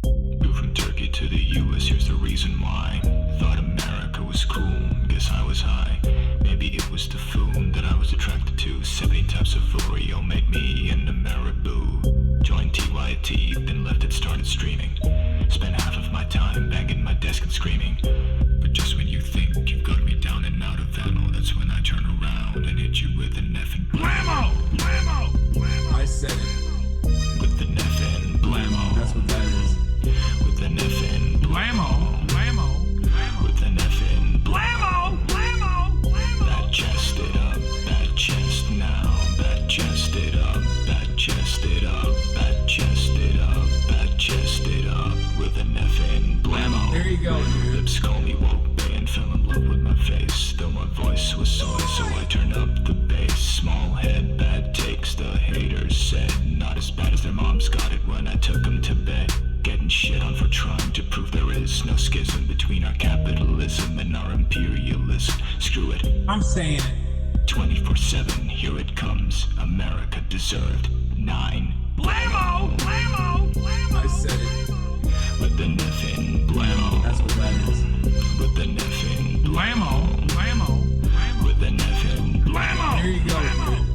Moved from Turkey to the US, here's the reason why. Thought America was cool, guess I was high. Maybe it was the food that I was attracted to. 70 types of Oreo made me into Marabou. Joined TYT, then left it, started streaming. Spent half of my time banging my desk and screaming. But just when you think you've got me down and out of ammo, that's when I turn around and hit you with an effing blammo! Blammo! Blammo! I said it. With an effing blammo. That's what that is. With an effing Blammo, blammo, blammo. With an effing Blammo, blammo, blammo. Back chest it up, back chest now. Back chest it up, back chest it up, back chest it up, back chest it up. With an effing blammo. There you go, dude. Lips call me woke, and fell in love with my face. Though my voice was soy, so I turned up the bass. Small head, bad takes, the haters said. Not as bad as their moms got it when I took them to bed. Getting shit on for trying to prove there is no schism between our capitalism and our imperialism. Screw it, I'm saying it. 24/7, here it comes. America deserved 9. Blammo, blammo, blammo. I said it. With the effing blammo. That's what that is. With the effing Blammo, blammo, blammo. With the effing Blammo. There you go, dude.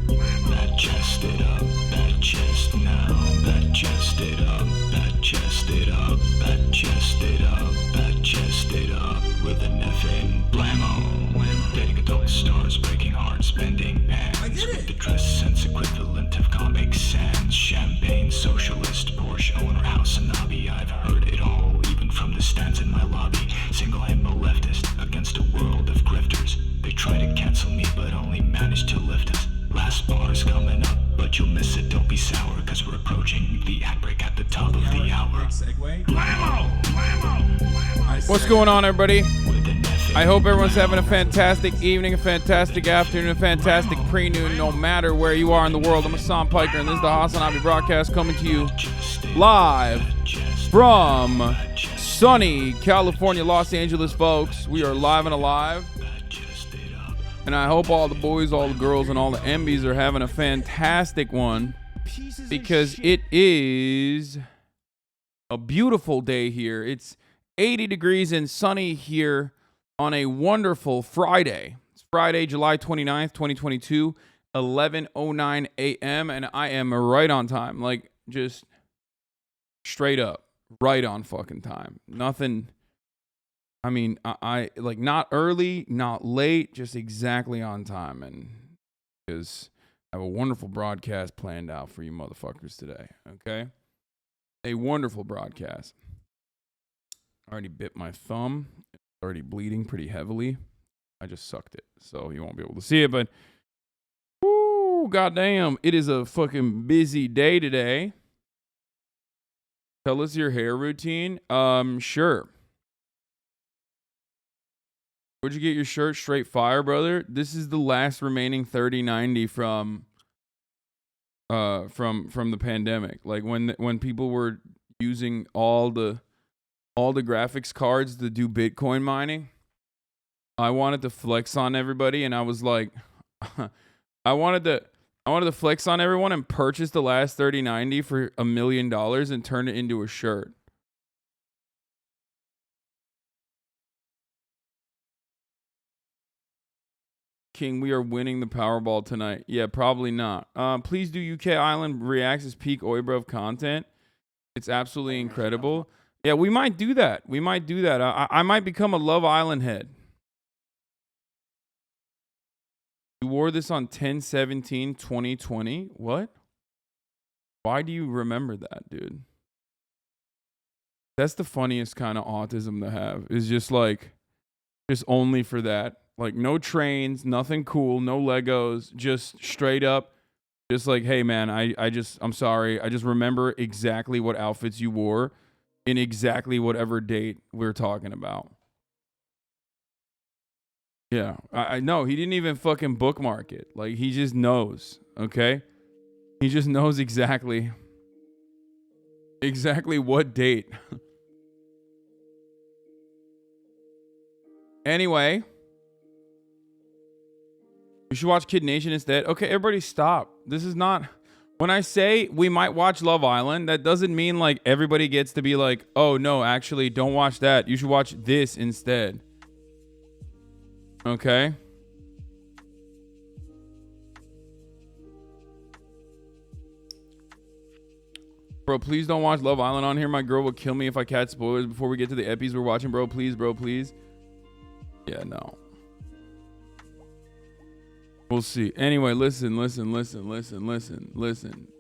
Back chest it up, back chest now. Back chest it up, back chest it up, back chest it up, back chest it up. With an effing blammo. Dating adult stars, breaking hearts, spending pants. I get it. With the dress sense equivalent of Comic Sans. Champagne, socialist, Porsche owner, HasanAbi. I've heard it all, even from the stands in my lobby. Single himbo leftist against a world of grifters. They try to cancel me, but only manage to lift us. Last bar's coming up, but you'll miss it, don't be sour, cause we're approaching the ad break at the top of the hour. Segue. Blammo, blammo, blammo. I said What's going on, everybody? With an effing I hope everyone's having a fantastic evening, a fantastic afternoon, a fantastic pre-noon, no matter where you are in the world. I'm Hassan Piker, and this is the HasanAbi broadcast coming to you live from sunny California, Los Angeles, folks. We are live and alive. And I hope all the boys, all the girls, and all the MBs are having a fantastic one, because it is a beautiful day here. It's 80 degrees and sunny here on a wonderful Friday. It's Friday, July 29th, 2022, 11:09 a.m., and I am right on time. Like, just straight up, right on fucking time. Nothing... I mean, I like not early, not late, just exactly on time. And because I have a wonderful broadcast planned out for you motherfuckers today. Okay? A wonderful broadcast. I already bit my thumb. It's already bleeding pretty heavily. I just sucked it, so you won't be able to see it. But, whoo, goddamn, it is a fucking busy day today. Tell us your hair routine. Sure. Where'd you get your shirt? Straight fire, brother. This is the last remaining 3090 from the pandemic. Like when people were using all the graphics cards to do Bitcoin mining. I wanted to flex on everybody, and I was like, I wanted to flex on everyone and purchase the last 3090 for $1 million and turn it into a shirt. King, we are winning the Powerball tonight. Yeah, probably not. Please do UK Island reacts as peak Oibrov content. It's absolutely incredible. Yeah, we might do that. I might become a Love Island head. You wore this on 10/17/2020. What? Why do you remember that, dude? That's the funniest kind of autism to have. Is just only for that. Like, no trains, nothing cool, no Legos, just straight up, just like, hey, man, I'm sorry. I just remember exactly what outfits you wore in exactly whatever date we're talking about. Yeah, I know. He didn't even fucking bookmark it. Like, he just knows, okay? He just knows exactly what date. Anyway... You should watch Kid Nation instead. Okay, everybody stop. This is not... When I say we might watch Love Island, that doesn't mean like everybody gets to be like, oh no, actually don't watch that. You should watch this instead. Okay? Bro, please don't watch Love Island on here. My girl will kill me if I catch spoilers before we get to the epis we're watching, bro. Please, bro, please. Yeah, no. We'll see. Anyway, listen.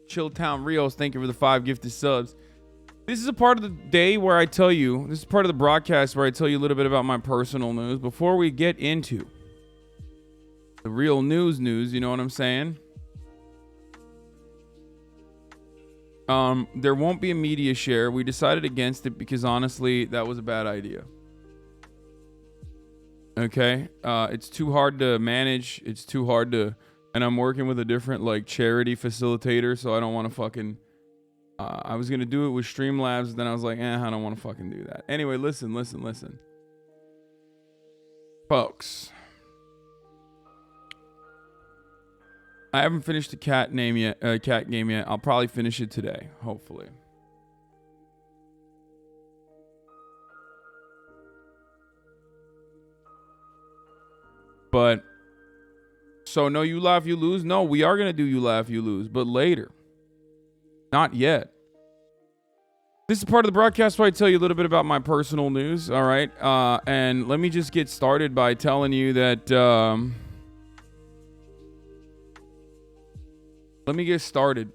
Chilltown Rios, thank you for the 5 gifted subs. This is a part of the day where I tell you, this is part of the broadcast where I tell you a little bit about my personal news before we get into the real news, you know what I'm saying? There won't be a media share. We decided against it because honestly, that was a bad idea. Okay, it's too hard to manage. It's too hard to, and I'm working with a different like charity facilitator, so I don't want to fucking. I was gonna do it with Streamlabs, then I was like, I don't want to fucking do that. Anyway, listen, folks. I haven't finished the cat game yet. I'll probably finish it today, hopefully. But, so no, you laugh, you lose. No, we are going to do you laugh, you lose, but later. Not yet. This is part of the broadcast where I tell you a little bit about my personal news, all right? And let me just get started by telling you that, let me get started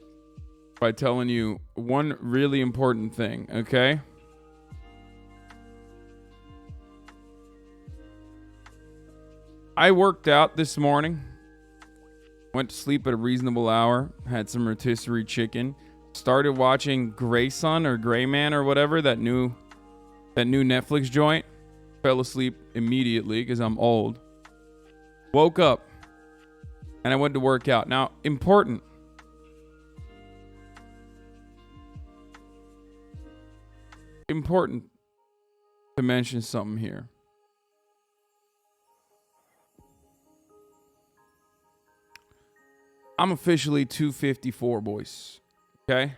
by telling you one really important thing, okay? I worked out this morning, went to sleep at a reasonable hour, had some rotisserie chicken, started watching Grayson or Grayman or whatever, that new Netflix joint, fell asleep immediately because I'm old, woke up, and I went to work out. Now, important to mention something here. I'm officially 254, boys. Okay?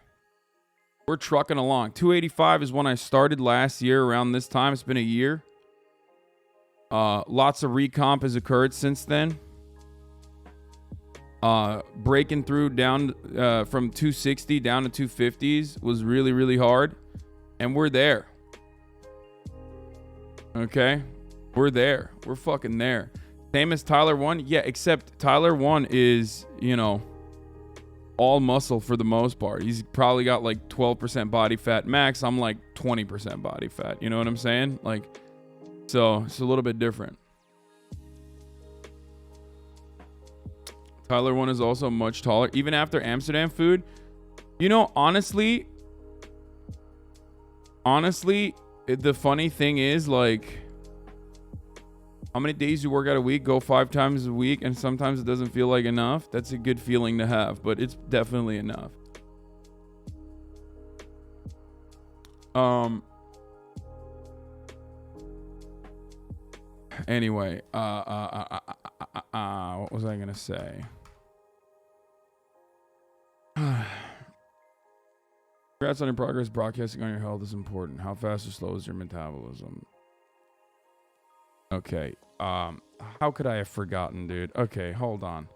We're trucking along. 285 is when I started last year around this time. It's been a year. Lots of recomp has occurred since then. Breaking through down from 260 down to 250s was really, really hard. And we're there. Okay? We're there. We're fucking there. Same as Tyler 1? Yeah, except Tyler 1 is, you know, all muscle for the most part. He's probably got like 12% body fat max. I'm like 20% body fat. You know what I'm saying? Like, so it's a little bit different. Tyler 1 is also much taller. Even after Amsterdam food, you know, honestly, the funny thing is, like, how many days you work out a week, go 5 times a week, and sometimes it doesn't feel like enough. That's a good feeling to have, but it's definitely enough. Anyway, what was I gonna say? Congrats on your progress. Broadcasting on your health is important. How fast or slow is your metabolism? Okay. How could I have forgotten, dude? Okay, hold on.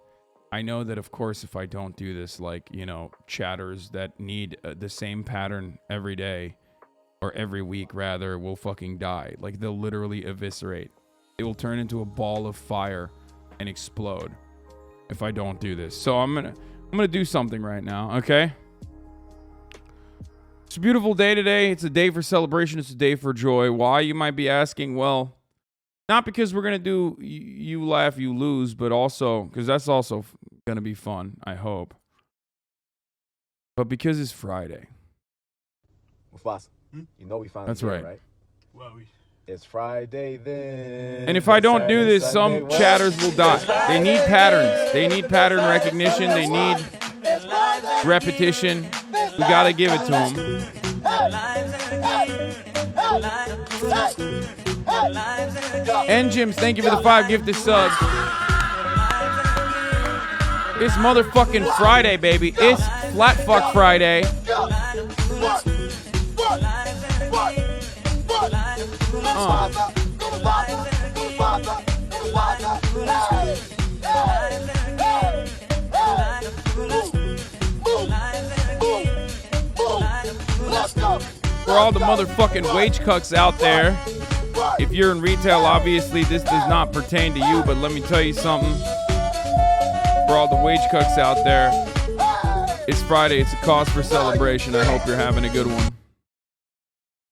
I know that, of course, if I don't do this, like, you know, chatters that need the same pattern every day, or every week, rather, will fucking die. Like, they'll literally eviscerate. It will turn into a ball of fire and explode if I don't do this. So I'm gonna do something right now, okay? It's a beautiful day today. It's a day for celebration. It's a day for joy. Why, you might be asking? Well, not because we're going to do you laugh, you lose, but also because that's also going to be fun, I hope. But because it's Friday. Mufasa, you know we finally That's here, right. Well, It's Friday then. And if I don't do this, some chatters will die. They need patterns. They need pattern recognition. They need repetition. We got to give it to them. And Jims, thank you for the 5 gifted subs. It's motherfucking Friday, baby. It's Flat Fuck Friday. For all the motherfucking wage cucks out there, if you're in retail, obviously this does not pertain to you, but let me tell you something. For all the wage cucks out there, it's Friday. It's a cause for celebration. I hope you're having a good one.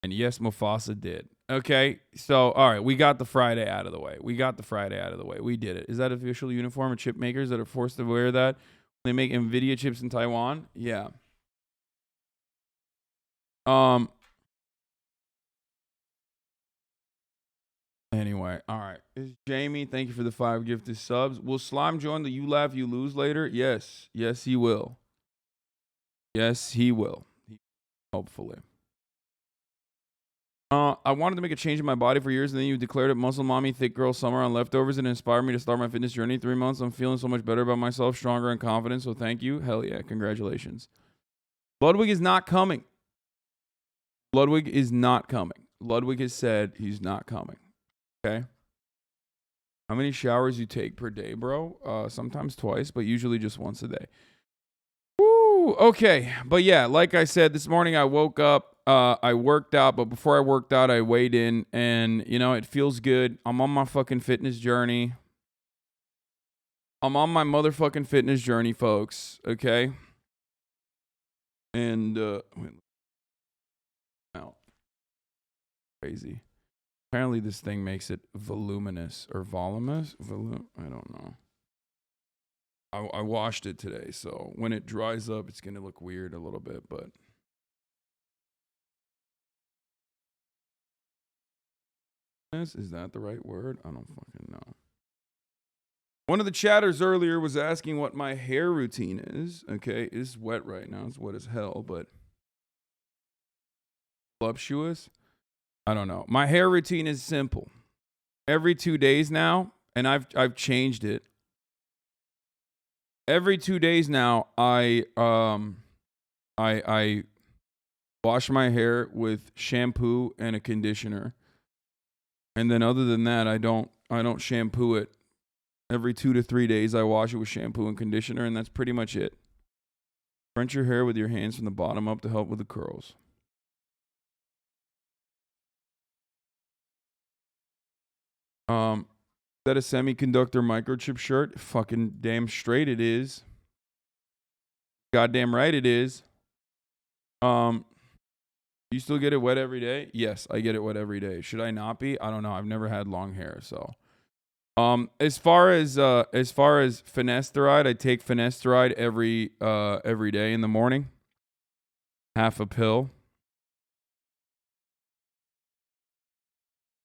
And yes, Mufasa did. Okay, so all right, we got the Friday out of the way. We did it. Is that official uniform of chip makers that are forced to wear that? They make NVIDIA chips in Taiwan? Yeah. Anyway, all right. It's Jamie. Thank you for the 5 gifted subs. Will Slime join the You Laugh, You Lose later? Yes. Yes, he will. Yes, he will. Hopefully. I wanted to make a change in my body for years, and then you declared it muscle mommy, thick girl summer on leftovers, and it inspired me to start my fitness journey. 3 months. I'm feeling so much better about myself, stronger and confident. So thank you. Hell yeah. Congratulations. Ludwig is not coming. Ludwig is not coming. Ludwig has said he's not coming. Okay. How many showers you take per day, bro? Sometimes twice, but usually just once a day. Woo. Okay. But yeah, like I said, this morning I woke up, I worked out, but before I worked out, I weighed in, and you know, it feels good. I'm on my fucking fitness journey. I'm on my motherfucking fitness journey, folks. Okay. And out. Crazy. Apparently this thing makes it voluminous or voluminous. I don't know. I washed it today, so when it dries up, it's gonna look weird a little bit, but is that the right word? I don't fucking know. One of the chatters earlier was asking what my hair routine is. Okay, it's wet right now. It's wet as hell, but voluptuous. I don't know. My hair routine is simple. Every 2 days now, and I've changed it. Every 2 days now, I wash my hair with shampoo and a conditioner. And then other than that, I don't shampoo it. Every 2 to 3 days, I wash it with shampoo and conditioner, and that's pretty much it. Crunch your hair with your hands from the bottom up to help with the curls. Is that a semiconductor microchip shirt? Fucking damn straight it is. Goddamn right it is. You still get it wet every day? Yes, I get it wet every day. Should I not be? I don't know. I've never had long hair, so. As far as finasteride, I take finasteride every day in the morning. Half a pill.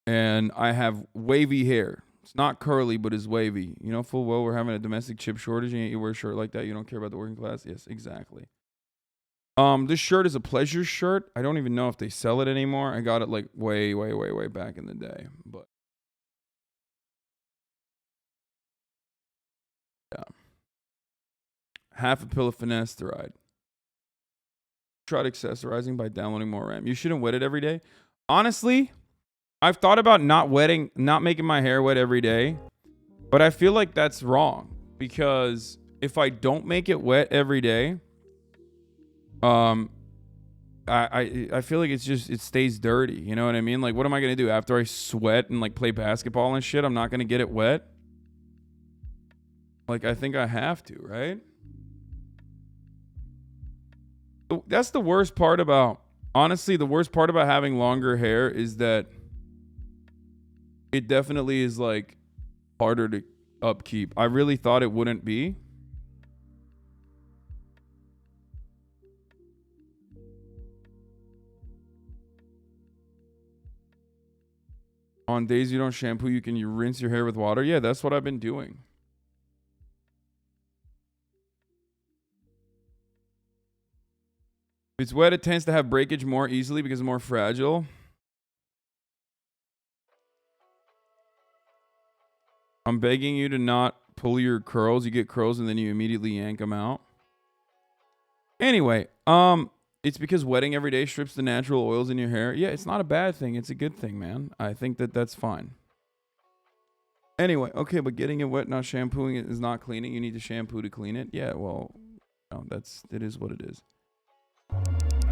And I have wavy hair. It's not curly, but it's wavy. You know full well we're having a domestic chip shortage, and yet you wear a shirt like that. You don't care about the working class? Yes, exactly. This shirt is a pleasure shirt. I don't even know if they sell it anymore. I got it like way back in the day. But yeah. Half a pill of finasteride. Tried accessorizing by downloading more RAM. You shouldn't wet it every day. Honestly, I've thought about not making my hair wet every day, but I feel like that's wrong because if I don't make it wet every day, I feel like it stays dirty. You know what I mean? Like, what am I gonna do after I sweat and like play basketball and shit? I'm not gonna get it wet. Like, I think I have to, right? That's the worst part about. Honestly, the worst part about having longer hair is that it definitely is like harder to upkeep. I really thought it wouldn't be. On days you don't shampoo, you rinse your hair with water. Yeah, that's what I've been doing. If it's wet, it tends to have breakage more easily because it's more fragile. I'm begging you to not pull your curls. You get curls and then you immediately yank them out. Anyway, it's because wetting every day strips the natural oils in your hair. Yeah, it's not a bad thing. It's a good thing, man. I think that's fine. Anyway, okay, but getting it wet, not shampooing it is not cleaning. You need to shampoo to clean it. Yeah, well, no, it is what it is.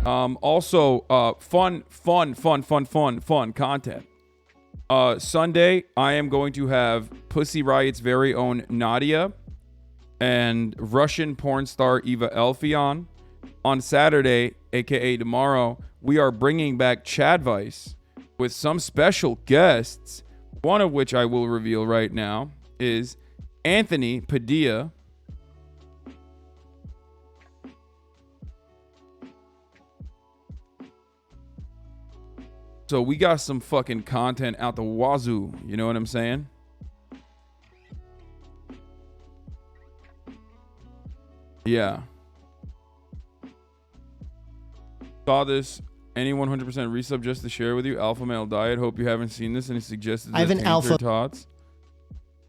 Also, fun content. Sunday, I am going to have Pussy Riot's very own Nadia and Russian porn star Eva Elfion. On Saturday, aka tomorrow, we are bringing back Chad Vice with some special guests, one of which I will reveal right now is Anthony Padilla. So we got some fucking content out the wazoo. You know what I'm saying? Yeah. Saw this. Any 100% resub just to share with you. Alpha male diet. Hope you haven't seen this. And he suggested I have an alpha tots.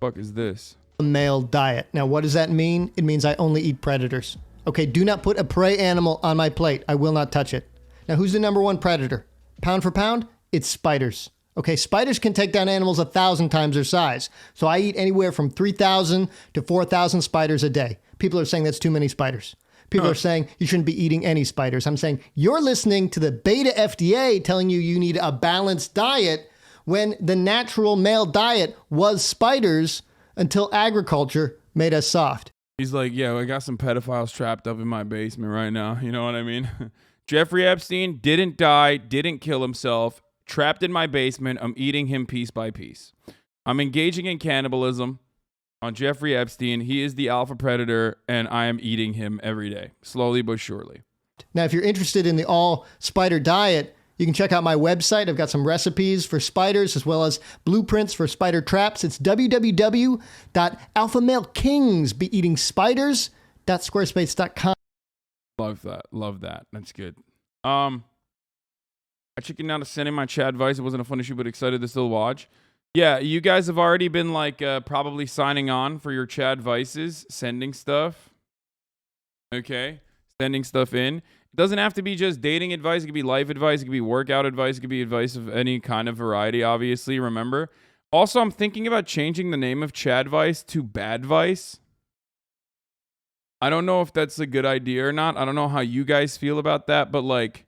Fuck is this? Male diet. Now, what does that mean? It means I only eat predators. Okay, do not put a prey animal on my plate. I will not touch it. Now, who's the number one predator? Pound for pound, it's spiders. Okay, spiders can take down animals 1,000 times their size. So I eat anywhere from 3,000 to 4,000 spiders a day. People are saying that's too many spiders. People are saying you shouldn't be eating any spiders. I'm saying you're listening to the beta FDA telling you need a balanced diet when the natural male diet was spiders until agriculture made us soft. He's like, yeah, I got some pedophiles trapped up in my basement right now. You know what I mean? Jeffrey Epstein didn't die, didn't kill himself, trapped in my basement. I'm eating him piece by piece. I'm engaging in cannibalism on Jeffrey Epstein. He is the alpha predator, and I am eating him every day, slowly but surely. Now, if you're interested in the all spider diet, you can check out my website. I've got some recipes for spiders as well as blueprints for spider traps. It's www.alphamalekingsbeeatingspiders.squarespace.com. Love that. Love that. That's good. I chickened out of sending my Chad Vice. It wasn't a fun issue, but excited to still watch. Yeah, you guys have already been like probably signing on for your Chad Vices, sending stuff. Okay, sending stuff in. It doesn't have to be just dating advice. It could be life advice. It could be workout advice. It could be advice of any kind of variety, obviously, remember. Also, I'm thinking about changing the name of Chad Vice to Bad Vice. I don't know if that's a good idea or not. I don't know how you guys feel about that, but like,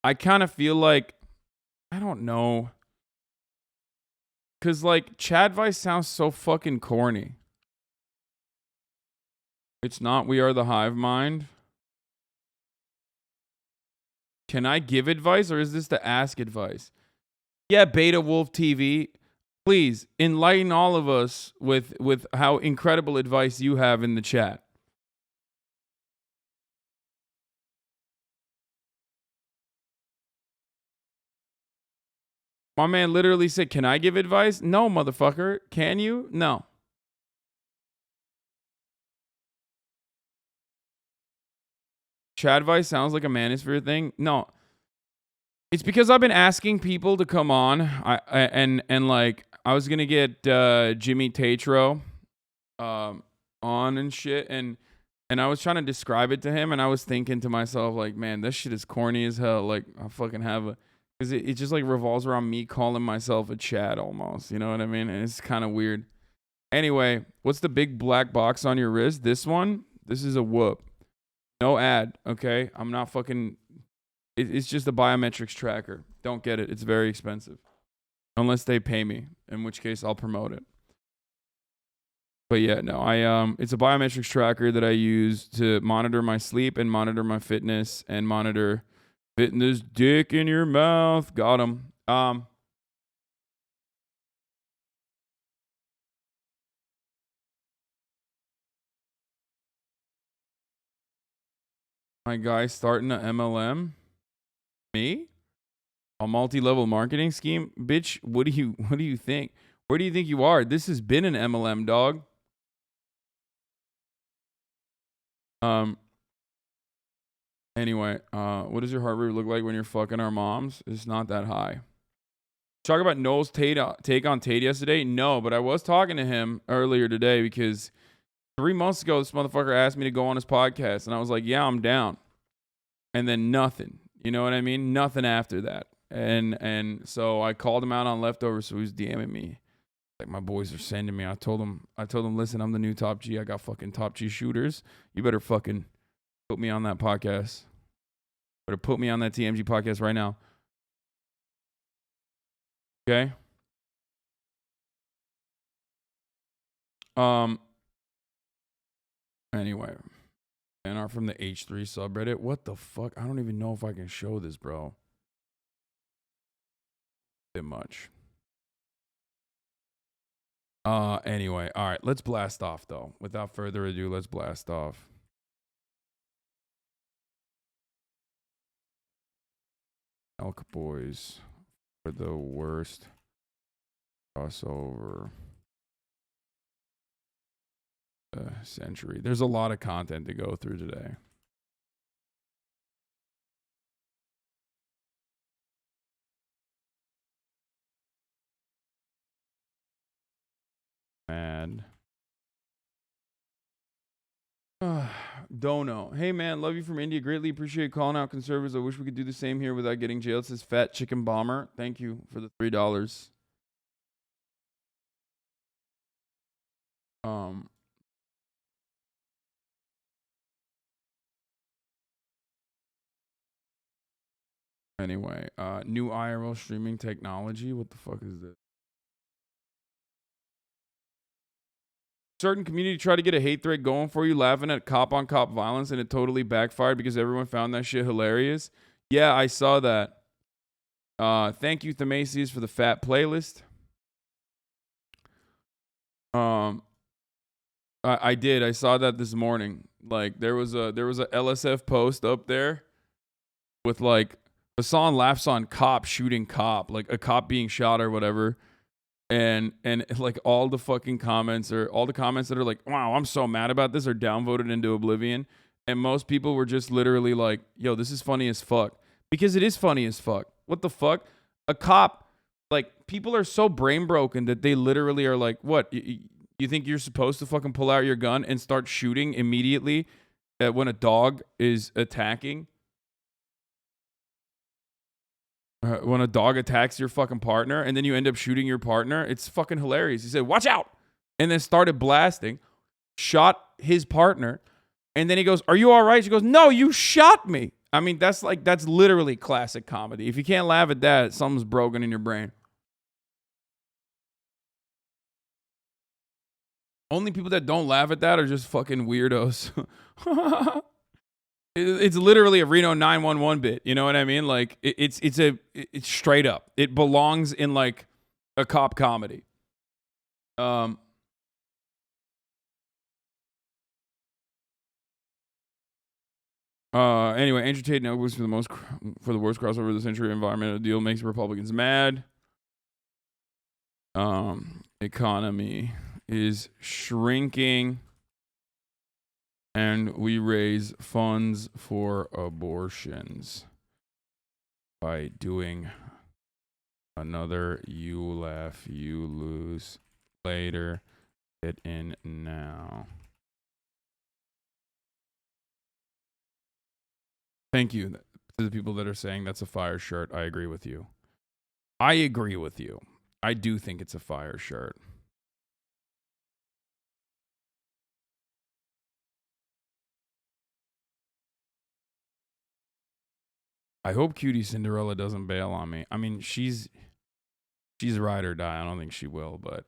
I kind of feel like, I don't know. Because, like, Chad Vice sounds so fucking corny. It's not We Are the Hive Mind. Can I give advice, or is this the ask advice? Yeah, Beta Wolf TV. Please, enlighten all of us with how incredible advice you have in the chat. My man literally said, can I give advice? No, motherfucker. Can you? No. Chad advice sounds like a manosphere thing. No. It's because I've been asking people to come on. I was going to get Jimmy Tatro on and shit. And I was trying to describe it to him. And I was thinking to myself, like, man, this shit is corny as hell. Like, I fucking have a... Because it just like revolves around me calling myself a Chad almost. You know what I mean? And it's kind of weird. Anyway, what's the big black box on your wrist? This one? This is a whoop. No ad, okay? I'm not fucking... It's just a biometrics tracker. Don't get it. It's very expensive. Unless they pay me. In which case, I'll promote it. But yeah, no. It's a biometrics tracker that I use to monitor my sleep and monitor my fitness and monitor... Fitting this dick in your mouth. Got him. My guy starting a MLM. Me? A multi-level marketing scheme? Bitch, what do you think? Where do you think you are? This has been an MLM, dog. Anyway, what does your heart rate look like when you're fucking our moms? It's not that high. Talk about Noel's take on Tate yesterday? No, but I was talking to him earlier today because 3 months ago, this motherfucker asked me to go on his podcast, and I was like, yeah, I'm down. And then nothing. You know what I mean? Nothing after that. And so I called him out on Leftovers, so he was DMing me. Like, my boys are sending me. I told him, listen, I'm the new Top G. I got fucking Top G shooters. You better fucking put me on that podcast. Better put me on that TMG podcast right now. Okay? Anyway. And are from the H3 subreddit. What the fuck? I don't even know if I can show this, bro. Bit much. Anyway, all right, let's blast off though. Without further ado, let's blast off. Elk Boys for the worst crossover century. There's a lot of content to go through today. And Dono. Hey man, love you from India. Greatly appreciate calling out conservatives. I wish we could do the same here without getting jailed. It says Fat Chicken Bomber. Thank you for the $3. Anyway, new IRL streaming technology. What the fuck is this? Certain community tried to get a hate thread going for you, laughing at cop on cop violence, and it totally backfired because everyone found that shit hilarious. Yeah, I saw that. Thank you, Themasius, for the fat playlist. I did. I saw that this morning. Like there was a LSF post up there with like Hasan laughs on cop shooting cop, like a cop being shot or whatever. And like all the comments that are like, wow, I'm so mad about this, are downvoted into oblivion. And most people were just literally like, yo, this is funny as fuck. Because it is funny as fuck. What the fuck? A cop, like, people are so brain broken that they literally are like, what? You think you're supposed to fucking pull out your gun and start shooting immediately when a dog is attacking? When a dog attacks your fucking partner and then you end up shooting your partner, it's fucking hilarious. He said, watch out. And then started blasting, shot his partner. And then he goes, are you all right? She goes, no, you shot me. I mean, that's literally classic comedy. If you can't laugh at that, something's broken in your brain. Only people that don't laugh at that are just fucking weirdos. It's literally a Reno 911 bit. You know what I mean? Like it's straight up. It belongs in like a cop comedy. Anyway, Andrew Tate now was for the worst crossover of the century. Environmental deal makes Republicans mad. Economy is shrinking. And we raise funds for abortions by doing another you laugh, you lose later. Get in now. Thank you to the people that are saying that's a fire shirt. I agree with you. I do think it's a fire shirt. I hope Cutie Cinderella doesn't bail on me. I mean, she's ride or die. I don't think she will, but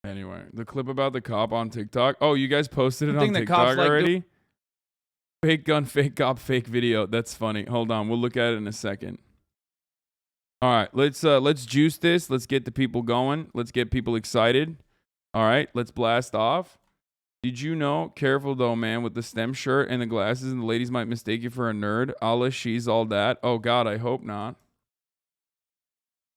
anyway, the clip about the cop on TikTok. Oh, you guys posted it on TikTok already? Fake gun, fake cop, fake video. That's funny. Hold on, we'll look at it in a second. All right, let's juice this. Let's get the people going. Let's get people excited. All right, let's blast off. Did you know? Careful though, man, with the STEM shirt and the glasses, and the ladies might mistake you for a nerd. Allah, she's all that. Oh God, I hope not.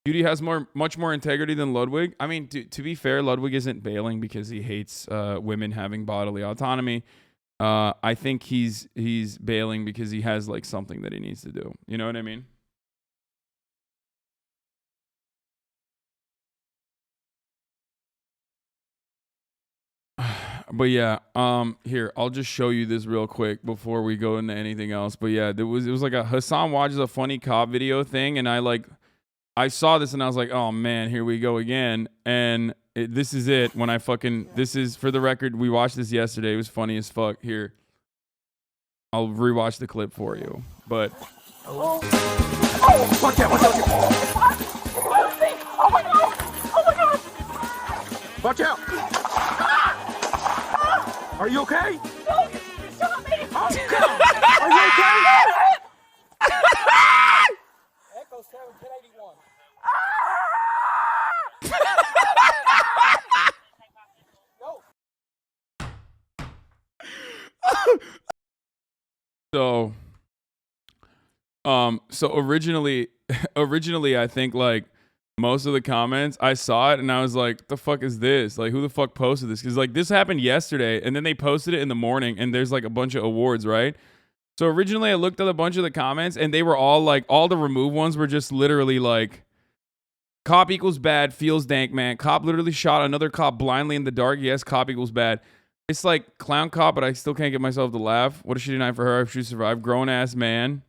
Judy has much more integrity than Ludwig. I mean, to be fair, Ludwig isn't bailing because he hates women having bodily autonomy. I think he's bailing because he has like something that he needs to do. You know what I mean? but yeah, here, I'll just show you this real quick before we go into anything else. But yeah, it was like a Hasan watches a funny cop video thing, and I saw this and I was like, oh man, here we go again. And this is it. When this is, for the record, we watched this yesterday. It was funny as fuck. Here, I'll rewatch the clip for you. But Watch out! Are you okay? No, you shot me! Oh, God! Are you okay? Echo 7, 1081. So originally I think like most of the comments, I saw it and I was like, the fuck is this? Like, who the fuck posted this? Because like this happened yesterday and then they posted it in the morning and there's like a bunch of awards, right? So originally I looked at a bunch of the comments and they were all like, all the removed ones were just literally like, cop equals bad, feels dank, man. Cop literally shot another cop blindly in the dark. Yes, cop equals bad. It's like clown cop, but I still can't get myself to laugh. What a shitty night for her if she survived. Grown ass man.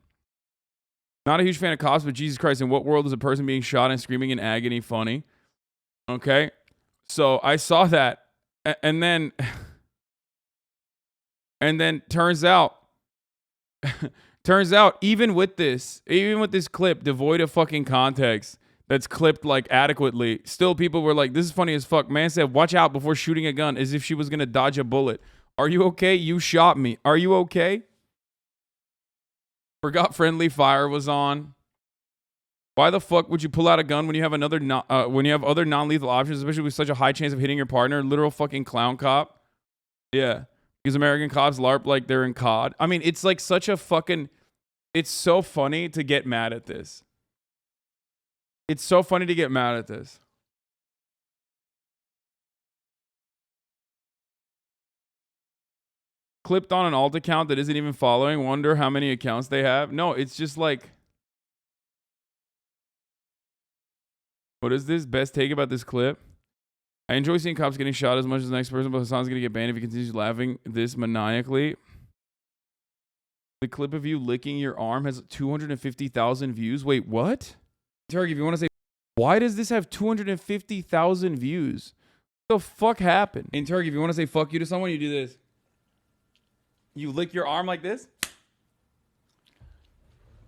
Not a huge fan of cops, but Jesus Christ, in what world is a person being shot and screaming in agony funny? Okay. So I saw that. And then turns out, even with this clip devoid of fucking context, that's clipped like adequately, still people were like, this is funny as fuck. Man said, watch out before shooting a gun, as if she was going to dodge a bullet. Are you okay? You shot me. Are you okay? Forgot friendly fire was on. Why the fuck would you pull out a gun when you have other non-lethal options, especially with such a high chance of hitting your partner? Literal fucking clown cop. Yeah. Because American cops LARP like they're in COD. I mean, it's like such a fucking... It's so funny to get mad at this. It's so funny to get mad at this. Clipped on an alt account that isn't even following. Wonder how many accounts they have. No, it's just like... What is this? Best take about this clip? I enjoy seeing cops getting shot as much as the next person, but Hasan's going to get banned if he continues laughing this maniacally. The clip of you licking your arm has 250,000 views. Wait, what? Turkey, if you want to say, why does this have 250,000 views? What the fuck happened? In Turkey, if you want to say fuck you to someone, you do this. You lick your arm like this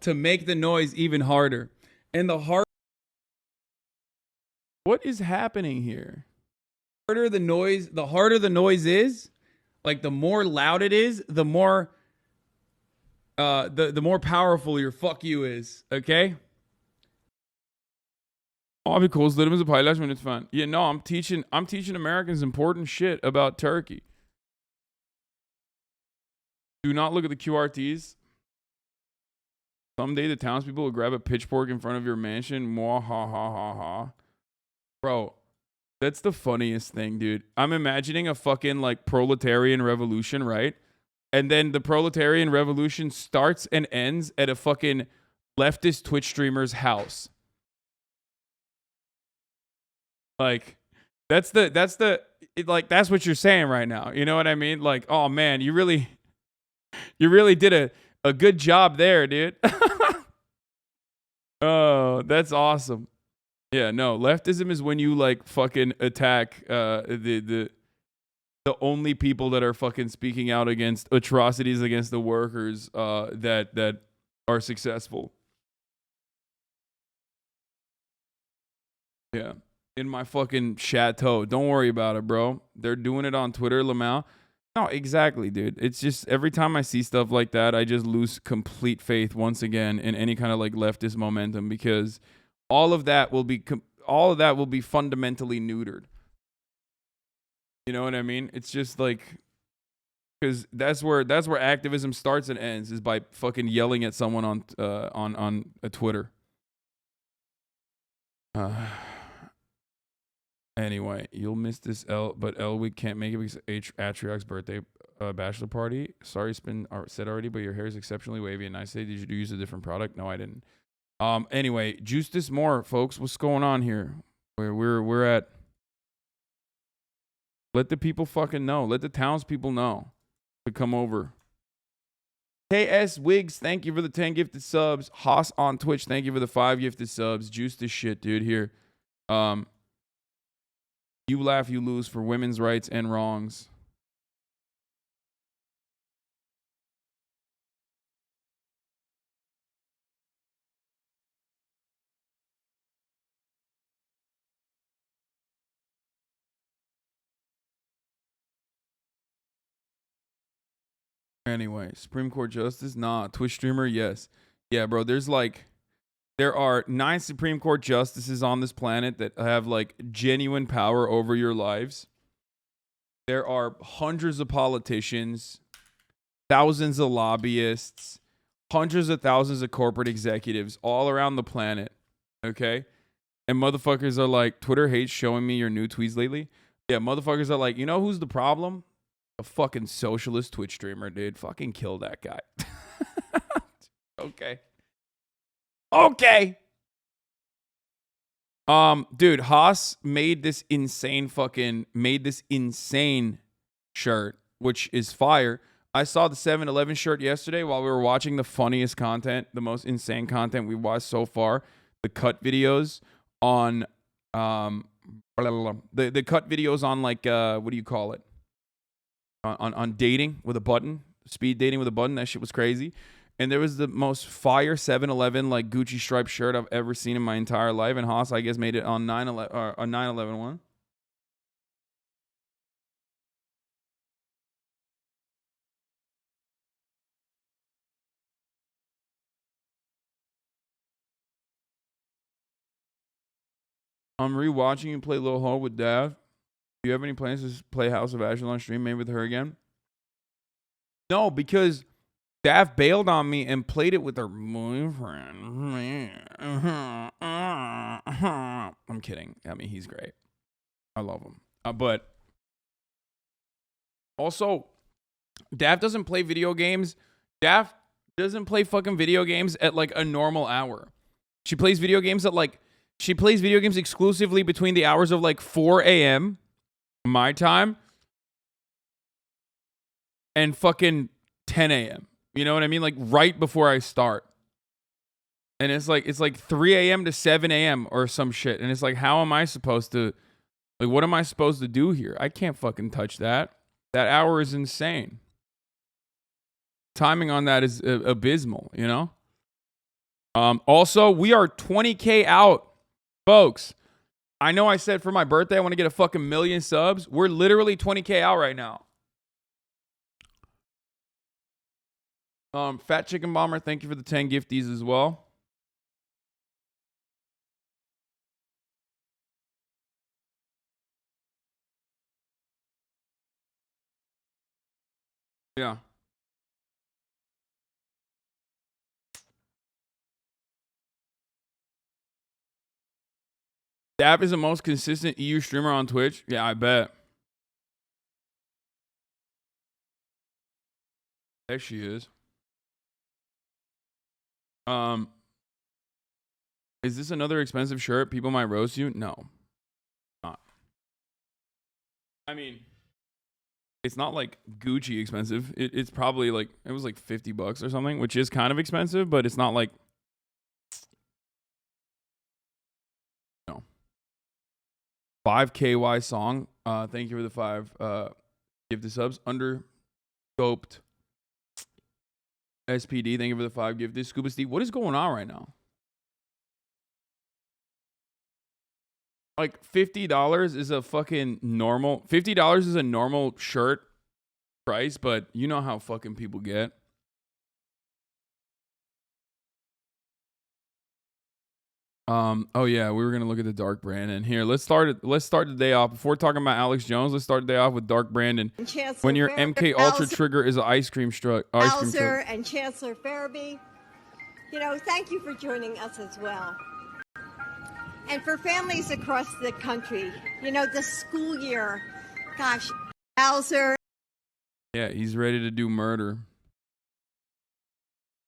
to make the noise even harder. And the harder... What is happening here? The harder the noise is, like the more loud it is, the more the more powerful your fuck you is, okay? Abi kozlarımızı paylaşma lütfen. Yeah, no, I'm teaching Americans important shit about Turkey. Do not look at the QRTs. Someday the townspeople will grab a pitchfork in front of your mansion. Mwah, ha, ha, ha, ha. Bro, that's the funniest thing, dude. I'm imagining a fucking like proletarian revolution, right? And then the proletarian revolution starts and ends at a fucking leftist Twitch streamer's house. Like, that's what you're saying right now. You know what I mean? Like, oh man, you really did a good job there, dude. Oh, that's awesome. Yeah, no, leftism is when you like fucking attack the only people that are fucking speaking out against atrocities against the workers that are successful. Yeah. In my fucking chateau. Don't worry about it, bro. They're doing it on Twitter, Lamau. No, exactly, dude. It's just every time I see stuff like that, I just lose complete faith once again in any kind of like leftist momentum, because all of that will be fundamentally neutered. You know what I mean? It's just like, because that's where activism starts and ends, is by fucking yelling at someone on Twitter. Anyway, you'll miss this but Elwick can't make it because Atriarch's birthday bachelor party. Sorry, it's been said already, but your hair is exceptionally wavy and nice today. Did you use a different product? No, I didn't. Anyway, juice this more, folks. What's going on here? We're at Let the people fucking know. Let the townspeople know to come over. KS Wiggs, thank you for the 10 gifted subs. Haas on Twitch, thank you for the 5 gifted subs. Juice this shit, dude. Here. You laugh, you lose for women's rights and wrongs. Anyway, Supreme Court Justice? Nah. Twitch streamer? Yes. Yeah, bro. There are 9 Supreme Court justices on this planet that have like genuine power over your lives. There are hundreds of politicians, thousands of lobbyists, hundreds of thousands of corporate executives all around the planet. Okay? And motherfuckers are like, Twitter hates showing me your new tweets lately. Yeah, motherfuckers are like, you know who's the problem? A fucking socialist Twitch streamer, dude. Fucking kill that guy. Okay. Okay. Dude, Haas made this insane shirt, which is fire. I saw the 7-Eleven shirt yesterday while we were watching the funniest content, the most insane content we watched so far. The cut videos on the cut videos on like what do you call it? On dating with a button, speed dating with a button. That shit was crazy. And there was the most fire 7-Eleven like Gucci striped shirt I've ever seen in my entire life. And Haas, I guess, made it on 9/11 one. I'm rewatching you play Little Hole with Dav. Do you have any plans to play House of Ashland on stream, maybe with her again? No, because Dav bailed on me and played it with her boyfriend. I'm kidding. I mean, he's great. I love him. But also, Dav doesn't play video games. Dav doesn't play fucking video games at like a normal hour. She plays video games exclusively between the hours of like 4 a.m. my time and fucking 10 a.m. You know what I mean? Like right before I start. And it's like 3 a.m. to 7 a.m. or some shit. And it's like, how am I supposed to, like, what am I supposed to do here? I can't fucking touch that. That hour is insane. Timing on that is abysmal, you know? Also, we are 20K out, folks. I know I said for my birthday I want to get a fucking million subs. We're literally 20K out right now. Fat Chicken Bomber, thank you for the 10 gifties as well. Yeah. Dab is the most consistent EU streamer on Twitch. Yeah, I bet. There she is. Is this another expensive shirt? People might roast you. No, not. I mean, it's not like Gucci expensive. It's probably like, it was like $50 or something, which is kind of expensive, but it's not like, no. 5KY song. Thank you for the 5 gifted subs. Underscoped SPD. Thank you for the 5 gifted. Scuba Steve. What is going on right now? Like $50 is a fucking normal. $50 is a normal shirt price, but you know how fucking people get. Oh yeah, we were gonna look at the Dark Brandon here. Let's start the day off before talking about Alex Jones. Let's start the day off with Dark Brandon. When your MK Ultra trigger is an ice cream truck. And Chancellor Farabee, you know, thank you for joining us as well. And for families across the country, you know, the school year, gosh, Bowser. Yeah, he's ready to do murder.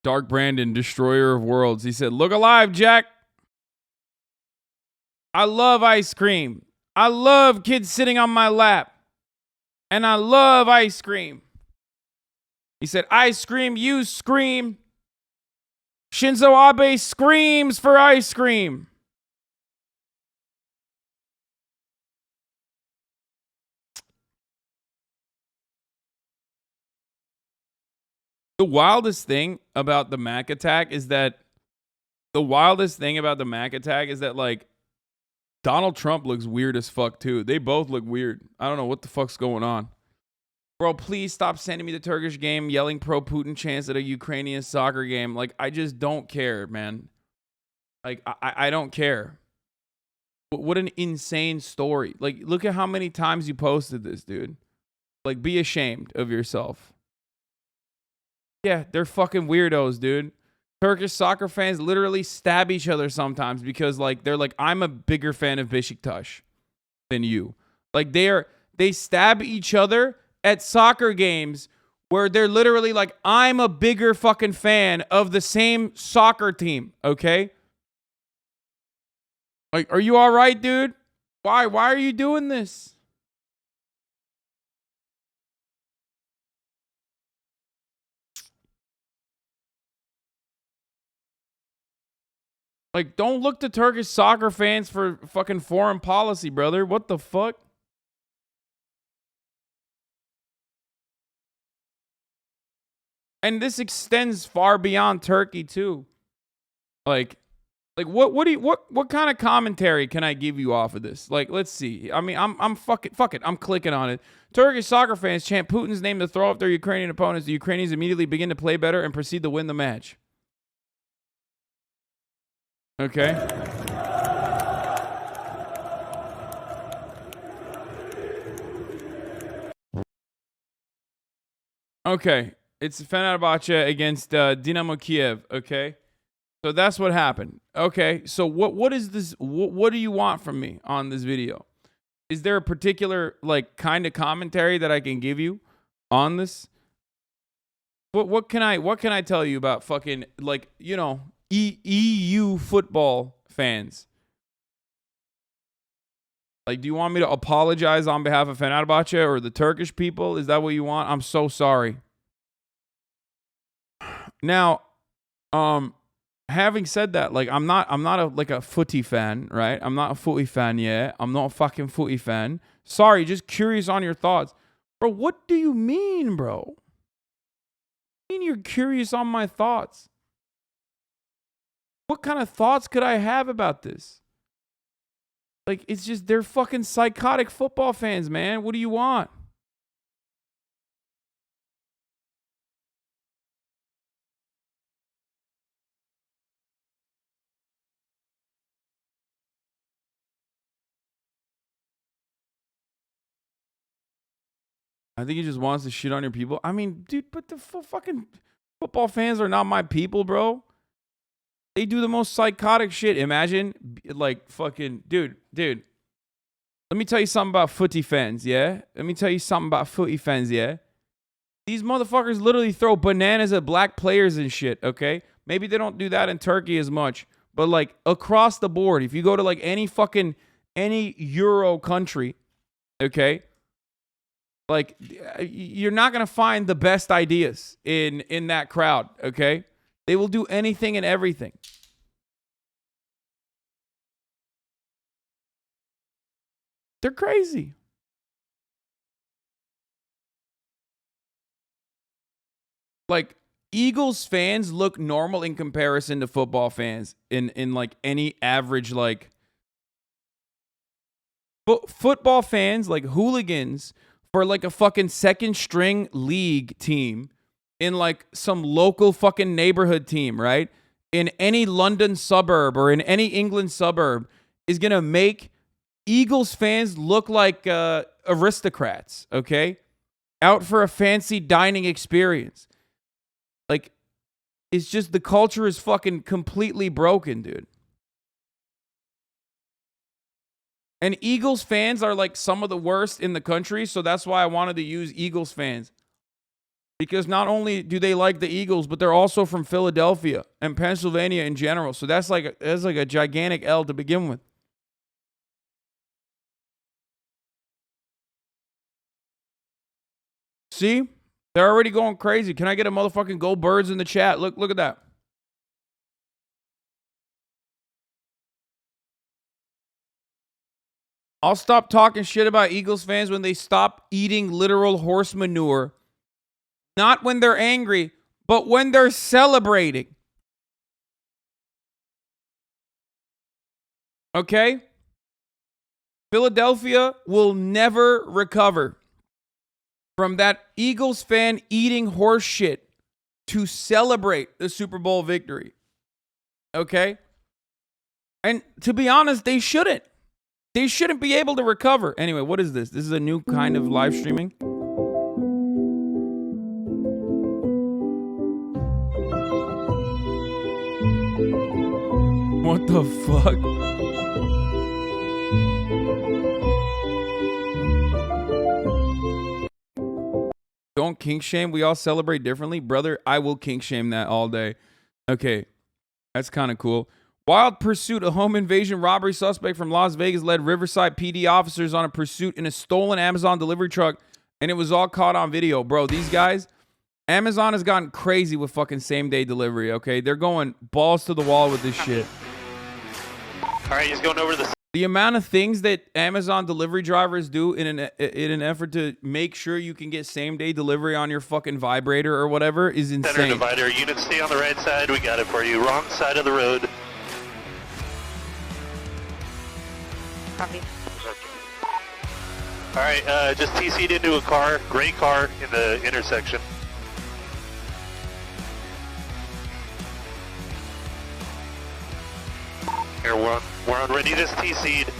Dark Brandon, destroyer of worlds. He said, "Look alive, Jack. I love ice cream. I love kids sitting on my lap. And I love ice cream. He said, ice cream, you scream. Shinzo Abe screams for ice cream. The wildest thing about the Mac attack is that like Donald Trump looks weird as fuck too. They both look weird. I don't know what the fuck's going on. Bro, please stop sending me the Turkish game, yelling pro-Putin chants at a Ukrainian soccer game. Like, I just don't care, man. Like, I don't care. What an insane story. Like, look at how many times you posted this, dude. Like, be ashamed of yourself. Yeah, they're fucking weirdos, dude. Turkish soccer fans literally stab each other sometimes because, like, they're like, I'm a bigger fan of Beşiktaş than you. Like, they stab each other at soccer games where they're literally like, I'm a bigger fucking fan of the same soccer team, okay? Like, are you all right, dude? Why are you doing this? Like, don't look to Turkish soccer fans for fucking foreign policy, brother. What the fuck? And this extends far beyond Turkey too. Like what kind of commentary can I give you off of this? Like, let's see. I mean, I'm fuck it. I'm clicking on it. Turkish soccer fans chant Putin's name to throw off their Ukrainian opponents. The Ukrainians immediately begin to play better and proceed to win the match. Okay. Okay. It's Fenerbahce against Dynamo Kiev, okay? So that's what happened. Okay, so what is this? What do you want from me on this video? Is there a particular, like, kind of commentary that I can give you on this? What can I tell you about fucking, like, you know, EU football fans? Like, do you want me to apologize on behalf of Fenerbahce or the Turkish people? Is that what you want? I'm so sorry. Now, having said that, like, I'm not a footy fan, right? I'm not a footy fan yet. I'm not a fucking footy fan. Sorry, just curious on your thoughts. Bro, what do you mean, bro? What do you mean you're curious on my thoughts? What kind of thoughts could I have about this? Like, it's just, they're fucking psychotic football fans, man. What do you want? I think he just wants to shit on your people. I mean, dude, but the fucking football fans are not my people, bro. They do the most psychotic shit. Imagine, like, fucking, dude. Let me tell you something about footy fans, yeah? These motherfuckers literally throw bananas at black players and shit, okay? Maybe they don't do that in Turkey as much, but, like, across the board, if you go to, like, any Euro country, okay? Like, you're not going to find the best ideas in that crowd, okay? They will do anything and everything. They're crazy. Like, Eagles fans look normal in comparison to football fans in like any average, like, football fans, like hooligans for like a fucking second string league team in like some local fucking neighborhood team, right? In any London suburb or in any England suburb is going to make Eagles fans look like aristocrats, okay? Out for a fancy dining experience. Like, it's just, the culture is fucking completely broken, dude. And Eagles fans are like some of the worst in the country, so that's why I wanted to use Eagles fans. Because not only do they like the Eagles, but they're also from Philadelphia and Pennsylvania in general. So that's like a gigantic L to begin with. See? They're already going crazy. Can I get a motherfucking go birds in the chat? Look at that. I'll stop talking shit about Eagles fans when they stop eating literal horse manure. Not when they're angry, but when they're celebrating. Okay? Philadelphia will never recover from that Eagles fan eating horse shit to celebrate the Super Bowl victory. Okay? And to be honest, they shouldn't. They shouldn't be able to recover. Anyway, what is this? This is a new kind of live streaming. What the fuck? Don't kink shame. We all celebrate differently. Brother, I will kink shame that all day. Okay. That's kind of cool. Wild pursuit. A home invasion robbery suspect from Las Vegas led Riverside PD officers on a pursuit in a stolen Amazon delivery truck, and it was all caught on video. Bro, these guys, Amazon has gotten crazy with fucking same-day delivery, okay? They're going balls to the wall with this shit. All right, he's going over the... The amount of things that Amazon delivery drivers do in an effort to make sure you can get same-day delivery on your fucking vibrator or whatever is insane. Center divider, units stay on the right side. We got it for you. Wrong side of the road. Copy. All right, just TC'd into a car, gray car in the intersection. Here, we're on readiness TC'd,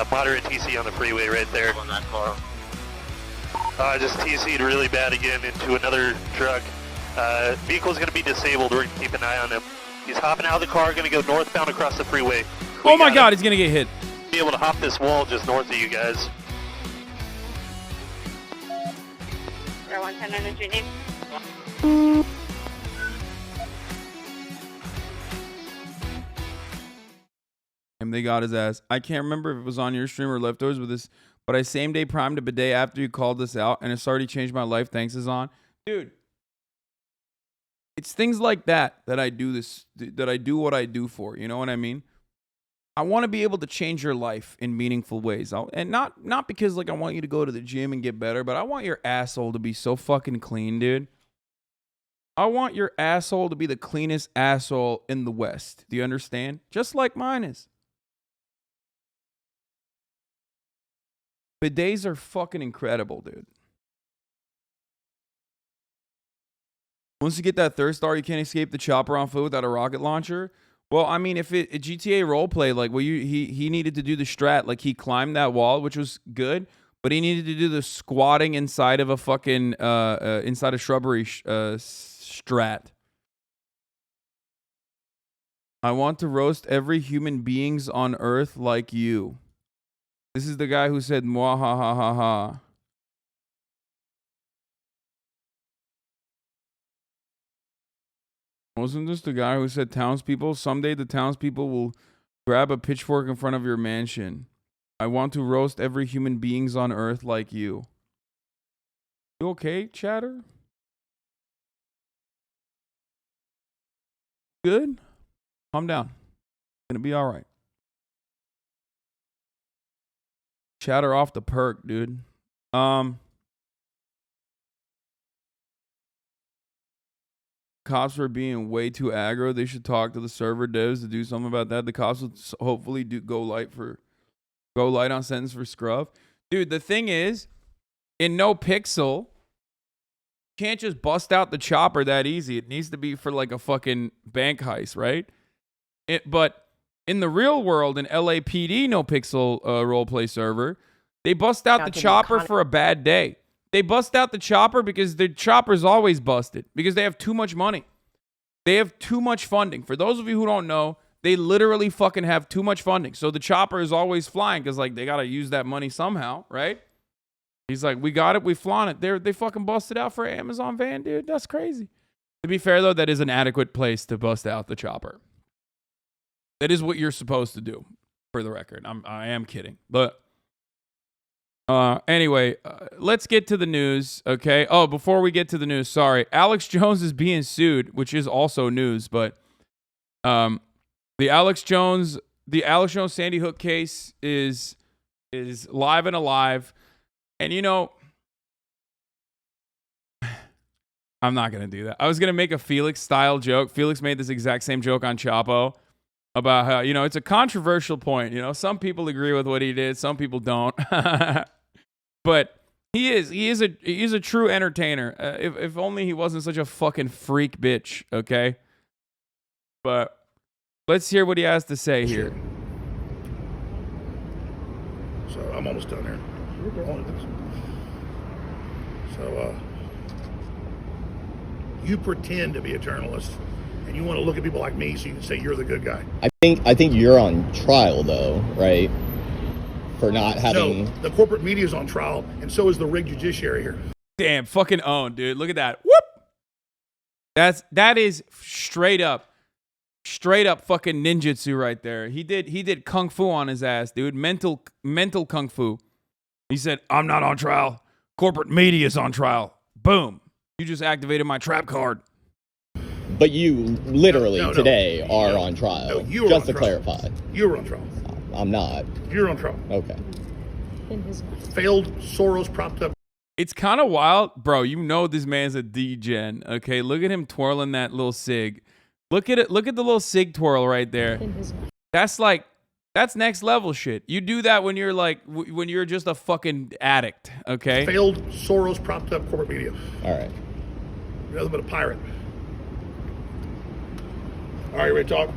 moderate TC on the freeway right there. On that car. Just TC'd really bad again into another truck. Vehicle's gonna be disabled, we're gonna keep an eye on him. He's hopping out of the car, gonna go northbound across the freeway. Oh my God, he's gonna get hit. Be able to hop this wall just north of you guys. 110 on the Judy. And they got his ass. I can't remember if it was on your stream or leftovers with this, but I same day primed a bidet after you called this out, and it's already changed my life. Thanks, Hasan. Dude, it's things like that I do this, that I do what I do for. You know what I mean? I want to be able to change your life in meaningful ways. And not because like I want you to go to the gym and get better, but I want your asshole to be so fucking clean, dude. I want your asshole to be the cleanest asshole in the West. Do you understand? Just like mine is. Bidets are fucking incredible, dude. Once you get that third star, you can't escape the chopper on foot without a rocket launcher. Well, I mean, if a GTA roleplay, like, well, he needed to do the strat, like he climbed that wall, which was good, but he needed to do the squatting inside of a fucking inside a shrubbery strat. I want to roast every human beings on earth like you. This is the guy who said "Mwah ha ha ha ha." Wasn't this the guy who said townspeople? Someday the townspeople will grab a pitchfork in front of your mansion. I want to roast every human beings on earth like you. You okay, chatter? Good? Calm down. It's gonna be all right. Chatter off the perk, dude. Cops were being way too aggro. They should talk to the server devs to do something about that. The cops would hopefully go light on sentence for scruff. Dude, the thing is, in No Pixel, you can't just bust out the chopper that easy. It needs to be for like a fucking bank heist, right? But in the real world, in LAPD No Pixel roleplay server, they bust out the chopper for a bad day. They bust out the chopper because the chopper's always busted because they have too much money. They have too much funding. For those of you who don't know, they literally fucking have too much funding. So the chopper is always flying because like they got to use that money somehow, right? He's like, we got it. We flaunt it. They fucking busted out for an Amazon van, dude. That's crazy. To be fair, though, that is an adequate place to bust out the chopper. That is what you're supposed to do, for the record. I am kidding. But Anyway, let's get to the news, okay? Oh, before we get to the news, sorry. Alex Jones is being sued, which is also news, but the Alex Jones Sandy Hook case is live and alive. And you know, I'm not going to do that. I was going to make a Felix style joke. Felix made this exact same joke on Chapo about how, you know, it's a controversial point. You know, some people agree with what he did, some people don't. But he is a true entertainer. If only he wasn't such a fucking freak bitch, okay? But let's hear what he has to say here. So I'm almost done here. So you pretend to be a journalist, and you want to look at people like me so you can say you're the good guy. I think you're on trial though, right? For not having. No, the corporate media is on trial, and so is the rigged judiciary here. Damn, fucking own, dude. Look at that. Whoop. That is straight up fucking ninjutsu right there. He did kung fu on his ass, dude. Mental kung fu. He said, "I'm not on trial. Corporate media is on trial." Boom. You just activated my trap card. But you literally today are on trial. No, you are just on to trial. clarify. You're on trial. I'm not. You're on trial. Okay. Failed Soros propped up. It's kind of wild, bro. You know this man's a D-gen, okay? Look at him twirling that little cig. Look at it. Look at the little cig twirl right there. That's next level shit. You do that when you're like, when you're just a fucking addict, okay? Failed Soros propped up corporate media. All right. You're nothing but a pirate. All right, you ready to talk?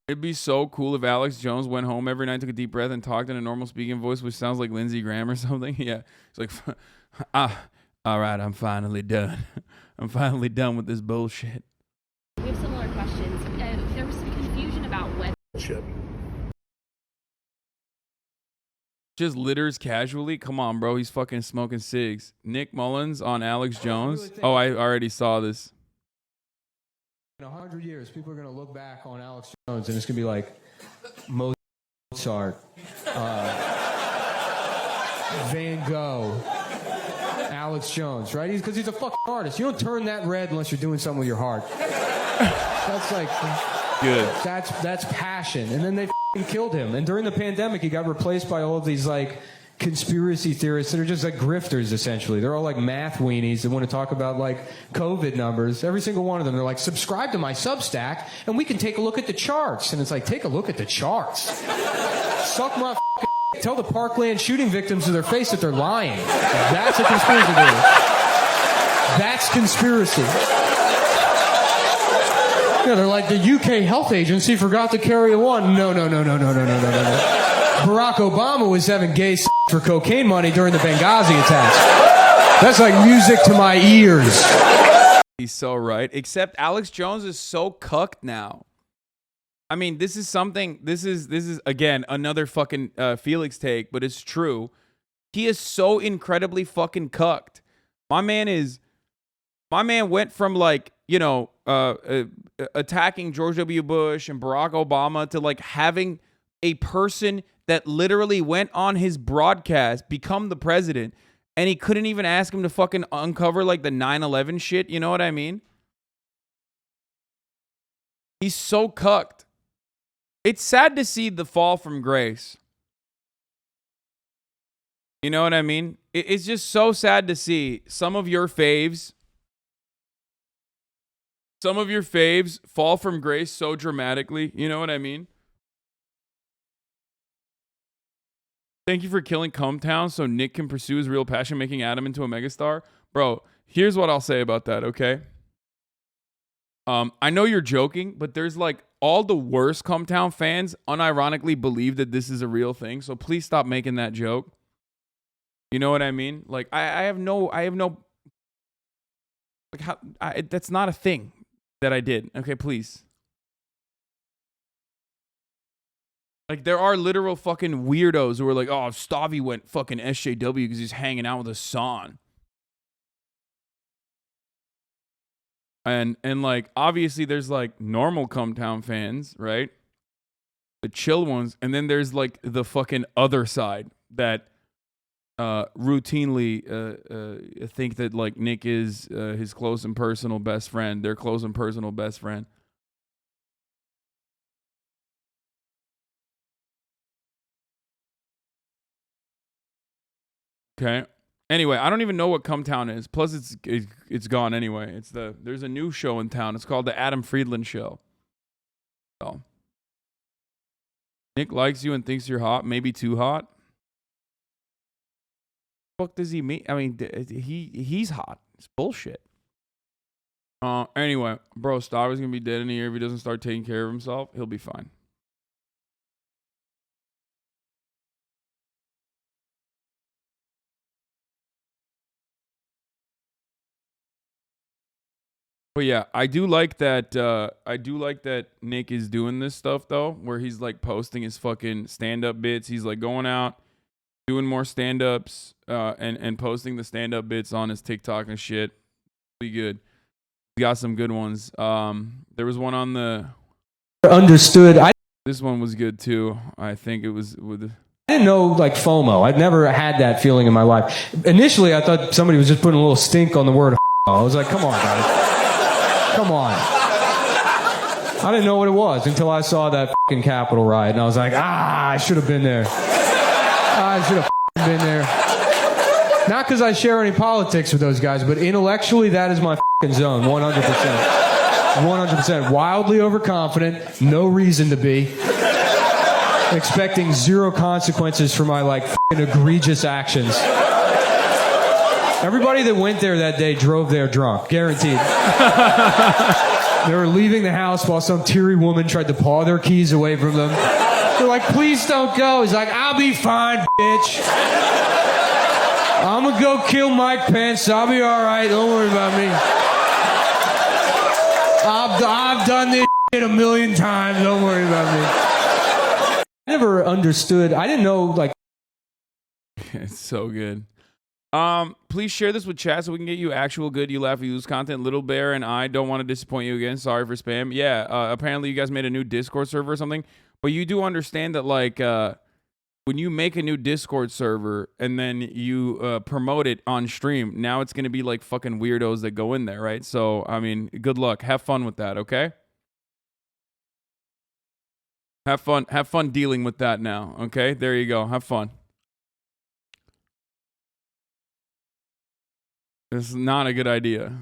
It'd be so cool if Alex Jones went home every night, took a deep breath, and talked in a normal speaking voice, which sounds like Lindsey Graham or something. Yeah. It's like, all right, I'm finally done. I'm finally done with this bullshit. We have similar questions. There was some confusion about whether... Bullshit. Just litters casually? Come on, bro. He's fucking smoking cigs. Nick Mullins on Alex Jones. Oh, I already saw this. In 100 years, people are going to look back on Alex Jones and it's going to be like Mozart, Van Gogh, Alex Jones, right? Because he's a fucking artist. You don't turn that red unless you're doing something with your heart. That's like... Good. That's passion. And then they killed him. And during the pandemic, he got replaced by all of these, like, conspiracy theorists that are just like grifters, essentially. They're all like math weenies that want to talk about like COVID numbers. Every single one of them. They're like, subscribe to my Substack and we can take a look at the charts. And it's like, take a look at the charts. Suck my tell the Parkland shooting victims to their face that they're lying. That's a conspiracy theory. That's conspiracy. Yeah, they're like, the UK health agency forgot to carry a one. No. Barack Obama was having gay for cocaine money during the Benghazi attacks. That's like music to my ears. He's so right. Except Alex Jones is so cucked now. I mean, this is again another fucking Felix take, but it's true. He is so incredibly fucking cucked. My man went from like, you know, attacking George W. Bush and Barack Obama to like having a person that literally went on his broadcast, become the president, and he couldn't even ask him to fucking uncover like the 9/11 shit. You know what I mean? He's so cucked. It's sad to see the fall from grace. You know what I mean? It's just so sad to see some of your faves fall from grace so dramatically. You know what I mean? Thank you for killing Cometown so Nick can pursue his real passion, making Adam into a megastar. Bro, here's what I'll say about that, okay? I know you're joking, but there's like all the worst Cometown fans unironically believe that this is a real thing. So please stop making that joke. You know what I mean? Like I have no like how that's not a thing that I did. Okay, please. Like, there are literal fucking weirdos who are like, oh, Stavi went fucking SJW because he's hanging out with Hasan. And like, obviously there's like normal Cometown fans, right? the chill ones, and then there's like the fucking other side that routinely think that like Nick is his close and personal best friend, their close and personal best friend. Okay. Anyway, I don't even know what Come Town is. Plus, it's gone anyway. There's a new show in town. It's called the Adam Friedland Show. So, Nick likes you and thinks you're hot, maybe too hot. What the fuck does he mean? I mean, he's hot. It's bullshit. Anyway, bro, Star is gonna be dead in a year if he doesn't start taking care of himself. He'll be fine. But yeah, I do like that. I do like that Nick is doing this stuff though, where he's like posting his fucking stand-up bits. He's like going out, doing more stand-ups, and posting the stand-up bits on his TikTok and shit. Be good. He got some good ones. There was one on the Understood. This one was good too. I think it was with. I didn't know like FOMO. I've never had that feeling in my life. Initially, I thought somebody was just putting a little stink on the word. I was like, come on, guys. Come on. I didn't know what it was until I saw that fucking Capitol riot, and I was like, I should have been there. I should have been there. Not because I share any politics with those guys, but intellectually, that is my fucking zone, 100%. 100%. Wildly overconfident, no reason to be. Expecting zero consequences for my like fucking egregious actions. Everybody that went there that day drove there drunk, guaranteed. They were leaving the house while some teary woman tried to paw their keys away from them. They're like, please don't go. He's like, I'll be fine, bitch. I'm gonna go kill Mike Pence. I'll be all right. Don't worry about me. I've done this shit a million times. Don't worry about me. I never understood. I didn't know, like. It's so good. Please share this with chat so we can get you actual good You Laugh You Lose content. Little Bear and I don't want to disappoint you again. Sorry for spam. Yeah, apparently you guys made a new Discord server or something. But you do understand that, like, when you make a new Discord server and then you promote it on stream, now it's going to be like fucking weirdos that go in there, right? So, I mean, good luck. Have fun with that, okay? Have fun dealing with that now, okay? There you go. Have fun. This is not a good idea.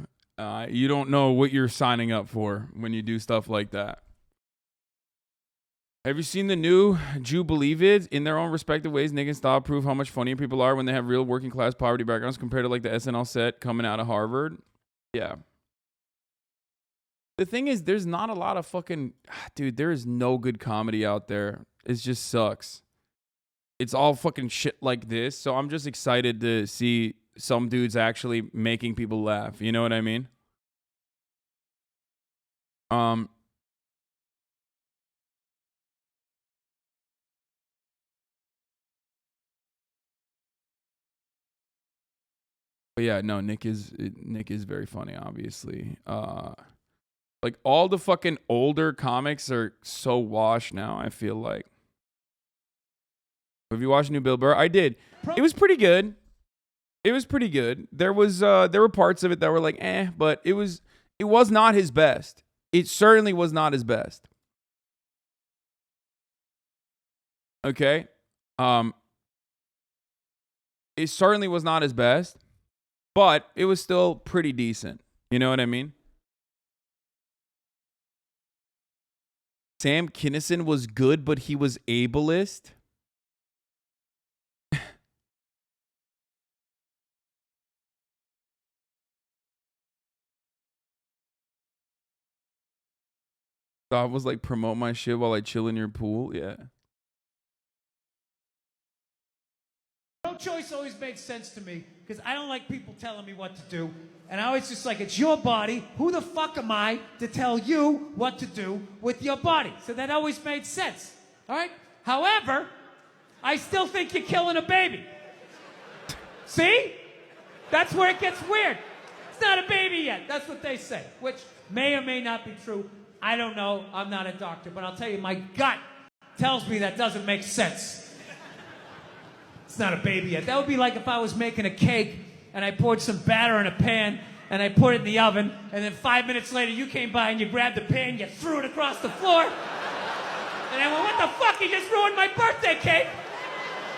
You don't know what you're signing up for when you do stuff like that. Have you seen the new Jew Believe It? In their own respective ways, Nick and Staub prove how much funnier people are when they have real working class poverty backgrounds compared to like the SNL set coming out of Harvard. Yeah. The thing is, there's not a lot of fucking... Dude, there is no good comedy out there. It just sucks. It's all fucking shit like this. So I'm just excited to see some dudes actually making people laugh. You know what I mean? But yeah, no, Nick is very funny, obviously. Like all the fucking older comics are so washed now, I feel like. Have you watched New Bill Burr? I did. It was pretty good. It was pretty good. There were parts of it that were like, but it was not his best. It certainly was not his best. Okay? It certainly was not his best, but it was still pretty decent. You know what I mean? Sam Kinison was good, but he was ableist. So I was like, promote my shit while I chill in your pool. Yeah. No choice always makes sense to me because I don't like people telling me what to do. And I always just like, it's your body. Who the fuck am I to tell you what to do with your body? So that always made sense. All right? However, I still think you're killing a baby. See? That's where it gets weird. It's not a baby yet. That's what they say, which may or may not be true. I don't know. I'm not a doctor. But I'll tell you, my gut tells me that doesn't make sense. It's not a baby yet. That would be like if I was making a cake and I poured some batter in a pan and I put it in the oven, and then 5 minutes later you came by and you grabbed the pan, you threw it across the floor, and I went, what the fuck, you just ruined my birthday cake?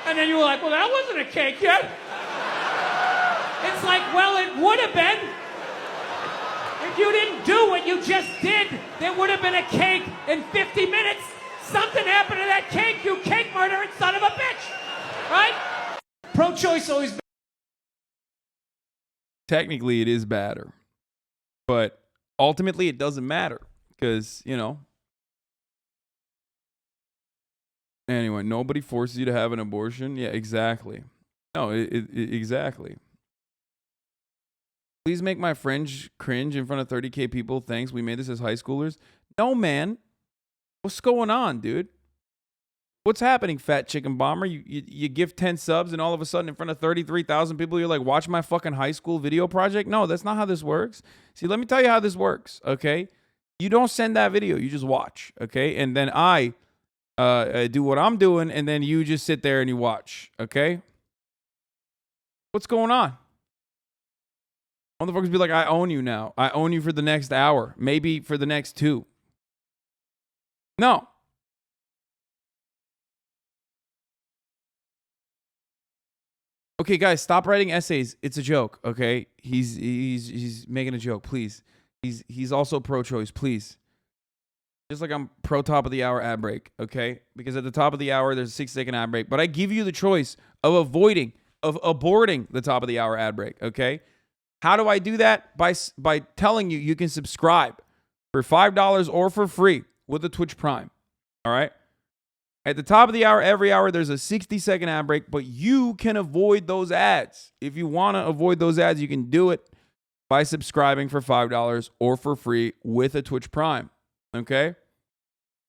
And then you were like, well, that wasn't a cake yet. It's like, well, it would have been. If you didn't do what you just did, there would have been a cake in 50 minutes. Something happened to that cake, you cake murdering son of a bitch. Right? Pro-choice always... Technically, it is badder. But ultimately, it doesn't matter. Because, you know. Anyway, nobody forces you to have an abortion. Yeah, exactly. No, exactly. Please make my friends cringe in front of 30K people. Thanks. We made this as high schoolers. No, man. What's going on, dude? What's happening, fat chicken bomber? You give 10 subs and all of a sudden in front of 33,000 people, you're like, watch my fucking high school video project? No, that's not how this works. See, let me tell you how this works, okay? You don't send that video. You just watch, okay? And then I do what I'm doing, and then you just sit there and you watch, okay? What's going on? Motherfuckers be like, I own you now. I own you for the next hour. Maybe for the next 2. No. Okay, guys, stop writing essays. It's a joke, okay? He's making a joke, please. He's also pro-choice, please. Just like I'm pro top of the hour ad break, okay? Because at the top of the hour, there's a 6-second ad break. But I give you the choice of aborting the top of the hour ad break, okay? How do I do that? By telling you can subscribe for $5 or for free with the Twitch Prime, all right? At the top of the hour, every hour, there's a 60-second ad break, but you can avoid those ads. If you want to avoid those ads, you can do it by subscribing for $5 or for free with a Twitch Prime, okay?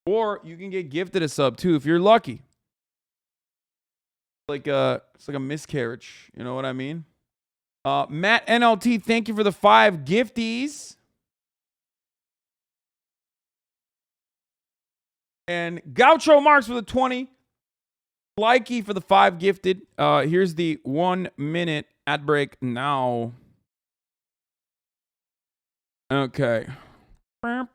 Or you can get gifted a sub, too, if you're lucky. It's like a miscarriage, you know what I mean? Matt NLT, thank you for the 5 gifties. And Gaucho Marks for the 20. Likey for the 5 gifted. Here's the 1-minute ad break now. Okay. All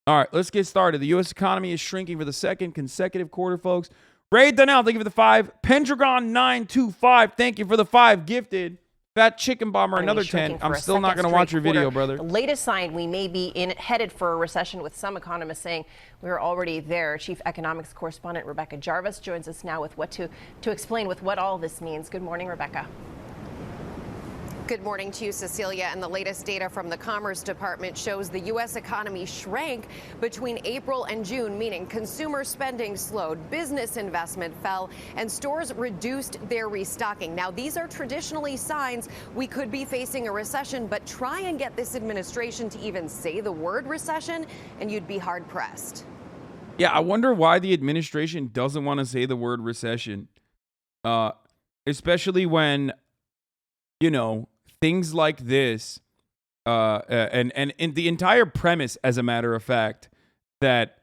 right, let's get started. The U.S. economy is shrinking for the second consecutive quarter, folks. Ray Donnell, thank you for the 5. Pendragon 925, thank you for the 5 gifted. Fat Chicken Bomber, another 10. I'm still not going to watch your video, brother. The latest sign we may be headed for a recession, with some economists saying we're already there. Chief economics correspondent Rebecca Jarvis joins us now with what to explain with what all this means. Good morning, Rebecca. Good morning to you, Cecilia. And the latest data from the Commerce Department shows the U.S. economy shrank between April and June, meaning consumer spending slowed, business investment fell, and stores reduced their restocking. Now, these are traditionally signs we could be facing a recession, but try and get this administration to even say the word recession, and you'd be hard-pressed. Yeah, I wonder why the administration doesn't want to say the word recession, especially when, you know, things like this, and the entire premise, as a matter of fact, that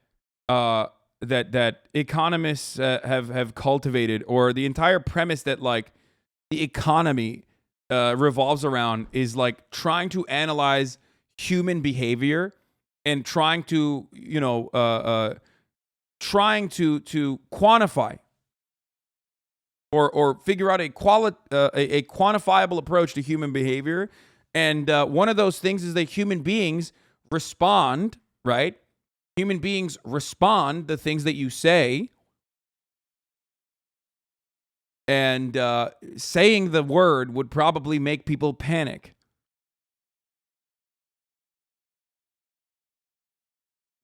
that economists have cultivated, or the entire premise that like the economy revolves around, is like trying to analyze human behavior and trying to quantify or figure out a quantifiable approach to human behavior. And one of those things is that human beings respond, right? Human beings respond to things that you say. And saying the word would probably make people panic.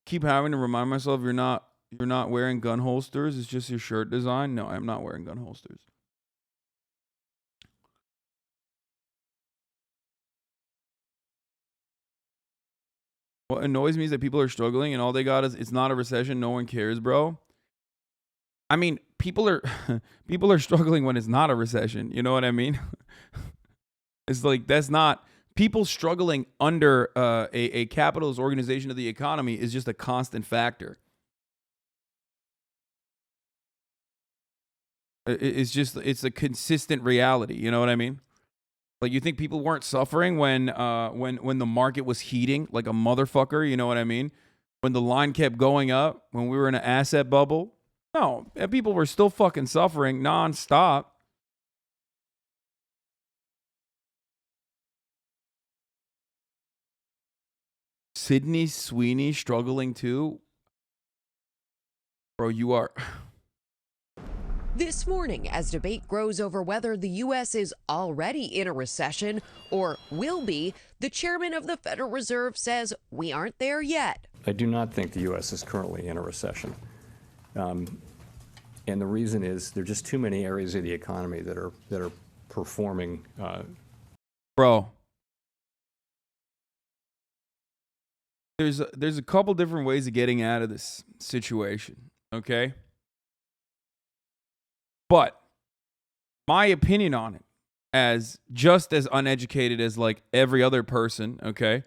Keep having to remind myself you're not wearing gun holsters. It's just your shirt design. No, I'm not wearing gun holsters. What annoys me is that people are struggling and all they got is, it's not a recession. No one cares, bro. I mean, people are struggling when it's not a recession. You know what I mean? It's like, that's not, people struggling under a capitalist organization of the economy is just a constant factor. It's a consistent reality. You know what I mean? Like, you think people weren't suffering when the market was heating like a motherfucker? You know what I mean? When the line kept going up, when we were in an asset bubble? No, people were still fucking suffering nonstop. Sydney Sweeney struggling too? Bro, you are... This morning, as debate grows over whether the U.S. is already in a recession or will be, the chairman of the Federal Reserve says we aren't there yet. I do not think the U.S. is currently in a recession. And the reason is there are just too many areas of the economy that are performing. Bro, there's a couple different ways of getting out of this situation, okay? But my opinion on it, as just as uneducated as like every other person, okay?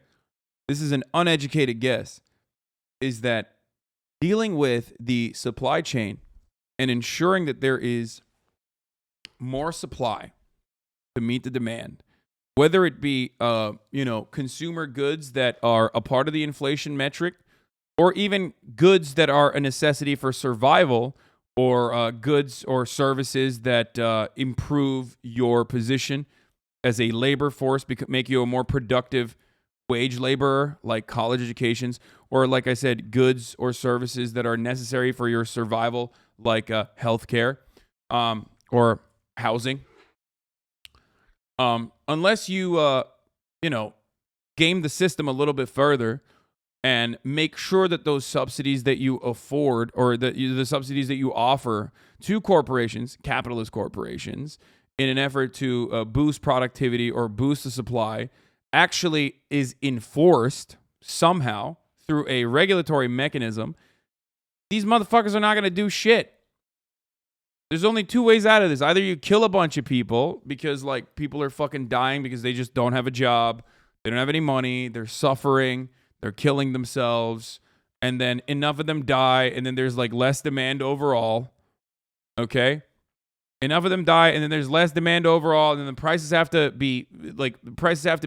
This is an uneducated guess, is that dealing with the supply chain and ensuring that there is more supply to meet the demand, whether it be consumer goods that are a part of the inflation metric, or even goods that are a necessity for survival, or goods or services that improve your position as a labor force, make you a more productive wage laborer, like college educations, or like I said, goods or services that are necessary for your survival, like healthcare or housing. Unless you, game the system a little bit further and make sure that those subsidies that you afford, or the subsidies that you offer to corporations, capitalist corporations, in an effort to boost productivity or boost the supply, actually is enforced somehow through a regulatory mechanism, these motherfuckers are not going to do shit. There's only two ways out of this. Either you kill a bunch of people because like people are fucking dying because they just don't have a job, they don't have any money, they're suffering, they're killing themselves, and then enough of them die, and then there's like less demand overall. Okay? Enough of them die, and then there's less demand overall, and then the prices have to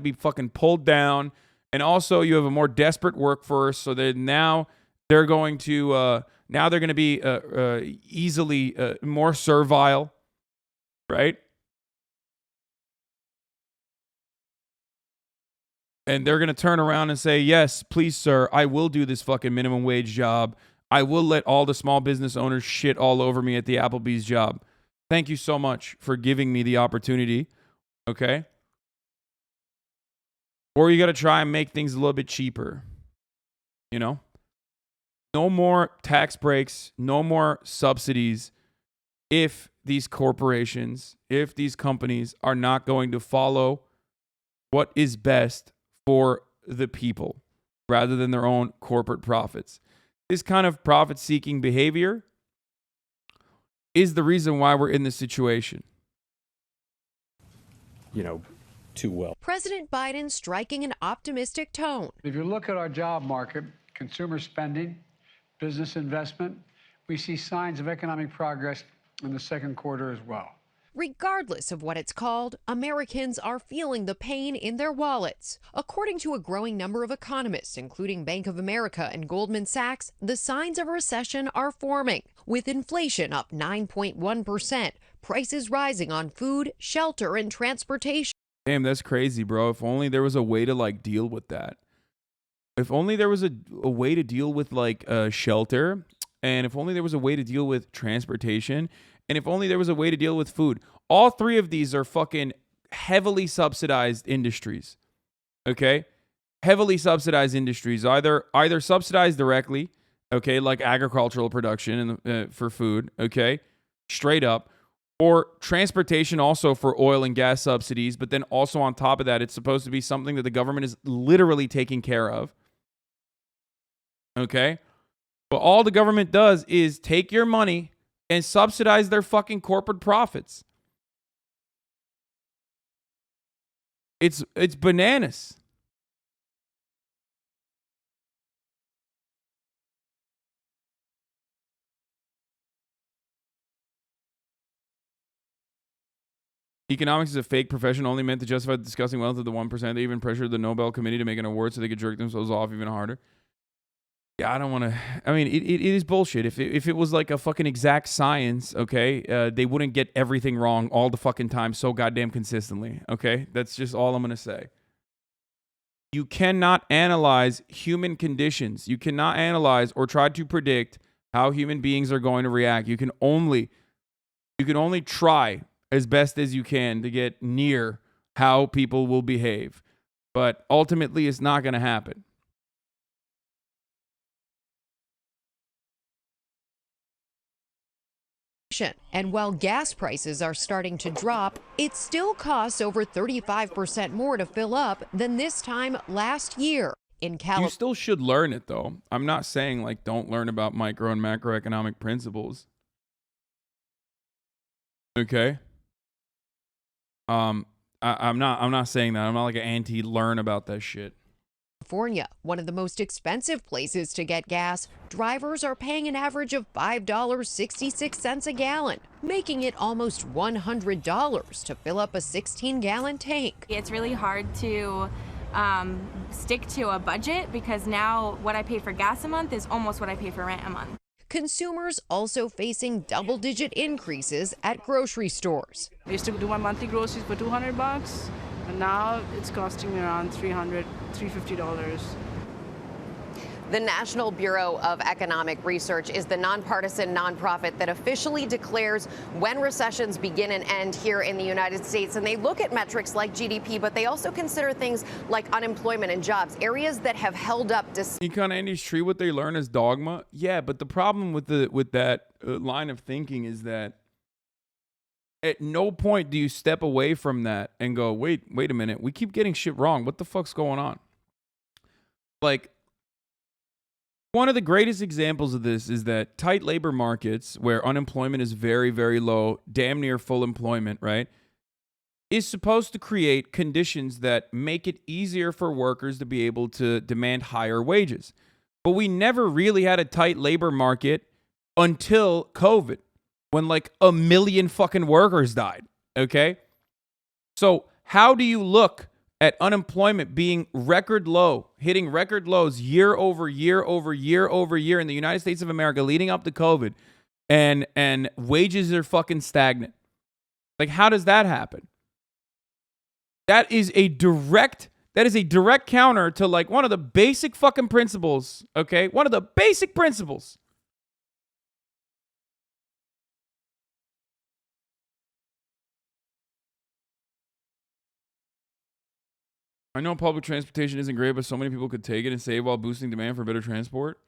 be fucking pulled down. And also you have a more desperate workforce, so that now they're going to be easily more servile, right? And they're going to turn around and say, yes, please, sir, I will do this fucking minimum wage job. I will let all the small business owners shit all over me at the Applebee's job. Thank you so much for giving me the opportunity. Okay? Or you got to try and make things a little bit cheaper. You know? No more tax breaks, no more subsidies if these corporations, if these companies are not going to follow what is best for the people rather than their own corporate profits. This kind of profit-seeking behavior is the reason why we're in this situation. Too well. President Biden striking an optimistic tone. If you look at our job market, consumer spending, business investment, we see signs of economic progress in the second quarter as well. Regardless of what it's called, Americans are feeling the pain in their wallets. According to a growing number of economists, including Bank of America and Goldman Sachs, the signs of a recession are forming, with inflation up 9.1%, prices rising on food, shelter, and transportation. Damn, that's crazy, bro. If only there was a way to like deal with that. If only there was a way to deal with like shelter, and if only there was a way to deal with transportation, and if only there was a way to deal with food. All three of these are fucking heavily subsidized industries. Okay? Heavily subsidized industries, either subsidized directly, okay, like agricultural production and for food, okay? Straight up. Or transportation also for oil and gas subsidies, but then also on top of that, it's supposed to be something that the government is literally taking care of. Okay? But all the government does is take your money and subsidize their fucking corporate profits. It's bananas. Economics is a fake profession only meant to justify the disgusting wealth of the 1%. They even pressured the Nobel Committee to make an award so they could jerk themselves off even harder. Yeah, I don't want to. I mean, it is bullshit. If it was like a fucking exact science, okay, they wouldn't get everything wrong all the fucking time so goddamn consistently, okay? That's just all I'm going to say. You cannot analyze human conditions. You cannot analyze or try to predict how human beings are going to react. You can only try as best as you can to get near how people will behave. But ultimately, it's not going to happen. And while gas prices are starting to drop, it still costs over 35% more to fill up than this time last year. In California, you still should learn it, though. I'm not saying, like, don't learn about micro and macroeconomic principles. Okay? I'm not saying that. I'm not like an anti-learn about that shit. California, one of the most expensive places to get gas, drivers are paying an average of $5.66 a gallon, making it almost $100 to fill up a 16-gallon tank. It's really hard to stick to a budget because now what I pay for gas a month is almost what I pay for rent a month. Consumers also facing double-digit increases at grocery stores. I used to do my monthly groceries for $200, and now it's costing me around $300, $350. The National Bureau of Economic Research is the nonpartisan nonprofit that officially declares when recessions begin and end here in the United States. And they look at metrics like GDP, but they also consider things like unemployment and jobs, areas that have held up. Econ Andy's tree, what they learn is dogma. Yeah, but the problem with that line of thinking is that at no point do you step away from that and go, wait a minute, we keep getting shit wrong. What the fuck's going on? Like, one of the greatest examples of this is that tight labor markets where unemployment is very, very low, damn near full employment, right, is supposed to create conditions that make it easier for workers to be able to demand higher wages. But we never really had a tight labor market until COVID, when like 1 million fucking workers died, okay? So how do you look at unemployment being record low, hitting record lows year over year over year over year in the United States of America leading up to COVID, and wages are fucking stagnant? Like, how does that happen? That is a direct counter to like one of the basic fucking principles, okay? One of the basic principles. I know public transportation isn't great, but so many people could take it and save while boosting demand for better transport.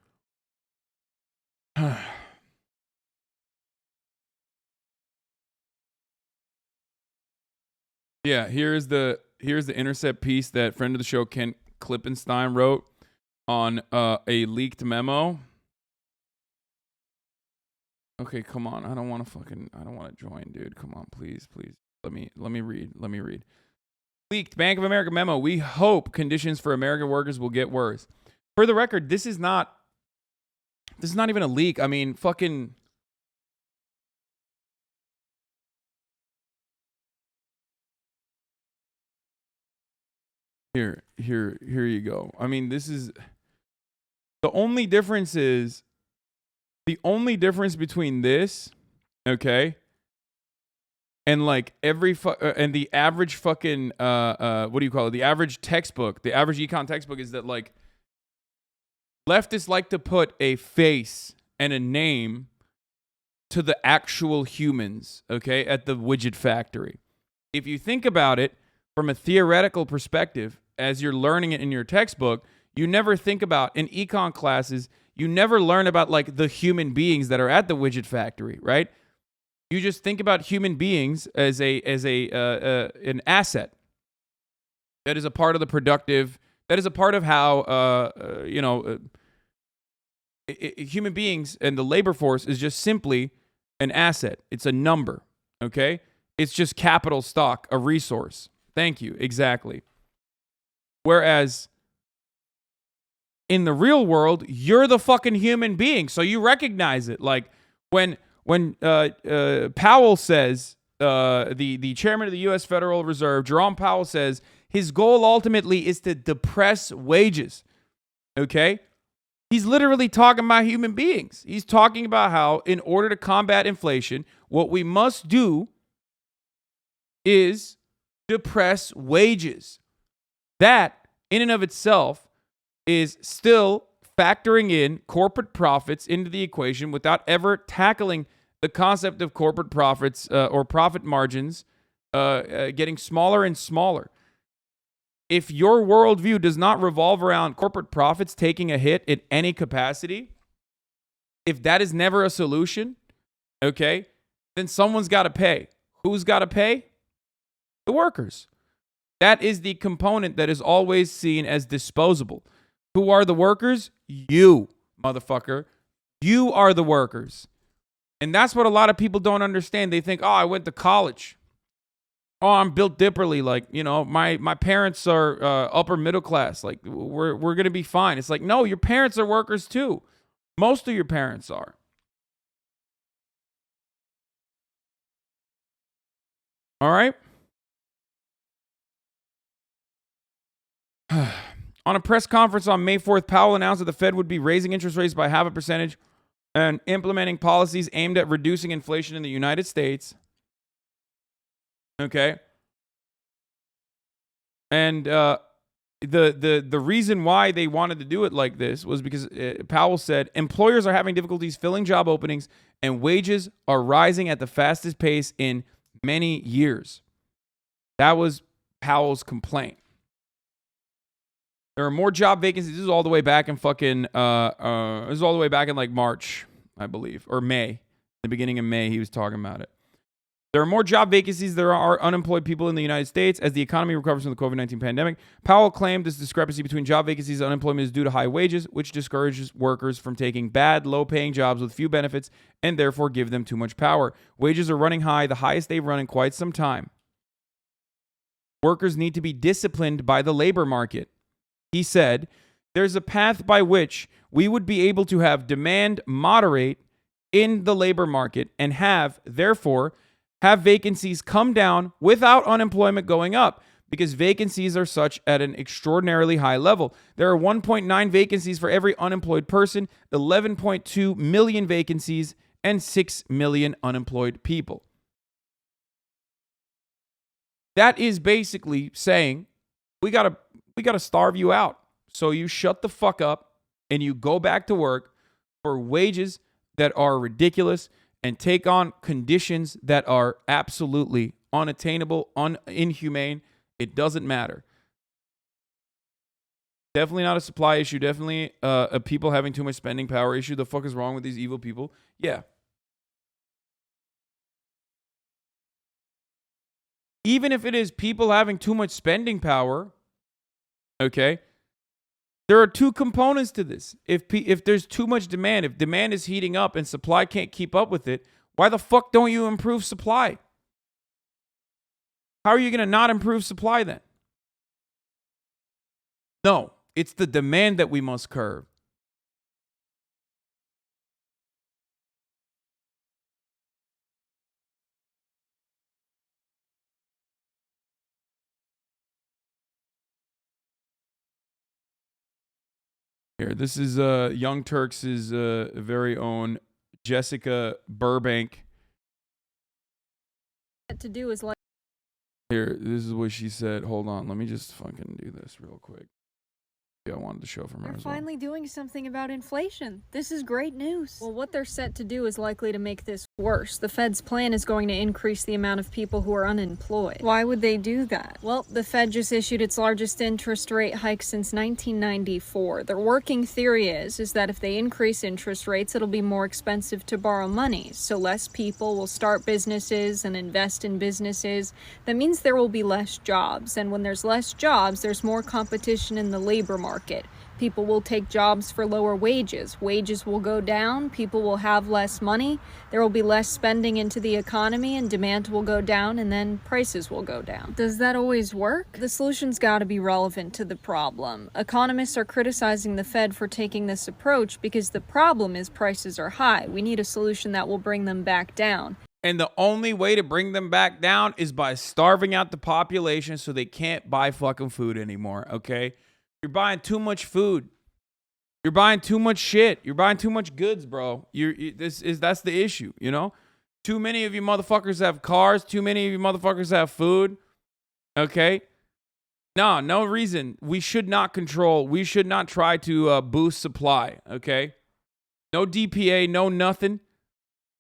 Yeah, here's the Intercept piece that friend of the show Kent Klippenstein wrote on a leaked memo. Okay, come on. I don't want to join, dude. Come on, please. Let me read. Leaked Bank of America memo. We hope conditions for American workers will get worse. For the record, this is not even a leak. I mean, fucking here you go. I mean, this is the only difference between this, okay, and like and the average fucking what do you call it? The average textbook, the average econ textbook is that like leftists like to put a face and a name to the actual humans, okay, at the widget factory. If you think about it from a theoretical perspective, as you're learning it in your textbook, you never think about in econ classes, you never learn about like the human beings that are at the widget factory, right? You just think about human beings as an asset that is a part of the productive, that is a part of how human beings and the labor force is just simply an asset. It's a number, okay? It's just capital stock, a resource. Thank you, exactly. Whereas in the real world, you're the fucking human being, so you recognize it. Like when Powell says the chairman of the U.S. Federal Reserve, Jerome Powell, says his goal ultimately is to depress wages. Okay? He's literally talking about human beings. He's talking about how, in order to combat inflation, what we must do is depress wages. That, in and of itself, is still factoring in corporate profits into the equation without ever tackling the concept of corporate profits or profit margins getting smaller and smaller. If your worldview does not revolve around corporate profits taking a hit in any capacity, if that is never a solution, okay, then someone's got to pay. Who's got to pay? The workers. That is the component that is always seen as disposable. Who are the workers? You, motherfucker. You are the workers. And that's what a lot of people don't understand. They think, oh, I went to college. Oh, I'm built differently. Like, you know, my parents are upper middle class. Like, we're going to be fine. It's like, no, your parents are workers too. Most of your parents are. All right? On a press conference on May 4th, Powell announced that the Fed would be raising interest rates by 0.5% and implementing policies aimed at reducing inflation in the United States. Okay. And the reason why they wanted to do it like this was because Powell said employers are having difficulties filling job openings and wages are rising at the fastest pace in many years. That was Powell's complaint. There are more job vacancies. This is all the way back in fucking this is all the way back in like March, I believe, or May. The beginning of May, he was talking about it. There are more job vacancies than there are unemployed people in the United States as the economy recovers from the COVID-19 pandemic. Powell claimed this discrepancy between job vacancies and unemployment is due to high wages, which discourages workers from taking bad, low-paying jobs with few benefits and therefore give them too much power. Wages are running high, the highest they've run in quite some time. Workers need to be disciplined by the labor market. He said, there's a path by which we would be able to have demand moderate in the labor market and therefore, have vacancies come down without unemployment going up because vacancies are such at an extraordinarily high level. There are 1.9 vacancies for every unemployed person, 11.2 million vacancies, and 6 million unemployed people. That is basically saying we gotta starve you out. So you shut the fuck up and you go back to work for wages that are ridiculous and take on conditions that are absolutely unattainable, inhumane. It doesn't matter. Definitely not a supply issue. Definitely a people having too much spending power issue. The fuck is wrong with these evil people? Yeah. Even if it is people having too much spending power, okay, there are two components to this. If there's too much demand, if demand is heating up and supply can't keep up with it, why the fuck don't you improve supply? How are you going to not improve supply then? No, it's the demand that we must curb. Here, this is Young Turks' very own Jessica Burbank. To do is like. Here, this is what she said. Hold on, let me just fucking do this real quick. I wanted to show from her They're as well. finally doing something about inflation. This is great news. Well, what they're set to do is likely to make this worse. The Fed's plan is going to increase the amount of people who are unemployed. Why would they do that? Well, the Fed just issued its largest interest rate hike since 1994. Their working theory is that if they increase interest rates, it'll be more expensive to borrow money. So less people will start businesses and invest in businesses. That means there will be less jobs. And when there's less jobs, there's more competition in the labor market. People will take jobs for lower wages. Wages will go down. People will have less money. There will be less spending into the economy and demand will go down and then prices will go down. Does that always work? The solution's got to be relevant to the problem. Economists are criticizing the Fed for taking this approach because the problem is prices are high. We need a solution that will bring them back down. And the only way to bring them back down is by starving out the population so they can't buy fucking food anymore, okay? You're buying too much food. You're buying too much shit. You're buying too much goods, bro. That's the issue, you know? Too many of you motherfuckers have cars. Too many of you motherfuckers have food. Okay? No reason. We should not control. We should not try to boost supply, okay? No DPA, no nothing.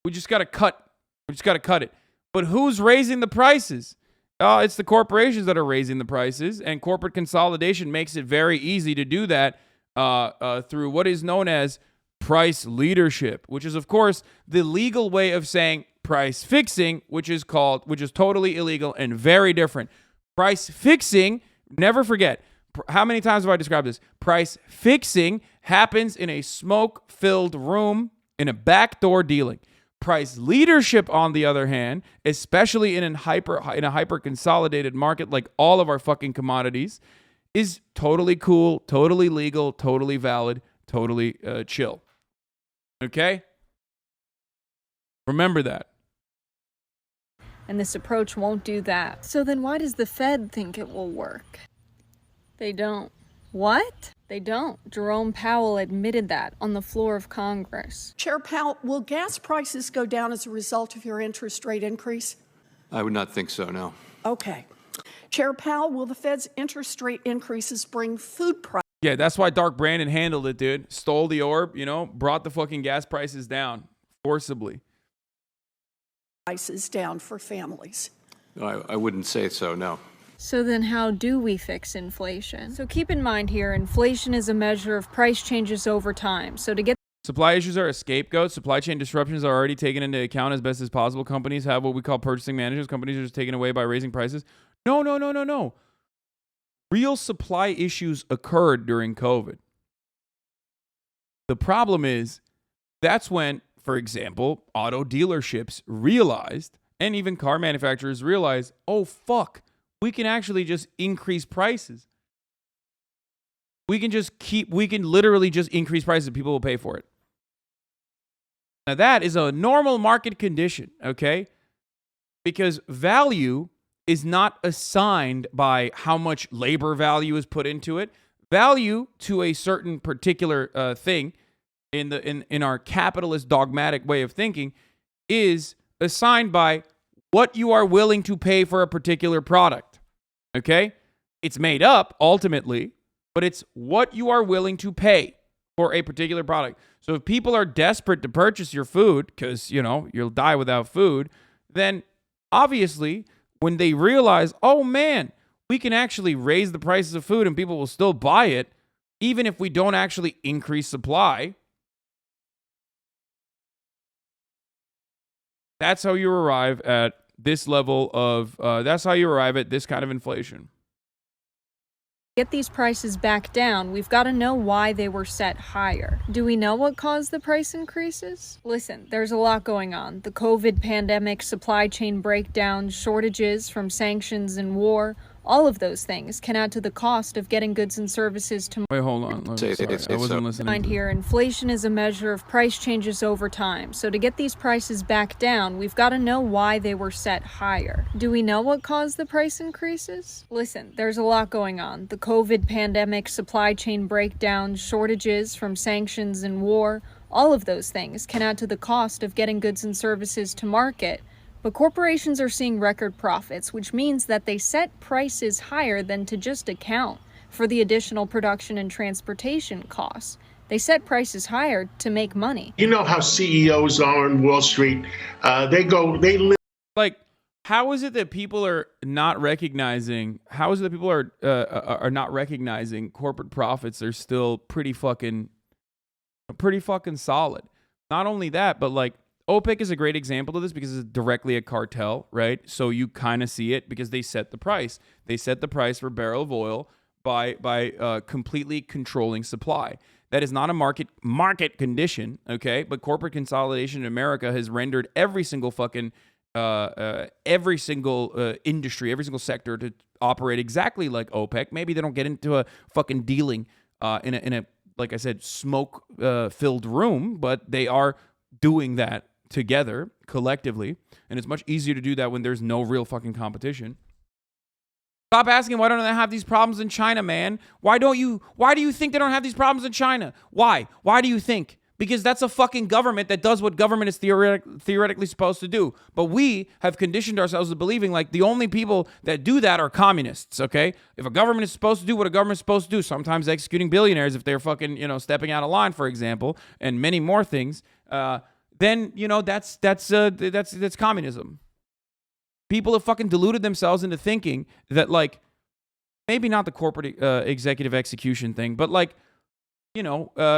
We just got to cut. We just got to cut it. But who's raising the prices? It's the corporations that are raising the prices, and corporate consolidation makes it very easy to do that through what is known as price leadership, which is, of course, the legal way of saying price fixing, which is totally illegal and very different. Price fixing, never forget, how many times have I described this? Price fixing happens in a smoke-filled room in a backdoor dealing. Price leadership, on the other hand, especially in a hyper consolidated market like all of our fucking commodities, is totally cool, totally legal, totally valid, totally chill. Okay? Remember that. And this approach won't do that. So then why does the Fed think it will work? They don't. What? They don't. Jerome Powell admitted that on the floor of Congress. Chair Powell, will gas prices go down as a result of your interest rate increase? I would not think so, no. Okay. Chair Powell, will the Fed's interest rate increases bring food prices? Yeah, that's why Dark Brandon handled it, dude. Stole the orb, brought the fucking gas prices down forcibly. Prices down for families? I wouldn't say so, no. So then how do we fix inflation? So keep in mind here, inflation is a measure of price changes over time. So to get supply issues are a scapegoat. Supply chain disruptions are already taken into account as best as possible. Companies have what we call purchasing managers. Companies are just taken away by raising prices. No. Real supply issues occurred during COVID. The problem is that's when, for example, auto dealerships realized, and even car manufacturers realized, oh, fuck, we can actually just increase prices. We can literally just increase prices and people will pay for it. Now that is a normal market condition, okay? Because value is not assigned by how much labor value is put into it. Value to a certain particular thing in our capitalist dogmatic way of thinking is assigned by what you are willing to pay for a particular product. Okay? It's made up ultimately, but it's what you are willing to pay for a particular product. So if people are desperate to purchase your food because, you'll die without food, then obviously when they realize, oh man, we can actually raise the prices of food and people will still buy it, even if we don't actually increase supply. That's how you arrive at this level of, that's how you arrive at this kind of inflation. Get these prices back down, we've got to know why they were set higher. Do we know what caused the price increases? Listen, there's a lot going on. The COVID pandemic, supply chain breakdowns, shortages from sanctions and war. All of those things can add to the cost of getting goods and services to Wait, hold on. I wasn't listening. Mind here, inflation is a measure of price changes over time. So to get these prices back down, we've got to know why they were set higher. Do we know what caused the price increases? Listen, there's a lot going on. The COVID pandemic, supply chain breakdowns, shortages from sanctions and war. All of those things can add to the cost of getting goods and services to market. But corporations are seeing record profits, which means that they set prices higher than to just account for the additional production and transportation costs. They set prices higher to make money. You know how CEOs are on Wall Street. Like, how is it that people are not recognizing? How is it that people are not recognizing corporate profits are still pretty fucking solid? Not only that, but like, OPEC is a great example of this because it's directly a cartel, right? So you kind of see it because they set the price. They set the price for a barrel of oil by completely controlling supply. That is not a market condition, okay? But corporate consolidation in America has rendered every single fucking industry, every single sector to operate exactly like OPEC. Maybe they don't get into a fucking dealing in a like I said, smoke filled room, but they are doing that together collectively, and it's much easier to do that when there's no real fucking competition. Stop asking why don't they have these problems in China, man? Why do you think they don't have these problems in China? Why do you think? Because that's a fucking government that does what government is theoretically supposed to do. But we have conditioned ourselves to believing like the only people that do that are communists, okay? If a government is supposed to do what a government is supposed to do, sometimes executing billionaires if they're fucking, stepping out of line, for example, and many more things, then, that's communism. People have fucking deluded themselves into thinking that, like, maybe not the corporate executive execution thing, but like,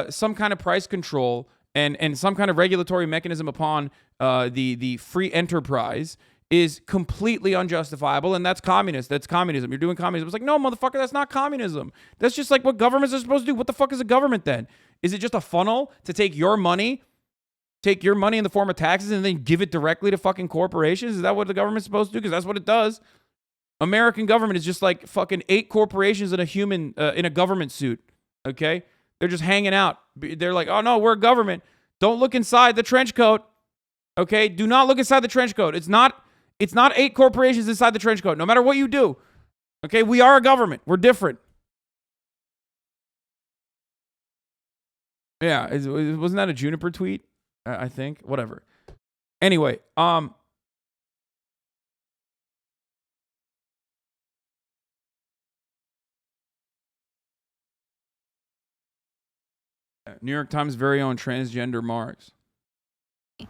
some kind of price control and some kind of regulatory mechanism upon the free enterprise is completely unjustifiable, and that's communist. That's communism. You're doing communism. It's like, no, motherfucker, that's not communism. That's just like what governments are supposed to do. What the fuck is a government then? Is it just a funnel to take your money in the form of taxes and then give it directly to fucking corporations? Is that what the government's supposed to do? Because that's what it does. American government is just like fucking 8 corporations and a human in a government suit, okay? They're just hanging out. They're like, oh no, we're a government. Don't look inside the trench coat, okay? Do not look inside the trench coat. It's not 8 corporations inside the trench coat, no matter what you do, okay? We are a government. We're different. Yeah, wasn't that a Juniper tweet? I think. Whatever. Anyway, New York Times' very own transgender Marx.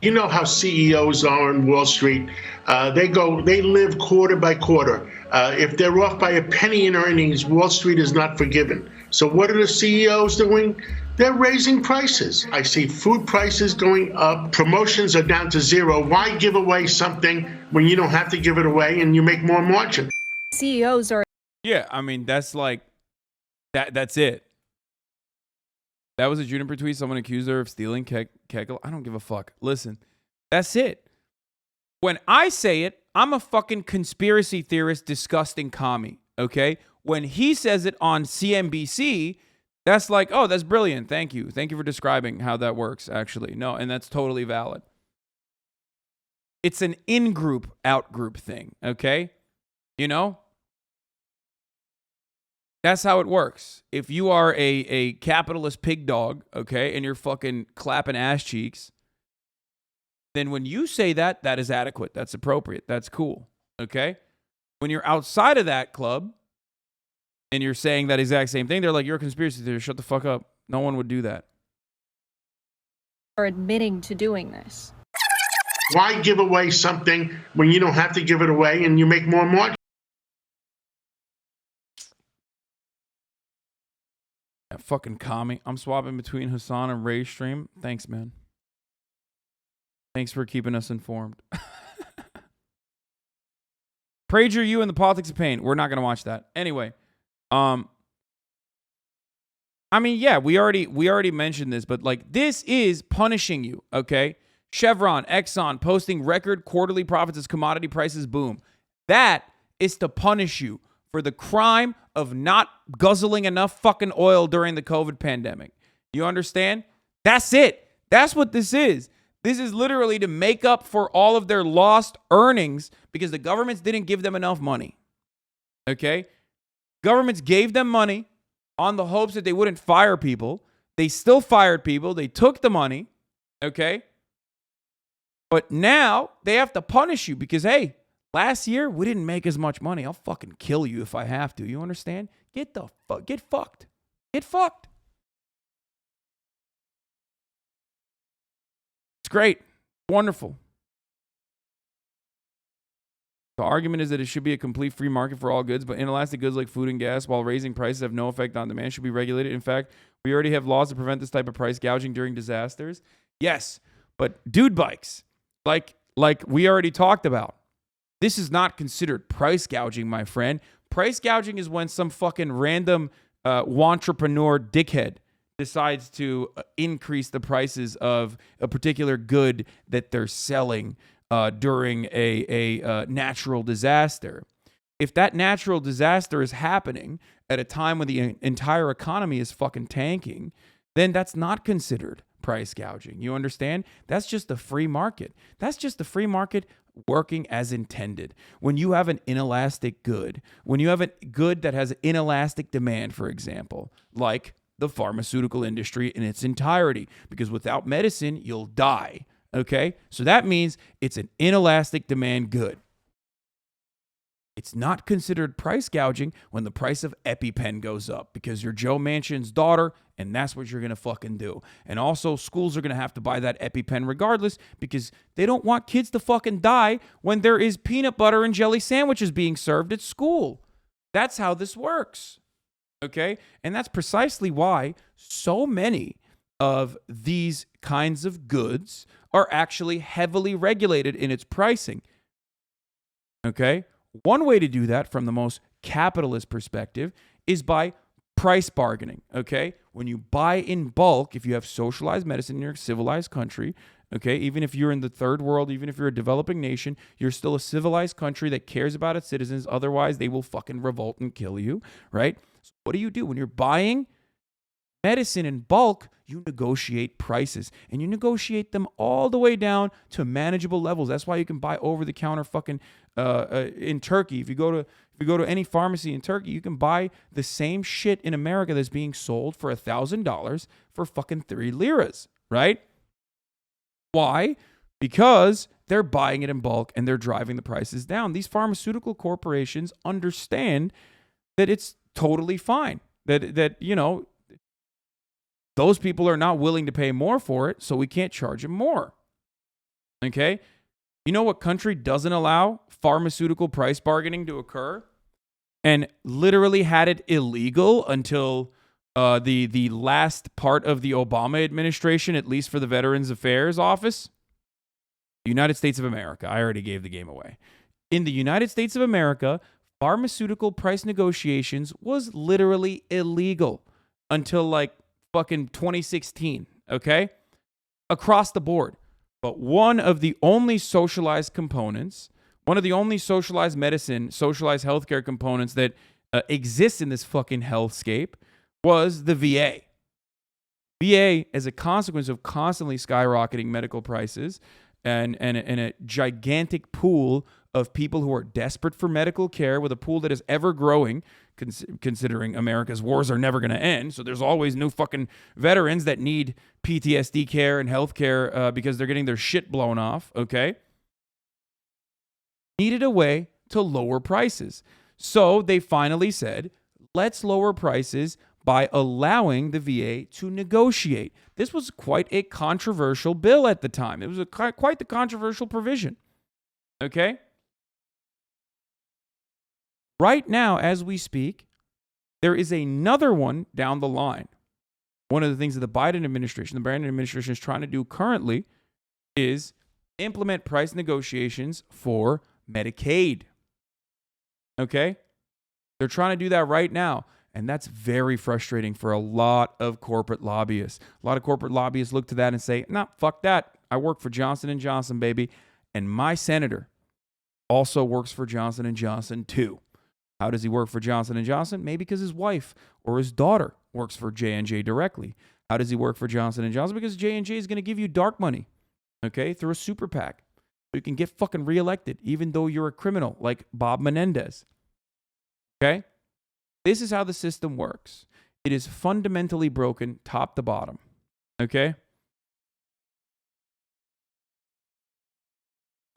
You know how CEOs are on Wall Street. They live quarter by quarter. If they're off by a penny in earnings, Wall Street is not forgiven. So what are the CEOs doing? They're raising prices. I see food prices going up. Promotions are down to zero. Why give away something when you don't have to give it away and you make more margin? CEOs are... Yeah, I mean, that's like... That's it. That was a Juniper tweet. Someone accused her of stealing Kekel. I don't give a fuck. Listen, that's it. When I say it, I'm a fucking conspiracy theorist, disgusting commie, okay? When he says it on CNBC, that's like, oh, that's brilliant. Thank you. Thank you for describing how that works, actually. No, and that's totally valid. It's an in-group, out-group thing, okay? That's how it works. If you are a capitalist pig dog, okay, and you're fucking clapping ass cheeks, then when you say that, that is adequate. That's appropriate. That's cool, okay? When you're outside of that club and you're saying that exact same thing, they're like, you're a conspiracy theorist. Shut the fuck up. No one would do that. Are admitting to doing this. Why give away something when you don't have to give it away and you make more margin? Fucking commie. I'm swapping between Hasan and Ray's stream. Thanks, man. Thanks for keeping us informed. Prager You and the Politics of Pain. We're not going to watch that. Anyway, I mean, yeah, we already mentioned this, but like this is punishing you, okay? Chevron, Exxon posting record quarterly profits as commodity prices boom. That is to punish you for the crime of not guzzling enough fucking oil during the COVID pandemic. You understand? That's it. That's what this is. This is literally to make up for all of their lost earnings because the governments didn't give them enough money. Okay? Governments gave them money on the hopes that they wouldn't fire people. They still fired people. They took the money. Okay? But now they have to punish you because, hey, last year, we didn't make as much money. I'll fucking kill you if I have to. You understand? Get fucked. Get fucked. It's great. Wonderful. The argument is that it should be a complete free market for all goods, but inelastic goods like food and gas, while raising prices have no effect on demand, should be regulated. In fact, we already have laws to prevent this type of price gouging during disasters. Yes, but dude bikes, like we already talked about, this is not considered price gouging, my friend. Price gouging is when some fucking random wantrepreneur dickhead decides to increase the prices of a particular good that they're selling during a natural disaster. If that natural disaster is happening at a time when the entire economy is fucking tanking, then that's not considered price gouging. You understand? That's just the free market. That's just the free market working as intended. When you have an inelastic good, when you have a good that has inelastic demand, for example, like the pharmaceutical industry in its entirety, because without medicine, you'll die. Okay? So that means it's an inelastic demand good. It's not considered price gouging when the price of EpiPen goes up because you're Joe Manchin's daughter and that's what you're going to fucking do. And also schools are going to have to buy that EpiPen regardless because they don't want kids to fucking die when there is peanut butter and jelly sandwiches being served at school. That's how this works. Okay? And that's precisely why so many of these kinds of goods are actually heavily regulated in its pricing. Okay? One way to do that from the most capitalist perspective is by price bargaining, okay? When you buy in bulk, if you have socialized medicine in your civilized country, okay, even if you're in the third world, even if you're a developing nation, you're still a civilized country that cares about its citizens. Otherwise, they will fucking revolt and kill you, right? So what do? When you're buying medicine in bulk, you negotiate prices, and you negotiate them all the way down to manageable levels. That's why you can buy over-the-counter fucking in Turkey. If you go to any pharmacy in Turkey, you can buy the same shit in America that's being sold for $1,000 for fucking 3 liras, right? Why? Because they're buying it in bulk and they're driving the prices down. These pharmaceutical corporations understand that it's totally fine. That you know, those people are not willing to pay more for it, so we can't charge them more. Okay? You know what country doesn't allow pharmaceutical price bargaining to occur and literally had it illegal until the last part of the Obama administration, at least for the Veterans Affairs Office? The United States of America. I already gave the game away. In the United States of America, pharmaceutical price negotiations was literally illegal until like fucking 2016, okay? Across the board. But one of the only socialized components, one of the only socialized medicine, socialized healthcare components that exists in this fucking hellscape was the VA. VA, as a consequence of constantly skyrocketing medical prices and a gigantic pool of people who are desperate for medical care, with a pool that is ever growing, considering America's wars are never going to end. So there's always new fucking veterans that need PTSD care and health care because they're getting their shit blown off, okay? Needed a way to lower prices. So they finally said, let's lower prices by allowing the VA to negotiate. This was quite a controversial bill at the time. It was quite the controversial provision, okay? Right now, as we speak, there is another one down the line. One of the things that the Biden administration is trying to do currently is implement price negotiations for Medicaid. Okay? They're trying to do that right now, and that's very frustrating for a lot of corporate lobbyists. A lot of corporate lobbyists look to that and say, nah, fuck that. I work for Johnson & Johnson, baby, and my senator also works for Johnson & Johnson too. How does he work for Johnson & Johnson? Maybe because his wife or his daughter works for J&J directly. How does he work for Johnson & Johnson? Because J&J is going to give you dark money, okay, through a super PAC. So you can get fucking reelected, even though you're a criminal like Bob Menendez. Okay? This is how the system works. It is fundamentally broken top to bottom. Okay?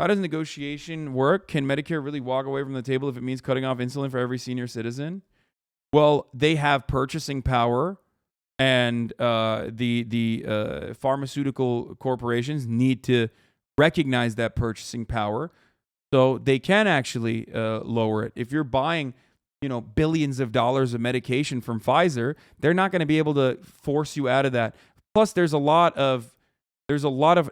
How does negotiation work? Can Medicare really walk away from the table if it means cutting off insulin for every senior citizen? Well, they have purchasing power, and the pharmaceutical corporations need to recognize that purchasing power, so they can actually lower it. If you're buying, billions of dollars of medication from Pfizer, they're not going to be able to force you out of that. Plus, there's a lot of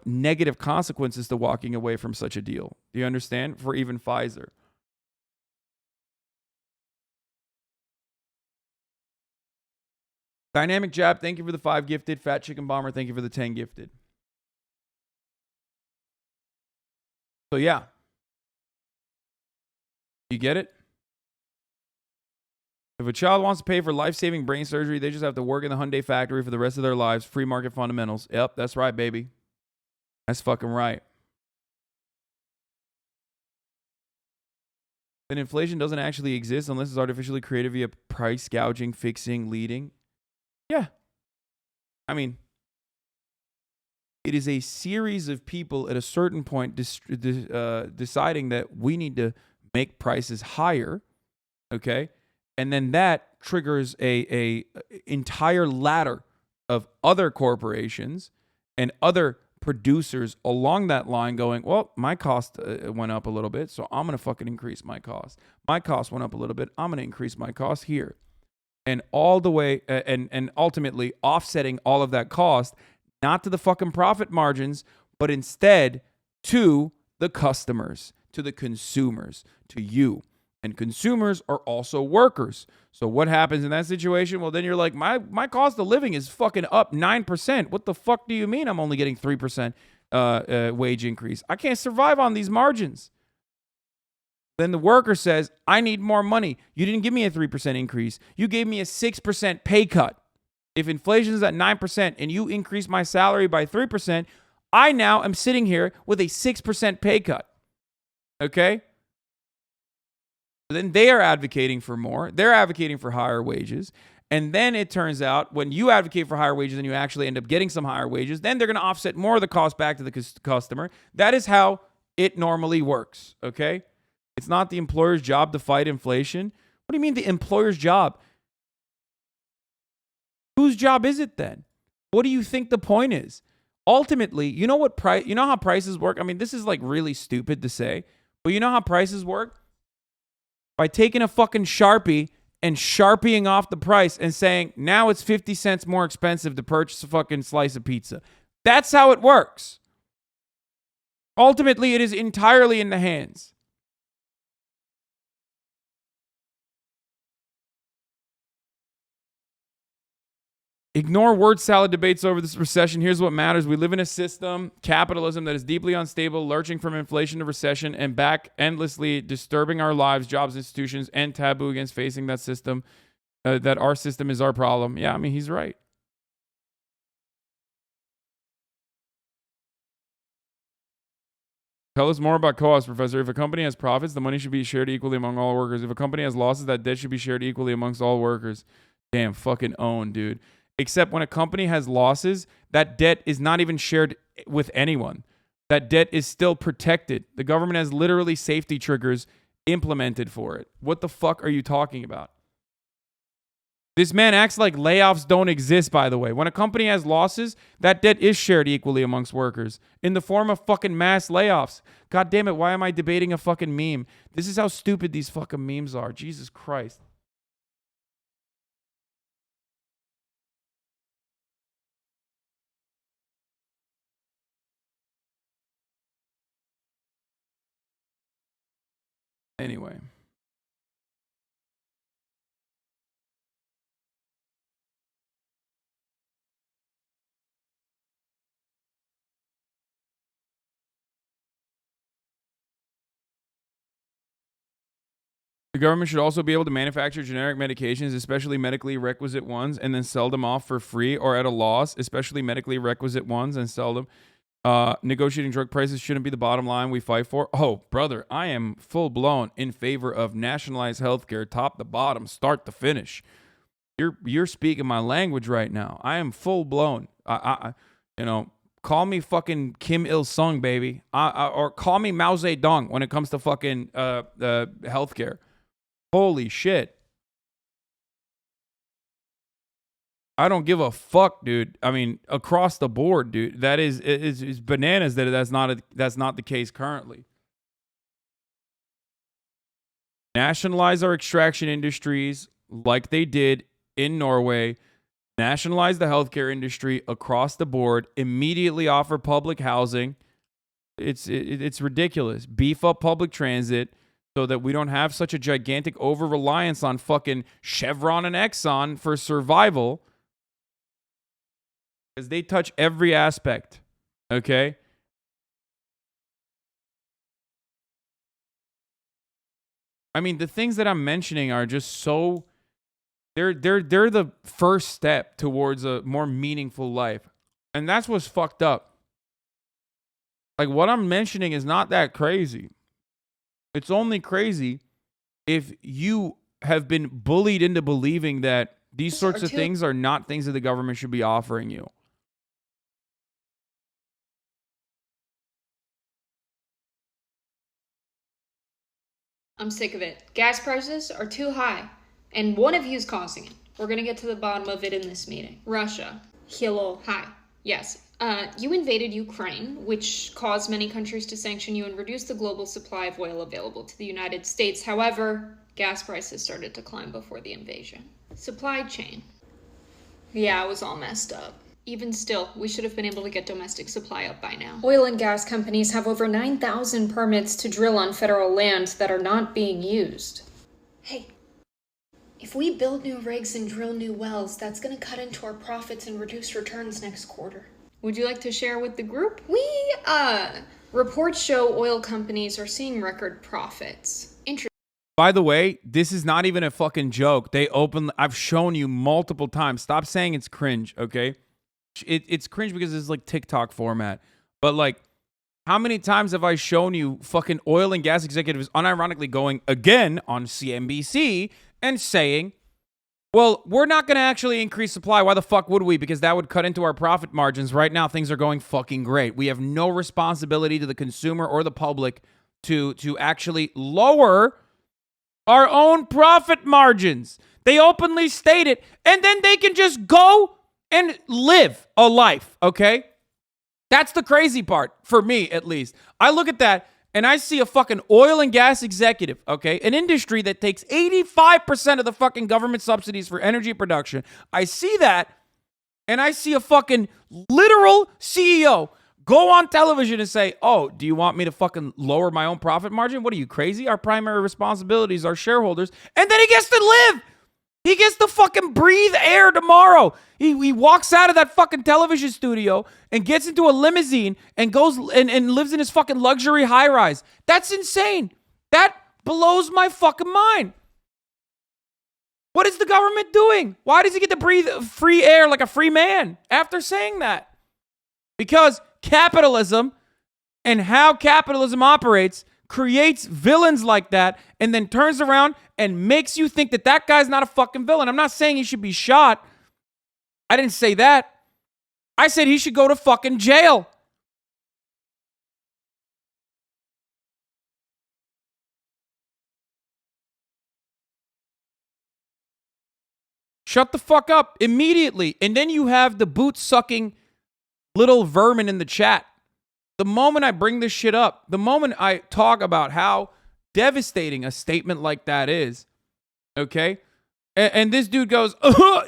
negative consequences to walking away from such a deal. Do you understand? For even Pfizer. Dynamic Jab, thank you for the 5 gifted. Fat Chicken Bomber, thank you for the 10 gifted. So yeah. You get it? If a child wants to pay for life-saving brain surgery, they just have to work in the Hyundai factory for the rest of their lives. Free market fundamentals. Yep, that's right, baby. That's fucking right. Then inflation doesn't actually exist unless it's artificially created via price gouging, fixing, leading. Yeah. I mean, it is a series of people at a certain point deciding that we need to make prices higher, okay? And then that triggers a entire ladder of other corporations and other producers along that line going, well, my cost went up a little bit, so I'm going to fucking increase my cost. My cost went up a little bit, I'm going to increase my cost here. And all the way, and ultimately offsetting all of that cost, not to the fucking profit margins, but instead to the customers, to the consumers, to you. And consumers are also workers. So what happens in that situation? Well, then you're like, my cost of living is fucking up 9%. What the fuck do you mean I'm only getting 3% wage increase? I can't survive on these margins. Then the worker says, I need more money. You didn't give me a 3% increase. You gave me a 6% pay cut. If inflation is at 9% and you increase my salary by 3%, I now am sitting here with a 6% pay cut. Okay? Then they are advocating for more. They're advocating for higher wages. And then it turns out when you advocate for higher wages and you actually end up getting some higher wages, then they're going to offset more of the cost back to the customer. That is how it normally works. Okay? It's not the employer's job to fight inflation. What do you mean the employer's job? Whose job is it then? What do you think the point is? Ultimately, you know how prices work? I mean, this is like really stupid to say, but you know how prices work? By taking a fucking Sharpie and Sharpieing off the price and saying, now it's 50 cents more expensive to purchase a fucking slice of pizza. That's how it works. Ultimately, it is entirely in the hands. Ignore word salad debates over this recession. Here's what matters. We live in a system, capitalism, that is deeply unstable, lurching from inflation to recession and back endlessly, disturbing our lives, jobs, institutions, and taboo against facing that system, that our system is our problem. Yeah, I mean, he's right. Tell us more about co-ops, Professor. If a company has profits, the money should be shared equally among all workers. If a company has losses, that debt should be shared equally amongst all workers. Damn, fucking own, dude. Except when a company has losses, that debt is not even shared with anyone. That debt is still protected. The government has literally safety triggers implemented for it. What the fuck are you talking about? This man acts like layoffs don't exist, by the way. When a company has losses, that debt is shared equally amongst workers in the form of fucking mass layoffs. God damn it, why am I debating a fucking meme? This is how stupid these fucking memes are. Jesus Christ. Anyway. The government should also be able to manufacture generic medications, especially medically requisite ones, and then sell them off for free or at a loss, especially medically requisite ones, and sell them. Negotiating drug prices shouldn't be the bottom line we fight for. Oh, brother, I am full blown in favor of nationalized healthcare, top to bottom, start to finish. You're speaking my language right now. I am full blown. Call me fucking Kim Il Sung, baby, or call me Mao Zedong when it comes to fucking healthcare. Holy shit. I don't give a fuck, dude. I mean, across the board, dude. That is bananas that that's not the case currently. Nationalize our extraction industries like they did in Norway. Nationalize the healthcare industry across the board. Immediately offer public housing. It's ridiculous. Beef up public transit so that we don't have such a gigantic over-reliance on fucking Chevron and Exxon for survival. Because they touch every aspect. Okay? I mean, the things that I'm mentioning are just so They're the first step towards a more meaningful life. And that's what's fucked up. Like, what I'm mentioning is not that crazy. It's only crazy if you have been bullied into believing that these sorts of things are not things that the government should be offering you. I'm sick of it. Gas prices are too high, and one of you's causing it. We're gonna get to the bottom of it in this meeting. Russia. Hello. Hi. Yes. You invaded Ukraine, which caused many countries to sanction you and reduce the global supply of oil available to the United States. However, gas prices started to climb before the invasion. Supply chain. Yeah, it was all messed up. Even still, we should have been able to get domestic supply up by now. Oil and gas companies have over 9,000 permits to drill on federal land that are not being used. Hey, if we build new rigs and drill new wells, that's gonna cut into our profits and reduce returns next quarter. Would you like to share with the group? Reports show oil companies are seeing record profits. By the way, this is not even a fucking joke. I've shown you multiple times. Stop saying it's cringe, okay? It's cringe because it's like TikTok format. But like, how many times have I shown you fucking oil and gas executives unironically going again on CNBC and saying, well, we're not going to actually increase supply. Why the fuck would we? Because that would cut into our profit margins. Right now, things are going fucking great. We have no responsibility to the consumer or the public to actually lower our own profit margins. They openly state it, and then they can just go and live a life, okay? That's the crazy part, for me at least. I look at that, and I see a fucking oil and gas executive, okay? An industry that takes 85% of the fucking government subsidies for energy production. I see that, and I see a fucking literal CEO go on television and say, oh, do you want me to fucking lower my own profit margin? What are you, crazy? Our primary responsibility is our shareholders. And then he gets to live. He gets to fucking breathe air tomorrow. He walks out of that fucking television studio and gets into a limousine and goes and lives in his fucking luxury high rise. That's insane. That blows my fucking mind. What is the government doing? Why does he get to breathe free air like a free man after saying that? Because capitalism and how capitalism operates creates villains like that and then turns around and makes you think that that guy's not a fucking villain. I'm not saying he should be shot. I didn't say that. I said he should go to fucking jail. Shut the fuck up immediately. And then you have the boot-sucking little vermin in the chat. The moment I bring this shit up, the moment I talk about how devastating a statement like that is, okay? And this dude goes,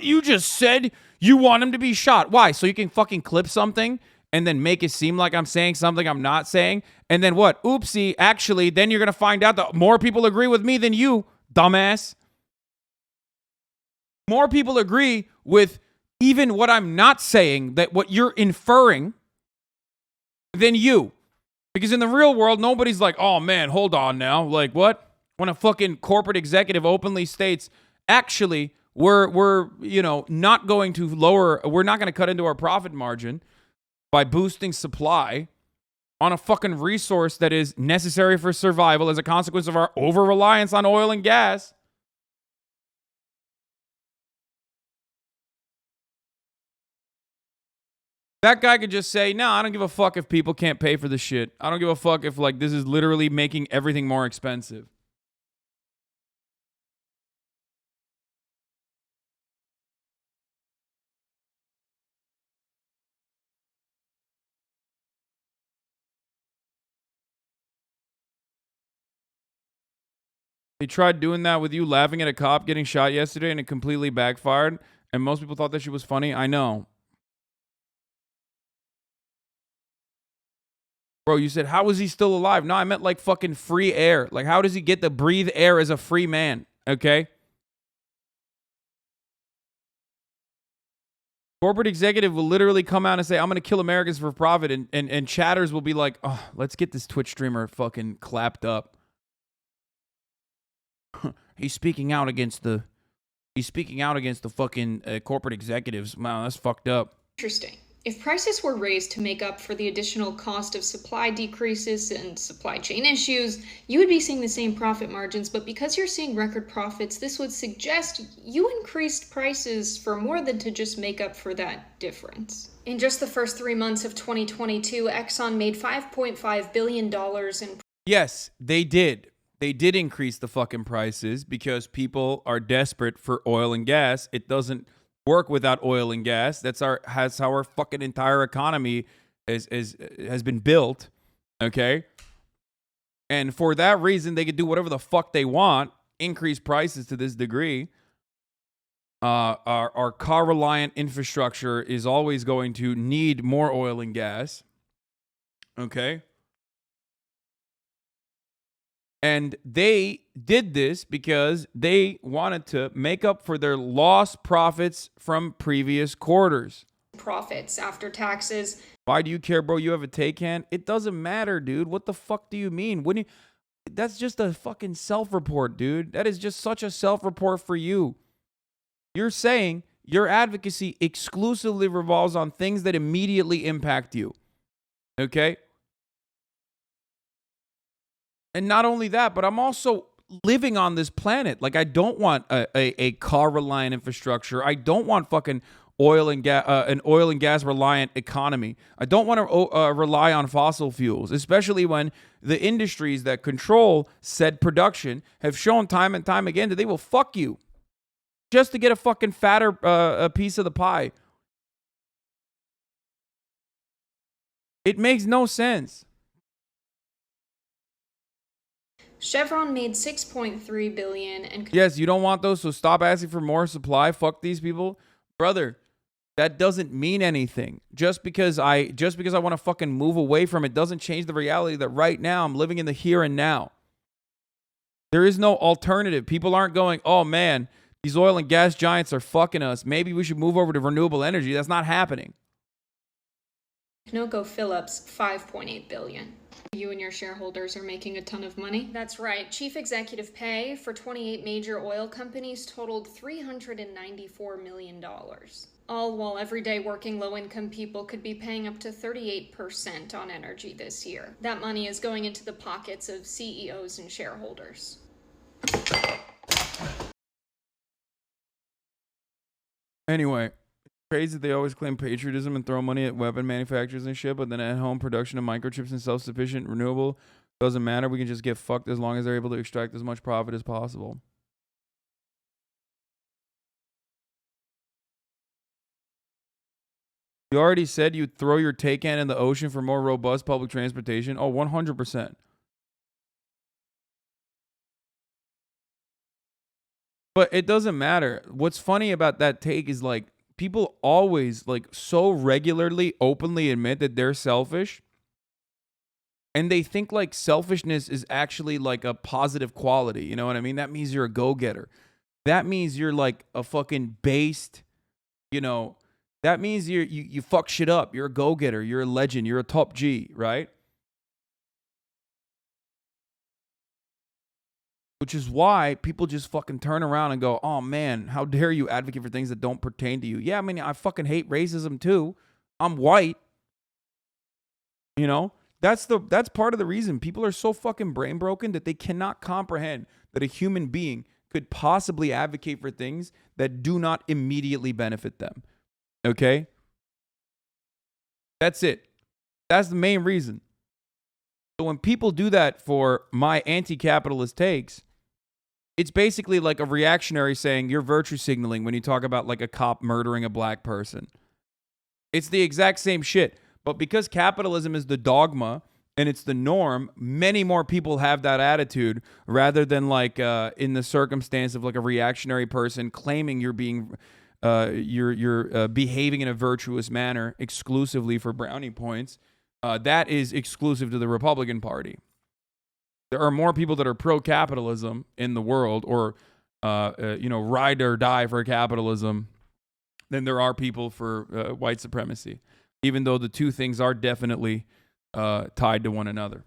you just said you want him to be shot. Why? So you can fucking clip something and then make it seem like I'm saying something I'm not saying? And then what? Oopsie, actually, then you're going to find out that more people agree with me than you, dumbass. More people agree with even what I'm not saying, that what you're inferring, than you. Because in the real world, nobody's like, oh man, hold on now. Like what? When a fucking corporate executive openly states, actually, we're not going to lower, we're not going to cut into our profit margin by boosting supply on a fucking resource that is necessary for survival as a consequence of our over-reliance on oil and gas. That guy could just say, no, I don't give a fuck if people can't pay for the shit. I don't give a fuck if, like, this is literally making everything more expensive. He tried doing that with you laughing at a cop getting shot yesterday, and it completely backfired. And most people thought that shit was funny. I know. Bro, you said, how is he still alive? No, I meant like fucking free air. Like, how does he get to breathe air as a free man? Okay? Corporate executive will literally come out and say, I'm going to kill Americans for profit. And chatters will be like, oh, let's get this Twitch streamer fucking clapped up. He's speaking out against the He's speaking out against the fucking corporate executives. Wow, that's fucked up. Interesting. If prices were raised to make up for the additional cost of supply decreases and supply chain issues, you would be seeing the same profit margins, but because you're seeing record profits, this would suggest you increased prices for more than to just make up for that difference. In just the first 3 months of 2022, Exxon made $5.5 billion in... Yes, they did. They did increase the fucking prices because people are desperate for oil and gas. It doesn't work without oil and gas. That's how our fucking entire economy has been built. Okay. And for that reason, they could do whatever the fuck they want, increase prices to this degree. Our car reliant infrastructure is always going to need more oil and gas. Okay. And they did this because they wanted to make up for their lost profits from previous quarters. Profits after taxes. Why do you care, bro? You have a take hand? It doesn't matter, dude. What the fuck do you mean? That's just a fucking self-report, dude. That is just such a self-report for you. You're saying your advocacy exclusively revolves on things that immediately impact you. Okay? And not only that, but I'm also living on this planet. Like, I don't want a car reliant infrastructure. I don't want fucking oil and gas reliant economy. I don't want to rely on fossil fuels, especially when the industries that control said production have shown time and time again that they will fuck you just to get a fucking fatter a piece of the pie. It makes no sense. Chevron made $6.3 billion and... Yes, you don't want those, so stop asking for more supply. Fuck these people. Brother, that doesn't mean anything. Just because I want to fucking move away from it doesn't change the reality that right now I'm living in the here and now. There is no alternative. People aren't going, oh man, these oil and gas giants are fucking us. Maybe we should move over to renewable energy. That's not happening. ConocoPhillips, $5.8 billion. You and your shareholders are making a ton of money. That's right. Chief executive pay for 28 major oil companies totaled $394 million. All while everyday working low-income people could be paying up to 38% on energy this year. That money is going into the pockets of CEOs and shareholders. Anyway, crazy that they always claim patriotism and throw money at weapon manufacturers and shit, but then at home production of microchips and self-sufficient renewable doesn't matter. We can just get fucked as long as they're able to extract as much profit as possible. You already said you'd throw your take can in the ocean for more robust public transportation. Oh, 100%. But it doesn't matter. What's funny about that take is like, people always like so regularly openly admit that they're selfish, and they think like selfishness is actually like a positive quality. You know what I mean? That means you're a go-getter. That means you're like a fucking based, that means you fuck shit up. You're a go-getter. You're a legend. You're a top G, right? Which is why people just fucking turn around and go, oh man, how dare you advocate for things that don't pertain to you? Yeah, I mean, I fucking hate racism too. I'm white. That's part of the reason people are so fucking brain broken that they cannot comprehend that a human being could possibly advocate for things that do not immediately benefit them. Okay? That's it. That's the main reason. So when people do that for my anti-capitalist takes, it's basically like a reactionary saying you're virtue signaling when you talk about like a cop murdering a black person. It's the exact same shit. But because capitalism is the dogma and it's the norm, many more people have that attitude rather than like in the circumstance of like a reactionary person claiming you're being you're behaving in a virtuous manner exclusively for brownie points. That is exclusive to the Republican Party. There are more people that are pro-capitalism in the world, or ride or die for capitalism, than there are people for white supremacy, even though the two things are definitely tied to one another.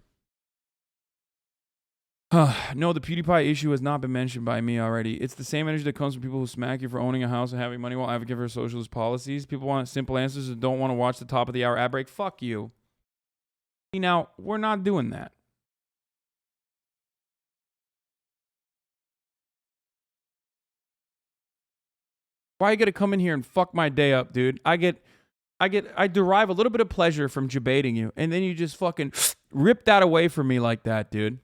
No, the PewDiePie issue has not been mentioned by me already. It's the same energy that comes from people who smack you for owning a house and having money while advocating for socialist policies. People want simple answers and don't want to watch the top of the hour ad break. Fuck you. See, now, we're not doing that. Why you gotta come in here and fuck my day up, dude? I derive a little bit of pleasure from debating you, and then you just fucking rip that away from me like that, dude.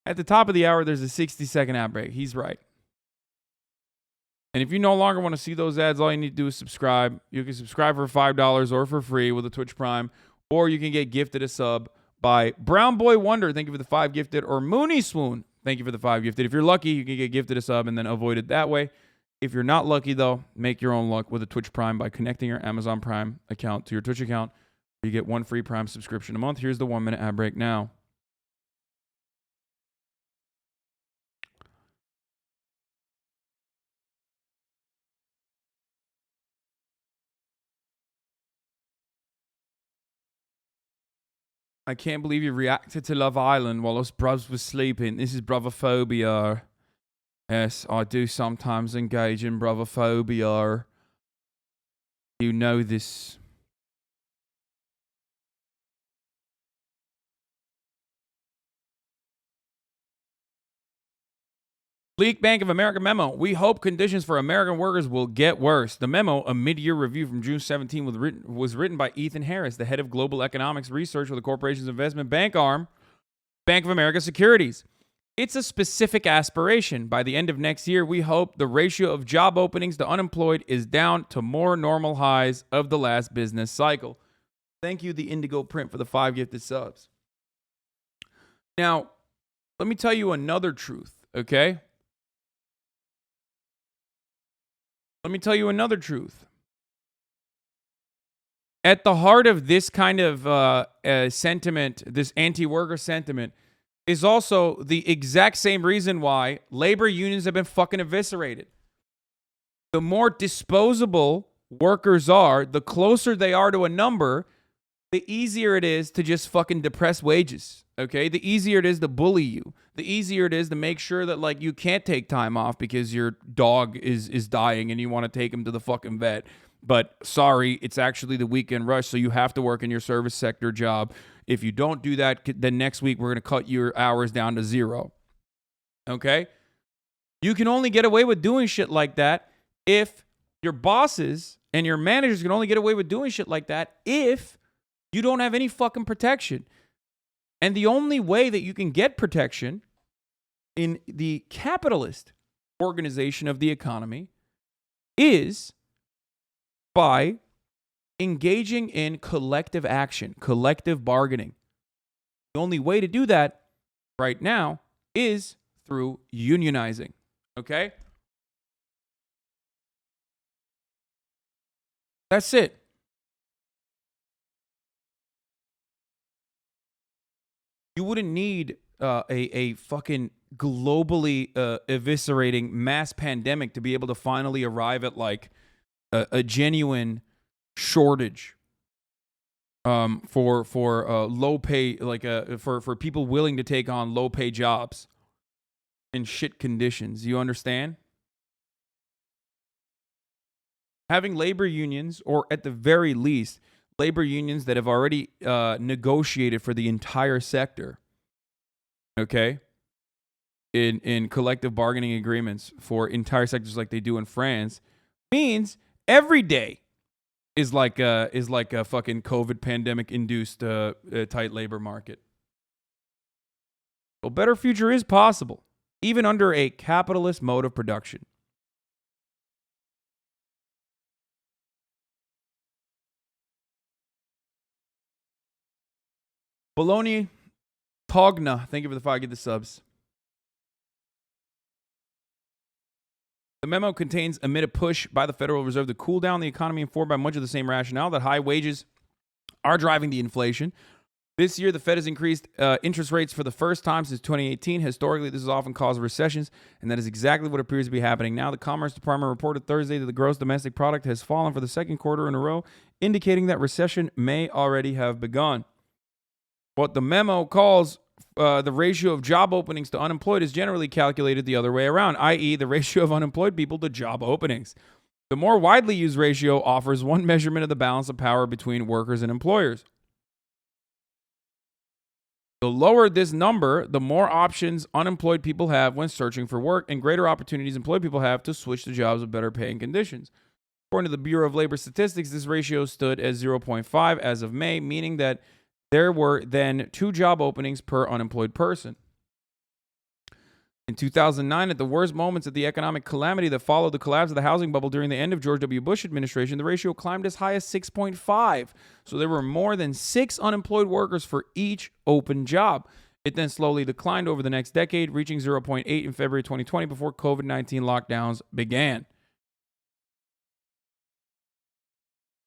At the top of the hour, there's a 60-second ad break. He's right. And if you no longer want to see those ads, all you need to do is subscribe. You can subscribe for $5 or for free with a Twitch Prime, or you can get gifted a sub by Brown Boy Wonder. Thank you for the 5 gifted, or Mooney Swoon. Thank you for the 5 gifted. If you're lucky, you can get gifted a sub and then avoid it that way. If you're not lucky, though, make your own luck with a Twitch Prime by connecting your Amazon Prime account to your Twitch account. You get 1 free Prime subscription a month. Here's the 1-minute ad break now. I can't believe you reacted to Love Island while us bruvs was sleeping. This is brotherphobia. Yes, I do sometimes engage in brotherphobia. You know this. Leak Bank of America memo. We hope conditions for American workers will get worse. The memo, a mid-year review from June 17, was written by Ethan Harris, the head of global economics research for the corporation's investment bank arm, Bank of America Securities. It's a specific aspiration. By the end of next year, we hope the ratio of job openings to unemployed is down to more normal highs of the last business cycle. Thank you, the Indigo Print, for the 5 gifted subs. Now, let me tell you another truth, okay? Let me tell you another truth. At the heart of this kind of sentiment, this anti-worker sentiment, is also the exact same reason why labor unions have been fucking eviscerated. The more disposable workers are, the closer they are to a number, the easier it is to just fucking depress wages, okay? The easier it is to bully you. The easier it is to make sure that, like, you can't take time off because your dog is dying and you want to take him to the fucking vet. But sorry, it's actually the weekend rush, so you have to work in your service sector job. If you don't do that, then next week we're going to cut your hours down to 0. Okay? You can only get away with doing shit like that if your bosses and your managers can only get away with doing shit like that if you don't have any fucking protection. And the only way that you can get protection in the capitalist organization of the economy is by engaging in collective action, collective bargaining. The only way to do that right now is through unionizing, okay? That's it. You wouldn't need a fucking globally eviscerating mass pandemic to be able to finally arrive at like a genuine shortage for low pay, like for people willing to take on low pay jobs in shit conditions. You understand? Having labor unions, or at the very least, labor unions that have already negotiated for the entire sector, okay, in collective bargaining agreements for entire sectors like they do in France, means every day is like a fucking COVID pandemic induced tight labor market. A better future is possible, even under a capitalist mode of production. Bologna Togna, thank you for the 5 get the subs. The memo contains amid a push by the Federal Reserve to cool down the economy, informed by much of the same rationale that high wages are driving the inflation. This year, the Fed has increased interest rates for the first time since 2018. Historically, this has often caused recessions, and that is exactly what appears to be happening now. The Commerce Department reported Thursday that the gross domestic product has fallen for the second quarter in a row, indicating that recession may already have begun. What the memo calls the ratio of job openings to unemployed is generally calculated the other way around, i.e. the ratio of unemployed people to job openings. The more widely used ratio offers one measurement of the balance of power between workers and employers. The lower this number, the more options unemployed people have when searching for work and greater opportunities employed people have to switch to jobs with better paying conditions. According to the Bureau of Labor Statistics, this ratio stood at 0.5 as of May, meaning that there were then 2 job openings per unemployed person. In 2009, at the worst moments of the economic calamity that followed the collapse of the housing bubble during the end of George W. Bush administration, the ratio climbed as high as 6.5. So there were more than 6 unemployed workers for each open job. It then slowly declined over the next decade, reaching 0.8 in February 2020 before COVID-19 lockdowns began.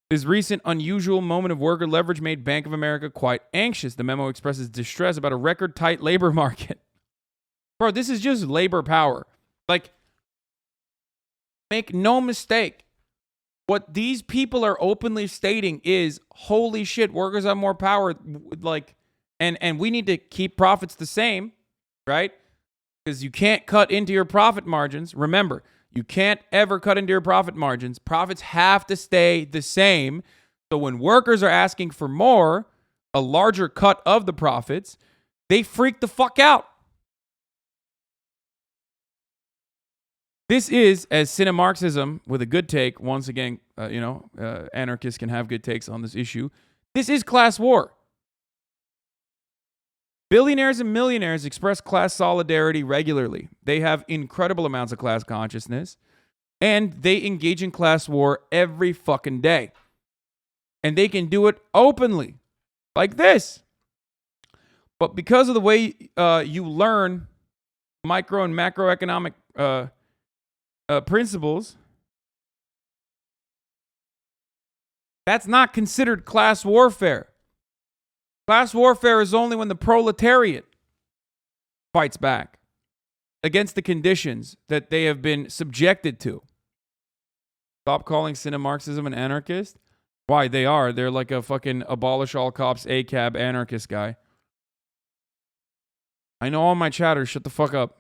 This recent unusual moment of worker leverage made Bank of America quite anxious. The memo expresses distress about a record-tight labor market. Bro, this is just labor power. Like, make no mistake. What these people are openly stating is, holy shit, workers have more power. Like, and we need to keep profits the same, right? Because you can't cut into your profit margins. Remember, you can't ever cut into your profit margins. Profits have to stay the same. So when workers are asking for more, a larger cut of the profits, they freak the fuck out. This is, as Cinemarxism with a good take, once again, anarchists can have good takes on this issue. This is class war. Billionaires and millionaires express class solidarity regularly. They have incredible amounts of class consciousness, and they engage in class war every fucking day. And they can do it openly, like this. But because of the way you learn micro and macroeconomic principles, that's not considered class warfare. Class warfare is only when the proletariat fights back against the conditions that they have been subjected to. Stop calling Cinemarxism an anarchist. Why? They are. They're like a fucking abolish all cops ACAB anarchist guy. I know all my chatters. Shut the fuck up.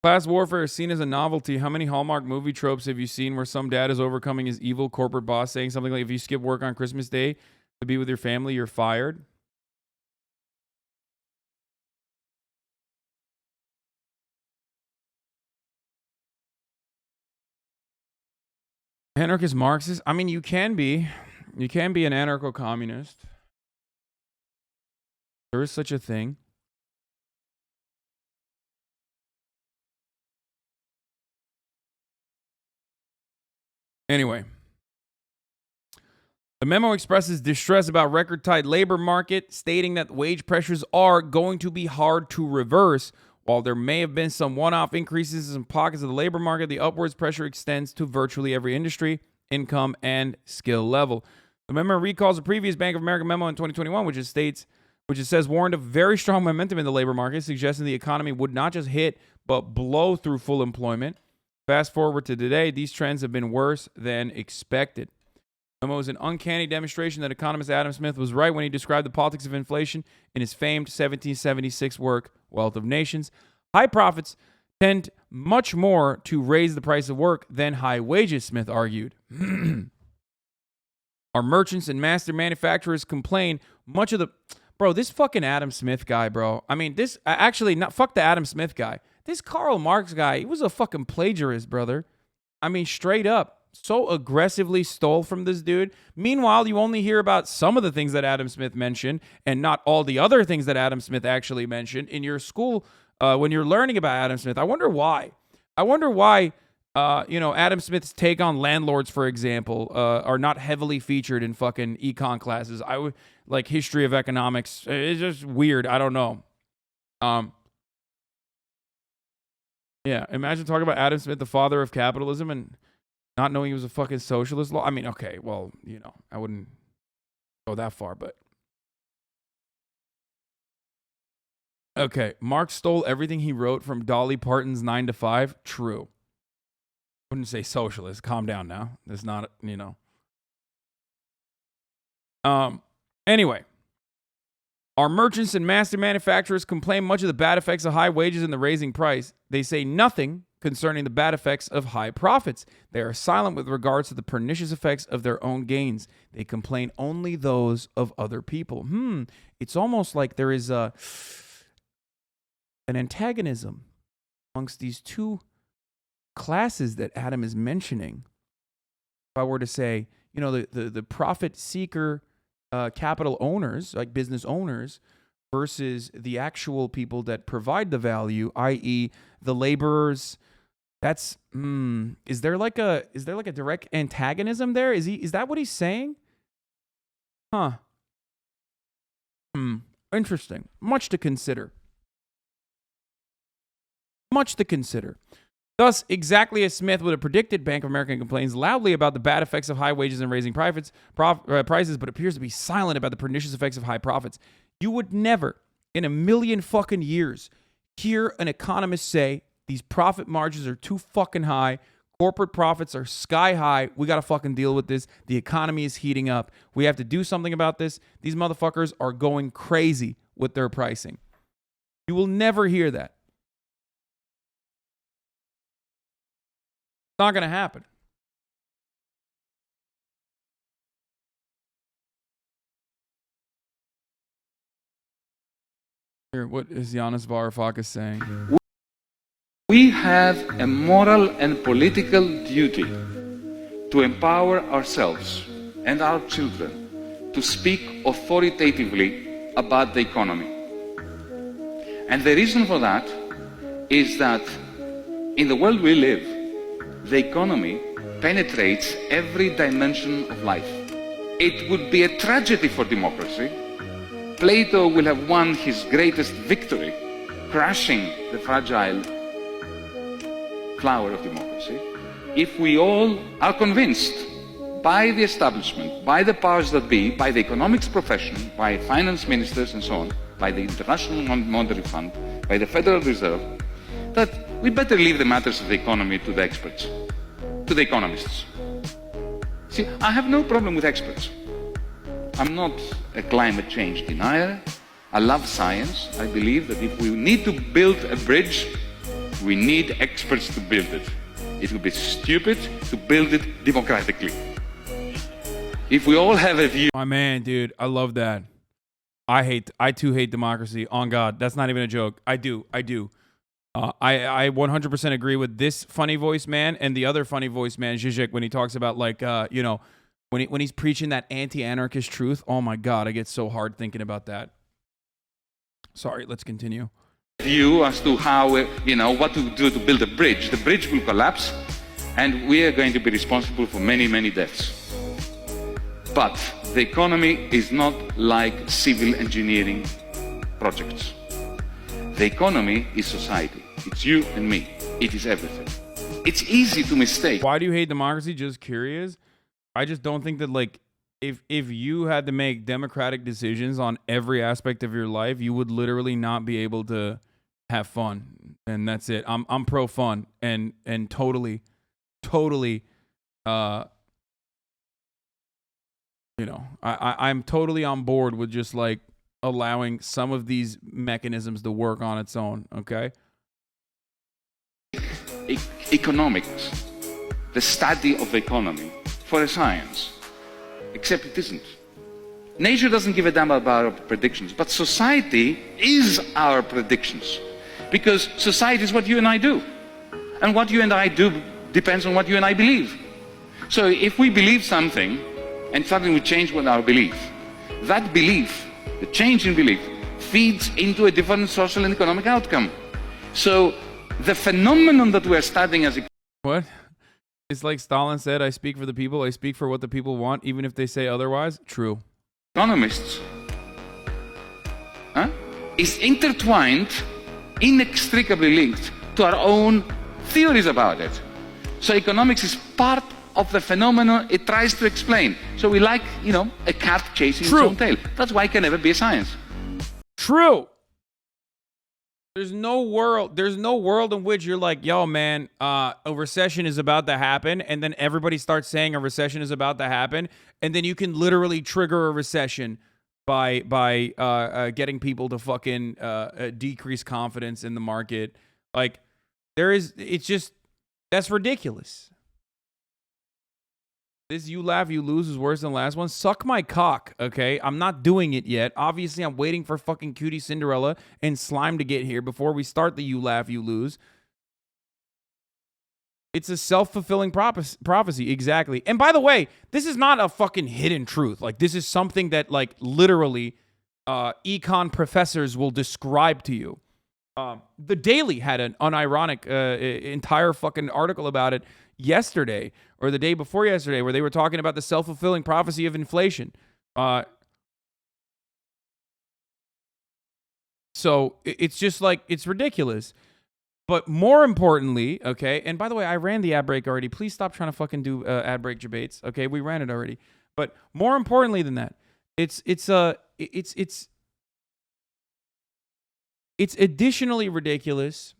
Class warfare is seen as a novelty. How many Hallmark movie tropes have you seen where some dad is overcoming his evil corporate boss saying something like, if you skip work on Christmas Day to be with your family, you're fired? Anarchist Marxist? I mean, you can be. You can be an anarcho-communist. There is such a thing. Anyway, the memo expresses distress about record-tight labor market, stating that wage pressures are going to be hard to reverse. While there may have been some one-off increases in pockets of the labor market, the upwards pressure extends to virtually every industry, income, and skill level. The memo recalls a previous Bank of America memo in 2021, which it says warned of very strong momentum in the labor market, suggesting the economy would not just hit, but blow through full employment. Fast forward to today, these trends have been worse than expected. The memo is an uncanny demonstration that economist Adam Smith was right when he described the politics of inflation in his famed 1776 work, Wealth of Nations. High profits tend much more to raise the price of work than high wages, Smith argued. Our merchants and master manufacturers complain much of the... Bro, this fucking Adam Smith guy, bro. I mean, this... Actually, not fuck the Adam Smith guy. This Karl Marx guy, he was a fucking plagiarist, brother. I mean, straight up. So aggressively stole from this dude. Meanwhile, you only hear about some of the things that Adam Smith mentioned and not all the other things that Adam Smith actually mentioned in your school when you're learning about Adam Smith. I wonder why. Adam Smith's take on landlords, for example, are not heavily featured in fucking econ classes. I would like history of economics. It's just weird. I don't know. Yeah, imagine talking about Adam Smith, the father of capitalism, and not knowing he was a fucking socialist. I mean, okay, well, I wouldn't go that far, but... Okay, Marx stole everything he wrote from Dolly Parton's 9 to 5. True. Wouldn't say socialist. Calm down now. There's not, Anyway, our merchants and master manufacturers complain much of the bad effects of high wages and the raising price. They say nothing concerning the bad effects of high profits. They are silent with regards to the pernicious effects of their own gains. They complain only those of other people. It's almost like there is an antagonism amongst these two classes that Adam is mentioning. If I were to say, the profit seeker capital owners, like business owners, versus the actual people that provide the value, i.e. the laborers. That's is there like a direct antagonism there? Is that what he's saying? Interesting. Much to consider. Thus, exactly as Smith would have predicted, Bank of America complains loudly about the bad effects of high wages and raising prices, but appears to be silent about the pernicious effects of high profits. You would never, in a million fucking years, hear an economist say, these profit margins are too fucking high. Corporate profits are sky high. We got to fucking deal with this. The economy is heating up. We have to do something about this. These motherfuckers are going crazy with their pricing. You will never hear that. It's not going to happen. Here, what is Yanis Varoufakis saying? We have a moral and political duty to empower ourselves and our children to speak authoritatively about the economy. And the reason for that is that in the world we live, the economy penetrates every dimension of life. It would be a tragedy for democracy. Plato will have won his greatest victory, crushing the fragile flower of democracy, if we all are convinced by the establishment, by the powers that be, by the economics profession, by finance ministers and so on, by the International Monetary Fund, by the Federal Reserve, that we better leave the matters of the economy to the experts, to the economists. See, I have no problem with experts. I'm not a climate change denier. I love science. I believe that if we need to build a bridge, we need experts to build it. It would be stupid to build it democratically. If we all have a view... My man, dude, I love that. I too hate democracy. On God, that's not even a joke. I do. I 100% agree with this funny voice man and the other funny voice man, Zizek, when he talks about when he's preaching that anti-anarchist truth. Oh my God, I get so hard thinking about that. Sorry, let's continue. View as to how, what to do to build a bridge. The bridge will collapse and we are going to be responsible for many, many deaths. But the economy is not like civil engineering projects. The economy is society. It's you and me. It is everything. It's easy to mistake. Why do you hate democracy? Just curious. I just don't think that, like, if you had to make democratic decisions on every aspect of your life, you would literally not be able to have fun. And that's it. I'm pro fun and totally I'm totally on board with just like allowing some of these mechanisms to work on its own, okay? Economics, the study of the economy, for a science, except it isn't. Nature doesn't give a damn about our predictions, but society is our predictions, because society is what you and I do, and what you and I do depends on what you and I believe. So if we believe something and suddenly we change with our belief, that belief, the change in belief, feeds into a different social and economic outcome. So the phenomenon that we're studying as a... What? It's like Stalin said, I speak for the people, I speak for what the people want, even if they say otherwise. True. Economists is intertwined, inextricably linked to our own theories about it. So economics is part of the phenomenon it tries to explain. So we like, a cat chasing its own tail. That's why it can never be a science. True. There's no world in which you're like, yo, man, a recession is about to happen, and then everybody starts saying a recession is about to happen, and then you can literally trigger a recession by getting people to fucking decrease confidence in the market. Like, that's ridiculous. This you laugh, you lose is worse than the last one. Suck my cock, okay? I'm not doing it yet. Obviously, I'm waiting for fucking Cutie Cinderella and Slime to get here before we start the you laugh, you lose. It's a self-fulfilling prophecy, exactly. And by the way, this is not a fucking hidden truth. Like, this is something that, like, literally econ professors will describe to you. The Daily had an unironic entire fucking article about it yesterday or the day before yesterday, where they were talking about the self-fulfilling prophecy of inflation. So it's just like, it's ridiculous. But more importantly, okay, and by the way, I ran the ad break already. Please stop trying to fucking do ad break debates. Okay, we ran it already. But more importantly than that, it's additionally ridiculous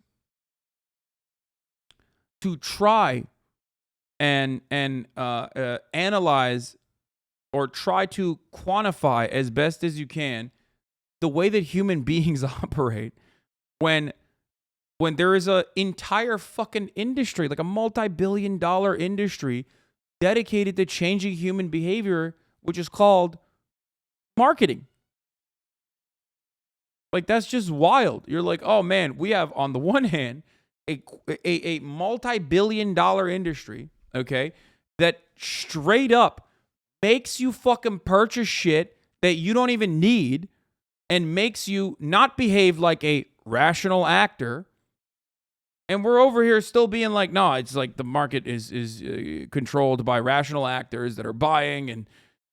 to try and analyze or try to quantify as best as you can the way that human beings operate when there is an entire fucking industry, like a multi-billion-dollar industry dedicated to changing human behavior, which is called marketing. Like, that's just wild. You're like, oh man, we have on the one hand a multi-billion-dollar industry, okay, that straight up makes you fucking purchase shit that you don't even need and makes you not behave like a rational actor. And we're over here still being like, no, it's like the market is controlled by rational actors that are buying,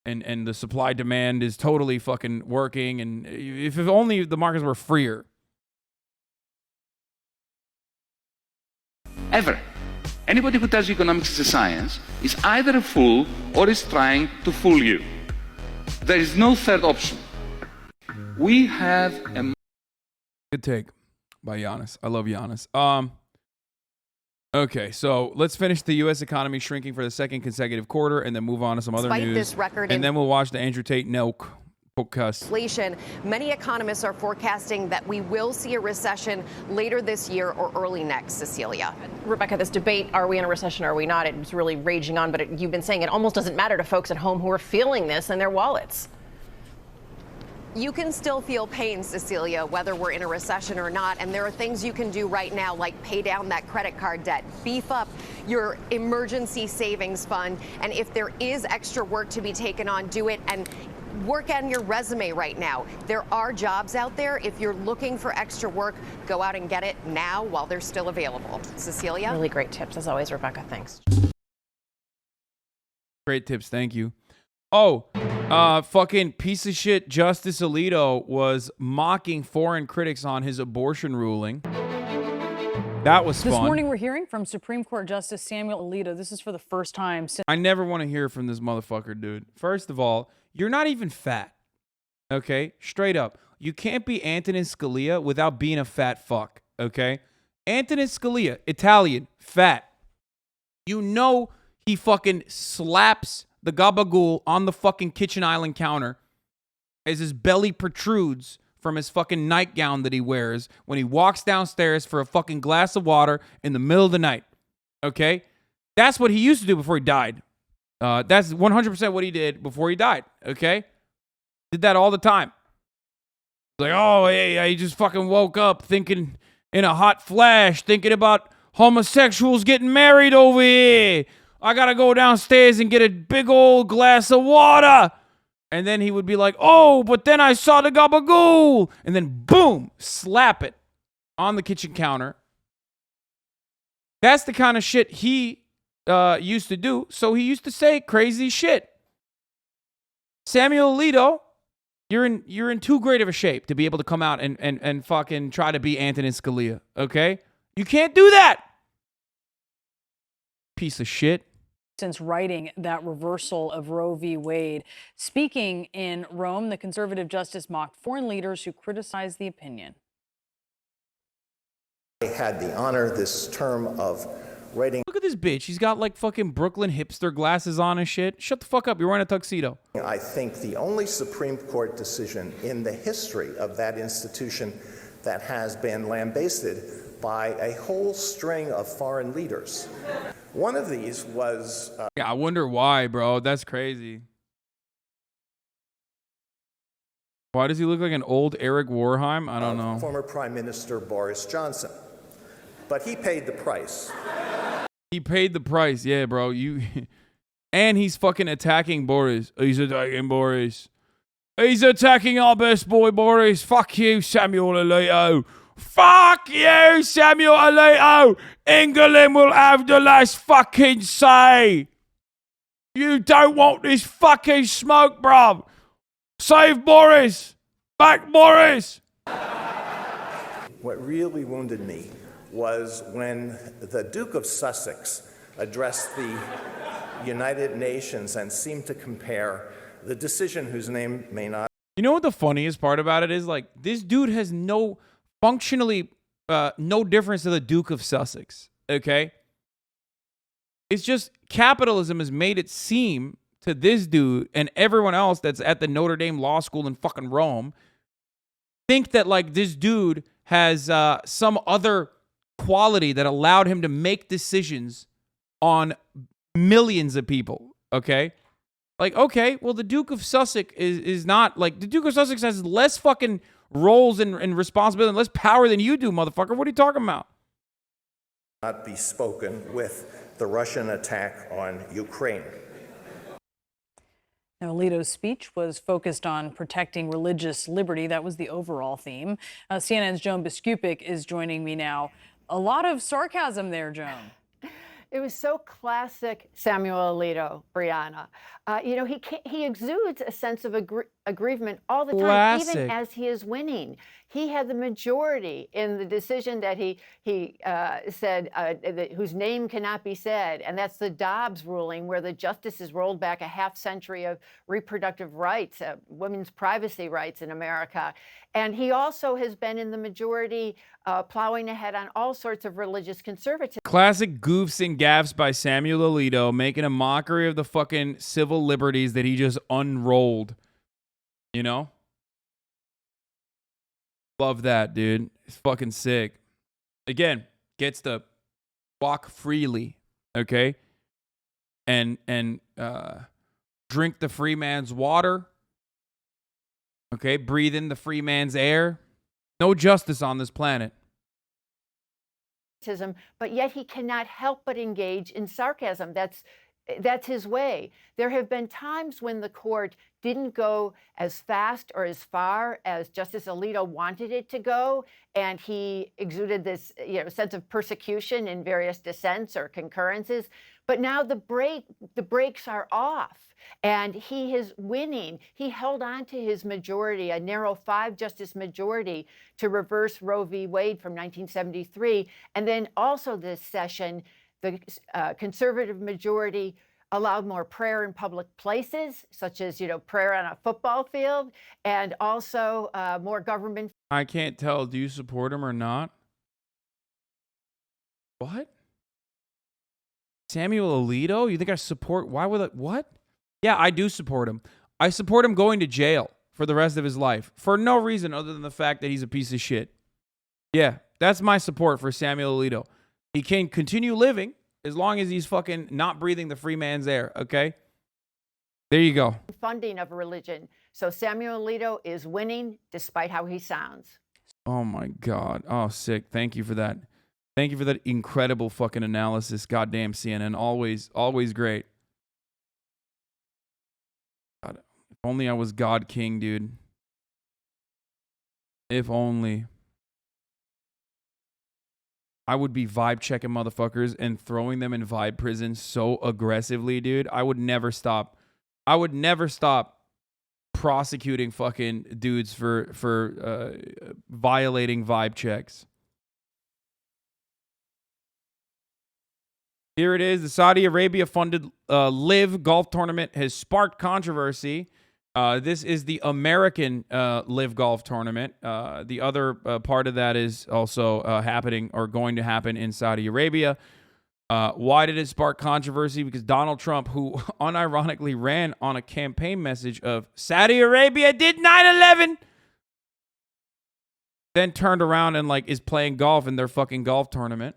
and the supply demand is totally fucking working. And if only the markets were freer. Ever. Anybody who tells you economics is a science is either a fool or is trying to fool you. There is no third option. We have a... Good take by Giannis. I love Giannis. Okay, so let's finish the U.S. economy shrinking for the second consecutive quarter and then move on to some other Despite news. this record and then we'll watch the Andrew Tate Nelk podcast. Inflation. Many economists are forecasting that we will see a recession later this year or early next. Cecilia. Rebecca, this debate, are we in a recession, are we not, it's really raging on, but you've been saying it almost doesn't matter to folks at home who are feeling this in their wallets. You can still feel pain, Cecilia, whether we're in a recession or not. And there are things you can do right now, like pay down that credit card debt, beef up your emergency savings fund. And if there is extra work to be taken on, do it, and work on your resume right now. There are jobs out there. If you're looking for extra work, go out and get it now while they're still available. Cecilia? Really great tips, as always, Rebecca. Thanks. Great tips. Thank you. Oh, fucking piece of shit Justice Alito was mocking foreign critics on his abortion ruling. That was fun. This morning we're hearing from Supreme Court Justice Samuel Alito. This is for the first time since... I never want to hear from this motherfucker, dude. First of all, you're not even fat. Okay? Straight up. You can't be Antonin Scalia without being a fat fuck. Okay? Antonin Scalia, Italian, fat. You know he fucking slaps the gabagool on the fucking kitchen island counter as his belly protrudes from his fucking nightgown that he wears when he walks downstairs for a fucking glass of water in the middle of the night. Okay? That's what he used to do before he died. That's 100% what he did before he died. Okay? Did that all the time. Like, oh, hey, I just fucking woke up thinking in a hot flash, thinking about homosexuals getting married over here. I gotta go downstairs and get a big old glass of water. And then he would be like, oh, but then I saw the gabagool. And then boom, slap it on the kitchen counter. That's the kind of shit he used to do. So he used to say crazy shit. Samuel Alito, you're in too great of a shape to be able to come out and fucking try to be Antonin Scalia. Okay? You can't do that. Piece of shit. Since writing that reversal of Roe v. Wade. Speaking in Rome, the conservative justice mocked foreign leaders who criticized the opinion. I had the honor this term of writing. Look at this bitch. She's got like fucking Brooklyn hipster glasses on and shit. Shut the fuck up. You're wearing a tuxedo. I think the only Supreme Court decision in the history of that institution that has been lambasted by a whole string of foreign leaders. One of these was... yeah, I wonder why, bro. That's crazy. Why does he look like an old Eric Warheim? I don't know. Former Prime Minister Boris Johnson. But he paid the price. He paid the price. Yeah, bro. You and he's fucking attacking Boris. He's attacking Boris. He's attacking our best boy, Boris. Fuck you, Samuel Alito. Fuck you, Samuel Alito. England will have the last fucking say. You don't want this fucking smoke, bruv. Save Boris. Back Boris. What really wounded me was when the Duke of Sussex addressed the United Nations and seemed to compare the decision whose name may not... You know what the funniest part about it is? Like, this dude has no, functionally, no difference to the Duke of Sussex, okay? It's just capitalism has made it seem to this dude and everyone else that's at the Notre Dame Law School in fucking Rome, think that, like, this dude has some other quality that allowed him to make decisions on millions of people, okay? Like, okay, well, the Duke of Sussex is not, like, the Duke of Sussex has less fucking roles and responsibility and less power than you do, motherfucker. What are you talking about? Not be spoken with the Russian attack on Ukraine. Now, Alito's speech was focused on protecting religious liberty. That was the overall theme. CNN's Joan Biskupic is joining me now. A lot of sarcasm there, Joan. It was so classic Samuel Alito, Brianna. You know, he exudes a sense of aggrievement all the time, Classic. even as he is winning. He had the majority in the decision that he said, whose name cannot be said, and that's the Dobbs ruling, where the justices rolled back a half century of reproductive rights, women's privacy rights in America. And he also has been in the majority plowing ahead on all sorts of religious conservatism. Classic goofs and gaffes by Samuel Alito, making a mockery of the fucking civil liberties that he just unrolled. You know? Love that, dude. It's fucking sick. Again, gets to walk freely, okay? And drink the free man's water. Okay, breathe in the free man's air. No justice on this planet. But yet he cannot help but engage in sarcasm. That's his way. There have been times when the court didn't go as fast or as far as Justice Alito wanted it to go, and he exuded this, sense of persecution in various dissents or concurrences. But now the brakes are off, and he is winning. He held on to his majority, a narrow 5-justice majority, to reverse Roe v. Wade from 1973. And then also this session, the conservative majority allowed more prayer in public places, such as, prayer on a football field, and also more government. I can't tell. Do you support him or not? What? Samuel Alito? You think I support? Why would I? What? Yeah, I do support him. I support him going to jail for the rest of his life for no reason other than the fact that he's a piece of shit. Yeah, that's my support for Samuel Alito. He can continue living as long as he's fucking not breathing the free man's air, okay? There you go. Funding of religion. So Samuel Alito is winning despite how he sounds. Oh my God. Oh, sick. Thank you for that. Thank you for that incredible fucking analysis. Goddamn CNN. Always great. God, if only I was God King, dude. If only. I would be vibe checking motherfuckers and throwing them in vibe prison so aggressively, dude. I would never stop. I would never stop prosecuting fucking dudes for violating vibe checks. Here it is. The Saudi Arabia-funded LIV golf tournament has sparked controversy This is the American Live Golf Tournament. The other part of that is also happening or going to happen in Saudi Arabia. Why did it spark controversy? Because Donald Trump, who unironically ran on a campaign message of Saudi Arabia did 9/11, then turned around and is playing golf in their fucking golf tournament.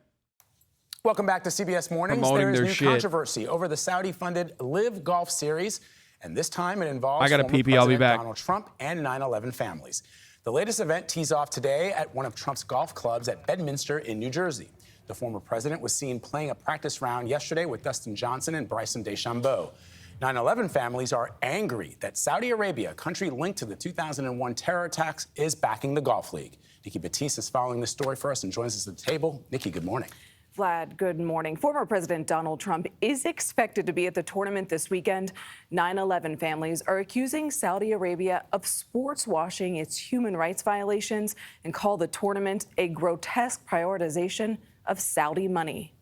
Welcome back to CBS Mornings. Promoting There is their new shit. controversy over the Saudi-funded Live Golf Series, and this time it involves I got a former pee-pee, I'll be President back. Donald Trump and 9/11 families. The latest event tees off today at one of Trump's golf clubs at Bedminster in New Jersey. The former president was seen playing a practice round yesterday with Dustin Johnson and Bryson DeChambeau. 9/11 families are angry that Saudi Arabia, a country linked to the 2001 terror attacks, is backing the golf league. Nikki Batiste is following this story for us and joins us at the table. Nikki, good morning. Vlad, good morning. Former President Donald Trump is expected to be at the tournament this weekend. 9/11 families are accusing Saudi Arabia of sports washing its human rights violations and call the tournament a grotesque prioritization of Saudi money.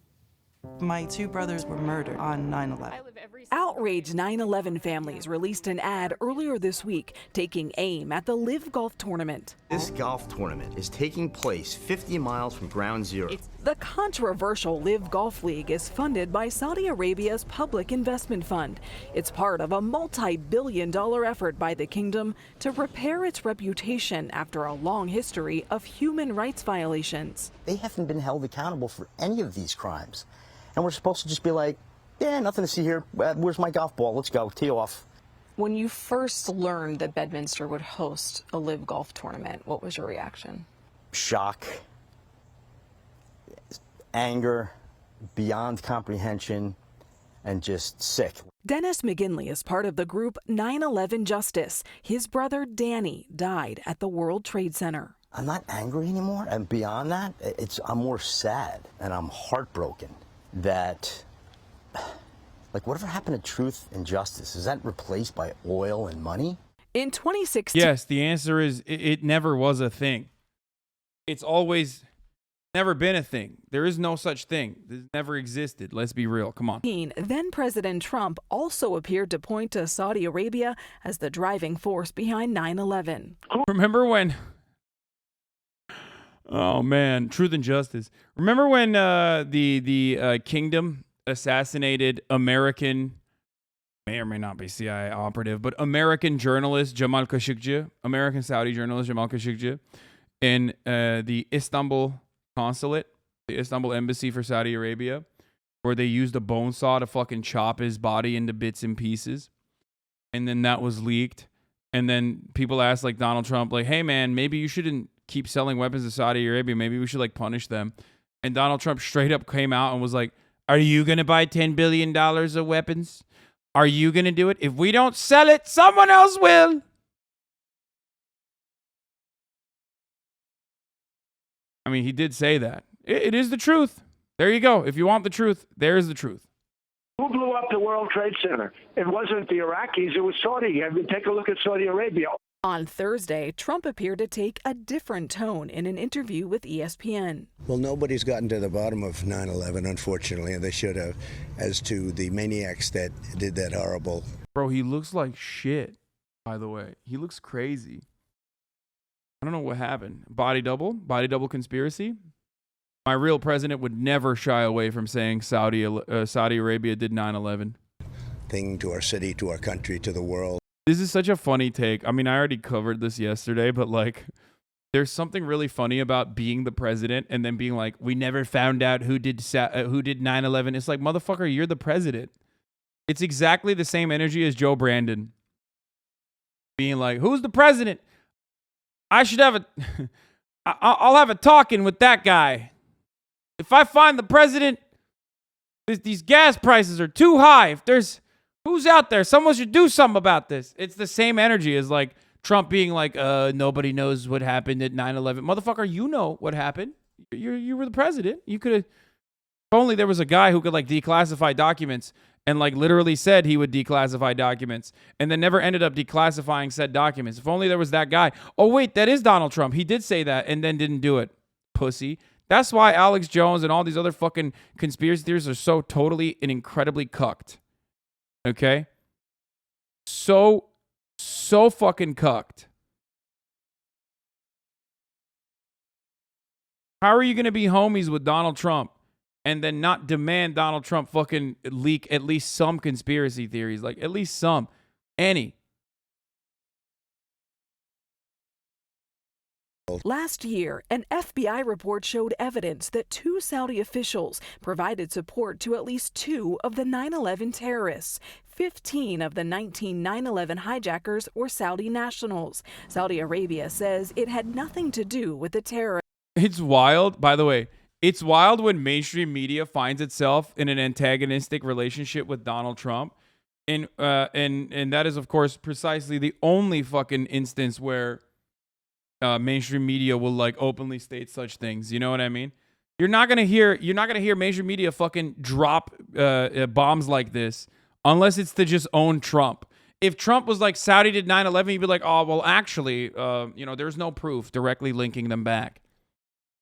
My two brothers were murdered on 9/11. Outraged 9/11 families released an ad earlier this week taking aim at the Live Golf Tournament. This golf tournament is taking place 50 miles from Ground Zero. The controversial Live Golf League is funded by Saudi Arabia's Public Investment Fund. It's part of a multi-billion-dollar effort by the kingdom to repair its reputation after a long history of human rights violations. They haven't been held accountable for any of these crimes. And we're supposed to just be like, yeah, nothing to see here. Where's my golf ball? Let's go. Tee off. When you first learned that Bedminster would host a Live Golf tournament, what was your reaction? Shock, anger, beyond comprehension, and just sick. Dennis McGinley is part of the group 9/11 Justice. His brother Danny died at the World Trade Center. I'm not angry anymore. And beyond that, I'm more sad and I'm heartbroken that, whatever happened to truth and justice? Is that replaced by oil and money? In 2016, Yes, the answer is it never was a thing. It's always never been a thing. There is no such thing. This never existed. Let's be real. Come on. then President Trump also appeared to point to Saudi Arabia as the driving force behind 9/11. Remember when... Oh, man. Truth and justice. Remember when the kingdom assassinated American, may or may not be CIA operative, but American journalist Jamal Khashoggi, American Saudi journalist Jamal Khashoggi, in the Istanbul consulate, the Istanbul embassy for Saudi Arabia, where they used a bone saw to fucking chop his body into bits and pieces. And then that was leaked. And then people asked Donald Trump, hey man, maybe you shouldn't keep selling weapons to Saudi Arabia. Maybe we should punish them. And Donald Trump straight up came out and was like, are you going to buy $10 billion of weapons? Are you going to do it? If we don't sell it, someone else will. I mean, he did say that. It is the truth. There you go. If you want the truth, there's the truth. Who blew up the World Trade Center? It wasn't the Iraqis. It was Saudi. Take a look at Saudi Arabia. On Thursday, Trump appeared to take a different tone in an interview with ESPN. Well, nobody's gotten to the bottom of 9/11, unfortunately, and they should have, as to the maniacs that did that horrible. Bro, he looks like shit, by the way. He looks crazy. I don't know what happened. Body double conspiracy. My real president would never shy away from saying Saudi Arabia did 9/11. Thing to our city, to our country, to the world. This is such a funny take. I mean, I already covered this yesterday, but there's something really funny about being the president and then being like, we never found out who did 9/11. It's like, motherfucker, you're the president. It's exactly the same energy as Joe Brandon being like, who's the president? I should have I'll have a talking with that guy. If I find the president, these gas prices are too high. If who's out there? Someone should do something about this. It's the same energy as Trump being like, nobody knows what happened at 9/11. Motherfucker, you know what happened. You were the president. You could have, if only there was a guy who could declassify documents and literally said he would declassify documents and then never ended up declassifying said documents. If only there was that guy. Oh, wait, that is Donald Trump. He did say that and then didn't do it. Pussy. That's why Alex Jones and all these other fucking conspiracy theories are so totally and incredibly cucked. Okay? So So fucking cucked. How are you going to be homies with Donald Trump and then not demand Donald Trump fucking leak at least some conspiracy theories? Like, at least some. Any. Last year, an FBI report showed evidence that 2 Saudi officials provided support to at least 2 of the 9/11 terrorists. 15 of the 19 9/11 hijackers were Saudi nationals. Saudi Arabia says it had nothing to do with the terror. It's wild, by the way. It's wild when mainstream media finds itself in an antagonistic relationship with Donald Trump. And that is, of course, precisely the only fucking instance where mainstream media will like openly state such things. You know what I mean? You're not gonna hear mainstream media fucking drop bombs like this unless it's to just own Trump. If Trump was like Saudi did 9/11, you'd be like, oh well, actually, there's no proof directly linking them back.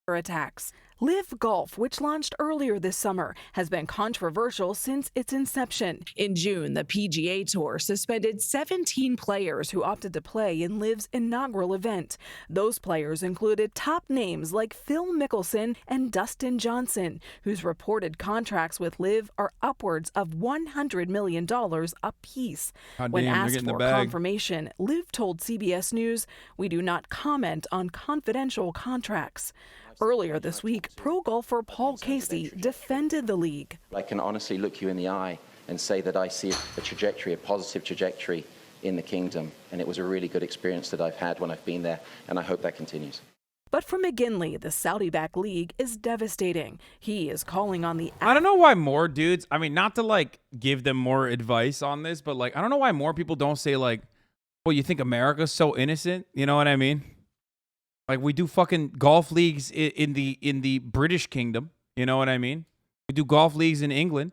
Attacks. Live Golf, which launched earlier this summer, has been controversial since its inception. In June, the PGA Tour suspended 17 players who opted to play in Live's inaugural event. Those players included top names like Phil Mickelson and Dustin Johnson, whose reported contracts with Live are upwards of $100 million apiece. When asked for confirmation, Live told CBS News, "We do not comment on confidential contracts." Earlier this week, pro golfer Paul Casey defended the league. I can honestly look you in the eye and say that I see a positive trajectory in the kingdom, and it was a really good experience that I've had when I've been there, and I hope that continues. But for McGinley, the Saudi-backed league is devastating. He is calling on the... I don't know why more dudes, I mean, not to like give them more advice on this, but like, I don't know why more people don't say like, well, you think America's so innocent? You know what I mean? Like, we do fucking golf leagues in the British Kingdom. You know what I mean? We do golf leagues in England.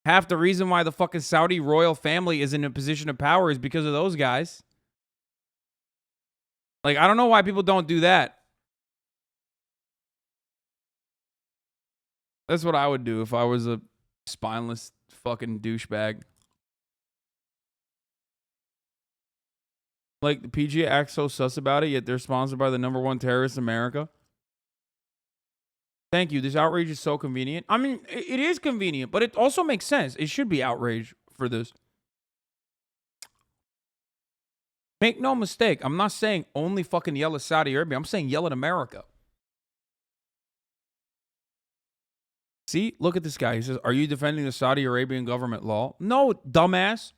Half the reason why the fucking Saudi royal family is in a position of power is because of those guys. Like, I don't know why people don't do that. That's what I would do if I was a spineless fucking douchebag. Like, the PGA acts so sus about it, yet they're sponsored by the #1 terrorist in America. Thank you. This outrage is so convenient. I mean, it is convenient, but it also makes sense. It should be outrage for this. Make no mistake. I'm not saying only fucking yell at Saudi Arabia. I'm saying yell at America. See? Look at this guy. He says, are you defending the Saudi Arabian government law? No, dumbass.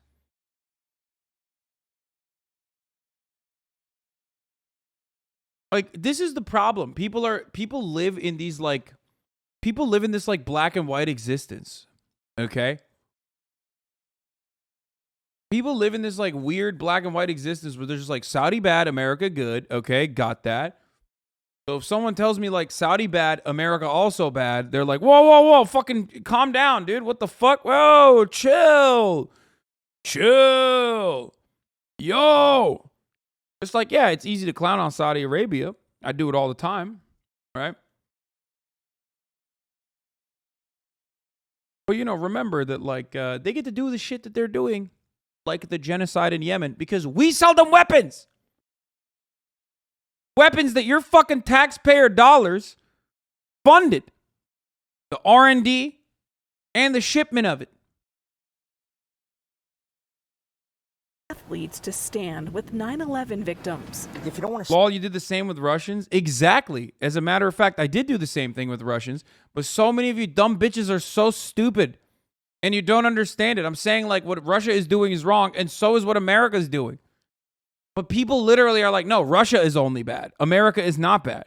Like, this is the problem. People live in this like black and white existence. Okay? People live in this like weird black and white existence where they're just like Saudi bad, America good. Okay, got that. So if someone tells me like Saudi bad, America also bad, they're like, whoa, whoa, whoa, fucking calm down, dude. What the fuck? Whoa, chill. Yo. It's like, yeah, it's easy to clown on Saudi Arabia. I do it all the time, right? But, remember that, like, they get to do the shit that they're doing, like the genocide in Yemen, because we sell them weapons. Weapons that your fucking taxpayer dollars funded. The R&D and the shipment of it. Athletes to stand with 9/11 victims. If you don't want to... Lol, you did the same with Russians? Exactly. As a matter of fact, I did do the same thing with Russians, but so many of you dumb bitches are so stupid, and you don't understand it. I'm saying, like, what Russia is doing is wrong, and so is what America's doing. But people literally are like, no, Russia is only bad. America is not bad.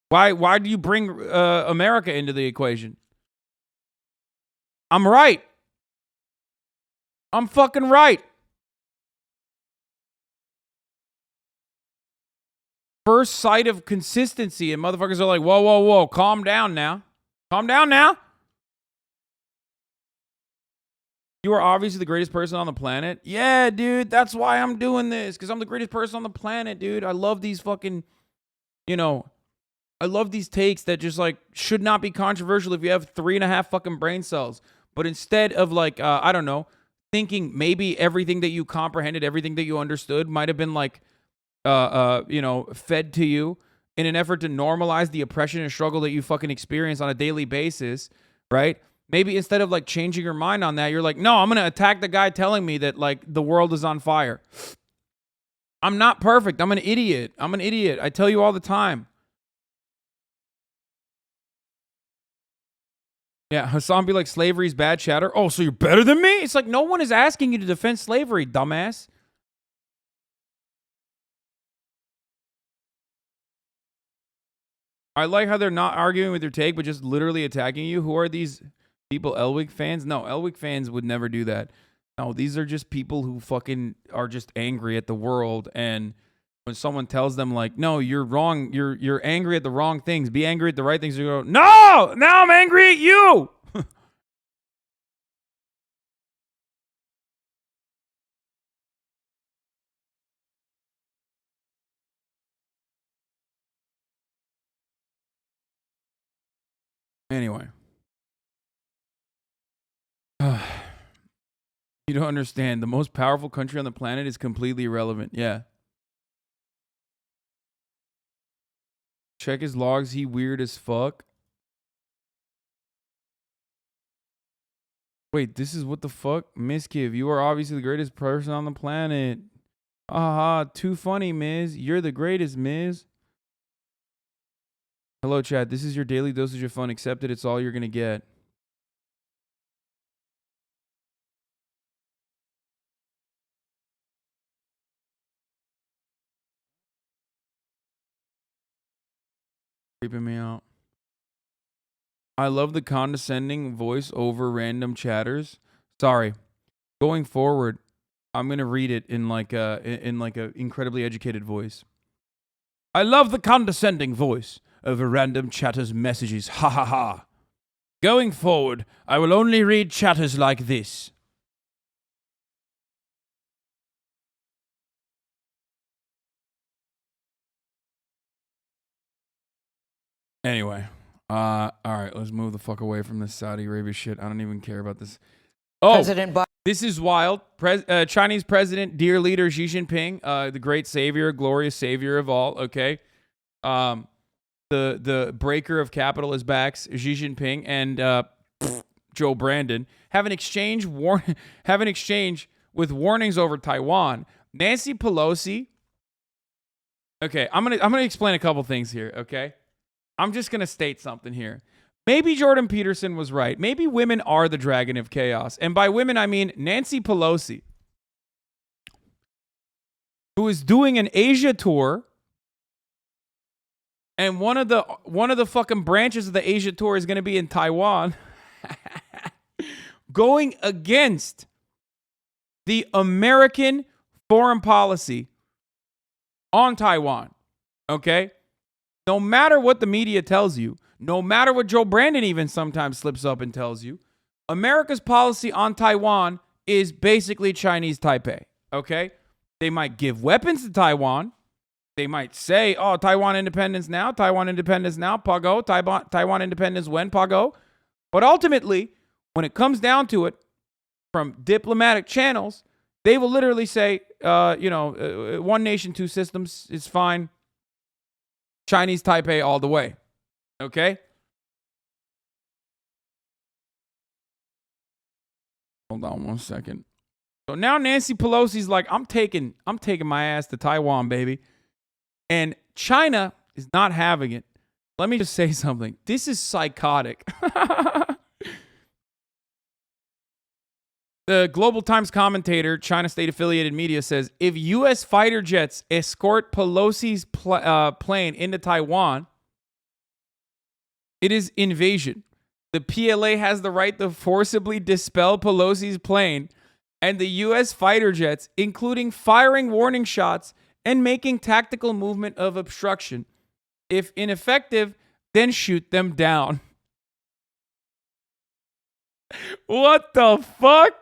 Why do you bring America into the equation? I'm right. I'm fucking right. First sight of consistency, and motherfuckers are like, whoa, whoa, whoa, calm down now. Calm down now. You are obviously the greatest person on the planet. Yeah, dude, that's why I'm doing this, because I'm the greatest person on the planet, dude. I love these fucking, I love these takes that just, like, should not be controversial if you have 3.5 fucking brain cells. But instead of, like, I don't know, thinking maybe everything that you comprehended, everything that you understood might have been like, fed to you in an effort to normalize the oppression and struggle that you fucking experience on a daily basis, right? Maybe instead of like changing your mind on that, you're like, no, I'm going to attack the guy telling me that like the world is on fire. I'm not perfect. I'm an idiot. I tell you all the time. Yeah, Hasan be like, slavery's bad, chatter. Oh, so you're better than me? It's like, no one is asking you to defend slavery, dumbass. I like how they're not arguing with your take, but just literally attacking you. Who are these people, Elwick fans? No, Elwick fans would never do that. No, these are just people who fucking are just angry at the world. And when someone tells them like, no, you're wrong. You're angry at the wrong things. Be angry at the right things. You go, no, now I'm angry at you. Anyway. You don't understand. The most powerful country on the planet is completely irrelevant. Yeah. Check his logs. He weird as fuck. Wait, this is what the fuck? Miskiv, you are obviously the greatest person on the planet. Aha, too funny, Miz. You're the greatest, Miz. Hello, chat. This is your daily dosage of fun. Accept it. It's all you're going to get. Creeping me out. I love the condescending voice over random chatters. Sorry. Going forward, I'm going to read it in like a incredibly educated voice. I love the condescending voice over random chatters' messages. Ha ha ha. Going forward, I will only read chatters like this. Anyway, all right, let's move the fuck away from this Saudi Arabia shit. I don't even care about this. Oh, this is wild. Chinese president, dear leader Xi Jinping, the great savior, glorious savior of all. Okay, the breaker of capitalist backs, Xi Jinping and Joe Brandon have an exchange with warnings over Taiwan. Nancy Pelosi. Okay, I'm gonna explain a couple things here. Okay. I'm just going to state something here. Maybe Jordan Peterson was right. Maybe women are the dragon of chaos. And by women, I mean Nancy Pelosi, who is doing an Asia tour. And one of the fucking branches of the Asia tour is going to be in Taiwan. Going against the American foreign policy on Taiwan. Okay? No matter what the media tells you, no matter what Joe Brandon even sometimes slips up and tells you, America's policy on Taiwan is basically Chinese Taipei, okay? They might give weapons to Taiwan. They might say, oh, Taiwan independence now, Pago, Taiwan independence when, Pago. But ultimately, when it comes down to it, from diplomatic channels, they will literally say, one nation, two systems is fine. Chinese Taipei all the way. Okay? Hold on one second. So now Nancy Pelosi's like, I'm taking my ass to Taiwan, baby. And China is not having it. Let me just say something. This is psychotic. The Global Times commentator, China state-affiliated media, says, if U.S. fighter jets escort Pelosi's plane into Taiwan, it is invasion. The PLA has the right to forcibly dispel Pelosi's plane, and the U.S. fighter jets, including firing warning shots and making tactical movement of obstruction. If ineffective, then shoot them down. What the fuck?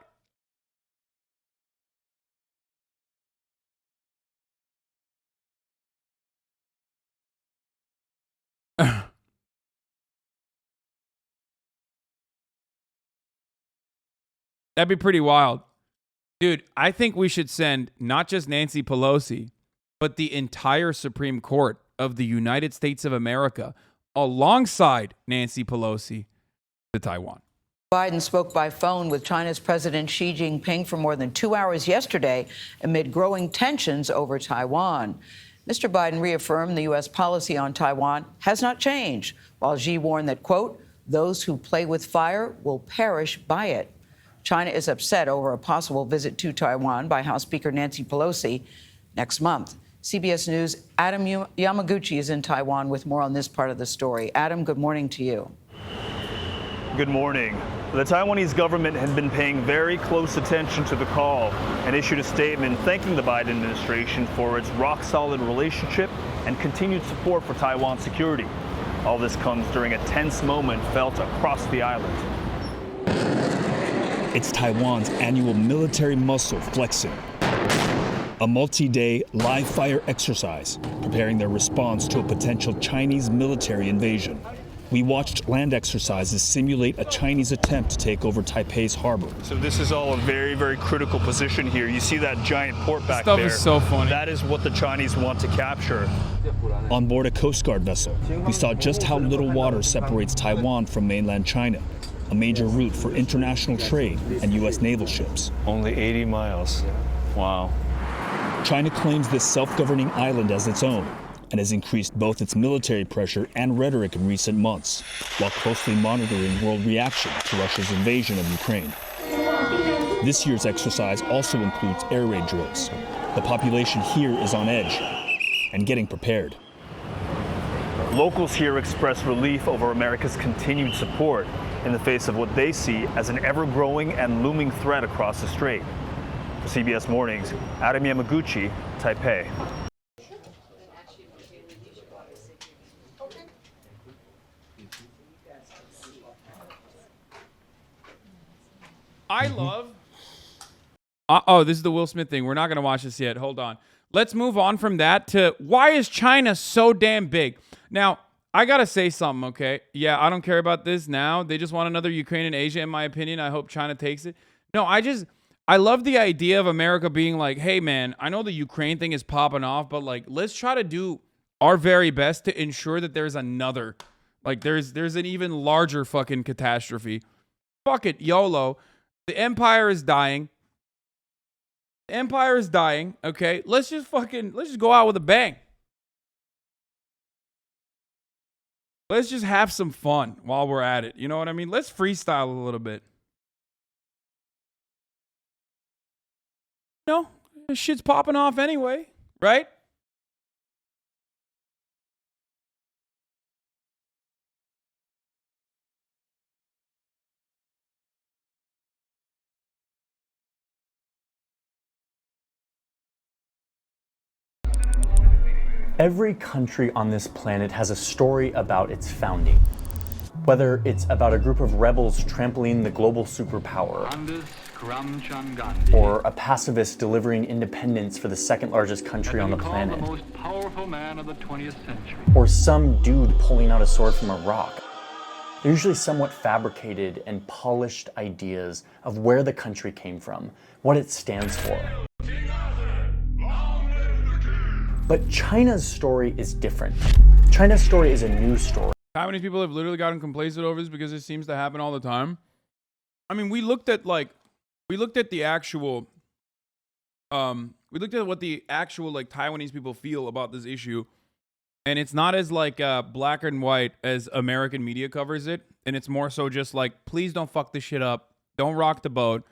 That'd be pretty wild. Dude, I think we should send not just Nancy Pelosi, but the entire Supreme Court of the United States of America alongside Nancy Pelosi to Taiwan. Biden spoke by phone with China's President Xi Jinping for more than 2 hours yesterday amid growing tensions over Taiwan. Mr. Biden reaffirmed the U.S. policy on Taiwan has not changed, while Xi warned that, quote, those who play with fire will perish by it. China is upset over a possible visit to Taiwan by House Speaker Nancy Pelosi next month. CBS News' Adam Yamaguchi is in Taiwan with more on this part of the story. Adam, good morning to you. Good morning. The Taiwanese government had been paying very close attention to the call and issued a statement thanking the Biden administration for its rock-solid relationship and continued support for Taiwan's security. All this comes during a tense moment felt across the island. It's Taiwan's annual military muscle flexing. A multi-day live fire exercise preparing their response to a potential Chinese military invasion. We watched land exercises simulate a Chinese attempt to take over Taipei's harbor. So this is all a very, very critical position here. You see that giant port back Stuff there. is so funny. That is what the Chinese want to capture. On board a Coast Guard vessel, we saw just how little water separates Taiwan from mainland China, a major route for international trade and U.S. naval ships. Only 80 miles. Wow. China claims this self-governing island as its own and has increased both its military pressure and rhetoric in recent months, while closely monitoring world reaction to Russia's invasion of Ukraine. This year's exercise also includes air raid drills. The population here is on edge and getting prepared. Locals here express relief over America's continued support in the face of what they see as an ever-growing and looming threat across the strait. For CBS Mornings, Adam Yamaguchi, Taipei. I love... oh, this is the Will Smith thing. We're not going to watch this yet. Hold on. Let's move on from that to why is China so damn big? Now, I got to say something, okay? Yeah, I don't care about this now. They just want another Ukraine and Asia, in my opinion. I hope China takes it. No, I love the idea of America being like, hey, man, I know the Ukraine thing is popping off, but, like, let's try to do our very best to ensure that there's another. Like, there's an even larger fucking catastrophe. Fuck it, YOLO. The empire is dying. The empire is dying, okay? Let's just go out with a bang. Let's just have some fun while we're at it. You know what I mean? Let's freestyle a little bit. No, this shit's popping off anyway, right? Every country on this planet has a story about its founding. Whether it's about a group of rebels trampling the global superpower, or a pacifist delivering independence for the second largest country on the planet, the most powerful man of the 20th century, or some dude pulling out a sword from a rock. They're usually somewhat fabricated and polished ideas of where the country came from, what it stands for. But China's story is different. China's story is a new story. How many people have literally gotten complacent over this because it seems to happen all the time? I mean, we looked at what the actual Taiwanese people feel about this issue, and it's not as like black and white as American media covers it, and it's more so just like, please don't fuck this shit up, don't rock the boat,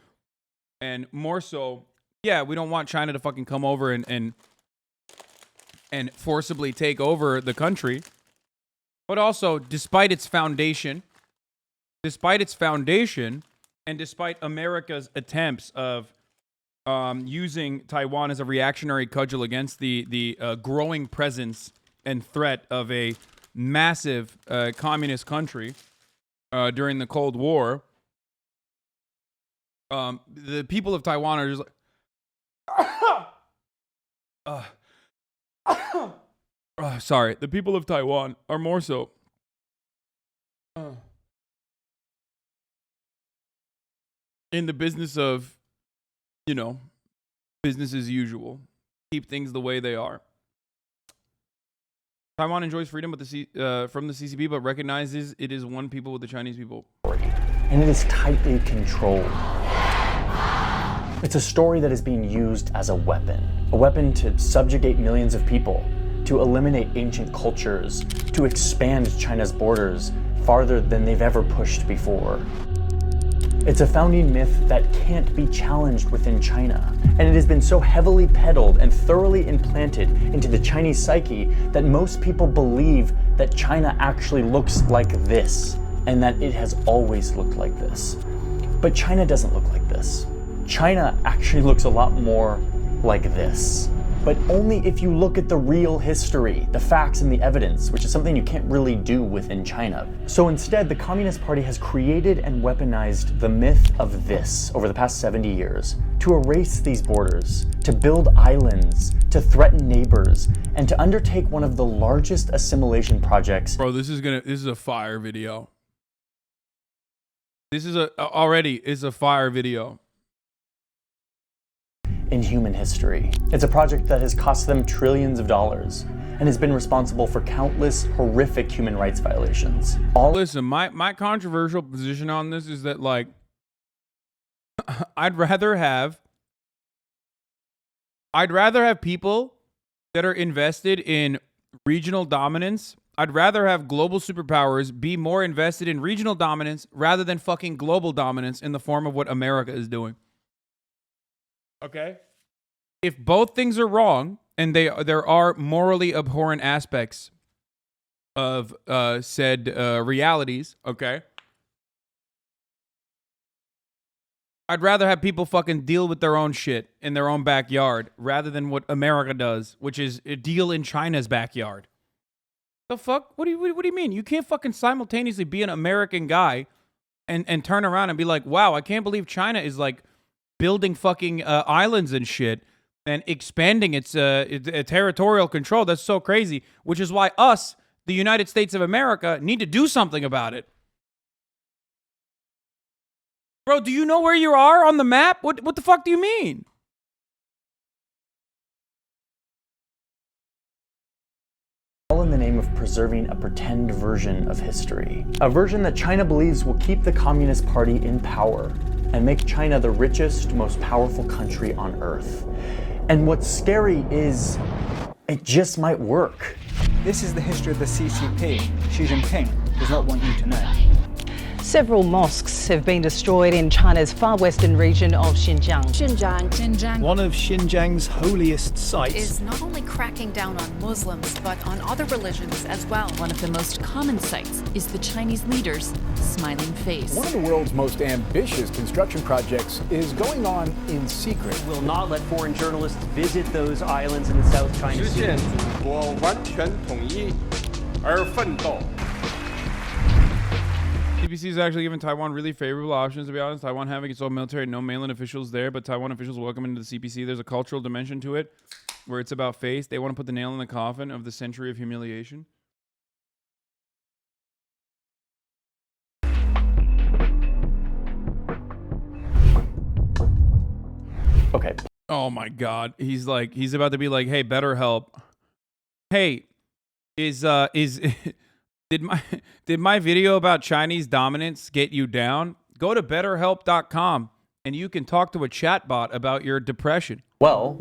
and more so, yeah, we don't want China to fucking come over and forcibly take over the country. But also, despite its foundation, and despite America's attempts of using Taiwan as a reactionary cudgel against the growing presence and threat of a massive communist country during the Cold War, the people of Taiwan are just like... sorry, the people of Taiwan are more so in the business of, you know, business as usual. Keep things the way they are. Taiwan enjoys freedom from the CCP, but recognizes it is one people with the Chinese people. And it is tightly controlled. It's a story that is being used as a weapon to subjugate millions of people, to eliminate ancient cultures, to expand China's borders farther than they've ever pushed before. It's a founding myth that can't be challenged within China, and it has been so heavily peddled and thoroughly implanted into the Chinese psyche that most people believe that China actually looks like this, and that it has always looked like this. But China doesn't look like this. China actually looks a lot more like this. But only if you look at the real history, the facts and the evidence, which is something you can't really do within China. So instead, the Communist Party has created and weaponized the myth of this over the past 70 years to erase these borders, to build islands, to threaten neighbors, and to undertake one of the largest assimilation projects. Bro, this is a fire video. This is a fire video. In human history. It's a project that has cost them trillions of dollars and has been responsible for countless horrific human rights violations. Listen, my controversial position on this is that, like, I'd rather have people that are invested in regional dominance. I'd rather have global superpowers be more invested in regional dominance rather than fucking global dominance in the form of what America is doing. Okay? If both things are wrong, and there are morally abhorrent aspects of said realities, okay? I'd rather have people fucking deal with their own shit in their own backyard rather than what America does, which is deal in China's backyard. The fuck? What do you mean? You can't fucking simultaneously be an American guy and turn around and be like, wow, I can't believe China is like building fucking islands and shit and expanding its territorial control. That's so crazy, which is why us, the United States of America, need to do something about it. Bro, do you know where you are on the map? What the fuck do you mean? All in the name of preserving a pretend version of history. A version that China believes will keep the Communist Party in power and make China the richest, most powerful country on earth. And what's scary is it just might work. This is the history of the CCP. Xi Jinping does not want you to know. Several mosques have been destroyed in China's far western region of Xinjiang. One of Xinjiang's holiest sites is not only cracking down on Muslims, but on other religions as well. One of the most common sights is the Chinese leader's smiling face. One of the world's most ambitious construction projects is going on in secret. Will not let foreign journalists visit those islands in the South China Sea. CPC is actually giving Taiwan really favorable options, to be honest. Taiwan having its own military, no mainland officials there, but Taiwan officials welcome into the CPC. There's a cultural dimension to it where it's about face. They want to put the nail in the coffin of the century of humiliation. Okay. Oh my God. He's about to be like, hey, BetterHelp. Hey, Did my video about Chinese dominance get you down? Go to betterhelp.com and you can talk to a chatbot about your depression. Well,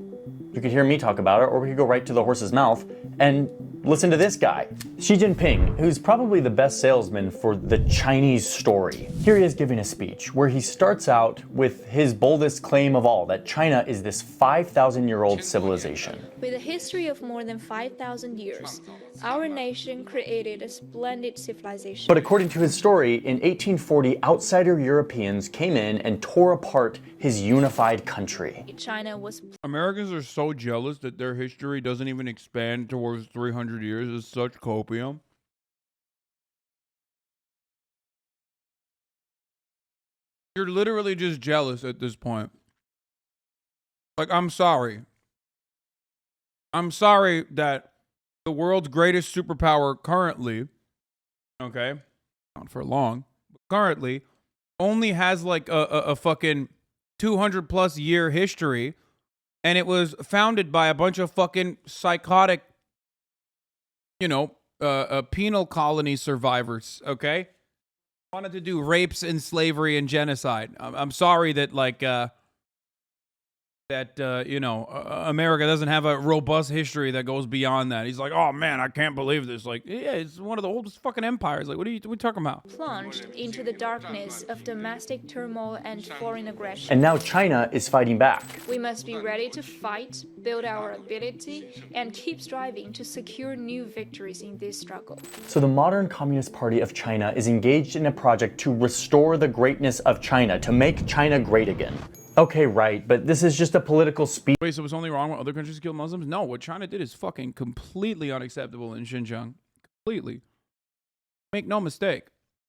you could hear me talk about it, or we could go right to the horse's mouth and listen to this guy, Xi Jinping, who's probably the best salesman for the Chinese story. Here he is giving a speech where he starts out with his boldest claim of all, that China is this 5,000-year-old civilization. With a history of more than 5,000 years, our nation created a splendid civilization. But according to his story, in 1840, outsider Europeans came in and tore apart his unified country. China was... Americans are so jealous that their history doesn't even expand towards 300 years. It's such copium. You're literally just jealous at this point. Like, I'm sorry. I'm sorry that the world's greatest superpower currently, okay, not for long, but currently only has like a fucking 200 plus year history, and it was founded by a bunch of fucking psychotic, penal colony survivors, okay? Wanted to do rapes and slavery and genocide. I'm sorry that, America doesn't have a robust history that goes beyond that. He's like, oh man, I can't believe this. Like, yeah, it's one of the oldest fucking empires. Like, what are you talking about? Plunged into the darkness of domestic turmoil and foreign aggression. And now China is fighting back. We must be ready to fight, build our ability, and keep striving to secure new victories in this struggle. So the modern Communist Party of China is engaged in a project to restore the greatness of China, to make China great again. Okay, right, but this is just a political speech. Wait, so it's only wrong when other countries kill Muslims? No, what China did is fucking completely unacceptable in Xinjiang. Completely. Make no mistake.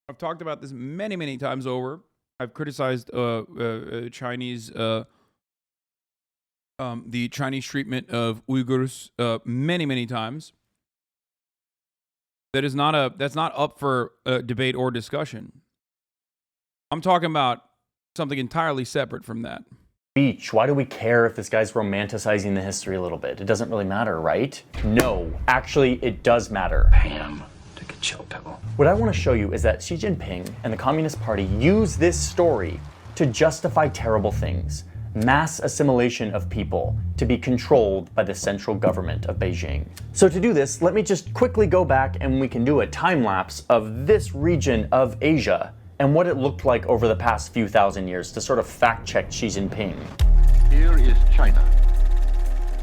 I've talked about this many, many times over. I've criticized Chinese, the Chinese treatment of Uyghurs many, many times. That's not up for debate or discussion. I'm talking about something entirely separate from that. Speech. Why do we care if this guy's romanticizing the history a little bit? It doesn't really matter, right? No, actually, it does matter. Pam, take a chill pill. What I want to show you is that Xi Jinping and the Communist Party use this story to justify terrible things. Mass assimilation of people to be controlled by the central government of Beijing. So to do this, let me just quickly go back and we can do a time lapse of this region of Asia and what it looked like over the past few thousand years to sort of fact-check Xi Jinping. Here is China,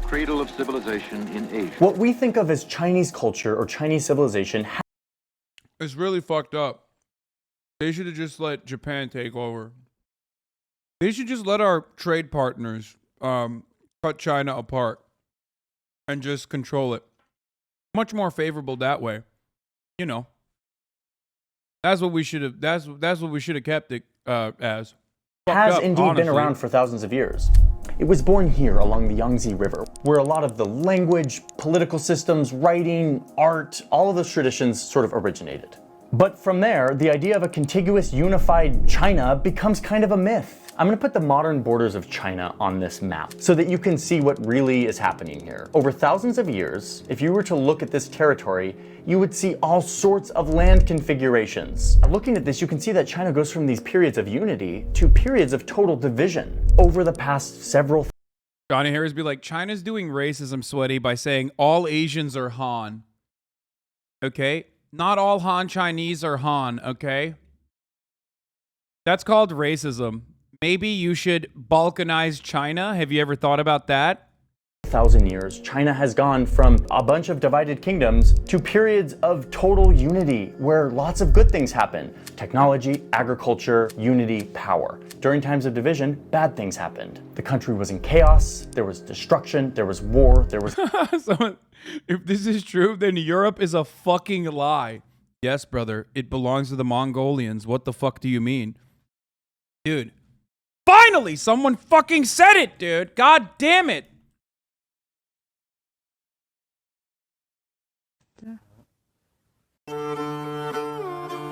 cradle of civilization in Asia. What we think of as Chinese culture or Chinese civilization it's really fucked up. They should have just let Japan take over. They should just let our trade partners cut China apart and just control it. Much more favorable that way. That's what we should have. That's what we should have kept it as. has indeed been around for thousands of years. It was born here along the Yangtze River, where a lot of the language, political systems, writing, art, all of those traditions sort of originated. But from there, the idea of a contiguous, unified China becomes kind of a myth. I'm gonna put the modern borders of China on this map so that you can see what really is happening here. Over thousands of years, if you were to look at this territory, you would see all sorts of land configurations. Looking at this, you can see that China goes from these periods of unity to periods of total division over the past several. Johnny Harris be like, China's doing racism, sweaty, by saying all Asians are Han. Okay? Not all Han Chinese are Han, okay? That's called racism. Maybe you should balkanize China. Have you ever thought about that? 1,000 years, China has gone from a bunch of divided kingdoms to periods of total unity where lots of good things happen. Technology, agriculture, unity, power. During times of division, bad things happened. The country was in chaos, there was destruction, there was war, there was... If this is true, then Europe is a fucking lie. Yes, brother, it belongs to the Mongolians. What the fuck do you mean? Dude. Finally, someone fucking said it, dude. God damn it.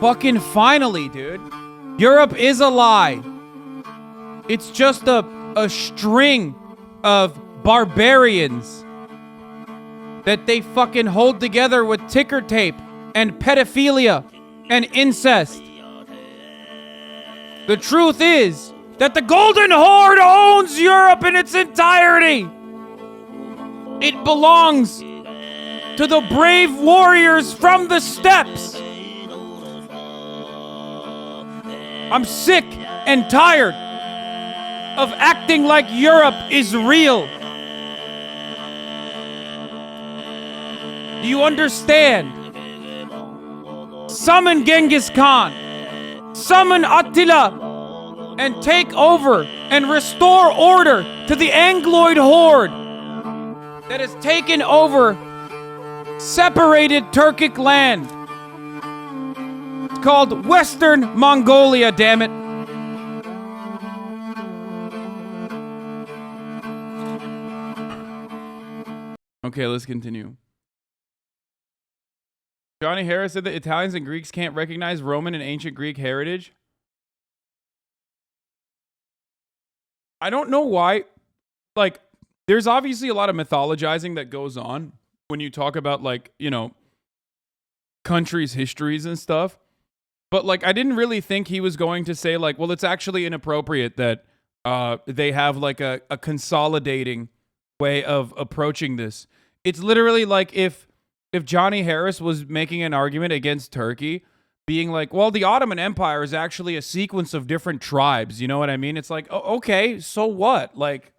Fucking finally, dude. Europe is a lie. It's just a string of barbarians that they fucking hold together with ticker tape and pedophilia and incest. The truth is that the Golden Horde owns Europe in its entirety. It belongs to the brave warriors from the steppes. I'm sick and tired of acting like Europe is real. Do you understand? Summon Genghis Khan. Summon Attila. And take over and restore order to the Angloid horde that has taken over separated Turkic land. It's called Western Mongolia, damn it. Okay, let's continue. Johnny Harris said that Italians and Greeks can't recognize Roman and ancient Greek heritage. I don't know why. Like, there's obviously a lot of mythologizing that goes on when you talk about, like, you know, countries' histories and stuff. But, like, I didn't really think he was going to say, like, well, it's actually inappropriate that they have, like, a consolidating way of approaching this. It's literally like if Johnny Harris was making an argument against Turkey, being like, well, the Ottoman Empire is actually a sequence of different tribes. You know what I mean? It's like, oh, okay, so what? Like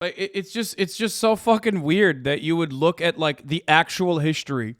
it's just so fucking weird that you would look at, like, the actual history.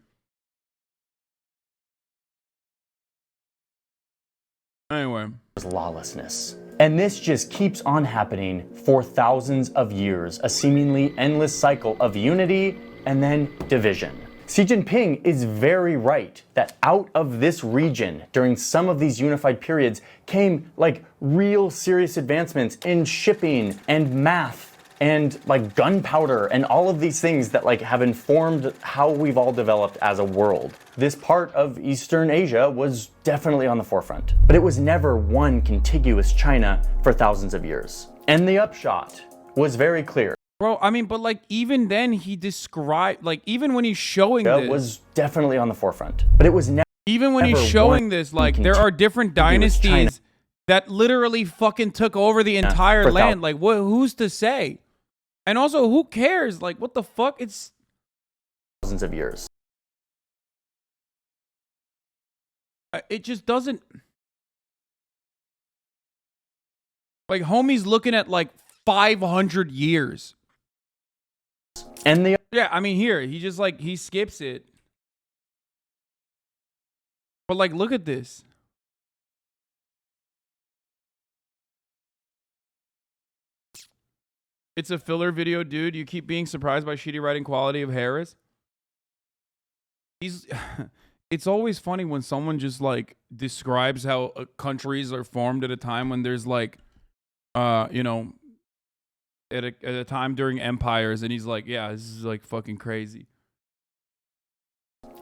Anyway. Lawlessness. And this just keeps on happening for thousands of years, a seemingly endless cycle of unity and then division. Xi Jinping is very right that out of this region, during some of these unified periods, came, like, real serious advancements in shipping and math and, like, gunpowder and all of these things that, like, have informed how we've all developed as a world. This part of Eastern Asia was definitely on the forefront, but it was never one contiguous China for thousands of years. And the upshot was very clear. Bro, I mean, but, like, even then he described, like, even when he's showing this, it was definitely on the forefront, but it was never. Even when he's showing this, like, there are different dynasties that literally fucking took over the entire land. Like, who's to say? And also, who cares? Like, what the fuck? It's thousands of years. It just doesn't. Like, homie's looking at, like, 500 years. And the yeah, I mean, here he just, like, he skips it. But, like, look at this. It's a filler video, dude. You keep being surprised by shitty writing quality of Harris. It's always funny when someone just, like, describes how countries are formed at a time when there's, like, you know, at a time during empires, and he's like, yeah, this is, like, fucking crazy.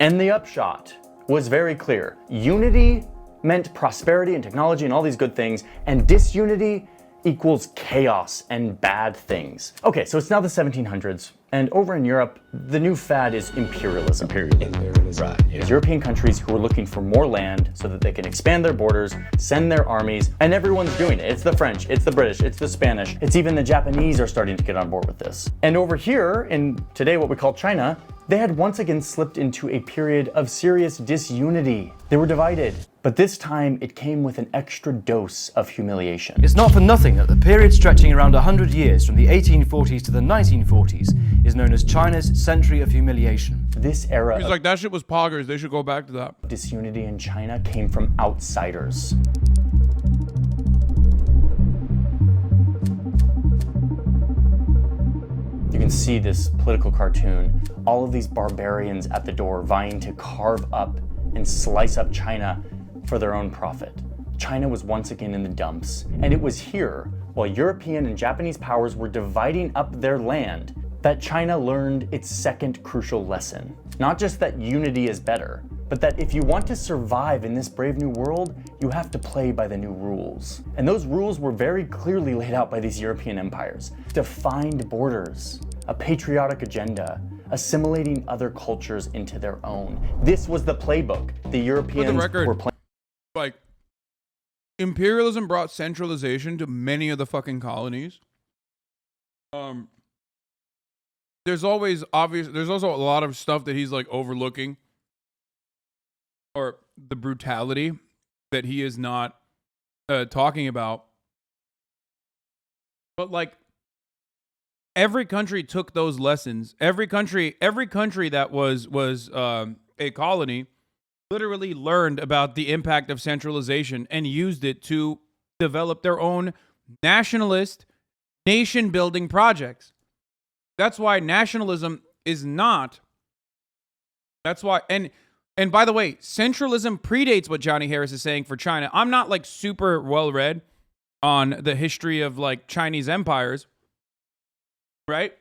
And the upshot was very clear. Unity meant prosperity and technology and all these good things, and disunity equals chaos and bad things. Okay, so it's now the 1700s, and over in Europe, the new fad is imperialism. Right. Yeah. European countries who are looking for more land so that they can expand their borders, send their armies, and everyone's doing it. It's the French, it's the British, it's the Spanish, it's even the Japanese are starting to get on board with this. And over here, in today what we call China, they had once again slipped into a period of serious disunity. They were divided, but this time it came with an extra dose of humiliation. It's not for nothing that the period stretching around 100 years from the 1840s to the 1940s is known as China's Century of Humiliation. This era He's like, that shit was poggers. They should go back to that. Disunity in China came from outsiders. You can see this political cartoon, all of these barbarians at the door vying to carve up and slice up China for their own profit. China was once again in the dumps, and it was here, while European and Japanese powers were dividing up their land, that China learned its second crucial lesson. Not just that unity is better, but that if you want to survive in this brave new world, you have to play by the new rules. And those rules were very clearly laid out by these European empires. Defined borders, a patriotic agenda, assimilating other cultures into their own. This was the playbook the Europeans were playing. Like, imperialism brought centralization to many of the fucking colonies. There's also a lot of stuff that he's, like, overlooking, or the brutality that he is not talking about. But, like, every country took those lessons. Every country that was a colony literally learned about the impact of centralization and used it to develop their own nationalist, nation-building projects. That's why nationalism is not. That's why, and by the way, centralism predates what Johnny Harris is saying for China. I'm not, like, super well read on the history of, like, Chinese empires, right?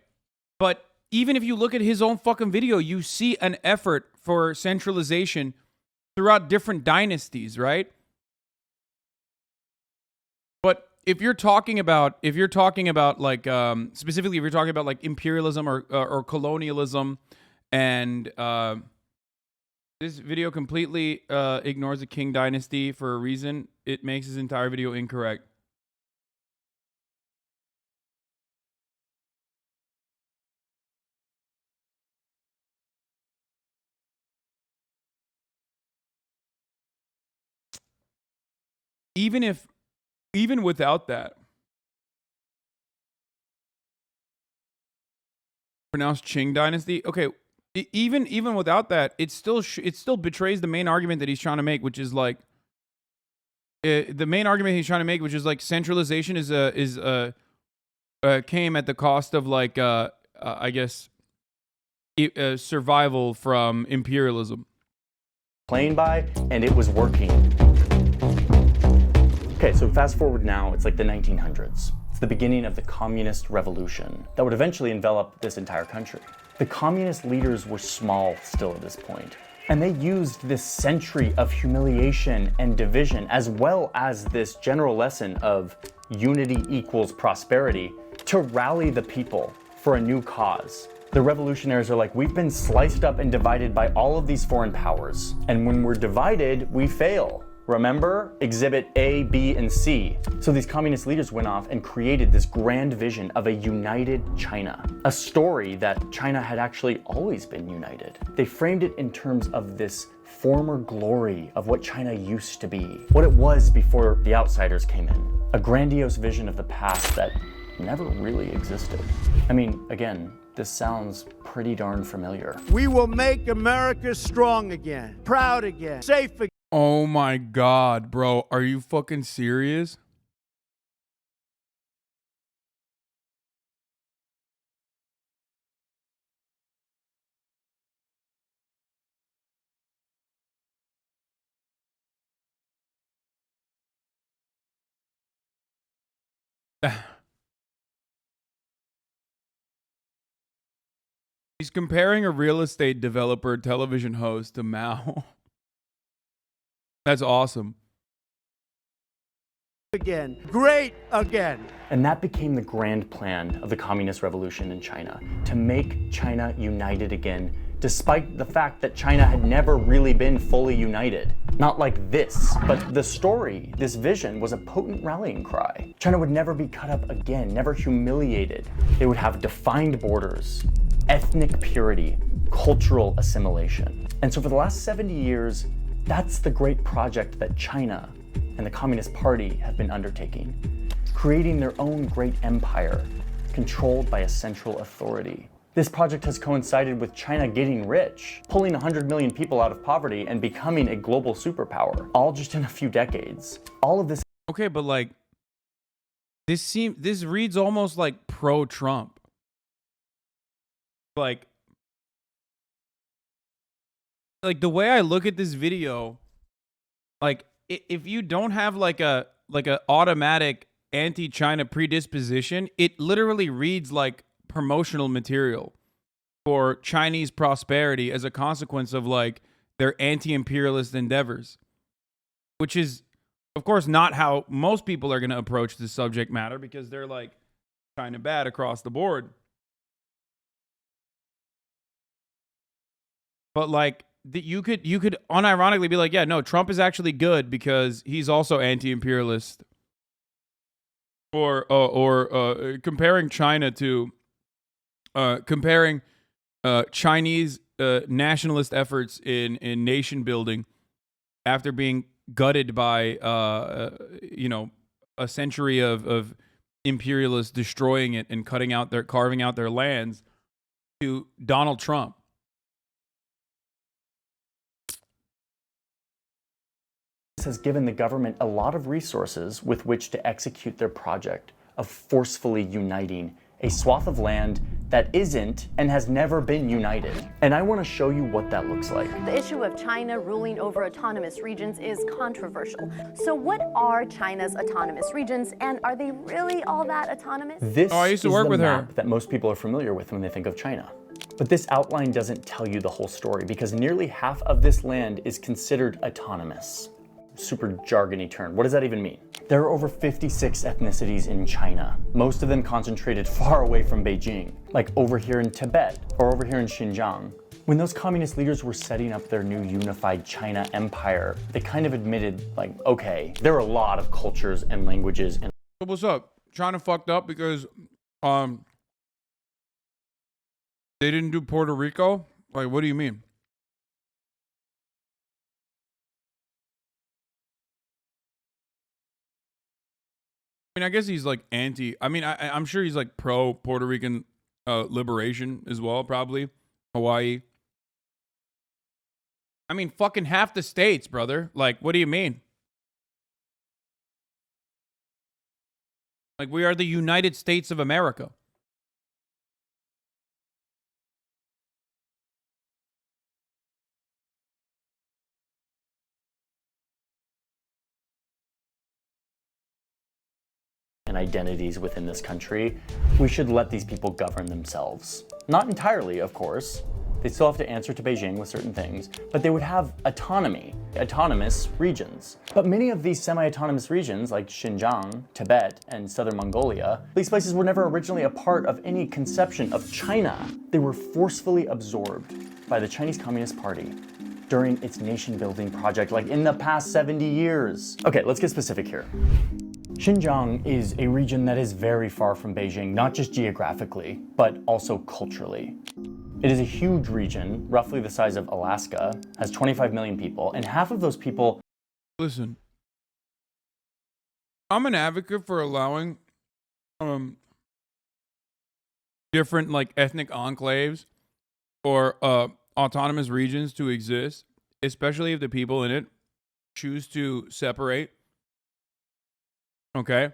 But even if you look at his own fucking video, you see an effort for centralization throughout different dynasties, right? But if you're talking about like specifically if you're talking about like imperialism or colonialism, and this video completely ignores the Qing dynasty for a reason. It makes his entire video incorrect. Even without that, pronounced Qing dynasty. Okay, even without that, it still betrays the main argument that he's trying to make, which is like the main argument he's trying to make, which is like centralization came at the cost of like I guess survival from imperialism. Playing by, and it was working. Okay, so fast forward now, it's like the 1900s. It's the beginning of the communist revolution that would eventually envelop this entire country. The communist leaders were small still at this point, and they used this century of humiliation and division, as well as this general lesson of unity equals prosperity, to rally the people for a new cause. The revolutionaries are like, we've been sliced up and divided by all of these foreign powers, and when we're divided, we fail. Remember? Exhibit A, B, and C. So these communist leaders went off and created this grand vision of a united China, a story that China had actually always been united. They framed it in terms of this former glory of what China used to be, what it was before the outsiders came in, a grandiose vision of the past that never really existed. I mean, again, this sounds pretty darn familiar. We will make America strong again, proud again, safe again. Oh my God, bro. Are you fucking serious? He's comparing a real estate developer television host to Mao. That's awesome. Again, great again. And that became the grand plan of the Communist Revolution in China, to make China united again, despite the fact that China had never really been fully united. Not like this, but the story, this vision, was a potent rallying cry. China would never be cut up again, never humiliated. They would have defined borders, ethnic purity, cultural assimilation. And so for the last 70 years, that's the great project that China and the Communist Party have been undertaking, creating their own great empire, controlled by a central authority. This project has coincided with China getting rich, pulling 100 million people out of poverty and becoming a global superpower, all just in a few decades. All of this. Okay, but like, this reads almost like pro-Trump. Like the way I look at this video, like if you don't have like a automatic anti-China predisposition, it literally reads like promotional material for Chinese prosperity as a consequence of like their anti-imperialist endeavors, which is of course not how most people are going to approach this subject matter, because they're like kind of bad across the board. But like you could unironically be like, yeah, no, Trump is actually good because he's also anti-imperialist. Or comparing China to Chinese nationalist efforts in nation building after being gutted by a century of imperialists destroying it and carving out their lands, to Donald Trump. Has given the government a lot of resources with which to execute their project of forcefully uniting a swath of land that isn't and has never been united. And I want to show you what that looks like. The issue of China ruling over autonomous regions is controversial. So what are China's autonomous regions, and are they really all that autonomous? This is the map that most people are familiar with when they think of China. But this outline doesn't tell you the whole story, because nearly half of this land is considered autonomous. super jargony term. What does that even mean? There are over 56 ethnicities in China, most of them concentrated far away from Beijing, like over here in Tibet or over here in Xinjiang. When those communist leaders were setting up their new unified China empire, they kind of admitted, like, okay, there are a lot of cultures and languages. And what's up? China fucked up because they didn't do Puerto Rico? Like, what do you mean? I mean, I guess he's like I'm sure he's like pro Puerto Rican liberation as well, probably. Hawaii. I mean, fucking half the states, brother. Like, what do you mean? Like, we are the United States of America. And identities within this country, we should let these people govern themselves. Not entirely, of course. They still have to answer to Beijing with certain things, but they would have autonomy, autonomous regions. But many of these semi-autonomous regions, like Xinjiang, Tibet, and Southern Mongolia, these places were never originally a part of any conception of China. They were forcefully absorbed by the Chinese Communist Party during its nation-building project, like in the past 70 years. Okay, let's get specific here. Xinjiang is a region that is very far from Beijing, not just geographically, but also culturally. It is a huge region, roughly the size of Alaska, has 25 million people, and half of those people... Listen, I'm an advocate for allowing different like ethnic enclaves or autonomous regions to exist, especially if the people in it choose to separate. Okay?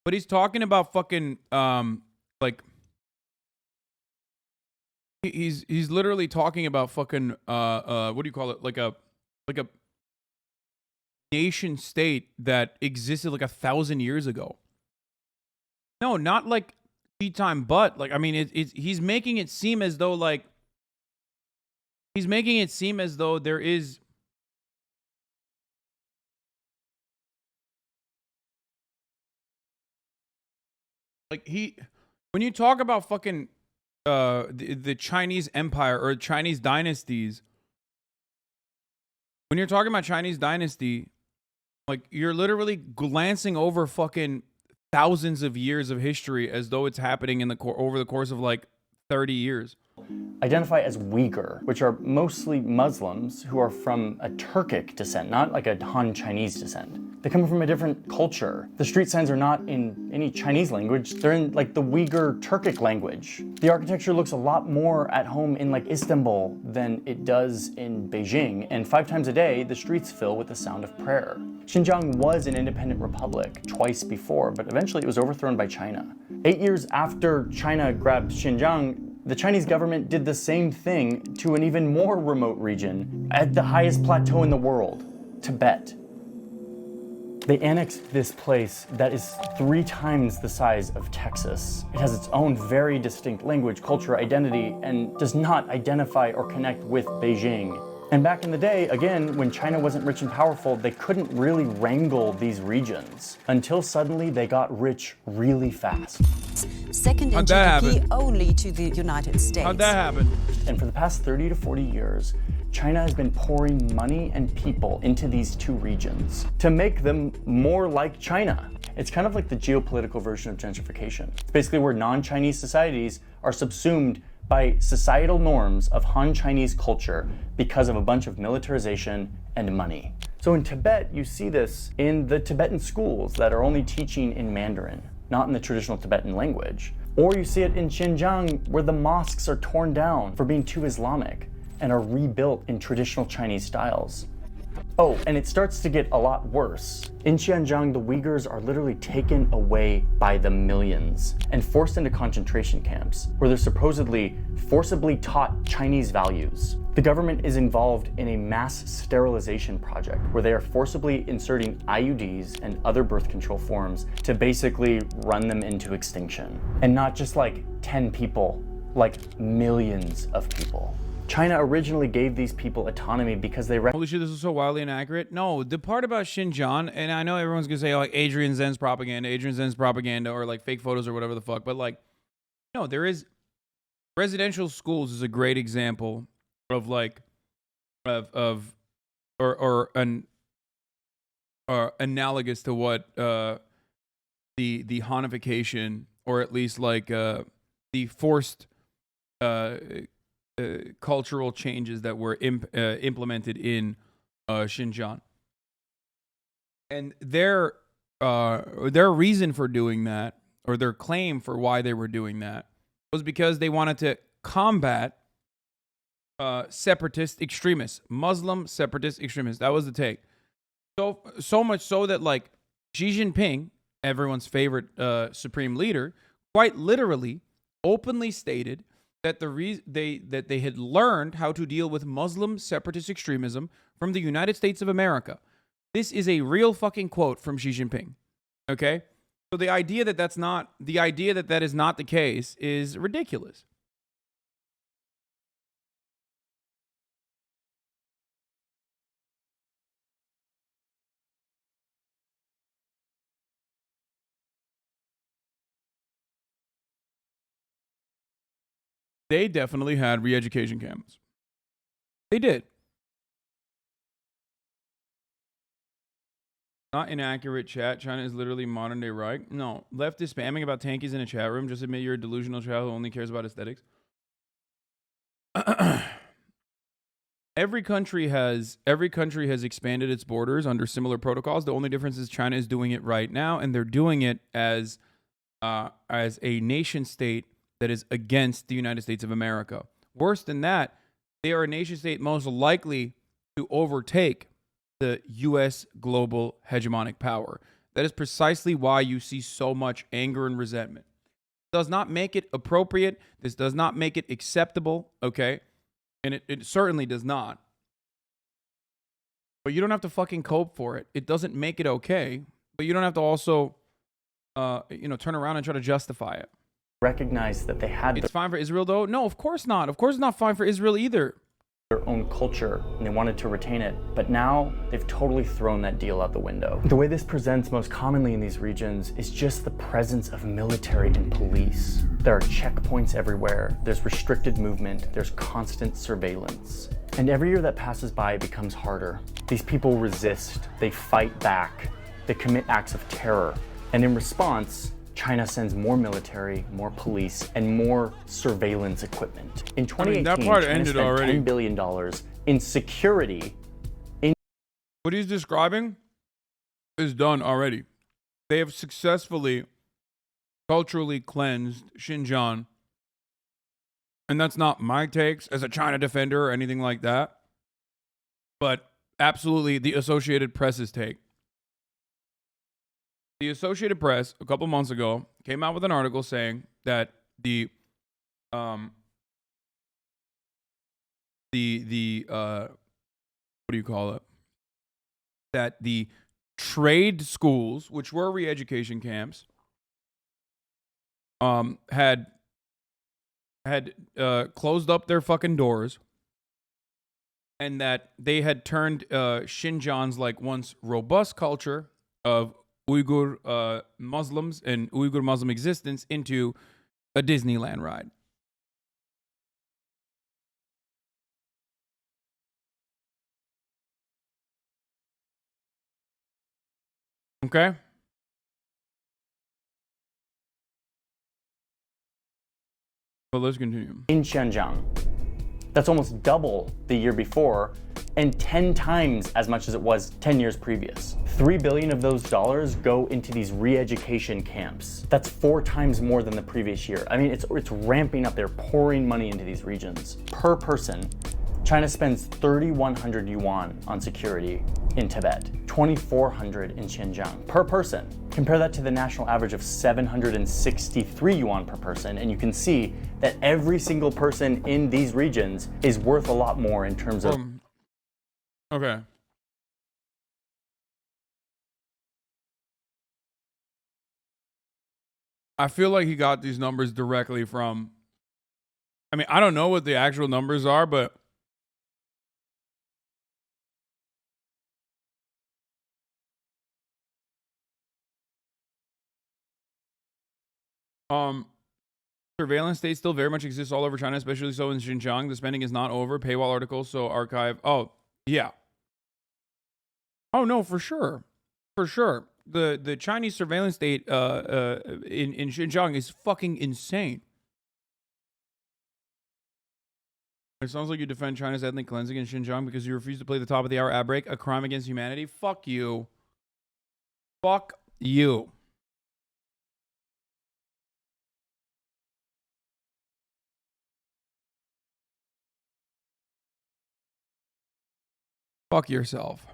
But he's talking about fucking like he's literally talking about fucking what do you call it? Like a nation state that existed like 1,000 years ago. No, not like tea time, but like I mean he's making it seem as though like there is like when you talk about fucking the Chinese Empire or Chinese dynasties, when you're talking about Chinese dynasty, like you're literally glancing over fucking thousands of years of history as though it's happening in over the course of like 30 years. Identify as Uyghur, which are mostly Muslims who are from a Turkic descent, not like a Han Chinese descent. They come from a different culture. The street signs are not in any Chinese language, they're in like the Uyghur Turkic language. The architecture looks a lot more at home in like Istanbul than it does in Beijing, and 5 times a day, the streets fill with the sound of prayer. Xinjiang was an independent republic twice before, but eventually it was overthrown by China. 8 years after China grabbed Xinjiang, the Chinese government did the same thing to an even more remote region at the highest plateau in the world, Tibet. They annexed this place that is 3 times the size of Texas. It has its own very distinct language, culture, identity, and does not identify or connect with Beijing. And back in the day, again, when China wasn't rich and powerful, they couldn't really wrangle these regions until suddenly they got rich really fast. Second in GDP only to the United States. How'd that happen? And for the past 30 to 40 years, China has been pouring money and people into these 2 regions to make them more like China. It's kind of like the geopolitical version of gentrification. It's basically where non-Chinese societies are subsumed by societal norms of Han Chinese culture because of a bunch of militarization and money. So in Tibet, you see this in the Tibetan schools that are only teaching in Mandarin, not in the traditional Tibetan language. Or you see it in Xinjiang, where the mosques are torn down for being too Islamic and are rebuilt in traditional Chinese styles. Oh, and it starts to get a lot worse. In Xinjiang, the Uyghurs are literally taken away by the millions and forced into concentration camps where they're supposedly forcibly taught Chinese values. The government is involved in a mass sterilization project where they are forcibly inserting IUDs and other birth control forms to basically run them into extinction. And not just like 10 people, like millions of people. China originally gave these people autonomy because they Holy shit, this is so wildly inaccurate. No, the part about Xinjiang, and I know everyone's gonna say, oh, like Adrian Zen's propaganda, or like fake photos or whatever the fuck, but like, no, there is residential schools is a great example of like or analogous to what the Hanification, or at least like the forced cultural changes that were implemented in Xinjiang. And their reason for doing that, or their claim for why they were doing that, was because they wanted to combat separatist extremists, Muslim separatist extremists. That was the take. So much so that like Xi Jinping, everyone's favorite supreme leader, quite literally openly stated that they had learned how to deal with Muslim separatist extremism from the United States of America. This is a real fucking quote from Xi Jinping. Okay? So the idea that that is not the case is ridiculous. They definitely had re-education camps. They did. Not inaccurate chat. China is literally modern day Reich. No. Left is spamming about tankies in a chat room. Just admit you're a delusional child who only cares about aesthetics. Every country has expanded its borders under similar protocols. The only difference is China is doing it right now, and they're doing it as a nation state that is against the United States of America. Worse than that, they are a nation state most likely to overtake the U.S. global hegemonic power. That is precisely why you see so much anger and resentment. It does not make it appropriate. This does not make it acceptable, okay? And it certainly does not. But you don't have to fucking cope for it. It doesn't make it okay. But you don't have to also, turn around and try to justify it. Recognize that they had It's fine for Israel, though? No, of course not. Of course it's not fine for Israel either. Their own culture, and they wanted to retain it. But now they've totally thrown that deal out the window. The way this presents most commonly in these regions is just the presence of military and police. There are checkpoints everywhere. There's restricted movement. There's constant surveillance. And every year that passes by, it becomes harder. These people resist. They fight back. They commit acts of terror. And in response, China sends more military, more police, and more surveillance equipment. In 2018, that part China ended spent already. $10 billion in security. What he's describing is done already. They have successfully culturally cleansed Xinjiang. And that's not my takes as a China defender or anything like that. But absolutely the Associated Press's take. The Associated Press, a couple months ago, came out with an article saying that the what do you call it? That the trade schools, which were re-education camps, had closed up their fucking doors, and that they had turned Xinjiang's like once robust culture of Uyghur Muslims and Uyghur Muslim existence into a Disneyland ride. Okay? But let's continue. In Xinjiang. That's almost double the year before and 10 times as much as it was 10 years previous. $3 billion of those dollars go into these re-education camps. That's 4 times more than the previous year. I mean, it's ramping up. They're pouring money into these regions. Per person, China spends 3,100 yuan on security in Tibet, 2,400 in Xinjiang per person. Compare that to the national average of 763 yuan per person, and you can see that every single person in these regions is worth a lot more in terms of... Okay. I feel like he got these numbers directly from I mean, I don't know what the actual numbers are, but surveillance state still very much exists all over China, especially so in Xinjiang. The spending is not over. Paywall articles, so archive. Oh, yeah. Oh, no, for sure. For sure. The Chinese surveillance state in Xinjiang is fucking insane. It sounds like you defend China's ethnic cleansing in Xinjiang because you refuse to play the top of the hour ad break, a crime against humanity. Fuck you. Fuck you. Fuck yourself.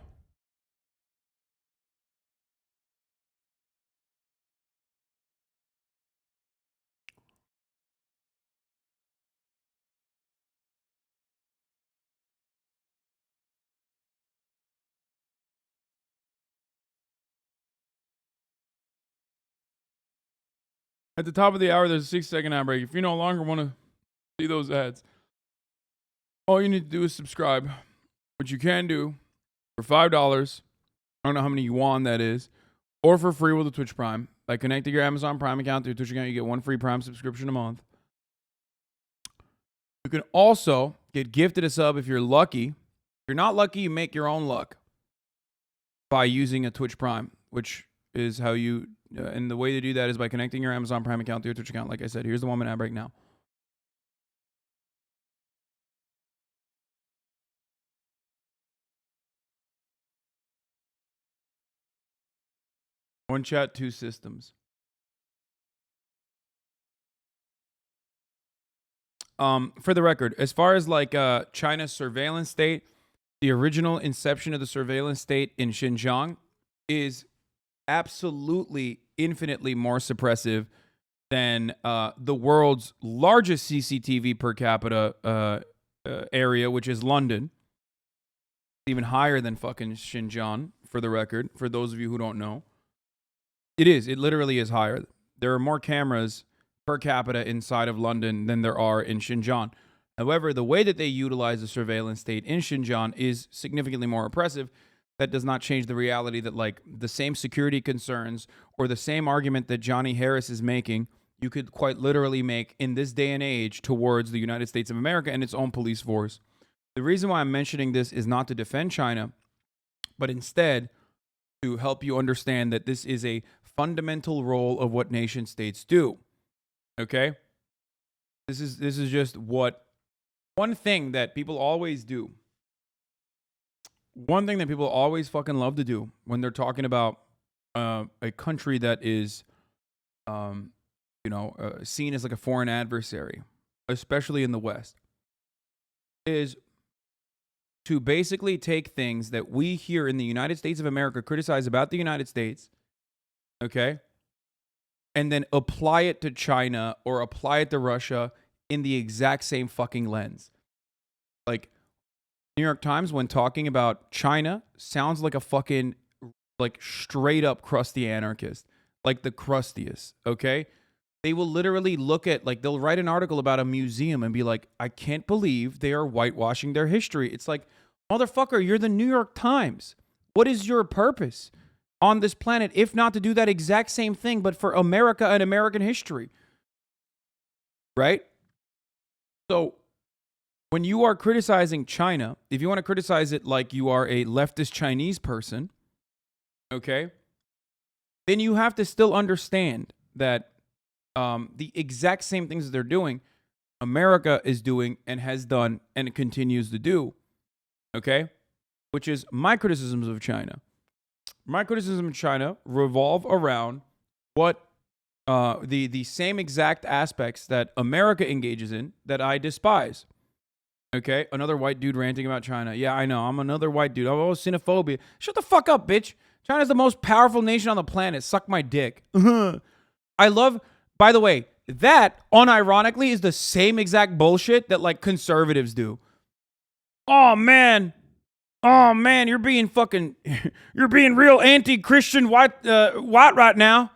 At the top of the hour, there's a 6-second ad break. If you no longer want to see those ads, all you need to do is subscribe, which you can do for $5. I don't know how many yuan that is, or for free with a Twitch Prime. By connecting your Amazon Prime account to your Twitch account, you get one free Prime subscription a month. You can also get gifted a sub if you're lucky. If you're not lucky, you make your own luck by using a Twitch Prime, which is how you, and the way to do that is by connecting your Amazon Prime account to your Twitch account. Like I said, here's the 1 minute ad break now. One chat, two systems. For the record, as far as like China's surveillance state, the original inception of the surveillance state in Xinjiang is absolutely infinitely more suppressive than the world's largest CCTV per capita area, which is London. Even higher than fucking Xinjiang, for the record, for those of you who don't know. It is. It literally is higher. There are more cameras per capita inside of London than there are in Xinjiang. However, the way that they utilize the surveillance state in Xinjiang is significantly more oppressive. That does not change the reality that, like, the same security concerns or the same argument that Johnny Harris is making, you could quite literally make in this day and age towards the United States of America and its own police force. The reason why I'm mentioning this is not to defend China, but instead to help you understand that this is a fundamental role of what nation states do. Okay? This is just what one thing that people always do. One thing that people always fucking love to do when they're talking about a country that is seen as like a foreign adversary, especially in the West, is to basically take things that we here in the United States of America criticize about the United States, okay, and then apply it to China or apply it to Russia in the exact same fucking lens. Like, New York Times, when talking about China, sounds like a fucking, like, straight up crusty anarchist. Like the crustiest, okay? They will literally look at, like, they'll write an article about a museum and be like, I can't believe they are whitewashing their history. It's like, motherfucker, you're the New York Times. What is your purpose on this planet if not to do that exact same thing, but for America and American history? Right? So, when you are criticizing China, if you want to criticize it like you are a leftist Chinese person, okay, then you have to still understand that the exact same things that they're doing, America is doing and has done and continues to do, okay, which is my criticisms of China. My criticism of China revolve around what the same exact aspects that America engages in that I despise. Okay, another white dude ranting about China. Yeah, I know. I'm another white dude. Oh, xenophobia. Shut the fuck up, bitch. China's the most powerful nation on the planet. Suck my dick. I love, by the way, that unironically is the same exact bullshit that like conservatives do. Oh, man. Oh, man, you're being fucking, you're being real anti-Christian white right now.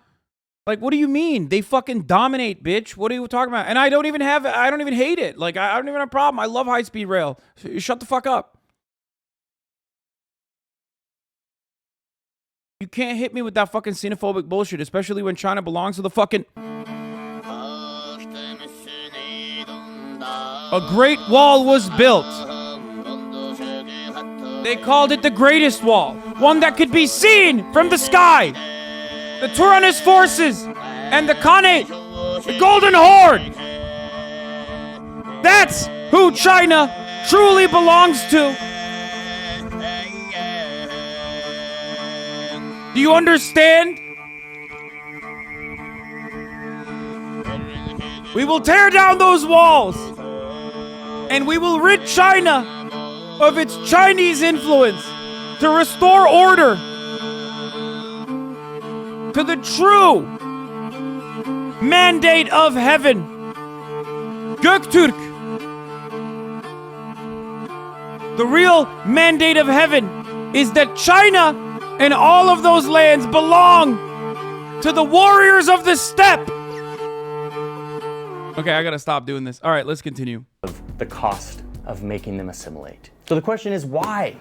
Like, what do you mean? They fucking dominate, bitch. What are you talking about? And I don't even hate it. Like, I don't even have a problem. I love high-speed rail. Shut the fuck up. You can't hit me with that fucking xenophobic bullshit, especially when China belongs to the fucking... A great wall was built. They called it the greatest wall. One that could be seen from the sky. The Turanist forces and the Khanate, the Golden Horde. That's who China truly belongs to. Do you understand? We will tear down those walls and we will rid China of its Chinese influence to restore order to the true mandate of heaven. Göktürk. The real mandate of heaven is that China and all of those lands belong to the warriors of the steppe. Okay, I gotta stop doing this. All right, let's continue. The cost of making them assimilate. So the question is why?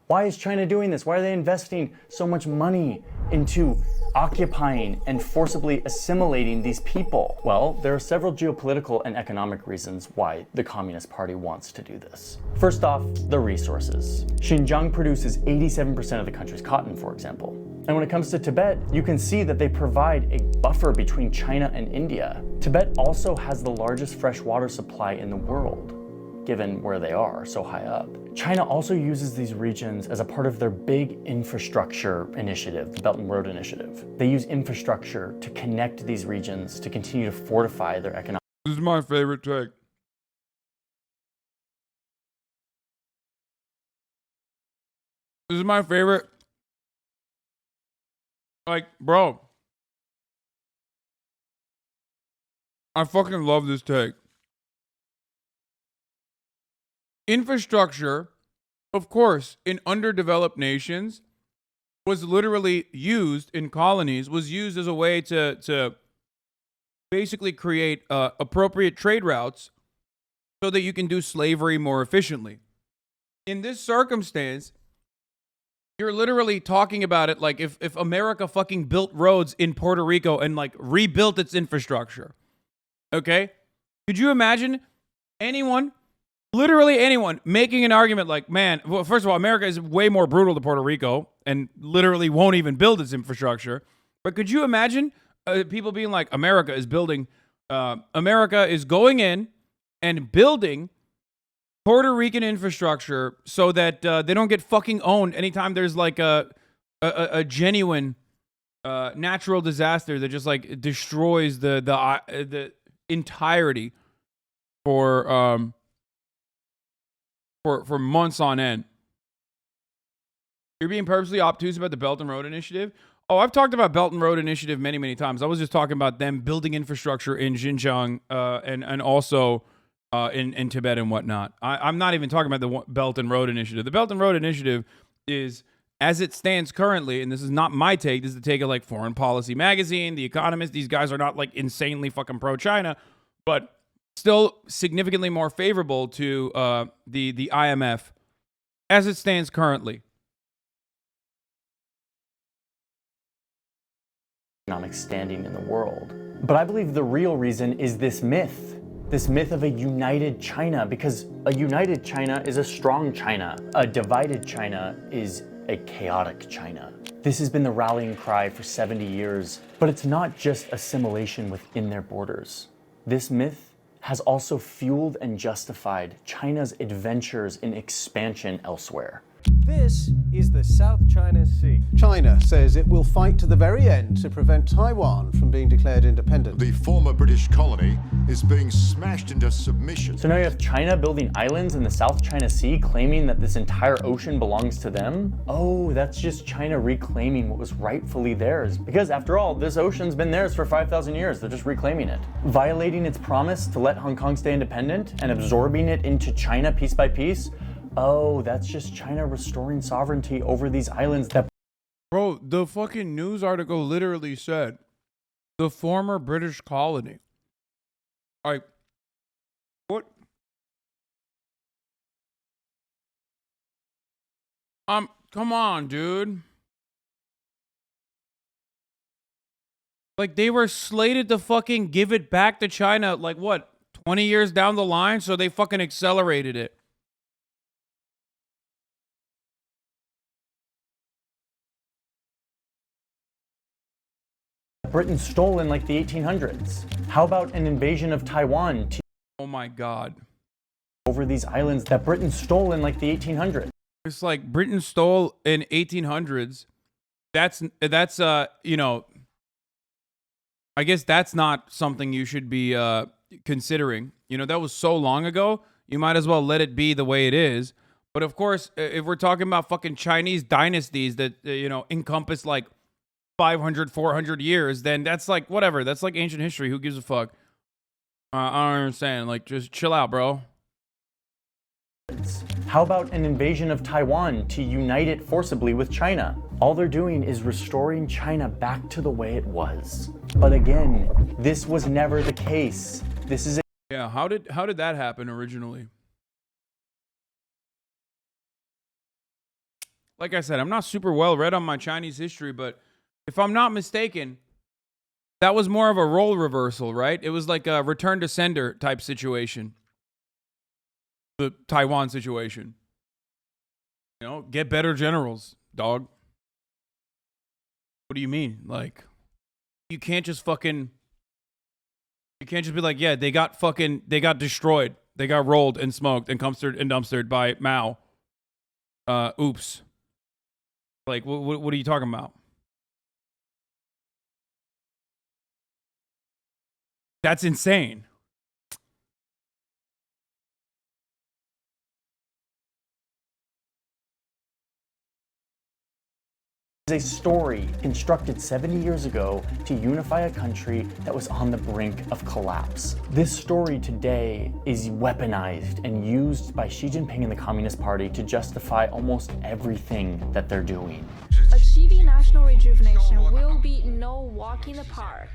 Why is China doing this? Why are they investing so much money into occupying and forcibly assimilating these people? Well, there are several geopolitical and economic reasons why the Communist Party wants to do this. First off, the resources. Xinjiang produces 87% of the country's cotton, for example. And when it comes to Tibet, you can see that they provide a buffer between China and India. Tibet also has the largest freshwater supply in the world, given where they are so high up. China also uses these regions as a part of their big infrastructure initiative, the Belt and Road Initiative. They use infrastructure to connect these regions to continue to fortify their economic. This is my favorite take. This is my favorite. Like, bro. I fucking love this take. Infrastructure, of course, in underdeveloped nations was literally used in colonies, was used as a way to basically create appropriate trade routes so that you can do slavery more efficiently. In this circumstance, you're literally talking about it like if America fucking built roads in Puerto Rico and like rebuilt its infrastructure. Okay? Could you imagine anyone, literally anyone, making an argument like, man, well, first of all, America is way more brutal than Puerto Rico and literally won't even build its infrastructure. But could you imagine people being like, America is going in and building Puerto Rican infrastructure so that they don't get fucking owned anytime there's like a genuine natural disaster that just like destroys the entirety for months on end. You're being purposely obtuse about the Belt and Road Initiative. Oh, I've talked about Belt and Road Initiative many, many times. I was just talking about them building infrastructure in Xinjiang and also in Tibet and whatnot. I'm not even talking about the Belt and Road Initiative. The Belt and Road Initiative is, as it stands currently, and this is not my take, this is the take of like Foreign Policy Magazine, The Economist. These guys are not like insanely fucking pro-China, but still significantly more favorable to the IMF as it stands currently. Economic standing in the world. But I believe the real reason is this myth of a united China, because a united China is a strong China. A divided China is a chaotic China. This has been the rallying cry for 70 years, but it's not just assimilation within their borders. This myth has also fueled and justified China's adventures in expansion elsewhere. This is the South China Sea. China says it will fight to the very end to prevent Taiwan from being declared independent. The former British colony is being smashed into submission. So now you have China building islands in the South China Sea, claiming that this entire ocean belongs to them? Oh, that's just China reclaiming what was rightfully theirs. Because after all, this ocean's been theirs for 5,000 years. They're just reclaiming it. Violating its promise to let Hong Kong stay independent and absorbing it into China piece by piece? Oh, that's just China restoring sovereignty over these islands that... Bro, the fucking news article literally said The former British colony. Like, what? Come on, dude. Like, they were slated to fucking give it back to China, like, what, 20 years down the line? So they fucking accelerated it. Britain stole in like the 1800s. How about an invasion of Taiwan Oh my God. over these islands that Britain stole in like the 1800s? It's like Britain stole in 1800s. That's you know, I guess that's not something you should be considering. You know, that was so long ago. You might as well let it be the way it is. But of course, if we're talking about fucking Chinese dynasties that, you know, encompass like 500, 400 years, then that's like, whatever. That's like ancient history. Who gives a fuck? I don't understand. Like, just chill out, bro. How about an invasion of Taiwan to unite it forcibly with China? All they're doing is restoring China back to the way it was. But again, this was never the case. This is Yeah, how did that happen originally? Like I said, I'm not super well read on my Chinese history, but if I'm not mistaken, that was more of a role reversal, right? It was like a return to sender type situation. The Taiwan situation. You know, get better generals, dog. What do you mean? Like, you can't just be like, yeah, they got destroyed. They got rolled and smoked and dumpstered by Mao. Oops. Like, what are you talking about? That's insane. a story constructed 70 years ago to unify a country that was on the brink of collapse. This story today is weaponized and used by Xi Jinping and the Communist Party to justify almost everything that they're doing. Achieving national rejuvenation will be no walk in the park.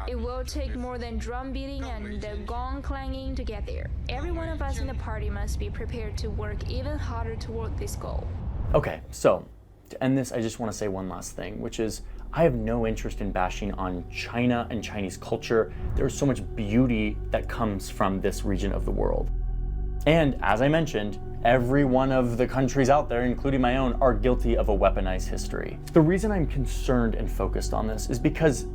It will take more than drum beating and the gong clanging to get there. Every one of us in the party must be prepared to work even harder toward this goal. Okay, so to end this, I just want to say one last thing, which is I have no interest in bashing on China and Chinese culture. There's so much beauty that comes from this region of the world. And as I mentioned, every one of the countries out there, including my own, are guilty of a weaponized history. The reason I'm concerned and focused on this is because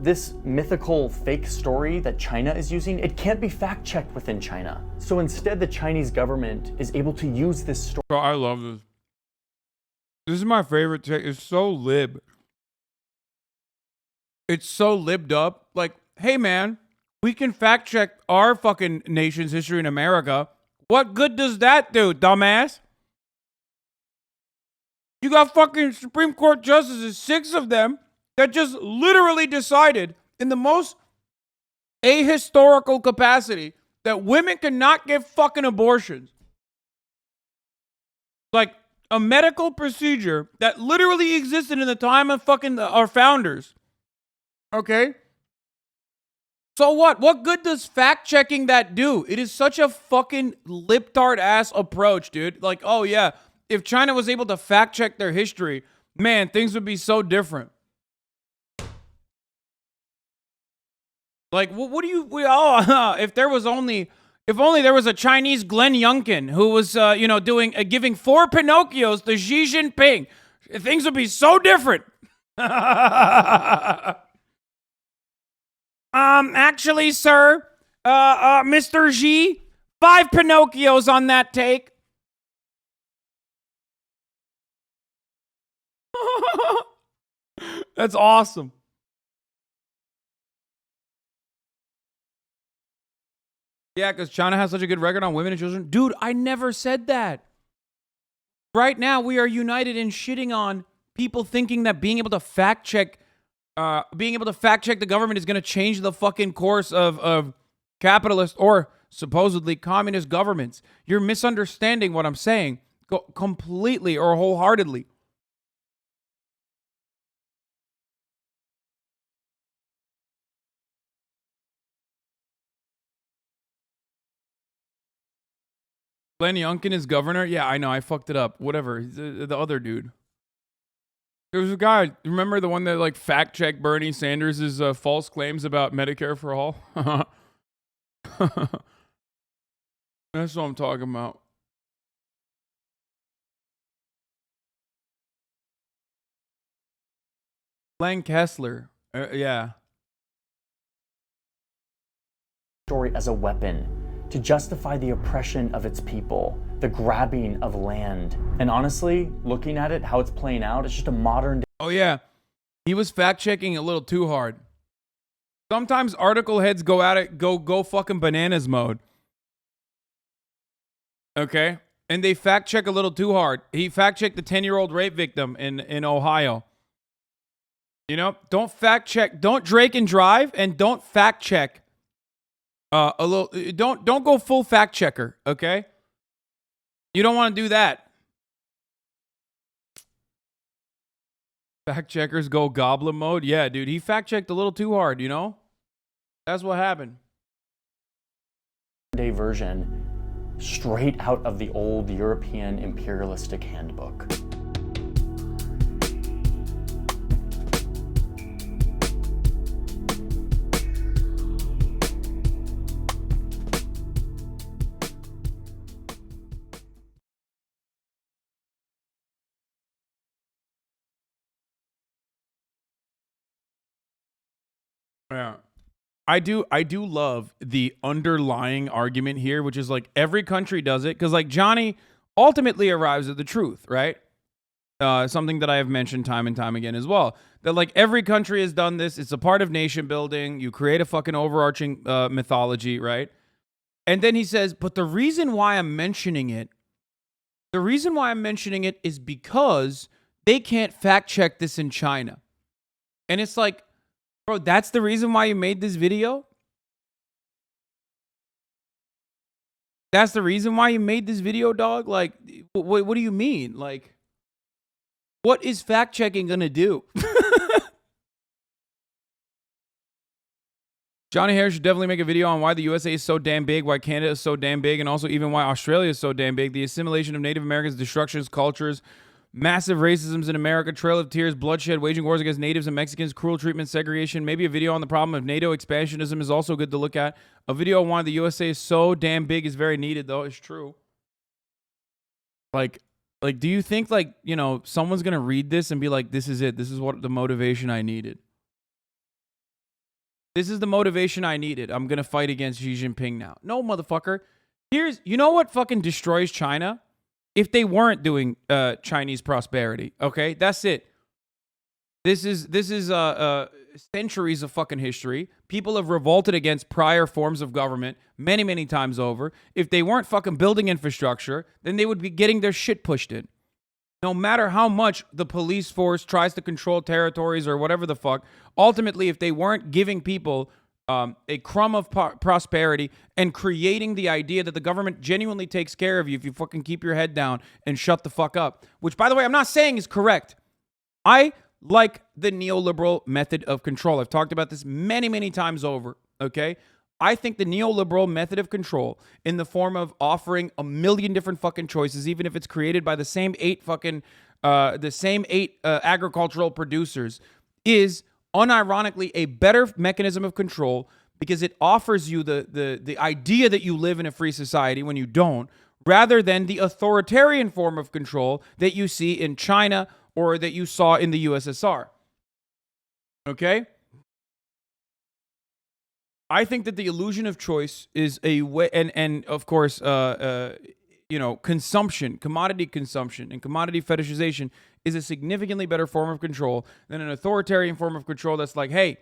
this mythical fake story that China is using, it can't be fact-checked within China. So instead, the Chinese government is able to use this story. Oh, I love this. This is my favorite take. It's so lib. It's so libbed up. Like, hey man, we can fact check our fucking nation's history in America. What good does that do, dumbass? You got fucking Supreme Court justices, 6 of them, that just literally decided in the most ahistorical capacity that women cannot get fucking abortions. Like, a medical procedure that literally existed in the time of fucking our founders. Okay? So what? What good does fact-checking that do? It is such a fucking lip-tart-ass approach, dude. Like, oh yeah, if China was able to fact-check their history, man, things would be so different. Like, what do you... If only there was a Chinese Glenn Youngkin who was, giving 4 Pinocchios to Xi Jinping. Things would be so different. Actually, sir, Mr. Xi, 5 Pinocchios on that take. That's awesome. Yeah, because China has such a good record on women and children. Dude, I never said that. Right now, we are united in shitting on people thinking that being able to fact check the government is going to change the fucking course of capitalist or supposedly communist governments. You're misunderstanding what I'm saying completely or wholeheartedly. Glenn Youngkin is governor? Yeah, I know. I fucked it up. Whatever. The other dude. There was a guy. Remember the one that like fact checked Bernie Sanders' false claims about Medicare for all? That's what I'm talking about. Glenn Kessler. Yeah. Story as a weapon to justify the oppression of its people, the grabbing of land. And honestly, looking at it, how it's playing out, it's just a modern day. Oh, yeah. He was fact checking a little too hard. Sometimes article heads go at it, go fucking bananas mode. Okay? And they fact check a little too hard. He fact checked the 10-year-old rape victim in Ohio. You know, don't fact check, don't Drake and drive, and don't fact check a little, don't go full fact checker, okay? You don't want to do that. Fact checkers go goblin mode. Yeah, dude, he fact checked a little too hard, you know? That's what happened. Day version straight out of the old European imperialistic handbook. Yeah. I do love the underlying argument here, which is like every country does it, because like Johnny ultimately arrives at the truth, right? Something that I have mentioned time and time again as well. That like every country has done this. It's a part of nation building. You create a fucking overarching mythology, right? And then he says, but the reason why I'm mentioning it is because they can't fact check this in China. And it's like, bro, that's the reason why you made this video? That's the reason why you made this video, dog? Like, what do you mean? Like, what is fact-checking gonna do? Johnny Harris should definitely make a video on why the USA is so damn big, why Canada is so damn big, and also even why Australia is so damn big. The assimilation of Native Americans, destructions, cultures, massive racisms in America, trail of tears, bloodshed, waging wars against natives and Mexicans, cruel treatment, segregation. Maybe a video on the problem of NATO expansionism is also good to look at. A video on why the USA is so damn big is very needed, though. It's true. Like, do you think, like, you know, someone's going to read this and be like, this is it. This is what the motivation I needed. This is the motivation I needed. I'm going to fight against Xi Jinping now. No, motherfucker. You know what fucking destroys China? If they weren't doing Chinese prosperity, okay? That's it. This is centuries of fucking history. People have revolted against prior forms of government many, many times over. If they weren't fucking building infrastructure, then they would be getting their shit pushed in. No matter how much the police force tries to control territories or whatever the fuck, ultimately, if they weren't giving people a crumb of prosperity and creating the idea that the government genuinely takes care of you if you fucking keep your head down and shut the fuck up. Which, by the way, I'm not saying is correct. I like the neoliberal method of control. I've talked about this many, many times over, okay? I think the neoliberal method of control in the form of offering a million different fucking choices, even if it's created by the same eight agricultural producers, is unironically a better mechanism of control because it offers you the idea that you live in a free society when you don't, rather than the authoritarian form of control that you see in China or that you saw in the USSR. Okay? I think that the illusion of choice is a way, and of course, consumption, commodity consumption, and commodity fetishization is a significantly better form of control than an authoritarian form of control that's like, hey,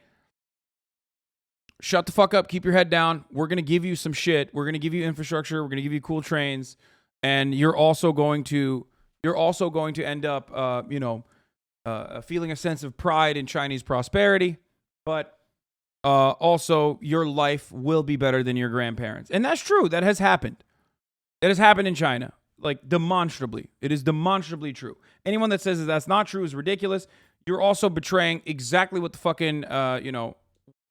shut the fuck up, keep your head down. We're going to give you some shit. We're going to give you infrastructure. We're going to give you cool trains. And you're also going to end up, feeling a sense of pride in Chinese prosperity. But also, your life will be better than your grandparents. And that's true. That has happened. That has happened in China. Like, demonstrably. It is demonstrably true. Anyone that says that that's not true is ridiculous. You're also betraying exactly what the fucking,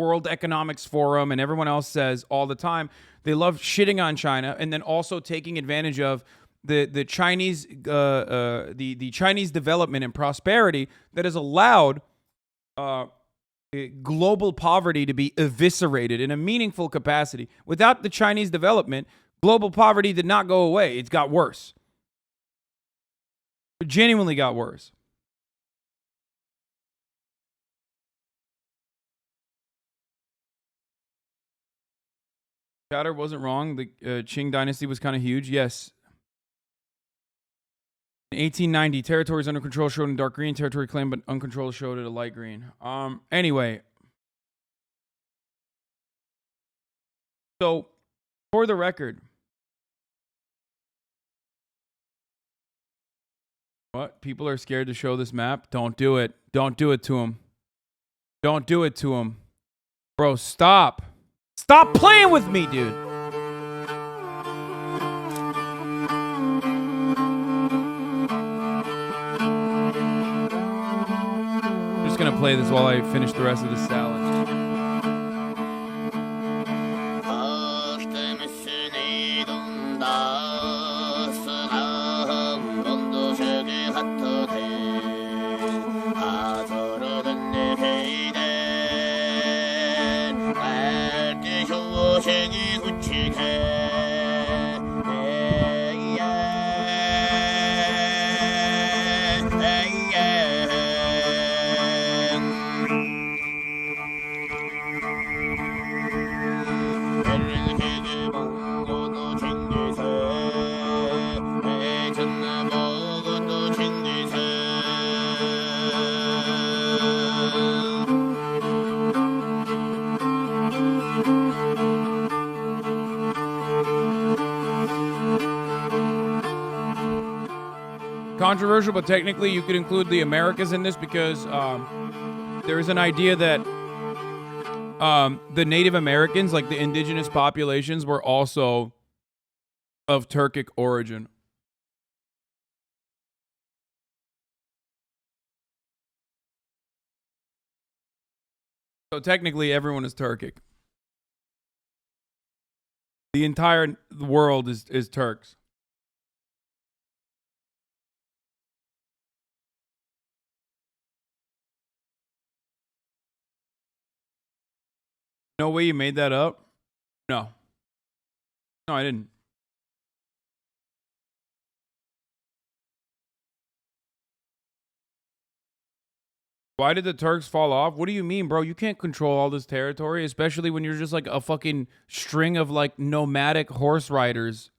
World Economics Forum and everyone else says all the time. They love shitting on China and then also taking advantage of the Chinese the Chinese development and prosperity that has allowed global poverty to be eviscerated in a meaningful capacity. Without the Chinese development, global poverty did not go away. It got worse. It genuinely got worse. Chatter wasn't wrong. The Qing dynasty was kind of huge. Yes. In 1890, territories under control showed in dark green. Territory claimed but uncontrolled showed it a light green. Anyway. So, for the record. What? People are scared to show this map? Don't do it. Don't do it to them. Don't do it to them. Bro, stop. Stop playing with me, dude. I'm just gonna play this while I finish the rest of the salad. Controversial, but technically you could include the Americas in this because there is an idea that the Native Americans, like the indigenous populations, were also of Turkic origin. So technically everyone is Turkic. The entire world is Turks. No way you made that up? No. No, I didn't. Why did the Turks fall off? What do you mean, bro? You can't control all this territory, especially when you're just like a fucking string of like nomadic horse riders.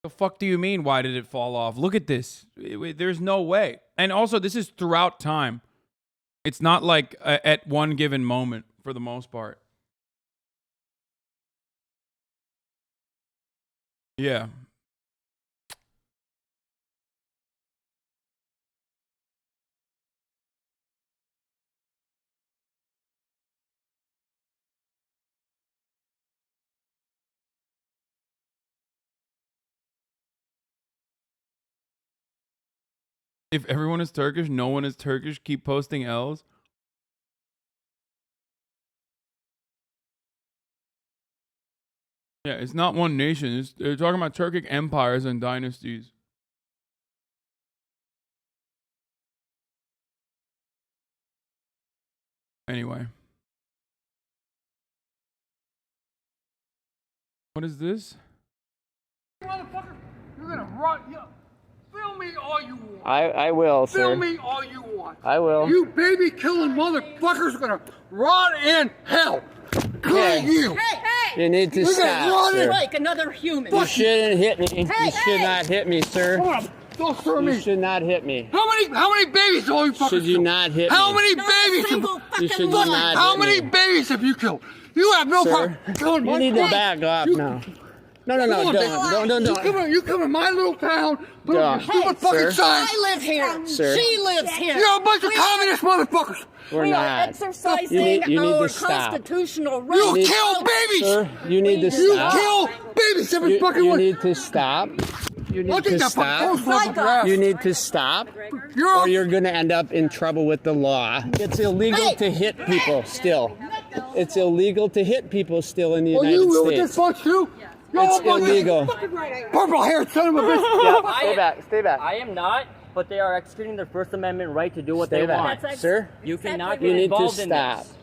The fuck do you mean, why did it fall off? Look at this. There's no way. And also, this is throughout time. It's not like at one given moment for the most part. Yeah. If everyone is Turkish, no one is Turkish, keep posting L's. Yeah, it's not one nation. They're talking about Turkic empires and dynasties. Anyway. What is this? Motherfucker, you're gonna run. Film me all you want. I will, sir. Film me all you want. I will. You baby killing motherfuckers are gonna rot in hell. Hey, you. Hey! You need to You're stop, sir. Like another human. You shouldn't hit me. Hey, you should not hit me, sir. Don't stir me. You should not hit me. How many babies have you fucking Should you not hit How me? many babies? You should not How hit many me. babies have you killed? You have no Sir, power. you need to back off now. No, don't. You come in my little town, put Don't. up your stupid fucking Sir. signs. I live here. Sir. She lives here. You're a bunch of communist motherfuckers. We're not. Exercising You need our to stop. constitutional You rights. kill babies. Sir, you need to You stop. kill babies every fucking You way. need to stop. You need to stop. You need to stop, or you're going to end up in trouble with the law. It's illegal to hit people still. It's illegal to hit people still in the United States. With this bunch too? It's illegal. Purple hair, son of a bitch. Yeah, stay back. Stay back. I am not, but they are executing their First Amendment right to do what they want. Sir, you cannot get involved in this.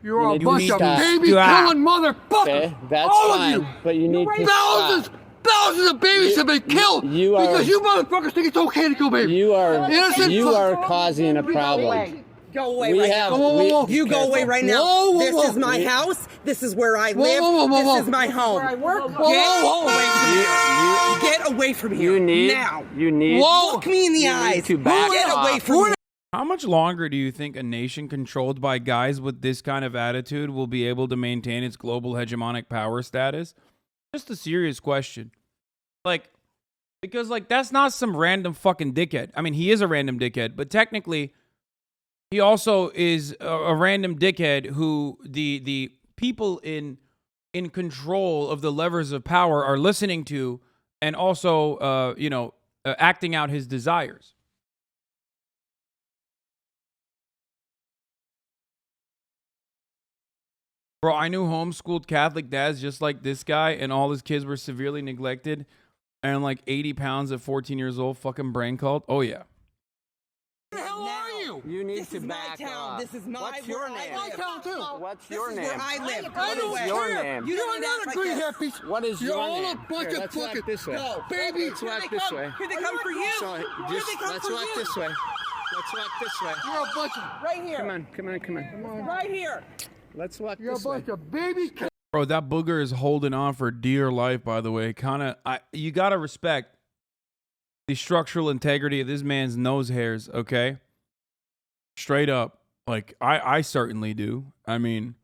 You're a bunch of baby-killing motherfuckers. Okay, that's all fine, of you. but you need to stop. Thousands of babies have been killed because you motherfuckers think it's okay to kill babies. You are causing a problem. Go away right now. You go away right now. This is my house. This is where I live. This is my home. Get away from here. Now. You need. Look me in the eyes. Get away from me. How much longer do you think a nation controlled by guys with this kind of attitude will be able to maintain its global hegemonic power status? Just a serious question. Because that's not some random fucking dickhead. I mean, he is a random dickhead, but technically, he also is a random dickhead who the people in control of the levers of power are listening to, and also, acting out his desires. Bro, I knew homeschooled Catholic dads just like this guy, and all his kids were severely neglected and 80 pounds at 14 years old, fucking brain cult. Oh, yeah. Who the hell are you? You need to back up. This is my What's your name? My town, too. What's your name? This is where I live. I don't What is your your name? You You're not a green hippies. What is your name? You're all a bunch of fucking this way. No, baby. Let's walk this way. Here they come for you. So, let's walk this way. Let's walk this way. You're a bunch of... Right here. Come on. Right here. Let's walk You're this a way. bunch of baby... Bro, that booger is holding on for dear life, by the way. You got to respect the structural integrity of this man's nose hairs, okay? Straight up. I certainly do. I mean,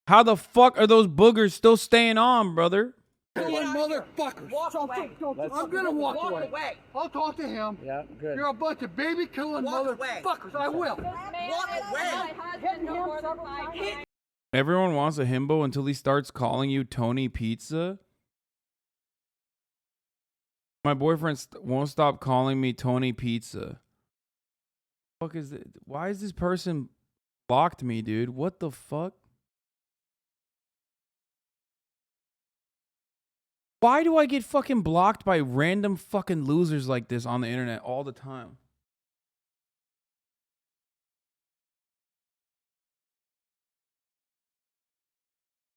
how the fuck are those boogers still staying on, brother? Killing motherfuckers. Walk away. I'm gonna walk away. I'll talk to him. Yeah, good. You're a bunch of baby killing motherfuckers. I will. Walk away. Everyone wants a himbo until he starts calling you Tony Pizza. My boyfriend won't stop calling me Tony Pizza. Fuck is it? Why is this person blocked me, dude? What the fuck? Why do I get fucking blocked by random fucking losers like this on the internet all the time?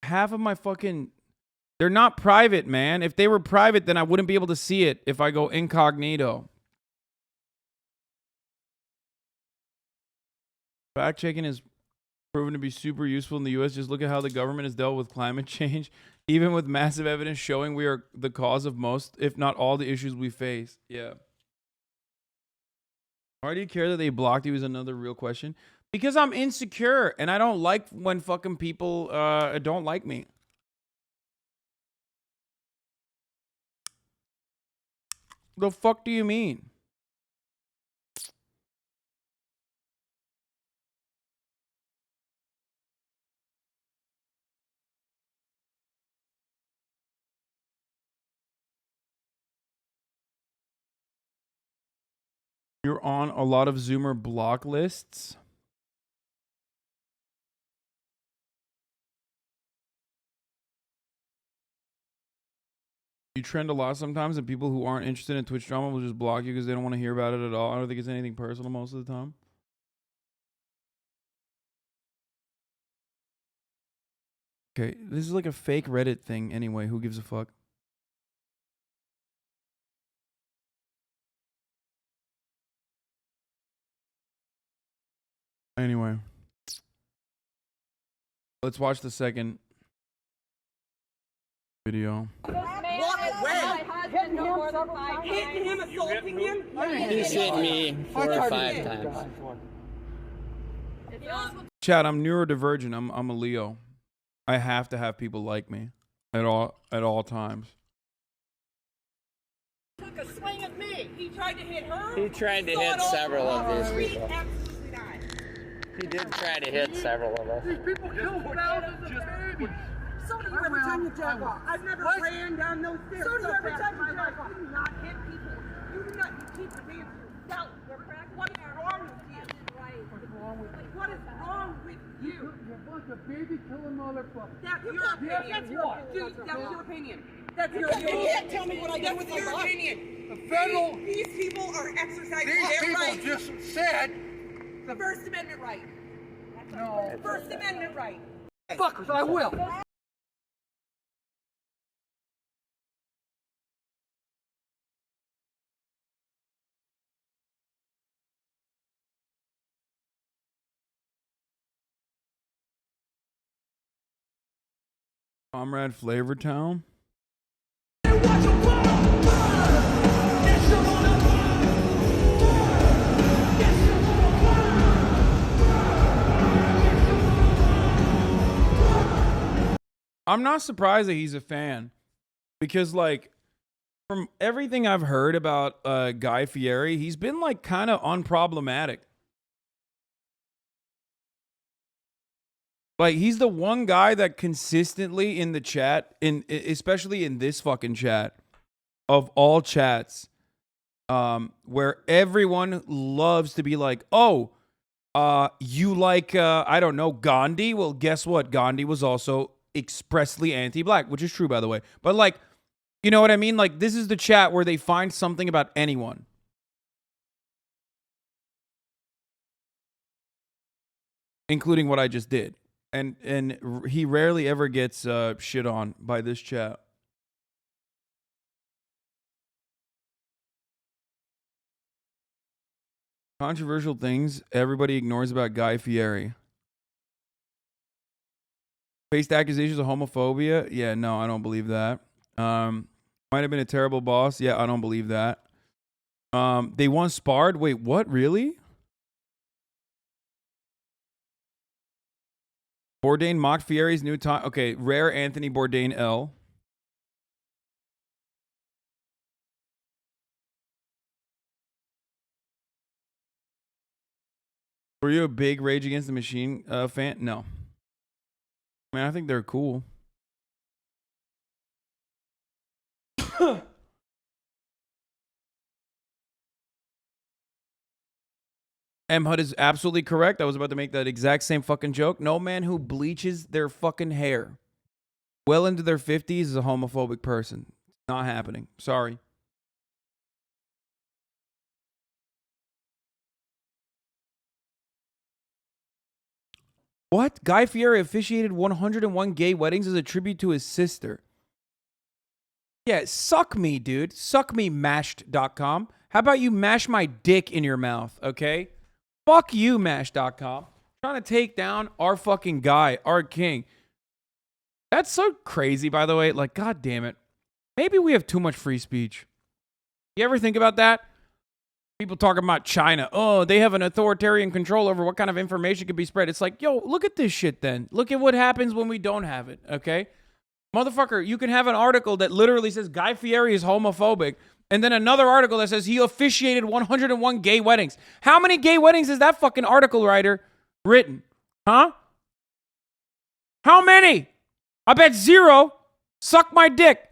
Half of my fucking... They're not private, man. If they were private, then I wouldn't be able to see it if I go incognito. Fact checking is proven to be super useful in the U.S. Just look at how the government has dealt with climate change, even with massive evidence showing we are the cause of most, if not all, the issues we face. Yeah. Why do you care that they blocked you is another real question. Because I'm insecure, and I don't like when fucking people don't like me. The fuck do you mean? You're on a lot of Zoomer block lists. You trend a lot sometimes, and people who aren't interested in Twitch drama will just block you because they don't want to hear about it at all. I don't think it's anything personal most of the time. Okay, this is like a fake Reddit thing anyway. Who gives a fuck? Anyway. Let's watch the second video. Hitting him, assaulting him. He's hit me 4 or 5 times. Chad, I'm neurodivergent. I'm a Leo. I have to have people like me at all times. Took a swing at me. He tried to hit her. He tried to hit several of these people. He did try to hit several of us. These people kill thousands of babies. So do you every time you jack off. I've never ran down those stairs. So do you every time you jack off. You do not hit people. You do not. You keep your hands to yourself. What is wrong with you? What's wrong with you? What is wrong with you? You're a bunch of baby killing motherfuckers. That's your opinion. That's your dude. That's your opinion. That's your opinion. You can't tell me what I do with your opinion. The federal. These people are exercising These their people right. just said. The First Amendment right. No. First Amendment right. Fuckers, I will. Comrade Flavortown. I'm not surprised that he's a fan because, like, from everything I've heard about Guy Fieri, he's been, like, kind of unproblematic. Like, he's the one guy that consistently in the chat, especially in this fucking chat, of all chats, where everyone loves to be like, oh, you like, I don't know, Gandhi? Well, guess what? Gandhi was also expressly anti-black, which is true, by the way. But, like, you know what I mean? Like, this is the chat where they find something about anyone. Including what I just did. And he rarely ever gets shit on by this chat. Controversial things everybody ignores about Guy Fieri. Faced accusations of homophobia. Yeah, no, I don't believe that. Might have been a terrible boss. Yeah, I don't believe that. They once sparred. Wait, what? Really? Bourdain mocked Fieri's new time. Okay, rare Anthony Bourdain L. Were you a big Rage Against the Machine fan? No. I mean, I think they're cool. M. Hud is absolutely correct. I was about to make that exact same fucking joke. No man who bleaches their fucking hair well into their 50s is a homophobic person. It's not happening. Sorry. What? Guy Fieri officiated 101 gay weddings as a tribute to his sister. Yeah, suck me, dude. Suck me, mashed.com. How about you mash my dick in your mouth, okay? Fuck you, mash.com. Trying to take down our fucking guy, our king. That's so crazy, by the way. Like, god damn it. Maybe we have too much free speech. You ever think about that? People talking about China. Oh, they have an authoritarian control over what kind of information can be spread. It's like, yo, look at this shit then. Look at what happens when we don't have it, okay? Motherfucker, you can have an article that literally says Guy Fieri is homophobic, and then another article that says he officiated 101 gay weddings. How many gay weddings has that fucking article writer written? Huh? How many? I bet 0. Suck my dick.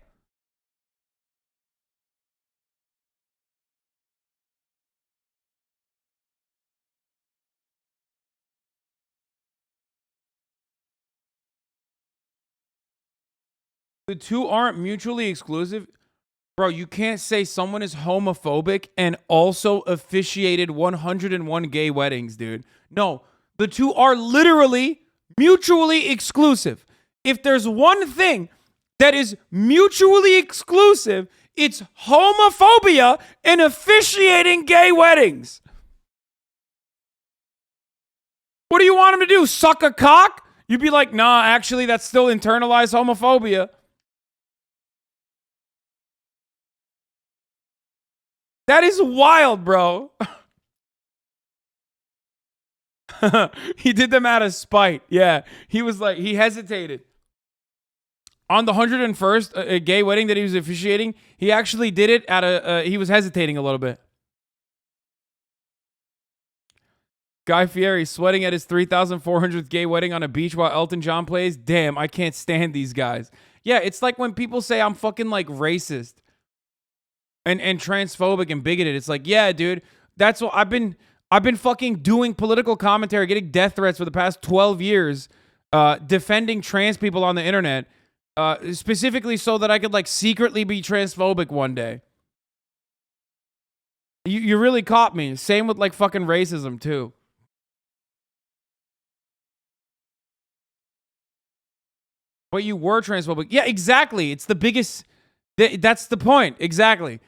The two aren't mutually exclusive. Bro, you can't say someone is homophobic and also officiated 101 gay weddings, dude. No, the two are literally mutually exclusive. If there's one thing that is mutually exclusive, it's homophobia and officiating gay weddings. What do you want him to do? Suck a cock? You'd be like, nah, actually, that's still internalized homophobia. That is wild, bro. He did them out of spite. Yeah. He was like, he hesitated. On the 101st gay wedding that he was officiating, he actually did it he was hesitating a little bit. Guy Fieri sweating at his 3,400th gay wedding on a beach while Elton John plays. Damn, I can't stand these guys. Yeah, it's like when people say I'm fucking like racist and transphobic and bigoted. It's like, yeah, dude, that's what I've been fucking doing political commentary, getting death threats for the past 12 years, defending trans people on the internet, specifically so that I could like secretly be transphobic one day. You really caught me. Same with like fucking racism too. But you were transphobic. Yeah, exactly. It's the biggest. That's the point. Exactly.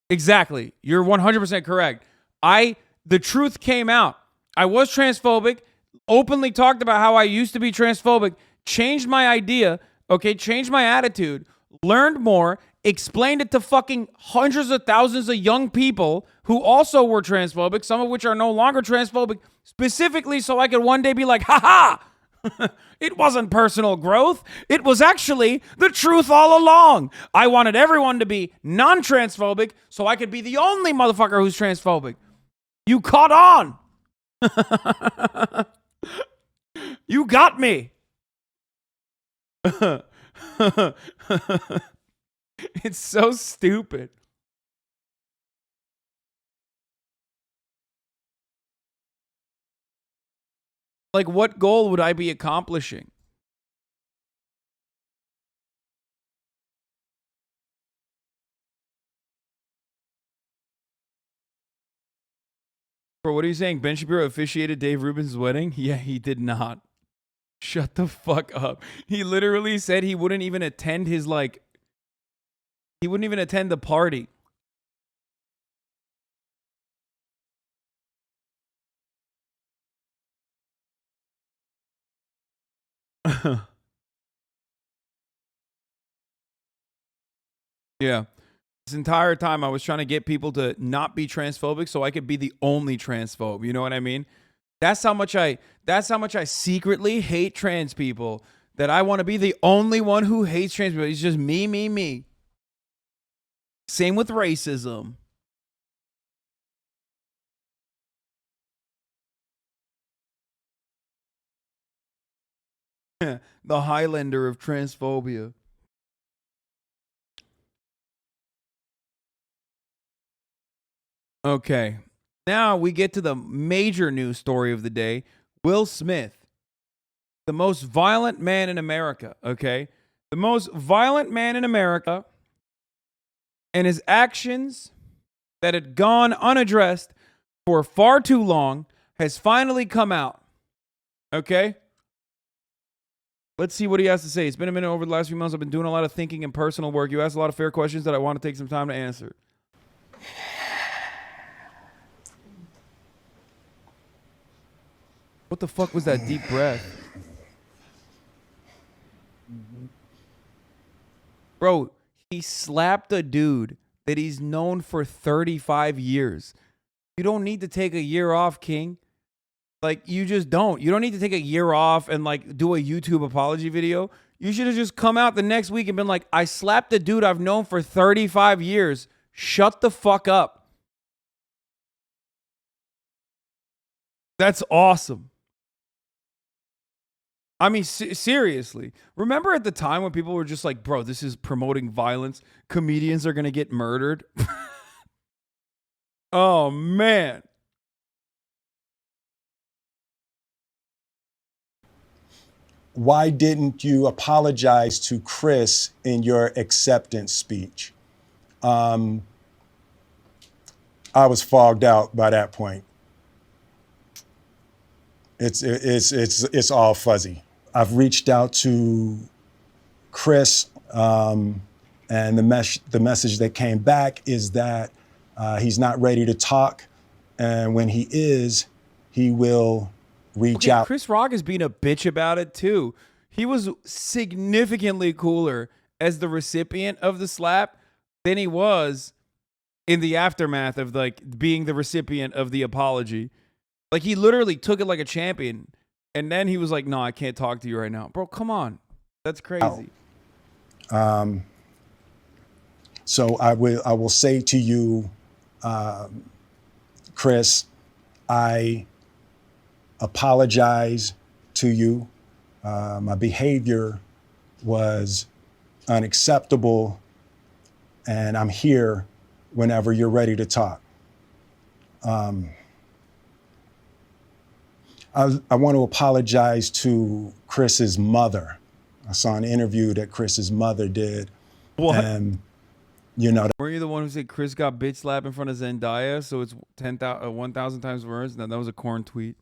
Exactly. You're 100% correct. The truth came out. I was transphobic, openly talked about how I used to be transphobic, changed my idea, okay, changed my attitude, learned more, explained it to fucking hundreds of thousands of young people who also were transphobic, some of which are no longer transphobic, specifically so I could one day be like, ha-ha! It wasn't personal growth. It was actually the truth all along. I wanted everyone to be non-transphobic so I could be the only motherfucker who's transphobic. You caught on. You got me. It's so stupid. Like, what goal would I be accomplishing? Bro, what are you saying? Ben Shapiro officiated Dave Rubin's wedding? Yeah, he did not. Shut the fuck up. He literally said he wouldn't even attend his, like, he wouldn't even attend the party. Yeah. This entire time I was trying to get people to not be transphobic so I could be the only transphobe. You know what I mean? That's how much I secretly hate trans people, that I want to be the only one who hates trans people. It's just me, me, me. Same with racism. The Highlander of transphobia. Okay. Now we get to the major news story of the day. Will Smith, the most violent man in America, okay? The most violent man in America, and his actions that had gone unaddressed for far too long has finally come out. Okay? Let's see what he has to say. It's been a minute over the last few months. I've been doing a lot of thinking and personal work. You asked a lot of fair questions that I want to take some time to answer. What the fuck was that deep breath? Bro, he slapped a dude that he's known for 35 years. You don't need to take a year off, King. Like, you just don't. You don't need to take a year off and, like, do a YouTube apology video. You should have just come out the next week and been like, I slapped a dude I've known for 35 years. Shut the fuck up. That's awesome. I mean, seriously. Remember at the time when people were just like, bro, this is promoting violence. Comedians are going to get murdered. Oh, man. Why didn't you apologize to Chris in your acceptance speech? I was fogged out by that point. It's all fuzzy. I've reached out to Chris, and the message that came back is that he's not ready to talk, and when he is, he will reach out. Chris Rock is being a bitch about it too. He was significantly cooler as the recipient of the slap than he was in the aftermath of like being the recipient of the apology. Like, he literally took it like a champion, and then he was like, no, I can't talk to you right now. Bro, come on. That's crazy. So I will say to you, Chris, I apologize to you. My behavior was unacceptable, and I'm here whenever you're ready to talk. I want to apologize to Chris's mother. I saw an interview that Chris's mother did. What? And, you know, Weren't you the one who said Chris got bitch slapped in front of Zendaya, so it's 1,000 times worse? No, that was a corn tweet.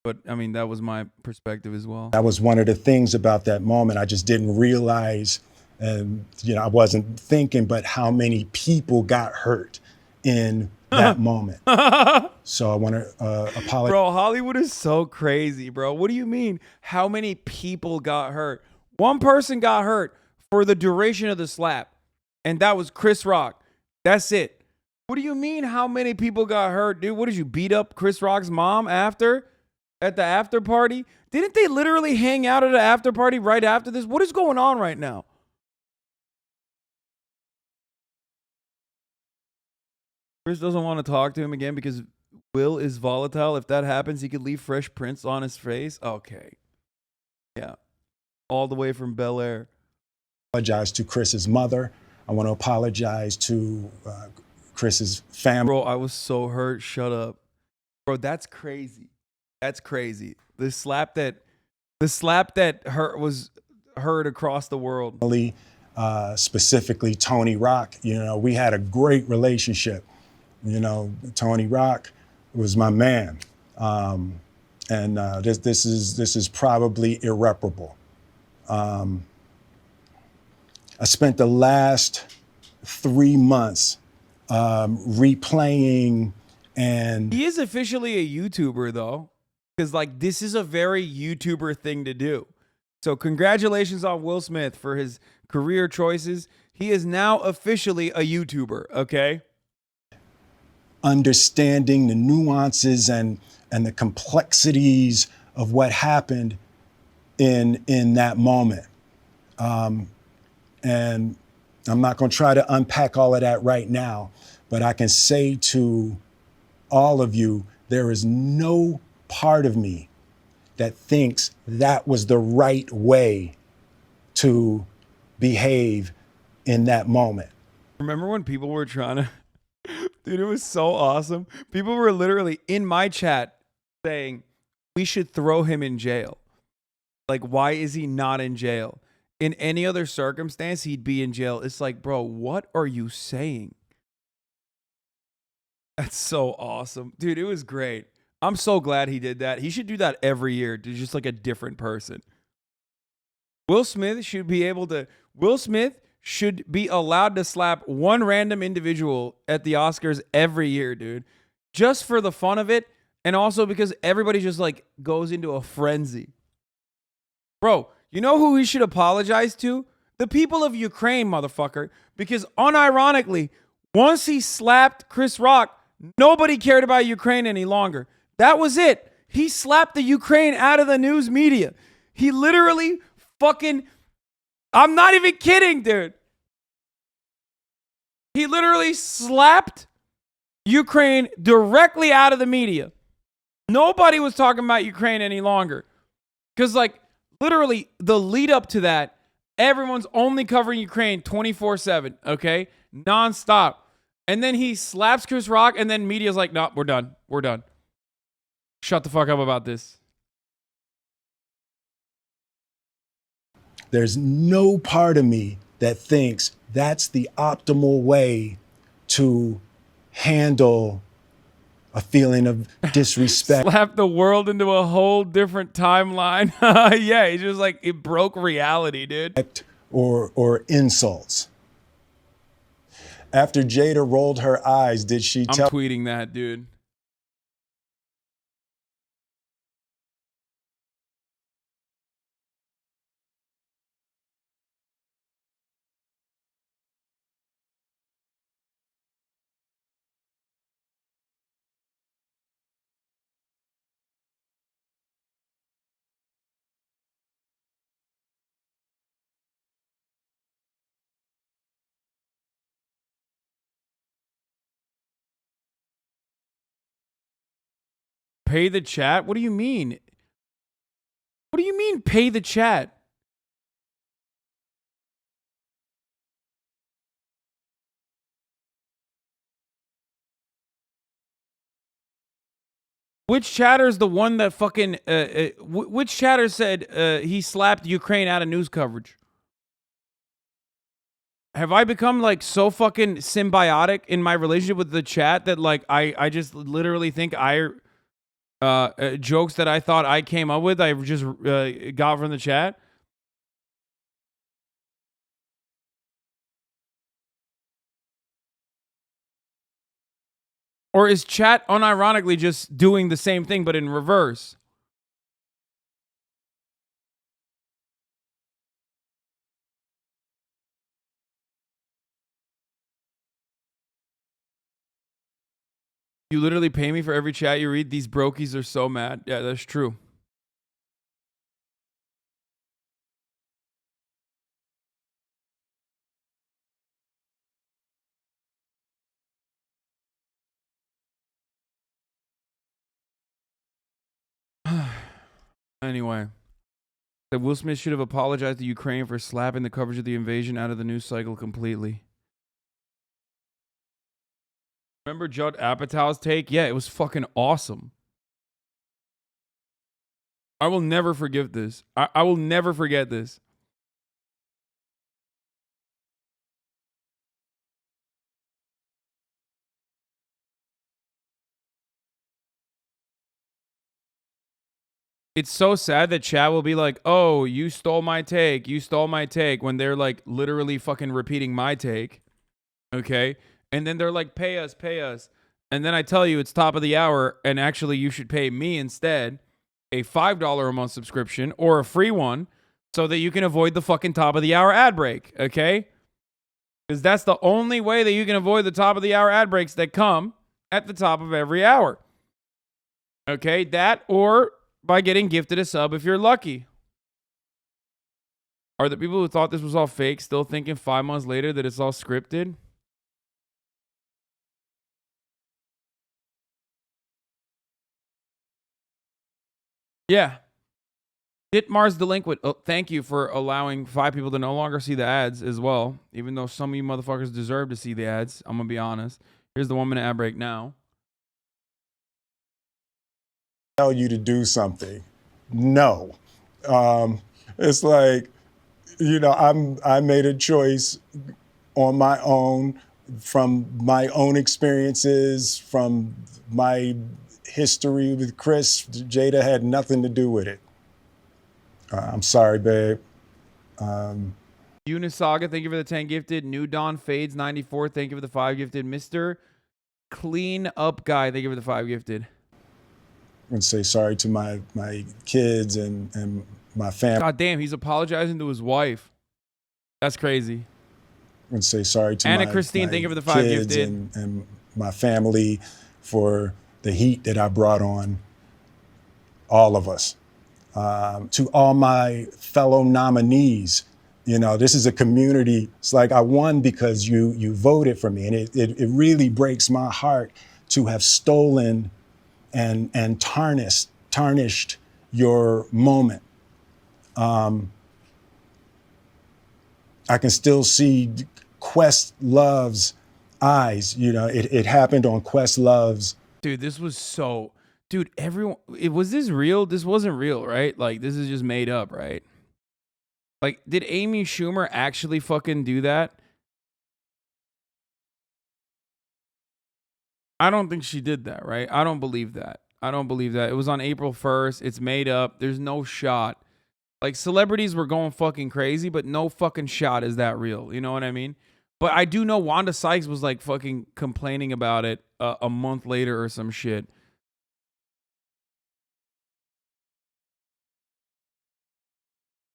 But, I mean, that was my perspective as well. that was one of the things about that moment. I just didn't realize, you know, I wasn't thinking, but how many people got hurt in that moment. So I want to apologize. Bro, Hollywood is so crazy, bro. What do you mean? How many people got hurt? One person got hurt for the duration of the slap, and that was Chris Rock. That's it. What do you mean how many people got hurt, dude? What did you beat up Chris Rock's mom after? At the after party? Didn't they literally hang out at the after party right after this? What is going on right now? Chris doesn't want to talk to him again because Will is volatile. If that happens, he could leave Fresh Prince on his face. Okay. Yeah. All the way from Bel Air. Apologize to Chris's mother. I want to apologize to Chris's family. Bro, I was so hurt. Shut up. Bro, that's crazy. That's crazy. The slap that was heard across the world. Specifically Tony Rock. You know, we had a great relationship. You know, Tony Rock was my man. This is probably irreparable. I spent the last 3 months replaying, and he is officially a YouTuber though, because like this is a very YouTuber thing to do. So congratulations on Will Smith for his career choices. He is now officially a YouTuber. Okay. Understanding the nuances and the complexities of what happened in that moment. And I'm not going to try to unpack all of that right now, but I can say to all of you, there is no part of me that thinks that was the right way to behave in that moment. Remember when people were trying to, dude, it was so awesome. People were literally in my chat saying, we should throw him in jail. Like, why is he not in jail? In any other circumstance, he'd be in jail. It's like, bro, what are you saying? That's so awesome. Dude, it was great. I'm so glad he did that. He should do that every year to just like a different person. Will Smith should be allowed to slap one random individual at the Oscars every year, dude. Just for the fun of it. And also because everybody just like goes into a frenzy. Bro, you know who he should apologize to? The people of Ukraine, motherfucker. Because unironically, once he slapped Chris Rock, nobody cared about Ukraine any longer. That was it. He slapped the Ukraine out of the news media. He literally fucking... I'm not even kidding, dude. He literally slapped Ukraine directly out of the media. Nobody was talking about Ukraine any longer. Because, like, literally, the lead up to that, everyone's only covering Ukraine 24/7, okay? Nonstop. And then he slaps Chris Rock, and then media's like, no, we're done. We're done. Shut the fuck up about this. There's no part of me that thinks that's the optimal way to handle a feeling of disrespect. Slap the world into a whole different timeline. Yeah, he's just like, it broke reality, dude. Or insults. After Jada rolled her eyes, did she tell... I'm tweeting that, dude. Pay the chat? What do you mean? What do you mean pay the chat? Which chatter is the one that fucking which chatter said he slapped Ukraine out of news coverage? Have I become like so fucking symbiotic in my relationship with the chat that like I just literally think jokes that I thought I came up with I just got from the chat? Or is chat unironically just doing the same thing but in reverse? You literally pay me for every chat you read? These brokies are so mad. Yeah, that's true. Anyway. That Will Smith should have apologized to Ukraine for slapping the coverage of the invasion out of the news cycle completely. Remember Judd Apatow's take? Yeah, it was fucking awesome. I will never forgive this. I will never forget this. It's so sad that chat will be like, oh, you stole my take. You stole my take. When they're like literally fucking repeating my take. Okay. And then they're like, pay us, pay us. And then I tell you it's top of the hour. And actually you should pay me instead a $5 a month subscription or a free one so that you can avoid the fucking top of the hour ad break. Okay. Because that's the only way that you can avoid the top of the hour ad breaks that come at the top of every hour. Okay. That or by getting gifted a sub if you're lucky. Are the people who thought this was all fake still thinking 5 months later that it's all scripted? Yeah. Ditmar's delinquent. Oh, thank you for allowing 5 people to no longer see the ads as well. Even though some of you motherfuckers deserve to see the ads. I'm going to be honest. Here's the 1 minute ad break now. Tell you to do something. No. It's like, you know, I made a choice on my own from my own experiences, from my history with Chris. Jada had nothing to do with it. I'm sorry, babe. Unisaga, thank you for the 10 gifted. New Dawn Fades 94, thank you for the 5 gifted. Mr. Clean Up Guy, thank you for the 5 gifted. And say sorry to my kids and my family. God damn, he's apologizing to his wife. That's crazy. And say sorry to Anna my Christine, thank you for the 5 kids gifted. and my family for the heat that I brought on all of us. To all my fellow nominees, you know, this is a community. It's like I won because you voted for me, and it really breaks my heart to have stolen and tarnished your moment. I can still see Questlove's eyes. You know, it happened on Questlove's. Dude, this was so... Dude, everyone... Was this real? This wasn't real, right? Like, this is just made up, right? Like, did Amy Schumer actually fucking do that? I don't think she did that, right? I don't believe that. I don't believe that. It was on April 1st. It's made up. There's no shot. Like, celebrities were going fucking crazy, but no fucking shot is that real. You know what I mean? But I do know Wanda Sykes was, like, fucking complaining about it a month later or some shit.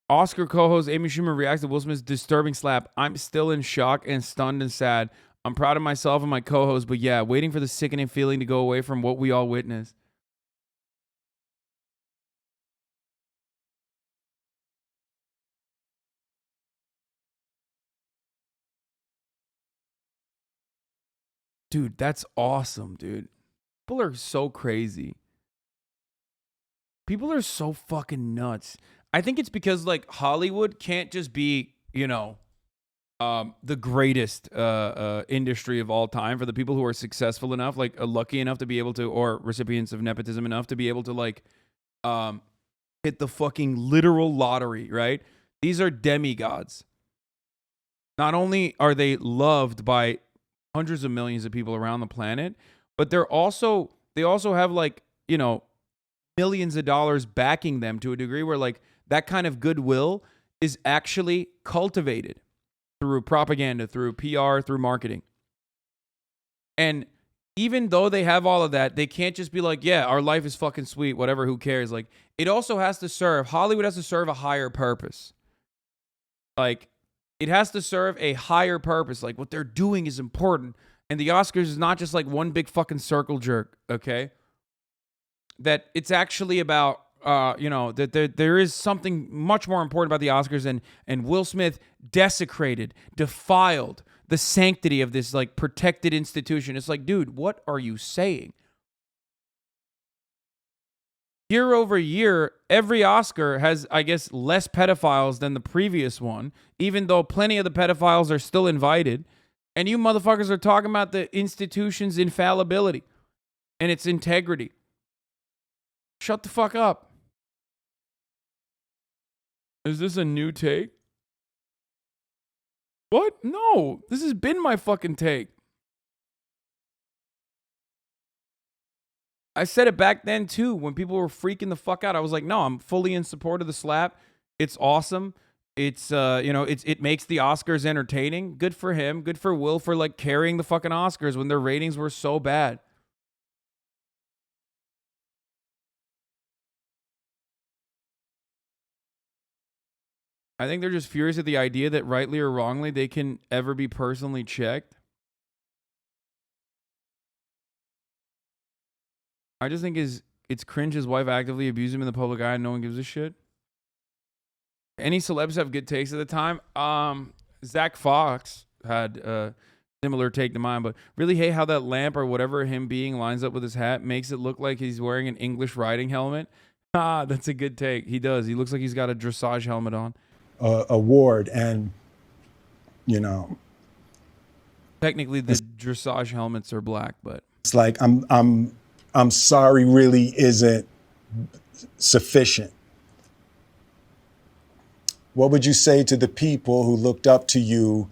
Oscar co-host Amy Schumer reacts to Will Smith's disturbing slap. I'm still in shock and stunned and sad. I'm proud of myself and my co-host, but yeah, waiting for the sickening feeling to go away from what we all witnessed. Dude, that's awesome, dude. People are so crazy. People are so fucking nuts. I think it's because like Hollywood can't just be, you know, the greatest industry of all time for the people who are successful enough, like lucky enough to be able to, or recipients of nepotism enough to be able to like hit the fucking literal lottery, right? These are demigods. Not only are they loved by hundreds of millions of people around the planet, but they also have like, you know, millions of dollars backing them to a degree where like that kind of goodwill is actually cultivated through propaganda, through PR, through marketing. And even though they have all of that, they can't just be like, yeah, our life is fucking sweet, whatever, who cares? Like, it also has to serve, Hollywood has to serve a higher purpose. Like, it has to serve a higher purpose. Like, what they're doing is important. And the Oscars is not just like one big fucking circle jerk, okay? That it's actually about, you know, that there is something much more important about the Oscars, and Will Smith desecrated, defiled the sanctity of this like protected institution. It's like, dude, what are you saying? Year over year, every Oscar has, I guess, less pedophiles than the previous one, even though plenty of the pedophiles are still invited. And you motherfuckers are talking about the institution's infallibility and its integrity. Shut the fuck up. Is this a new take? What? No, this has been my fucking take. I said it back then too, when people were freaking the fuck out. I was like, no, I'm fully in support of the slap. It's awesome. It's, you know, it makes the Oscars entertaining. Good for him. Good for Will for like carrying the fucking Oscars when their ratings were so bad. I think they're just furious at the idea that rightly or wrongly they can ever be personally checked. I just think it's cringe his wife actively abused him in the public eye and no one gives a shit. Any celebs have good takes at the time? Zach Fox had a similar take to mine, but really hate how that lamp or whatever him being lines up with his hat makes it look like he's wearing an English riding helmet. Ah, that's a good take. He does. He looks like he's got a dressage helmet on. Award, and you know, technically the dressage helmets are black, but it's like I'm sorry really isn't sufficient. What would you say to the people who looked up to you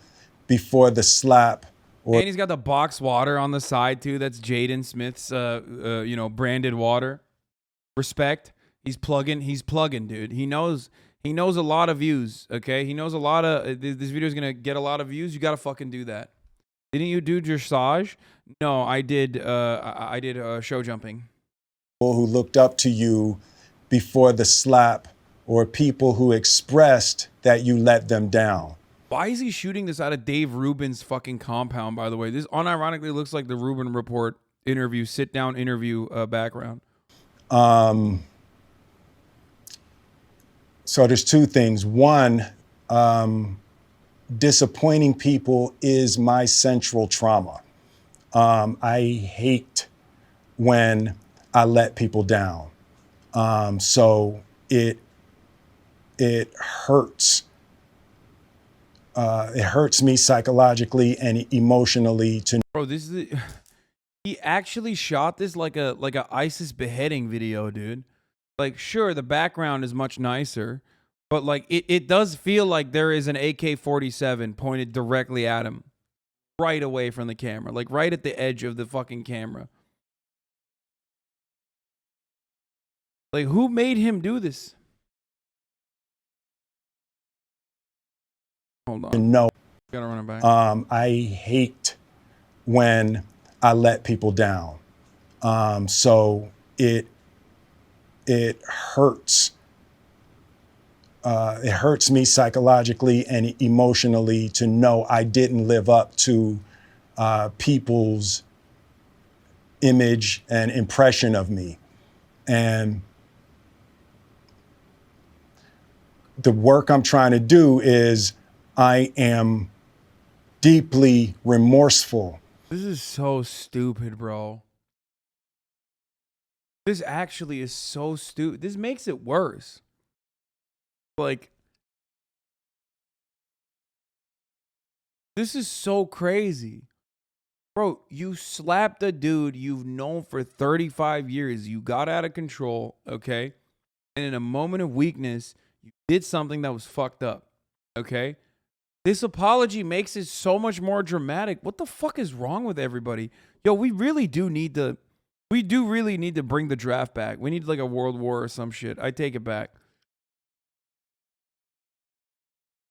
before the slap? And he's got the box water on the side too. That's Jaden Smith's you know, branded water. Respect. He's plugging, dude. He knows a lot of views, okay? He knows a lot of, this video is going to get a lot of views. You got to fucking do that. Didn't you do dressage? No, I did show jumping. People who looked up to you before the slap, or people who expressed that you let them down. Why is he shooting this out of Dave Rubin's fucking compound, by the way? This unironically looks like the Rubin Report interview, sit-down interview background. So there's two things. One, disappointing people is my central trauma. I hate when I let people down. So it hurts. It hurts me psychologically and emotionally to. Bro, he actually shot this like a ISIS beheading video, dude. Like, sure, the background is much nicer, but like it does feel like there is an AK-47 pointed directly at him, right away from the camera, like right at the edge of the fucking camera. Like, who made him do this? Hold on. No. Gotta run it back. I hate when I let people down. So it hurts. It hurts me psychologically and emotionally to know I didn't live up to people's image and impression of me. And the work I'm trying to do is I am deeply remorseful. This is so stupid, bro. This actually is so stupid. This makes it worse. Like, this is so crazy. Bro, you slapped a dude you've known for 35 years. You got out of control, okay? And in a moment of weakness, you did something that was fucked up, okay? This apology makes it so much more dramatic. What the fuck is wrong with everybody? Yo, we really do really need to bring the draft back. We need like a world war or some shit. I take it back.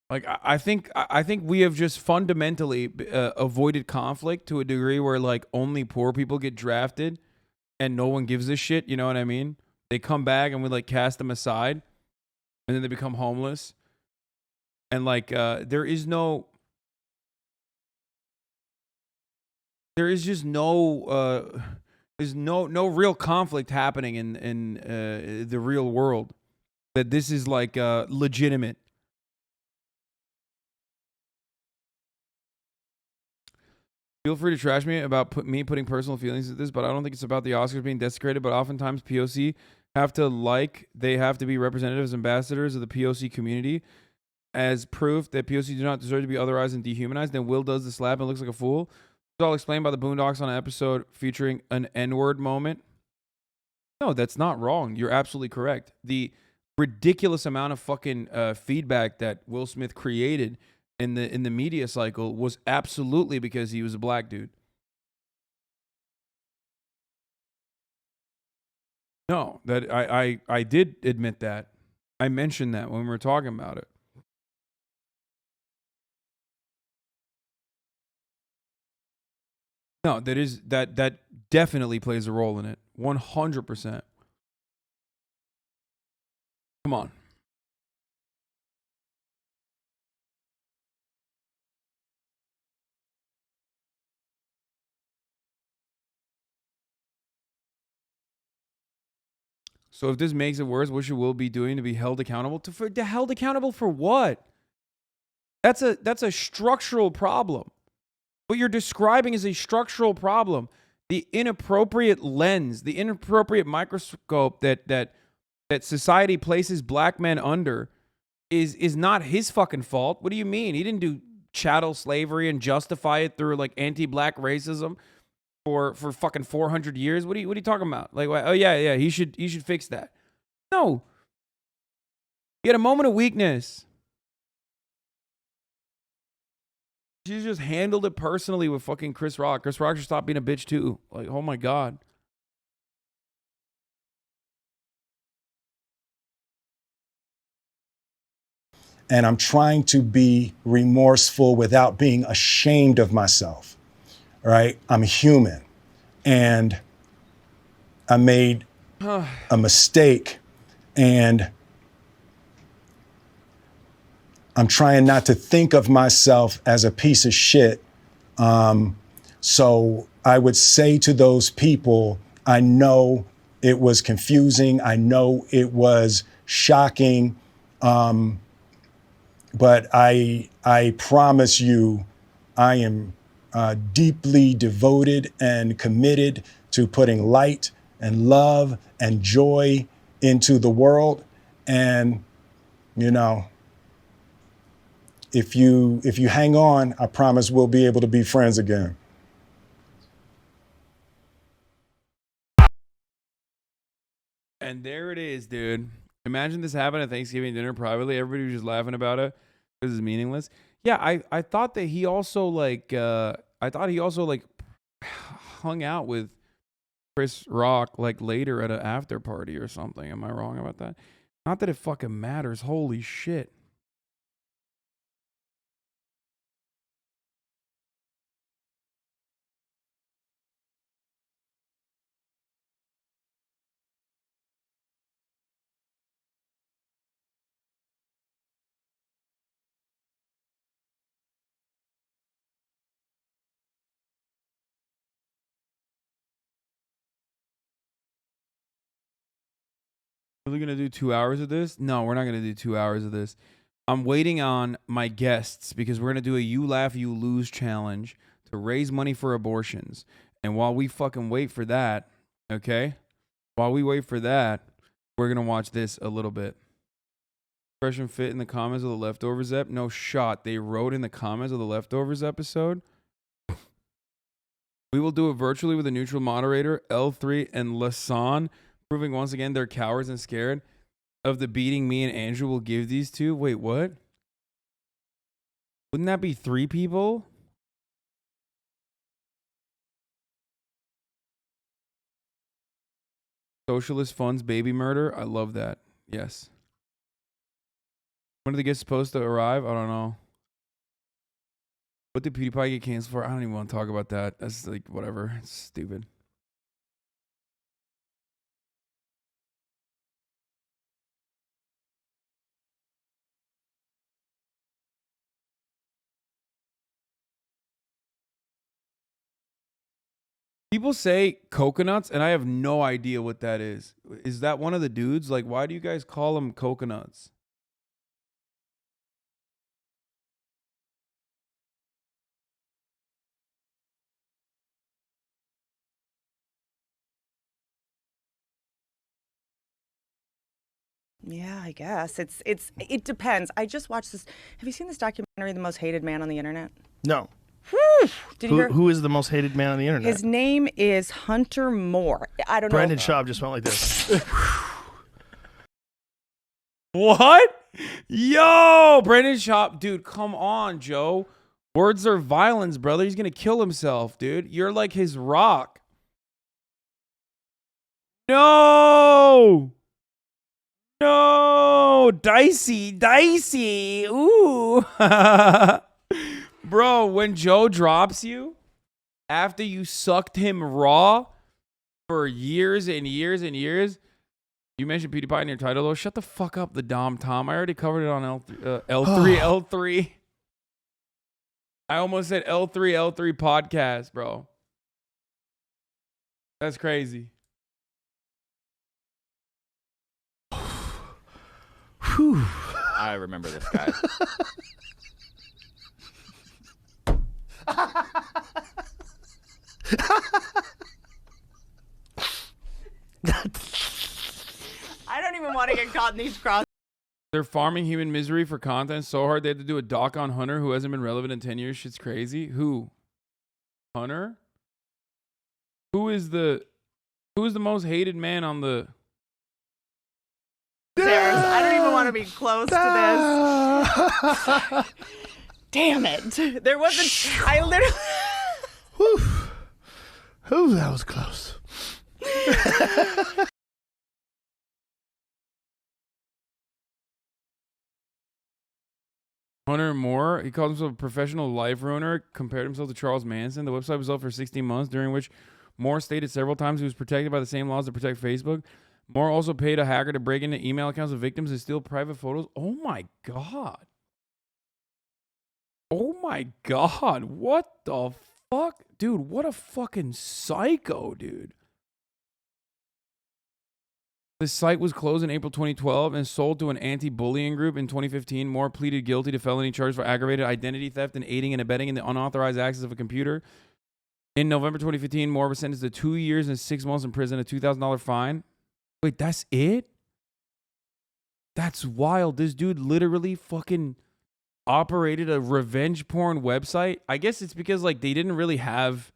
Like, I think we have just fundamentally avoided conflict to a degree where like only poor people get drafted and no one gives a shit. You know what I mean? They come back and we like cast them aside and then they become homeless. And like, there is just no there's no real conflict happening in the real world that this is like legitimate. Feel free to trash me about me putting personal feelings into this, but I don't think it's about the Oscars being desecrated. But oftentimes POC they have to be representatives, ambassadors of the POC community as proof that POC do not deserve to be otherized and dehumanized. Then Will does the slap and looks like a fool. It's all explained by the Boondocks on an episode featuring an N-word moment. No, that's not wrong. You're absolutely correct. The ridiculous amount of fucking feedback that Will Smith created in the media cycle was absolutely because he was a black dude. No, that I did admit that. I mentioned that when we were talking about it. No, that definitely plays a role in it. 100%. Come on. So if this makes it worse, what should Will be doing to be held accountable? Held accountable for what? That's a structural problem. What you're describing is a structural problem. The inappropriate lens, the inappropriate microscope that society places black men under is not his fucking fault. What do you mean? He didn't do chattel slavery and justify it through like anti-black racism for fucking 400 years. What are you talking about? Like, oh yeah, he should fix that. No. He had a moment of weakness. She just handled it personally with fucking Chris Rock. Chris Rock should stop being a bitch too. Like, oh my God. And I'm trying to be remorseful without being ashamed of myself, right? I'm human. And I made a mistake, and I'm trying not to think of myself as a piece of shit. So I would say to those people, I know it was confusing. I know it was shocking. But I promise you, I am deeply devoted and committed to putting light and love and joy into the world. And, you know, if you hang on, I promise we'll be able to be friends again. And there it is, dude. Imagine this happened at Thanksgiving dinner privately. Everybody was just laughing about it because it's meaningless. Yeah, I thought that he also like hung out with Chris Rock like later at an after party or something. Am I wrong about that? Not that it fucking matters. Holy shit. Are we going to do 2 hours of this? No, we're not going to do 2 hours of this. I'm waiting on my guests because we're going to do a You Laugh, You Lose challenge to raise money for abortions. And while we fucking wait for that, okay? While we wait for that, we're going to watch this a little bit. Expression fit in the comments of the Leftovers ep. No shot. They wrote in the comments of the Leftovers episode. We will do it virtually with a neutral moderator, L3 and Lasan, proving once again they're cowards and scared of the beating me and Andrew will give these two. Wait, what? Wouldn't that be 3 people? Socialist funds baby murder. I love that. Yes. When did they get supposed to arrive? I don't know. What did PewDiePie get canceled for? I don't even want to talk about that. That's like whatever. It's stupid. People say coconuts, and I have no idea what that is. Is that one of the dudes? Like, why do you guys call them coconuts? Yeah, I guess. It depends. I just watched this. Have you seen this documentary, The Most Hated Man on the Internet? No. Whew. Did you hear? Who is the most hated man on the internet? His name is Hunter Moore. I don't know. Brendan Schaub just went like this. What? Yo, Brendan Schaub. Dude, come on, Joe. Words are violence, brother. He's going to kill himself, dude. You're like his rock. No. No. Dicey. Ooh. Bro, when Joe drops you, after you sucked him raw for years and years and years, you mentioned PewDiePie in your title, though. Shut the fuck up, the Dom Tom. I already covered it on L3. I almost said L3 podcast, bro. That's crazy. Whew. I remember this guy. I don't even want to get caught in these cross. They're farming human misery for content so hard they had to do a doc on Hunter who hasn't been relevant in 10 years. Shit's crazy. Who? Hunter? Who is the most hated man on the... I don't even want to be close to this. Damn it. There wasn't... I literally... Whew, that was close. Hunter Moore, he called himself a professional life ruiner, compared himself to Charles Manson. The website was up for 16 months, during which Moore stated several times he was protected by the same laws that protect Facebook. Moore also paid a hacker to break into email accounts of victims and steal private photos. Oh my God. Oh my God. What the fuck? Dude, what a fucking psycho, dude. The site was closed in April 2012 and sold to an anti-bullying group in 2015. Moore pleaded guilty to felony charges for aggravated identity theft and aiding and abetting in the unauthorized access of a computer. In November 2015, Moore was sentenced to 2 years and 6 months in prison, a $2,000 fine. Wait, that's it? That's wild. This dude literally fucking operated a revenge porn website. I guess it's because like they didn't really have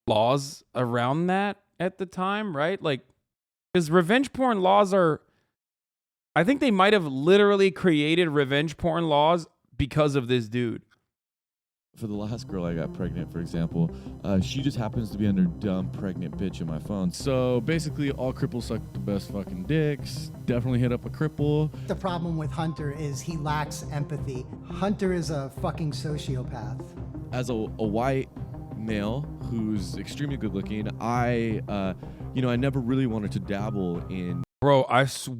laws around that at the time, right? Like, because revenge porn laws are, I think they might have literally created revenge porn laws because of this dude. For the last girl I got pregnant, for example, she just happens to be under dumb pregnant bitch in my phone. So basically, all cripples suck the best fucking dicks. Definitely hit up a cripple. The problem with Hunter is he lacks empathy. Hunter is a fucking sociopath. As a white male who's extremely good looking, I never really wanted to dabble in. Bro,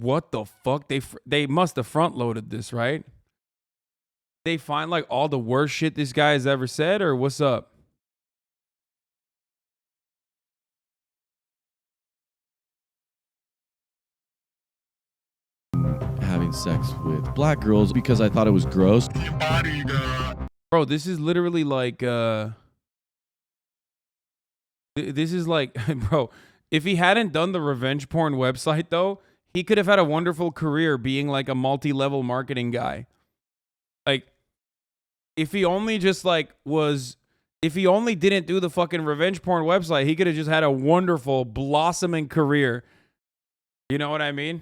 what the fuck? They must have front loaded this, right? They find like all the worst shit this guy has ever said, or what's up? Having sex with black girls because I thought it was gross. Bro, this is literally like this is like bro, If he hadn't done the revenge porn website, though, he could have had a wonderful career being like a multi-level marketing guy. Like, if he only just like if he only didn't do the fucking revenge porn website, he could have just had a wonderful blossoming career. You know what I mean?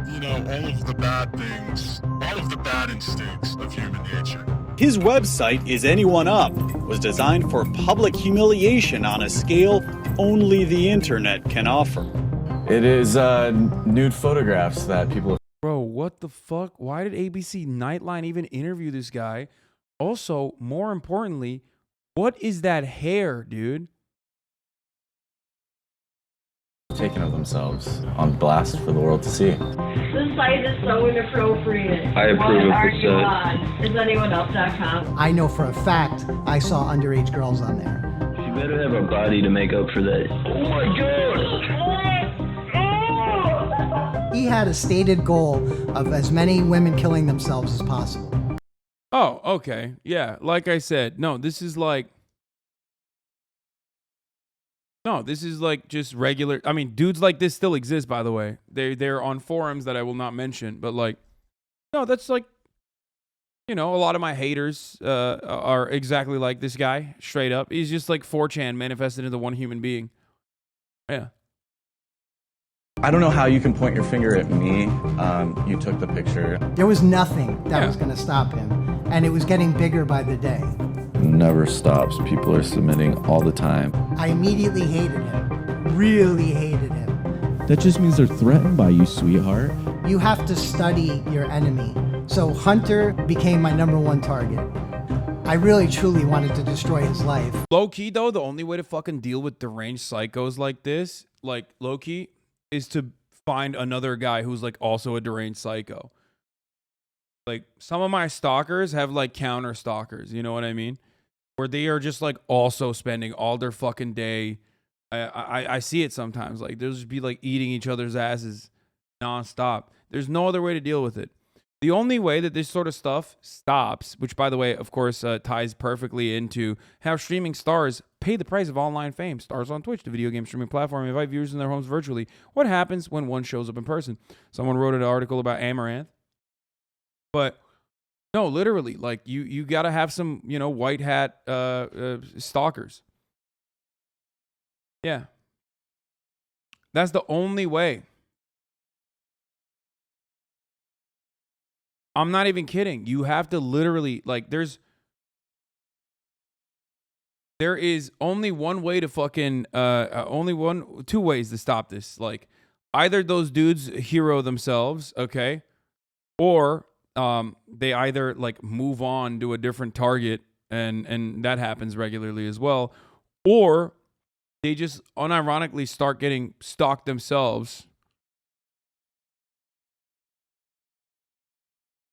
You know, all of the bad things, all of the bad instincts of human nature. His website, Is Anyone Up?, was designed for public humiliation on a scale only the internet can offer. It is nude photographs that people... Bro, what the fuck? Why did ABC Nightline even interview this guy? Also, more importantly, what is that hair, dude? Taken of themselves on blast for the world to see. This site is so inappropriate. I approve of this What are you on? Is anyoneelse.com? I know for a fact I saw underage girls on there. You better have a body to make up for that. Oh my god! He had a stated goal of as many women killing themselves as possible. Oh, okay. Yeah, like I said, no, this is like just regular. I mean, dudes like this still exist, by the way. They're on forums that I will not mention, but like, no, that's like, you know, a lot of my haters are exactly like this guy, straight up. He's just like 4chan manifested into one human being. Yeah. I don't know how you can point your finger at me. You took the picture. There was nothing that was going to stop him, and it was getting bigger by the day. Never stops. People are submitting all the time. I immediately hated him. Really hated him. That just means they're threatened by you, sweetheart. You have to study your enemy. So Hunter became my #1 target. I really, truly wanted to destroy his life. Low-key, though, the only way to fucking deal with deranged psychos like this, like, low-key, is to find another guy who's, like, also a deranged psycho. Like, some of my stalkers have, like, counter-stalkers, you know what I mean? Where they are just, like, also spending all their fucking day. I see it sometimes. Like, they'll just be, like, eating each other's asses nonstop. There's no other way to deal with it. The only way that this sort of stuff stops, which, by the way, of course, ties perfectly into how streaming stars pay the price of online fame. Stars on Twitch, the video game streaming platform, invite viewers in their homes virtually. What happens when one shows up in person? Someone wrote an article about Amaranth. But no, literally, like you got to have some, you know, white hat stalkers. Yeah. That's the only way. I'm not even kidding. You have to literally, like, there is only one way to fucking, two ways to stop this. Like, either those dudes hero themselves, okay? Or they either, like, move on to a different target, and that happens regularly as well. Or they just unironically start getting stalked themselves.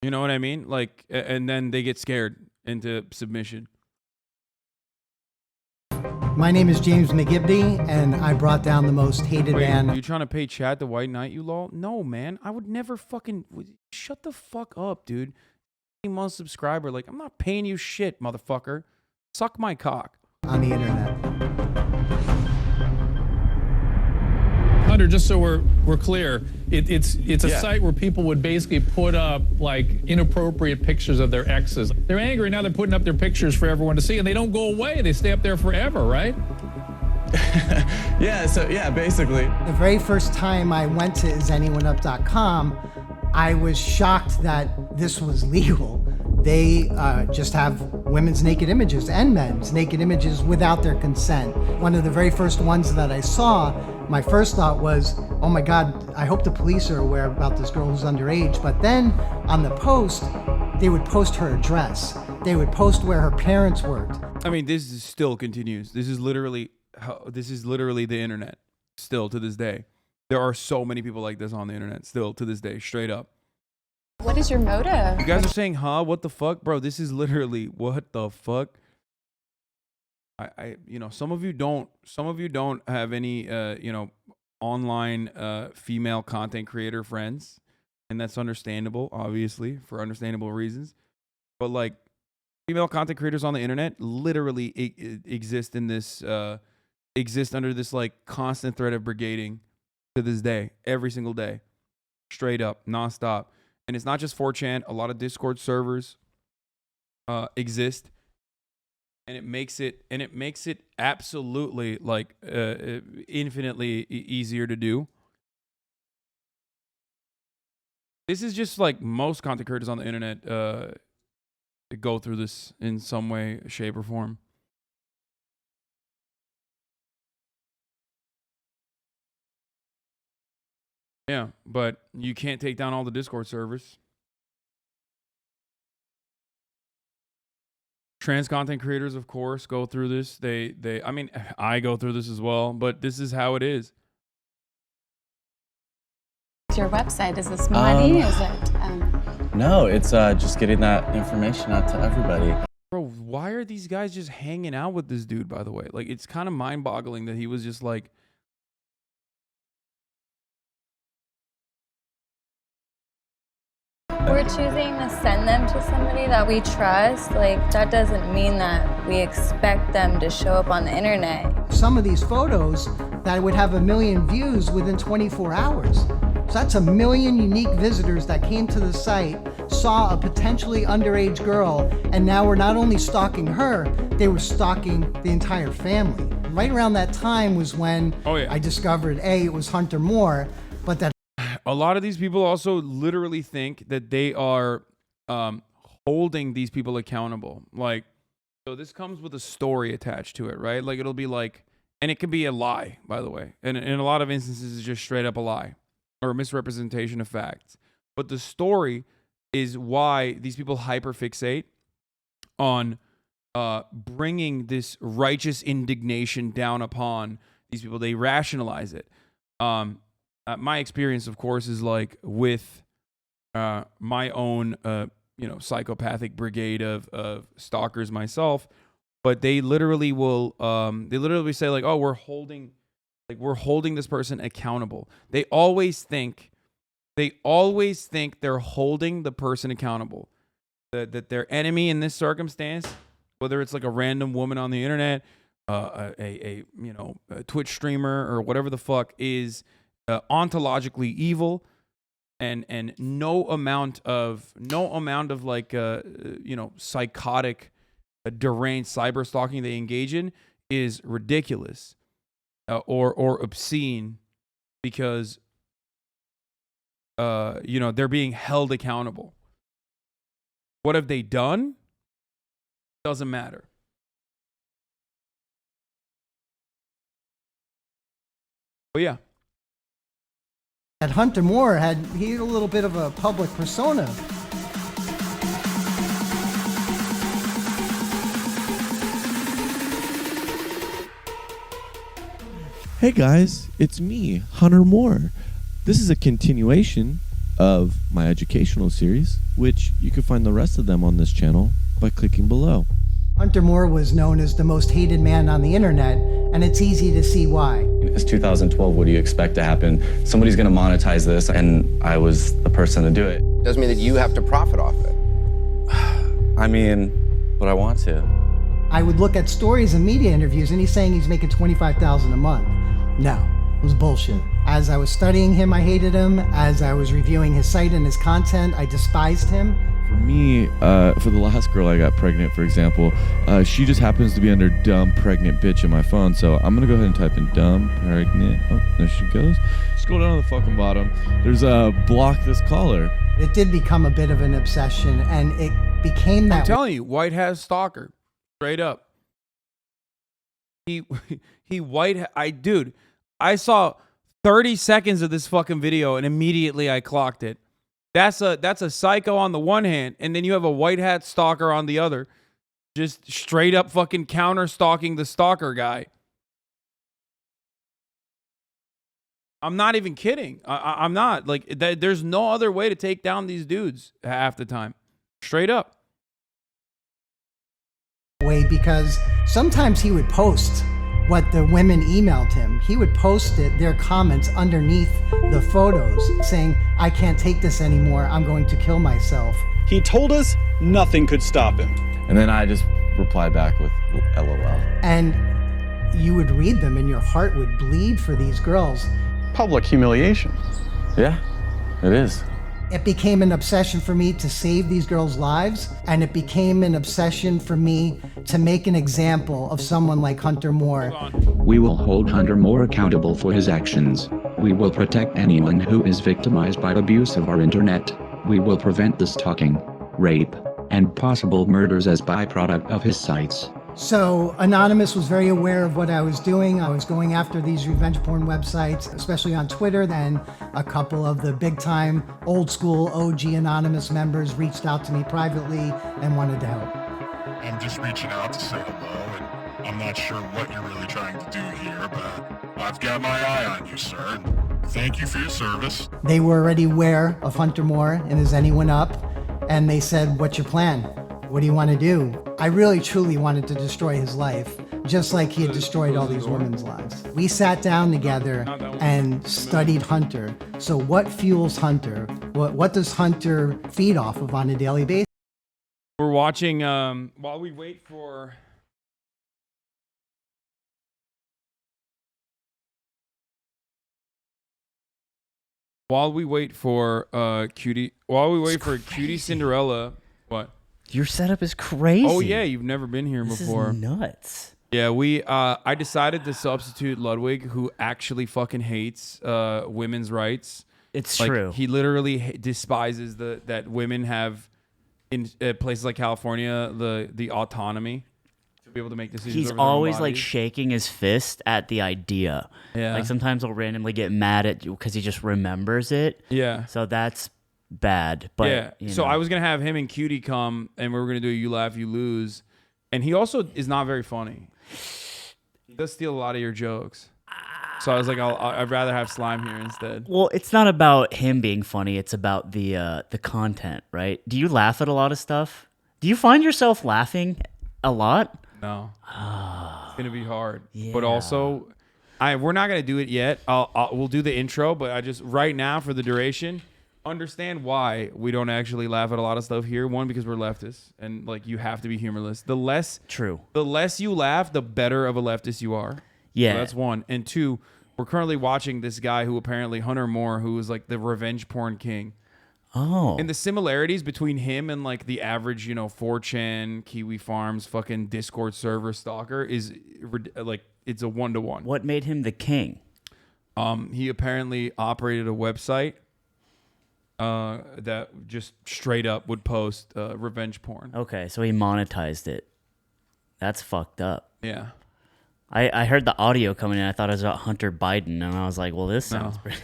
You know what I mean? Like, and then they get scared into submission. My name is James McGibney, and I brought down the most hated man. You trying to pay Chad the White Knight, you lol? No, man. I would never fucking... Shut the fuck up, dude. 18-month subscriber. Like, I'm not paying you shit, motherfucker. Suck my cock. On the internet. Hunter, just so we're clear, it's a site where people would basically put up like inappropriate pictures of their exes. They're angry now. They're putting up their pictures for everyone to see, and they don't go away. They stay up there forever, right? Yeah, basically. The very first time I went to isanyoneup.com, I was shocked that this was legal. They just have women's naked images and men's naked images without their consent. One of the very first ones that I saw, my first thought was, oh my God, I hope the police are aware about this girl who's underage. But then on the post, they would post her address. They would post where her parents worked. I mean, this is still continues. This is literally the internet still to this day. There are so many people like this on the internet still to this day, straight up. What is your motive? You guys are saying, huh? What the fuck? Bro, this is literally what the fuck? You know, some of you don't have any, you know, online female content creator friends. And that's understandable, obviously, for understandable reasons. But like, Female content creators on the internet literally exist in this, exist under this like constant threat of brigading to this day, every single day, straight up, nonstop. And it's not just 4chan. A lot of Discord servers exist, and it makes it absolutely like infinitely easier to do. This is just like most content creators on the internet go through this in some way, shape, or form. Yeah, but you can't take down all the Discord servers. Trans content creators, of course, go through this. I mean, I go through this as well, but this is how it is. Your website, is this money? Is it? No, it's just getting that information out to everybody. Bro, why are these guys just hanging out with this dude, by the way? Like, it's kind of mind-boggling that he was just like... We're choosing to send them to somebody that we trust. Like, that doesn't mean that we expect them to show up on the internet. Some of these photos that would have 1 million views within 24 hours. So that's 1 million unique visitors that came to the site, saw a potentially underage girl, and now we're not only stalking her, they were stalking the entire family. Right around that time was when I discovered, it was Hunter Moore, but that a lot of these people also literally think that they are holding these people accountable. Like, so this comes with a story attached to it, right? Like, it'll be like, and it can be a lie, by the way. And in a lot of instances, it's just straight up a lie or a misrepresentation of facts. But the story is why these people hyperfixate on bringing this righteous indignation down upon these people. They rationalize it. My experience, of course, is like with my own, psychopathic brigade of stalkers myself. But they literally will, say like, "Oh, we're holding this person accountable." They always think they're holding the person accountable. That their enemy in this circumstance, whether it's like a random woman on the internet, a Twitch streamer or whatever the fuck, is ontologically evil, and no amount of like psychotic, deranged cyber stalking they engage in is ridiculous or obscene, because they're being held accountable. What have they done? Doesn't matter. But yeah. At Hunter Moore he had a little bit of a public persona. Hey guys, it's me, Hunter Moore. This is a continuation of my educational series, which you can find the rest of them on this channel by clicking below. Hunter Moore was known as the most hated man on the internet, and it's easy to see why. It's 2012, what do you expect to happen? Somebody's gonna monetize this, and I was the person to do it. Doesn't mean that you have to profit off it. I mean, but I want to. I would look at stories and media interviews, and he's saying he's making $25,000 a month. No, it was bullshit. As I was studying him, I hated him. As I was reviewing his site and his content, I despised him. For me, for the last girl I got pregnant, for example, she just happens to be under dumb pregnant bitch in my phone, so I'm gonna go ahead and type in dumb pregnant. Oh, there she goes. Scroll down to the fucking bottom. There's a block this caller. It did become a bit of an obsession, and it became that. I'm telling you, white hat stalker, straight up. Dude, I saw 30 seconds of this fucking video and immediately I clocked it. That's a psycho on the one hand, and then you have a white hat stalker on the other, just straight up fucking counter stalking the stalker guy. I'm not even kidding. I'm not. Like, there's no other way to take down these dudes half the time. Straight up. Way, because sometimes he would post what the women emailed him. He would post their comments underneath the photos saying, "I can't take this anymore. I'm going to kill myself." He told us nothing could stop him. And then I just replied back with LOL. And you would read them and your heart would bleed for these girls. Public humiliation. Yeah, it is. It became an obsession for me to save these girls' lives, and it became an obsession for me to make an example of someone like Hunter Moore. We will hold Hunter Moore accountable for his actions. We will protect anyone who is victimized by abuse of our internet. We will prevent the stalking, rape, and possible murders as byproduct of his sites. So Anonymous was very aware of what I was doing. I was going after these revenge porn websites, especially on Twitter. Then a couple of the big time old school OG Anonymous members reached out to me privately and wanted to help. I'm just reaching out to say hello, and I'm not sure what you're really trying to do here, but I've got my eye on you, sir. Thank you for your service. They were already aware of Hunter Moore and Is Anyone Up? And they said, what's your plan? What do you want to do? I really truly wanted to destroy his life, just like he had destroyed all these women's lives. We sat down together and studied Hunter. So what fuels Hunter? What does Hunter feed off of on a daily basis? We're watching, while we wait for... Cutie Cinderella, what? Your setup is crazy. Oh yeah, you've never been here before. This is nuts. Yeah, I decided to substitute Ludwig, who actually fucking hates women's rights. It's like, true. He literally despises that women have in places like California the autonomy to be able to make decisions. He's over their own always like bodies. shaking his fist at the idea. Yeah. Like sometimes he'll randomly get mad at you because he just remembers it. Yeah. So that's bad. But yeah. you So know. I was gonna have him and Cutie come, and we were gonna do a You Laugh, You Lose, and he also is not very funny. He does steal a lot of your jokes. So I was like, I'd rather have Slime here instead. Well, it's not about him being funny. It's about the content, right? Do you laugh at a lot of stuff? Do you find yourself laughing a lot? No. It's gonna be hard. But also, we're not gonna do it yet. We'll do the intro, but I just right now for the duration, understand why we don't actually laugh at a lot of stuff here. One, because we're leftists, and like you have to be humorless. The less you laugh, the better of a leftist you are. Yeah. So that's one. And two, we're currently watching this guy who apparently Hunter Moore, who is like the revenge porn king. Oh. And the similarities between him and like the average, 4chan, Kiwi Farms, fucking Discord server stalker is like it's a 1-to-1. What made him the king? He apparently operated a website that just straight up would post revenge porn. Okay, so he monetized it. That's fucked up. Yeah. I heard the audio coming in. I thought it was about Hunter Biden, and I was like, well, this sounds pretty...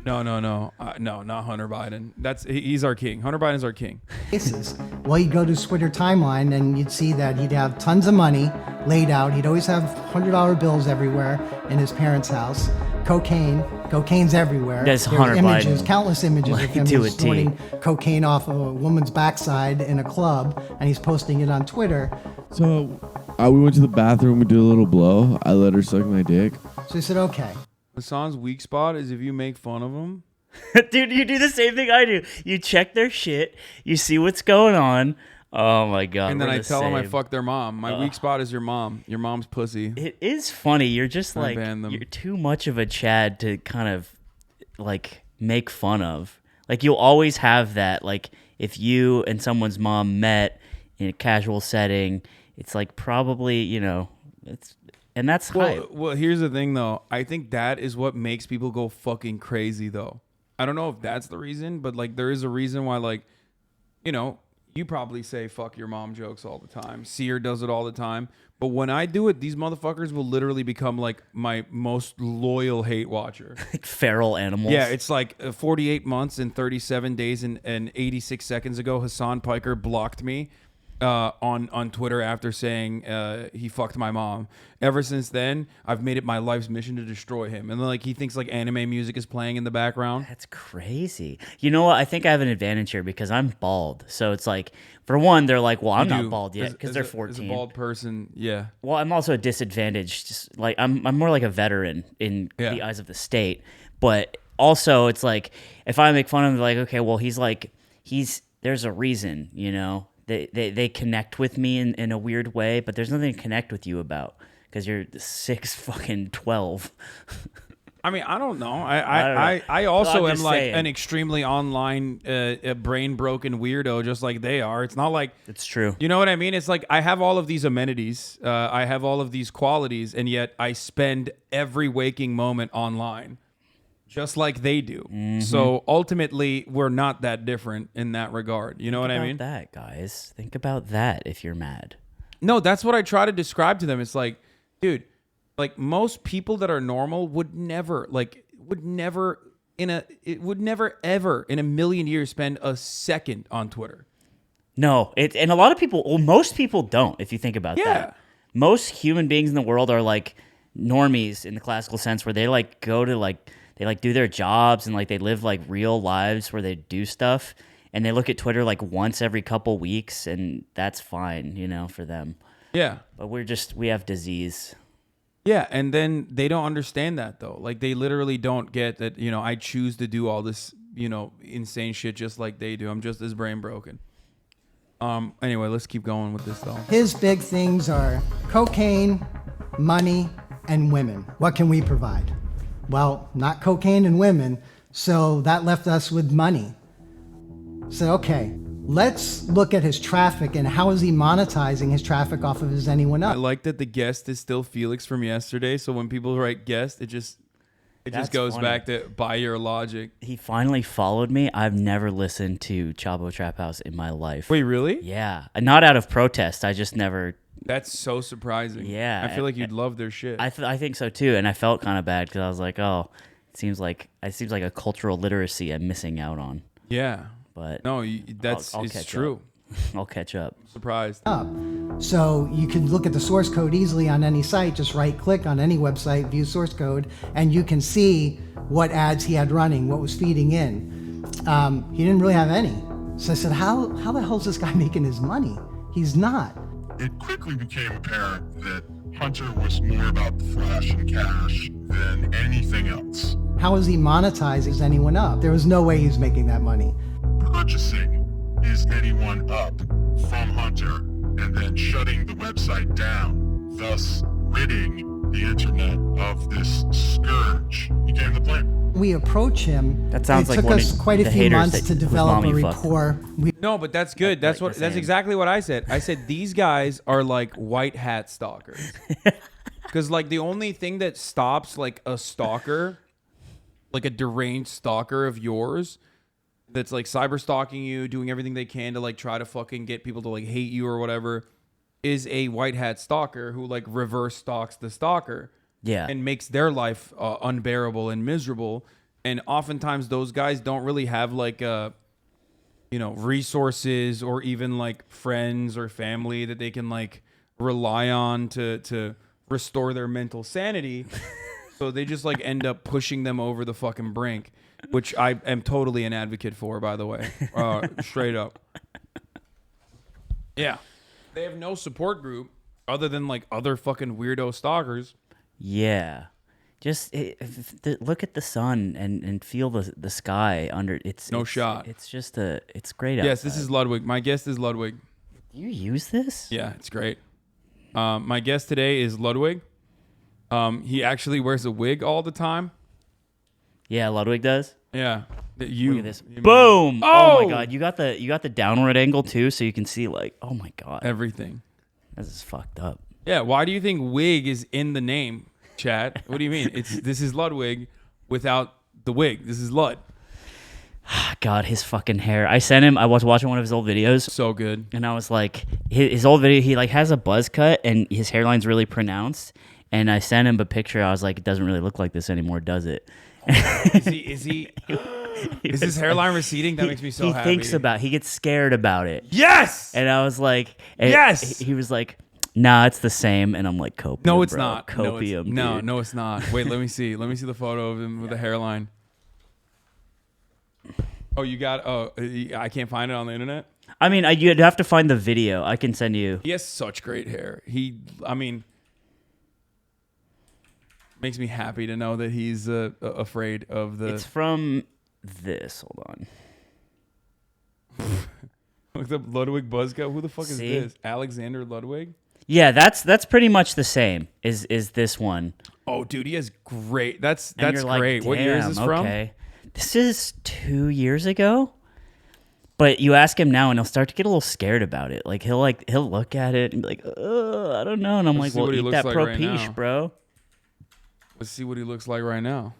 No, not Hunter Biden. He's our king. Hunter Biden's our king. Well, you'd go to his Twitter timeline and you'd see that he'd have tons of money laid out. He'd always have $100 bills everywhere in his parents' house. Cocaine's everywhere. That's There's Hunter images, Biden. countless images of him To a T. snorting cocaine off of a woman's backside in a club, and he's posting it on Twitter. So we went to the bathroom. We did a little blow. I let her suck my dick. So he said, okay. Hasan's weak spot is if you make fun of him. Dude, you do the same thing I do. You check their shit. You see what's going on. Oh, my God. And then we're I the tell them I same. fuck their mom. My weak spot is your mom. Your mom's pussy. It is funny. You're just I like, ban them. you're too much of a Chad to kind of like make fun of. Like you'll always have that. Like if you and someone's mom met in a casual setting, it's like probably, and that's hype. Well, here's the thing though. I think that is what makes people go fucking crazy though. I don't know if that's the reason, but like there is a reason why like, you probably say fuck your mom jokes all the time. Seer does it all the time. But when I do it, these motherfuckers will literally become like my most loyal hate watcher. Like feral animals. Yeah, it's like 48 months and 37 days and 86 seconds ago, Hasan Piker blocked me on Twitter after saying he fucked my mom. Ever since then, I've made it my life's mission to destroy him. And then like he thinks like anime music is playing in the background. That's crazy. You know what? I think I have an advantage here because I'm bald. So it's like, for one, they're like, well, I'm not bald yet because they're 14. As a bald person, yeah. Well, I'm also a disadvantaged. Just like I'm more like a veteran in the eyes of the state. But also, it's like if I make fun of him, like, okay, well, there's a reason, they connect with me in a weird way, but there's nothing to connect with you about because you're 6'12". I mean, I don't know. I also am like an extremely online, brain broken weirdo, just like they are. It's not like it's true. You know what I mean? It's like I have all of these amenities, I have all of these qualities, and yet I spend every waking moment online, just like they do. So ultimately, we're not that different in that regard. You know what I mean? Think about that, guys. Think about that. If you're mad, no, that's what I try to describe to them. It's like, dude. Like most people that are normal would never ever in a million years spend a second on Twitter. No, and a lot of people, well, most people don't. If you think about that, most human beings in the world are like normies in the classical sense, where they like go to they like do their jobs and like they live like real lives where they do stuff, and they look at Twitter like once every couple weeks, and that's fine, you know, for them. Yeah, but we have disease. Yeah, and then they don't understand that though. Like they literally don't get that, you know, I choose to do all this, you know, insane shit just like they do. I'm just as brain broken. Anyway, let's keep going with this though. His big things are cocaine, money, and women. What can we provide? Well, not cocaine and women, so that left us with money. So, okay, let's look at his traffic and how is he monetizing his traffic off of his Anyone Up? I like that the guest is still Felix from yesterday, so when people write guest, it just goes funny. back to by your logic. He finally followed me. I've never listened to Chavo Trap House in my life. Wait, really? Yeah. Not out of protest. I just never... That's so surprising. Yeah. I feel like you'd love their shit. I think so too, and I felt kind of bad because I was like, oh, it seems like a cultural literacy I'm missing out on. Yeah. But no, I'll it's catch true. Up. I'll catch up. Surprised. So you can look at the source code easily on any site. Just right click on any website, view source code, and you can see what ads he had running, what was feeding in. He didn't really have any. So I said, how the hell is this guy making his money? He's not. It quickly became apparent that Hunter was more about the flash and cash than anything else. How is he monetizing Anyone Up? There was no way he was making that money. Purchasing his Anyone Up from Hunter and then shutting the website down, thus ridding the internet of this scourge became the plan. We approach him. That sounds it like took us quite a few months to develop a rapport. No, but that's good. That's exactly what I said. I said these guys are like white hat stalkers. Because like the only thing that stops like a stalker, like a deranged stalker of yours, that's like cyber stalking you, doing everything they can to like try to fucking get people to like hate you or whatever, is a white hat stalker who like reverse stalks the stalker. Yeah. And makes their life unbearable and miserable. And oftentimes those guys don't really have like resources or even like friends or family that they can like rely on to restore their mental sanity. So they just like end up pushing them over the fucking brink, which I am totally an advocate for, by the way. Straight up. Yeah. They have no support group other than like other fucking weirdo stalkers. Yeah. Just look at the sun and feel the sky under it's shot. It's just it's great outside. Yes, this is Ludwig. My guest is Ludwig. Do you use this? Yeah, it's great. My guest today is Ludwig. He actually wears a wig all the time. Yeah, Ludwig does. Yeah. Look at this. Boom! Oh my god, you got the downward angle too, so you can see like, oh my god, everything. This is fucked up. Yeah. Why do you think wig is in the name, chat? What do you mean? This is Ludwig without the wig. This is Lud. God, his fucking hair. I sent him. I was watching one of his old videos. So good. And I was like, his old video. He like has a buzz cut and his hairline's really pronounced. And I sent him a picture. I was like, it doesn't really look like this anymore, does it? Is he? Is his hairline receding? That makes me so happy. He gets scared about it. Yes! And I was like, yes! He was like, nah, it's the same. And I'm like, copium. No, it's bro. not. Copium. No, it's not. Wait, let me see. Let me see the photo of him with the hairline. Oh, you got, I can't find it on the internet? I mean, you'd have to find the video. I can send you. He has such great hair. Makes me happy to know that he's afraid of the... It's from this. Hold on. Looked up Ludwig Buzzcut. Who the fuck is See? this? Alexander Ludwig? Yeah, that's pretty much the same. Is this one? Oh, dude, he has great. That's And you're like, great. What year is this "Damn, from? okay." This is 2 years ago. But you ask him now, and he'll start to get a little scared about it. Like he'll look at it and be like, I don't know. And I'm Let's like, see well, what he eat looks that like pro right piche, now. bro. Let's see what he looks like right now.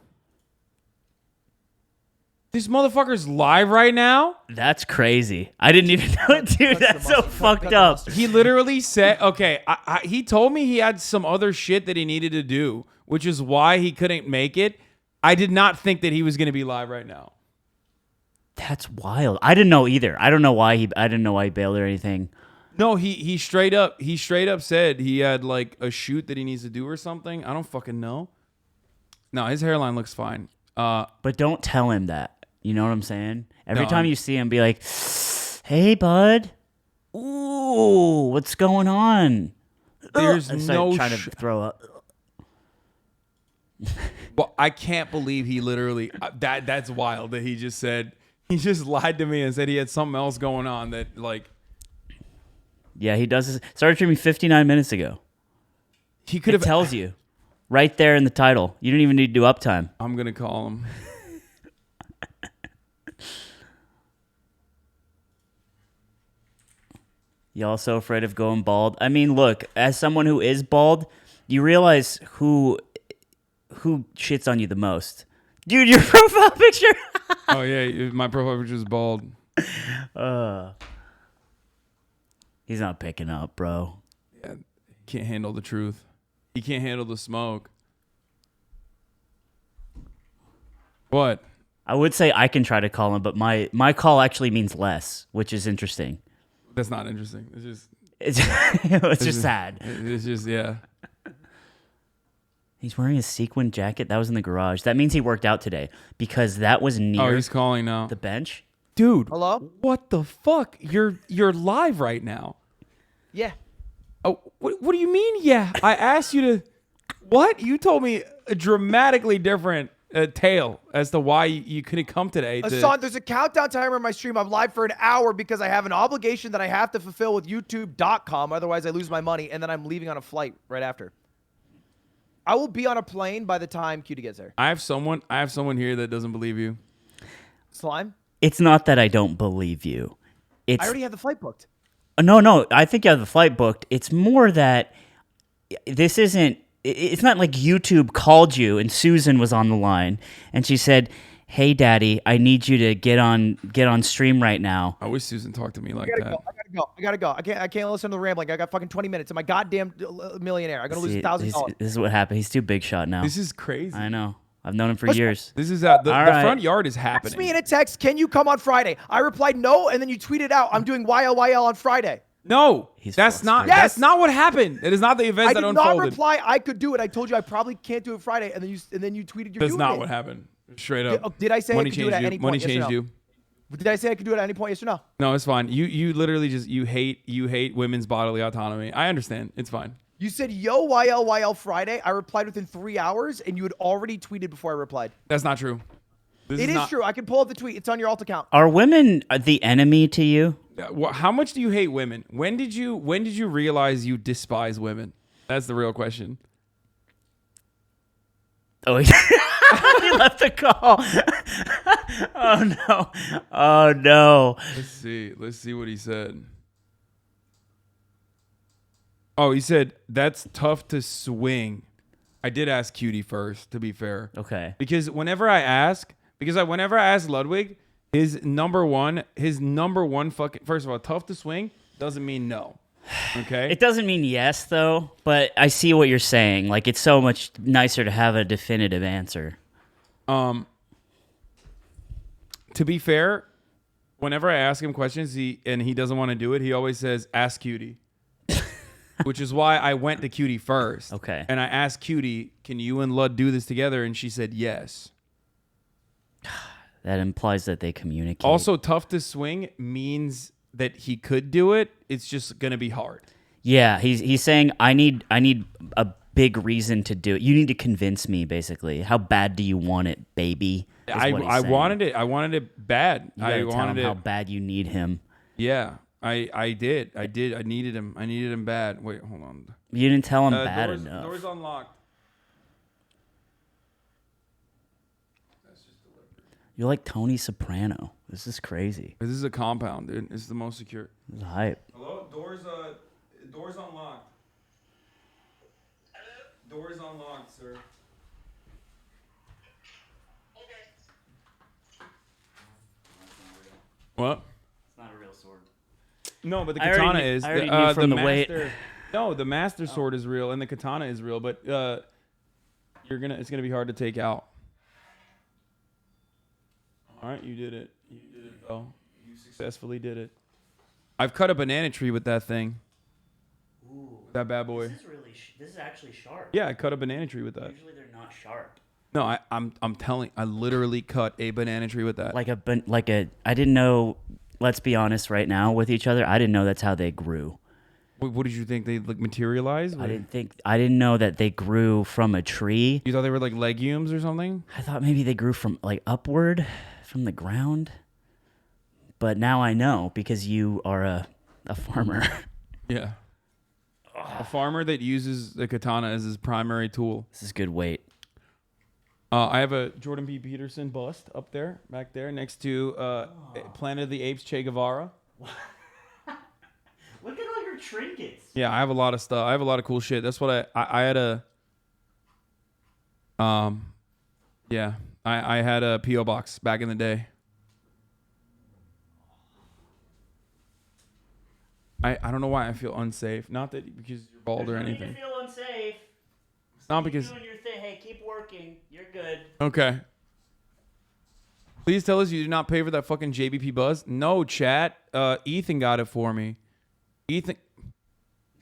This motherfucker's live right now? That's crazy. I didn't even know it, dude. That's so fucked up. He literally said, okay, he told me he had some other shit that he needed to do, which is why he couldn't make it. I did not think that he was going to be live right now. That's wild. I didn't know either. I don't know why he bailed or anything. No, he straight up said he had like a shoot that he needs to do or something. I don't fucking know. No, his hairline looks fine. But don't tell him that. You know what I'm saying? Every No, time you see him, be like, "Hey, bud. Ooh, what's going on?" There's It's like no trying to throw up. Well, I can't believe he literally that's wild that he just said he just lied to me and said he had something else going on that like Yeah, he does. Started streaming 59 minutes ago. He could have tells you right there in the title. You don't even need to do uptime. I'm gonna call him. Y'all so afraid of going bald. I mean, look, as someone who is bald, you realize who shits on you the most. Dude, your profile picture. Oh yeah, my profile picture is bald. He's not picking up, bro. Yeah, he can't handle the truth. He can't handle the smoke. What? I would say I can try to call him, but my call actually means less, which is interesting. That's not interesting. It's just it's just sad. It's just yeah. He's wearing a sequin jacket. That was in the garage. That means he worked out today because that was near. Oh, he's calling now. The bench. Dude. Hello? What the fuck? You're live right now. Yeah. Oh, what do you mean? Yeah. I asked you to. What? You told me a dramatically different tale as to why you couldn't come today. Hasan, there's a countdown timer in my stream. I'm live for an hour because I have an obligation that I have to fulfill with YouTube.com. Otherwise, I lose my money, and then I'm leaving on a flight right after. I will be on a plane by the time Cutie gets there. I have someone here that doesn't believe you. Slime? It's not that I don't believe you. It's I already have the flight booked. No. I think you have the flight booked. It's more that this isn't. It's not like YouTube called you and Susan was on the line and she said, "Hey, Daddy, I need you to get on stream right now." I wish Susan talked to me like that. I gotta go. I can't listen to the rambling. I got fucking 20 minutes. I'm a goddamn millionaire. I'm gonna lose $1,000. This is what happened. He's too big shot now. This is crazy. I know. I've known him for years. This is the front yard is happening. Ask me in a text, can you come on Friday? I replied no, and then you tweeted out, I'm doing YLYL on Friday. No, that's not. Yes! That's not what happened. It is not the event I that did unfolded. not reply. I could do it. I told you I probably can't do it Friday, and then you tweeted you're That's doing not it. what happened. Straight up. Did I say I could do it at any point? Money Yes or changed no? you. Did I say I could do it at any point? Yes or no? No, it's fine. You literally just you hate women's bodily autonomy. I understand. It's fine. You said yo YLYL Friday. I replied within 3 hours, and you had already tweeted before I replied. That's not true. It is true. I can pull up the tweet. It's on your alt account. Are women the enemy to you? How much do you hate women? When did you realize you despise women? That's the real question. Oh, he left the call. Oh no. Let's see what he said. Oh, he said that's tough to swing. I did ask Cutie first, to be fair. Okay. Because whenever I ask Ludwig, his number one fucking, first of all, tough to swing doesn't mean no. Okay. It doesn't mean yes, though, but I see what you're saying. Like, it's so much nicer to have a definitive answer. To be fair, whenever I ask him questions and he doesn't want to do it, he always says, ask Cutie. Which is why I went to Cutie first. Okay. And I asked Cutie, can you and Lud do this together? And she said yes. That implies that they communicate. Also, tough to swing means that he could do it. It's just going to be hard. Yeah, he's saying, I need a big reason to do it. You need to convince me, basically. How bad do you want it, baby? I wanted it. I wanted it bad. You gotta tell him how bad you need him. Yeah, I did. I needed him. I needed him bad. Wait, hold on. You didn't tell him bad enough. Doors unlocked. You're like Tony Soprano. This is crazy. This is a compound, dude. This is the most secure. This is hype. Hello? Doors unlocked. Doors unlocked, sir. What? It's not a real sword. No, but the I already katana knew- is. I already knew from the weight. No, the master sword is real and the katana is real, but it's gonna be hard to take out. All right, you did it. You did it. Oh, you successfully did it. I've cut a banana tree with that thing. Ooh, that bad boy. This is actually sharp. Yeah, I cut a banana tree with that. Usually they're not sharp. No, I'm telling. I literally cut a banana tree with that. Like I didn't know. Let's be honest, right now with each other, I didn't know that's how they grew. What did you think they materialized? I didn't know that they grew from a tree. You thought they were like legumes or something? I thought maybe they grew from like upward from the ground. But now I know because you are a farmer. Yeah. A farmer that uses the katana as his primary tool. This is good weight. I have a Jordan B. Peterson bust up there, back there, next to Planet of the Apes Che Guevara. Look at all your trinkets. Yeah, I have a lot of stuff. I have a lot of cool shit. That's what I had a I had a P.O. box back in the day. I don't know why I feel unsafe. Not that because you're bald or anything. You feel unsafe. It's not because. Doing your thing. Hey, keep working. You're good. Okay. Please tell us you did not pay for that fucking JBP buzz. No, chat. Ethan got it for me. Ethan.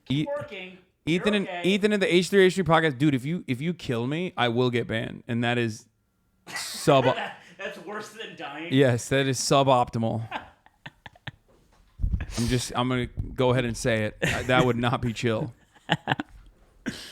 Keep working. Ethan and okay. Ethan and the H3H3 podcast, dude. If you kill me, I will get banned, and that is sub. That's worse than dying. Yes, that is suboptimal. I'm gonna go ahead and say it. That would not be chill.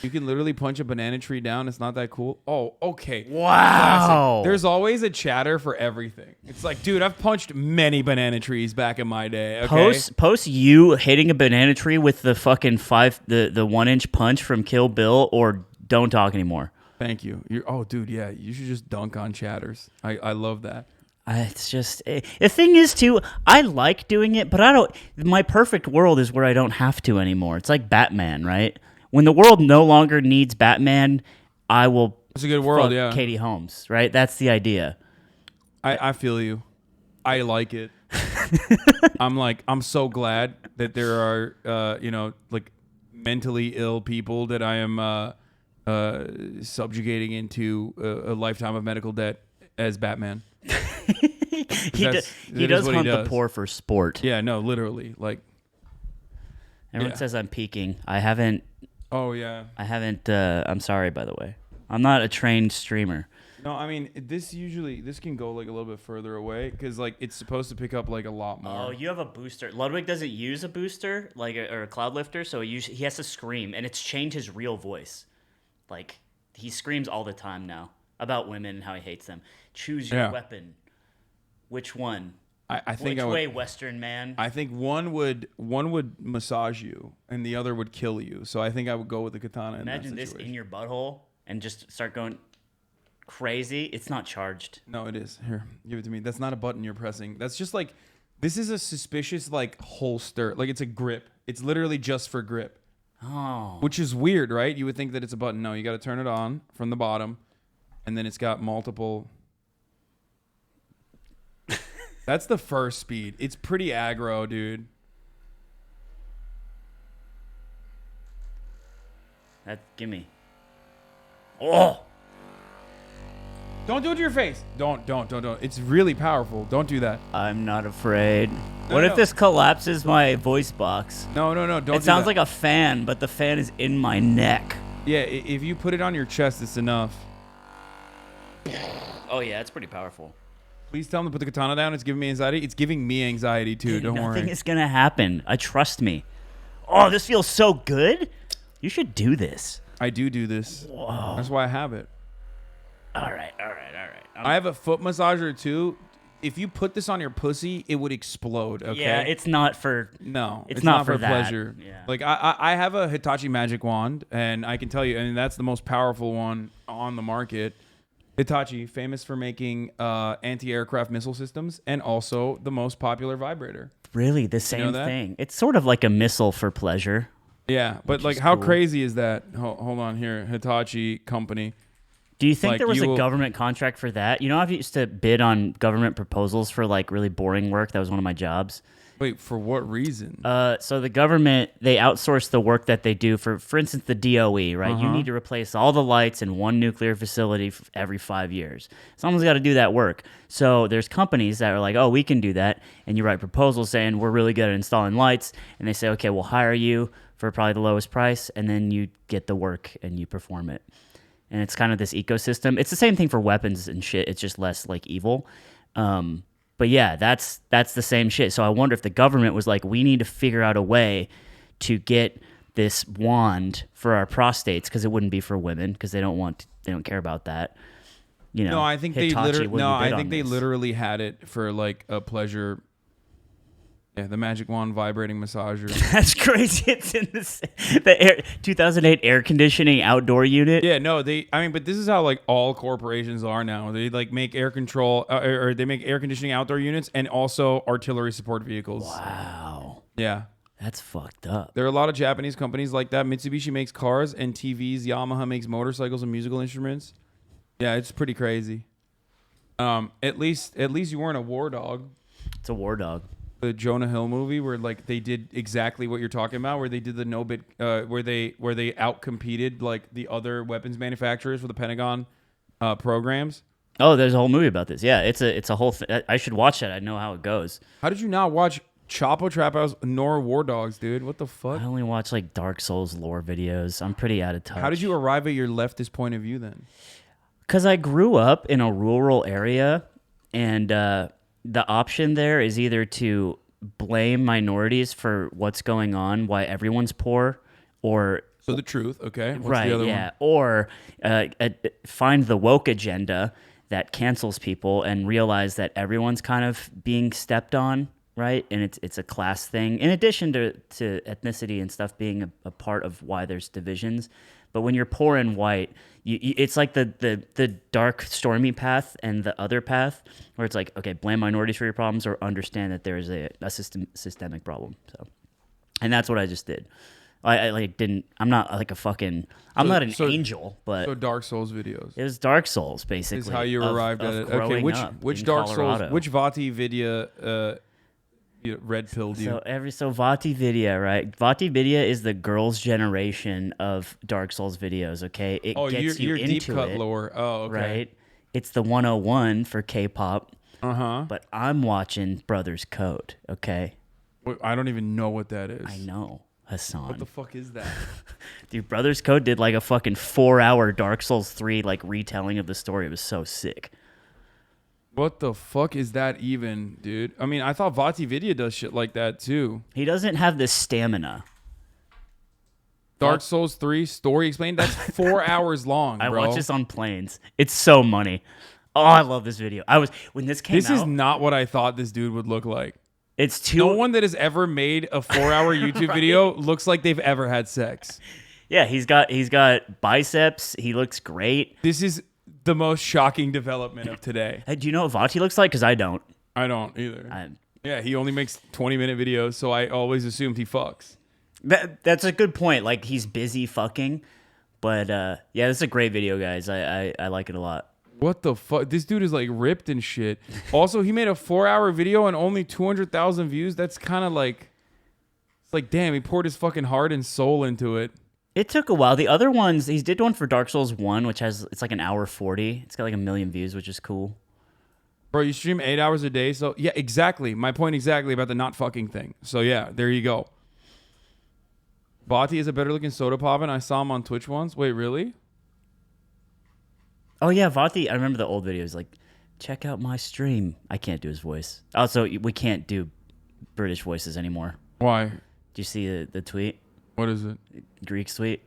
You can literally punch a banana tree down. It's not that cool. Oh, okay. Wow. Classic. There's always a chatter for everything. It's like, dude, I've punched many banana trees back in my day. Okay? Post you hitting a banana tree with the fucking the 1-inch punch from Kill Bill, or don't talk anymore. Thank you. Dude, yeah. You should just dunk on chatters. I love that. It's just the thing is too. I like doing it, but I don't. My perfect world is where I don't have to anymore. It's like Batman, right? When the world no longer needs Batman, I will. It's a good world, yeah. Katie Holmes, right? That's the idea. I feel you. I like it. I'm so glad that there are like mentally ill people that I am subjugating into a lifetime of medical debt as Batman. he does hunt the poor for sport. Yeah, no, literally. Like everyone says I'm peaking. I haven't. Oh yeah. I haven't. I'm sorry, by the way. I'm not a trained streamer. No, I mean this can go like a little bit further away because like it's supposed to pick up like a lot more. Oh, you have a booster. Ludwig doesn't use a booster or a cloud lifter, so he has to scream, and it's changed his real voice. Like he screams all the time now about women and how he hates them. Choose your weapon. Which one? I think Which way, Western man? I think one would massage you and the other would kill you. So I think I would go with the katana. Imagine this in your butthole and just start going crazy. It's not charged. No, it is. Here, give it to me. That's not a button you're pressing. That's just like, this is a suspicious like holster. Like it's a grip. It's literally just for grip. Oh. Which is weird, right? You would think that it's a button. No, you got to turn it on from the bottom, and then it's got multiple. That's the first speed. It's pretty aggro, dude. Gimme. Oh! Don't do it to your face. Don't. It's really powerful. Don't do that. I'm not afraid. What if this collapses my voice box? No. Don't. It sounds like a fan, but the fan is in my neck. Yeah, if you put it on your chest, it's enough. Oh yeah, it's pretty powerful. Please tell him to put the katana down. It's giving me anxiety. It's giving me anxiety too. Dude, don't worry. Nothing is gonna happen. Trust me. Oh, this feels so good. You should do this. I do this. Whoa. That's why I have it. All right. I have a foot massager too. if you put this on your pussy, it would explode. Okay. Yeah, it's not for. No, it's not for that. pleasure. Yeah. Like I have a Hitachi magic wand, and I can tell you, and that's the most powerful one on the market. Hitachi, famous for making anti-aircraft missile systems, and also the most popular vibrator. Really, the same thing. It's sort of like a missile for pleasure. Yeah, but like, how crazy is that? Hold on here, Hitachi company. Do you think Like, there was you a will- government contract for that? You know, I used to bid on government proposals for like really boring work. That was one of my jobs. Wait, for what reason? So the government, they outsource the work that they do for instance, the DOE, right? You need to replace all the lights in one nuclear facility every 5 years. Someone's got to do that work. So there's companies that are like, oh, we can do that. And you write proposals saying, we're really good at installing lights. And they say, okay, we'll hire you for probably the lowest price. And then you get the work and you perform it. And it's kind of this ecosystem. It's the same thing for weapons and shit. It's just less like evil. But yeah, that's the same shit. So I wonder if the government was like, we need to figure out a way to get this wand for our prostates, because it wouldn't be for women, because they don't care about that. You know, No, I think Hitachi they literally had it for like a pleasure. Yeah, the magic wand vibrating massager. That's crazy. It's in the 2008 air conditioning outdoor unit. Yeah, no, but this is how like all corporations are now. They like make air control or they make air conditioning outdoor units and also artillery support vehicles. Wow. Yeah. That's fucked up. There are a lot of Japanese companies like that. Mitsubishi makes cars and TVs. Yamaha makes motorcycles and musical instruments. Yeah, it's pretty crazy. At least you weren't a war dog. It's a war dog. The Jonah Hill movie, where like they did exactly what you're talking about, where they did the no bid, where they outcompeted like the other weapons manufacturers for the Pentagon programs. Oh, there's a whole movie about this. Yeah, it's a whole thing. I should watch it. I know how it goes. How did you not watch Chapo Trap House nor War Dogs, dude? What the fuck? I only watch like Dark Souls lore videos. I'm pretty out of touch. How did you arrive at your leftist point of view then? Because I grew up in a rural area, and the option there is either to blame minorities for what's going on, why everyone's poor, or so the truth. Okay, what's right? the other Yeah, one? or find the woke agenda that cancels people and realize that everyone's kind of being stepped on, right? And it's a class thing, in addition to ethnicity and stuff being a part of why there's divisions. But when you're poor and white, it's like the dark, stormy path and the other path, where it's like, okay, blame minorities for your problems or understand that there is a systemic problem. So, and that's what I just did. I like didn't. I'm not like a fucking. I'm not an angel, but so Dark Souls videos. It was Dark Souls, basically. Is how you arrived at it. Okay, which Dark Souls? Which Vati Vidya? Red pilled you. So Vati Vidya, right? Vati Vidya is the girls' generation of Dark Souls videos. Okay, it gets you you're into deep cut it, lore. Oh, okay. Right. It's the 101 for K-pop. Uh-huh. But I'm watching Brothers Code. Okay. Wait, I don't even know what that is. I know, Hasan. What the fuck is that? Dude, Brothers Code did like a fucking 4-hour Dark Souls 3 like retelling of the story. It was so sick. What the fuck is that even, dude? I mean, I thought Vati Vidya does shit like that too. He doesn't have the stamina. Dark Souls 3 story explained. That's 4 hours long, bro. I watch this on planes. It's so money. Oh, I love this video. When this came out. This is not what I thought this dude would look like. It's too. No one that has ever made a 4-hour YouTube Right? video looks like they've ever had sex. Yeah, he's got biceps. He looks great. This is the most shocking development of today. Hey, do you know what Vati looks like? Because I don't. I don't either. Yeah, he only makes 20-minute videos, so I always assumed he fucks. That's a good point. Like, he's busy fucking. But, yeah, this is a great video, guys. I like it a lot. What the fuck? This dude is, like, ripped and shit. Also, he made a 4-hour video and only 200,000 views. That's kind of like... It's like, damn, he poured his fucking heart and soul into it. It took a while. The other ones, he did one for Dark Souls 1, which it's like an hour 40. It's got like 1 million views, which is cool. Bro, you stream 8 hours a day, so yeah, exactly. My point exactly about the not fucking thing. So yeah, there you go. Vati is a better looking soda pop, and I saw him on Twitch once. Wait, really? Oh yeah, Vati. I remember the old videos. Like, check out my stream. I can't do his voice. Also, we can't do British voices anymore. Why? Do you see the tweet? What is it? Greek tweet.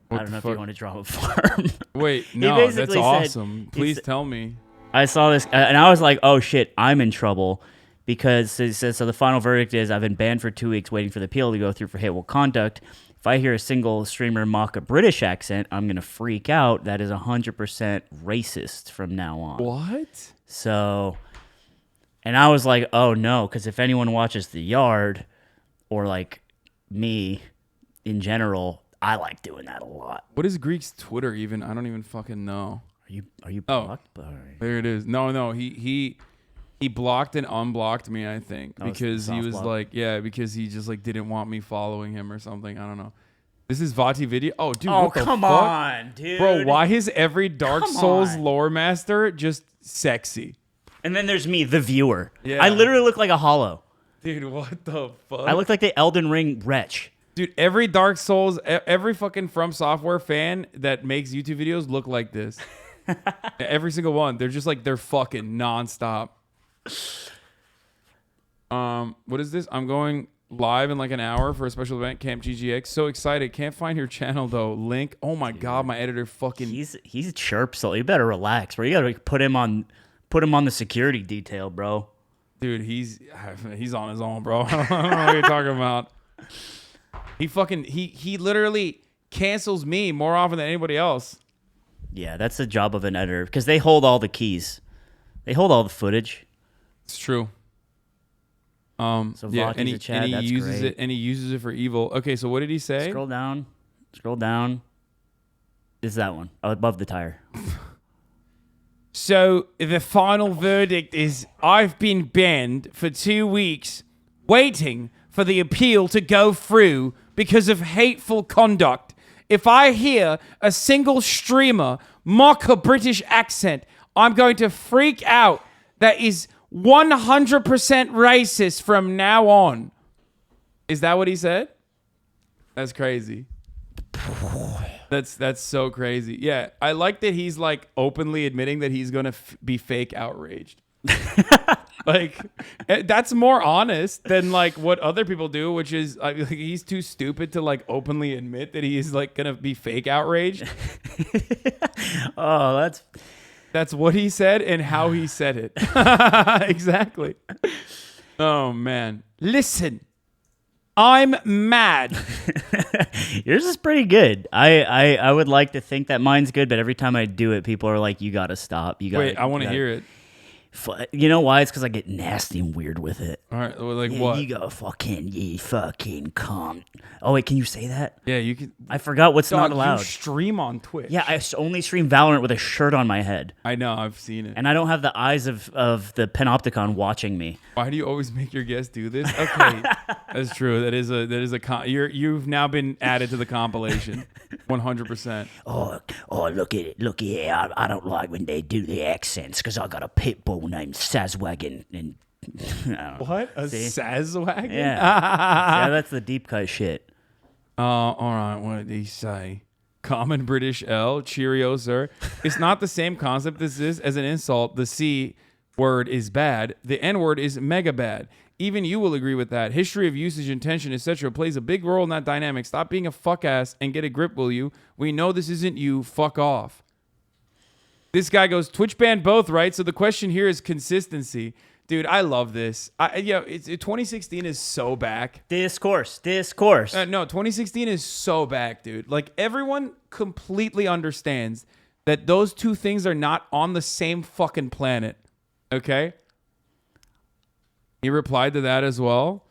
What I don't know the if you fuck? want to draw a farm. Wait, He no, that's basically awesome. Please tell me. I saw this, and I was like, "Oh shit, I'm in trouble," because it says so. The final verdict is I've been banned for 2 weeks, waiting for the appeal to go through for hateful conduct. If I hear a single streamer mock a British accent, I'm gonna freak out. That is 100% racist from now on. What? So, and I was like, "Oh no," because if anyone watches The Yard, or like me, in general, I like doing that a lot. What is Greek's Twitter even? I don't even fucking know. Are you blocked? There it is. No, he blocked and unblocked me, I think, Oh, because he soft was block. like, yeah, because he just like didn't want me following him or something. I don't know. This is Vati video. Oh, dude, Oh, what the come fuck? on, dude. Bro, why is every Dark Come Souls on. lore master just sexy? And then there's me, the viewer. Yeah. I literally look like a hollow. Dude, what the fuck? I look like the Elden Ring wretch. Dude, every Dark Souls, every fucking From Software fan that makes YouTube videos look like this. Every single one. They're just like, they're fucking nonstop. What is this? I'm going live in like an hour for a special event, Camp GGX. So excited. Can't find your channel though. Link. Oh my God, my editor fucking. He's chirp, so you better relax, bro. You gotta put him on the security detail, bro. Dude, he's on his own, bro. I don't know what you're talking about. He literally cancels me more often than anybody else. Yeah, that's the job of an editor because they hold all the keys. They hold all the footage. It's true. So Yeah, Vaki's and a Chad, he that's uses great. it and he uses it for evil. Okay, so what did he say? Scroll down. Is that one above the tire? So the final verdict is I've been banned for 2 weeks waiting for the appeal to go through because of hateful conduct. If I hear a single streamer mock a British accent, I'm going to freak out. That is 100% racist from now on. Is that what he said? That's crazy. That's so crazy. Yeah, I like that he's like openly admitting that he's gonna be fake outraged. Like that's more honest than like what other people do, which is he's too stupid to like openly admit that he is like gonna be fake outraged. Oh, that's what he said and how he said it. Exactly. Oh man, listen. I'm mad. Yours is pretty good. I would like to think that mine's good, but every time I do it, people are like, "You gotta stop." Wait, I want to hear it. You know why? It's because I get nasty and weird with it. All right, well, like Yeah, what? You go fucking cunt. Oh wait, can you say that? Yeah, you can. I forgot what's not Dog, allowed. You stream on Twitch. Yeah, I only stream Valorant with a shirt on my head. I know, I've seen it. And I don't have the eyes of the Panopticon watching me. Why do you always make your guests do this? Okay, that's true. That is a you've now been added to the compilation, 100%. Oh, look at it. Look here. I don't like when they do the accents because I got a pit bull named Sazwagon. And What? A Sazwagon? Yeah. Yeah, that's the deep cut shit. All right, what did he say? Common British L, cheerio, sir. It's not the same concept as this. As an insult, the C word is bad. The N word is mega bad. Even you will agree with that. History of usage, intention, etc. plays a big role in that dynamic. Stop being a fuck ass and get a grip, will you? We know this isn't you. Fuck off. This guy goes, Twitch banned both, right? So the question here is consistency. Dude, I love this. 2016 is so back. Discourse. No, 2016 is so back, dude. Like, everyone completely understands that those two things are not on the same fucking planet. Okay? He replied to that as well.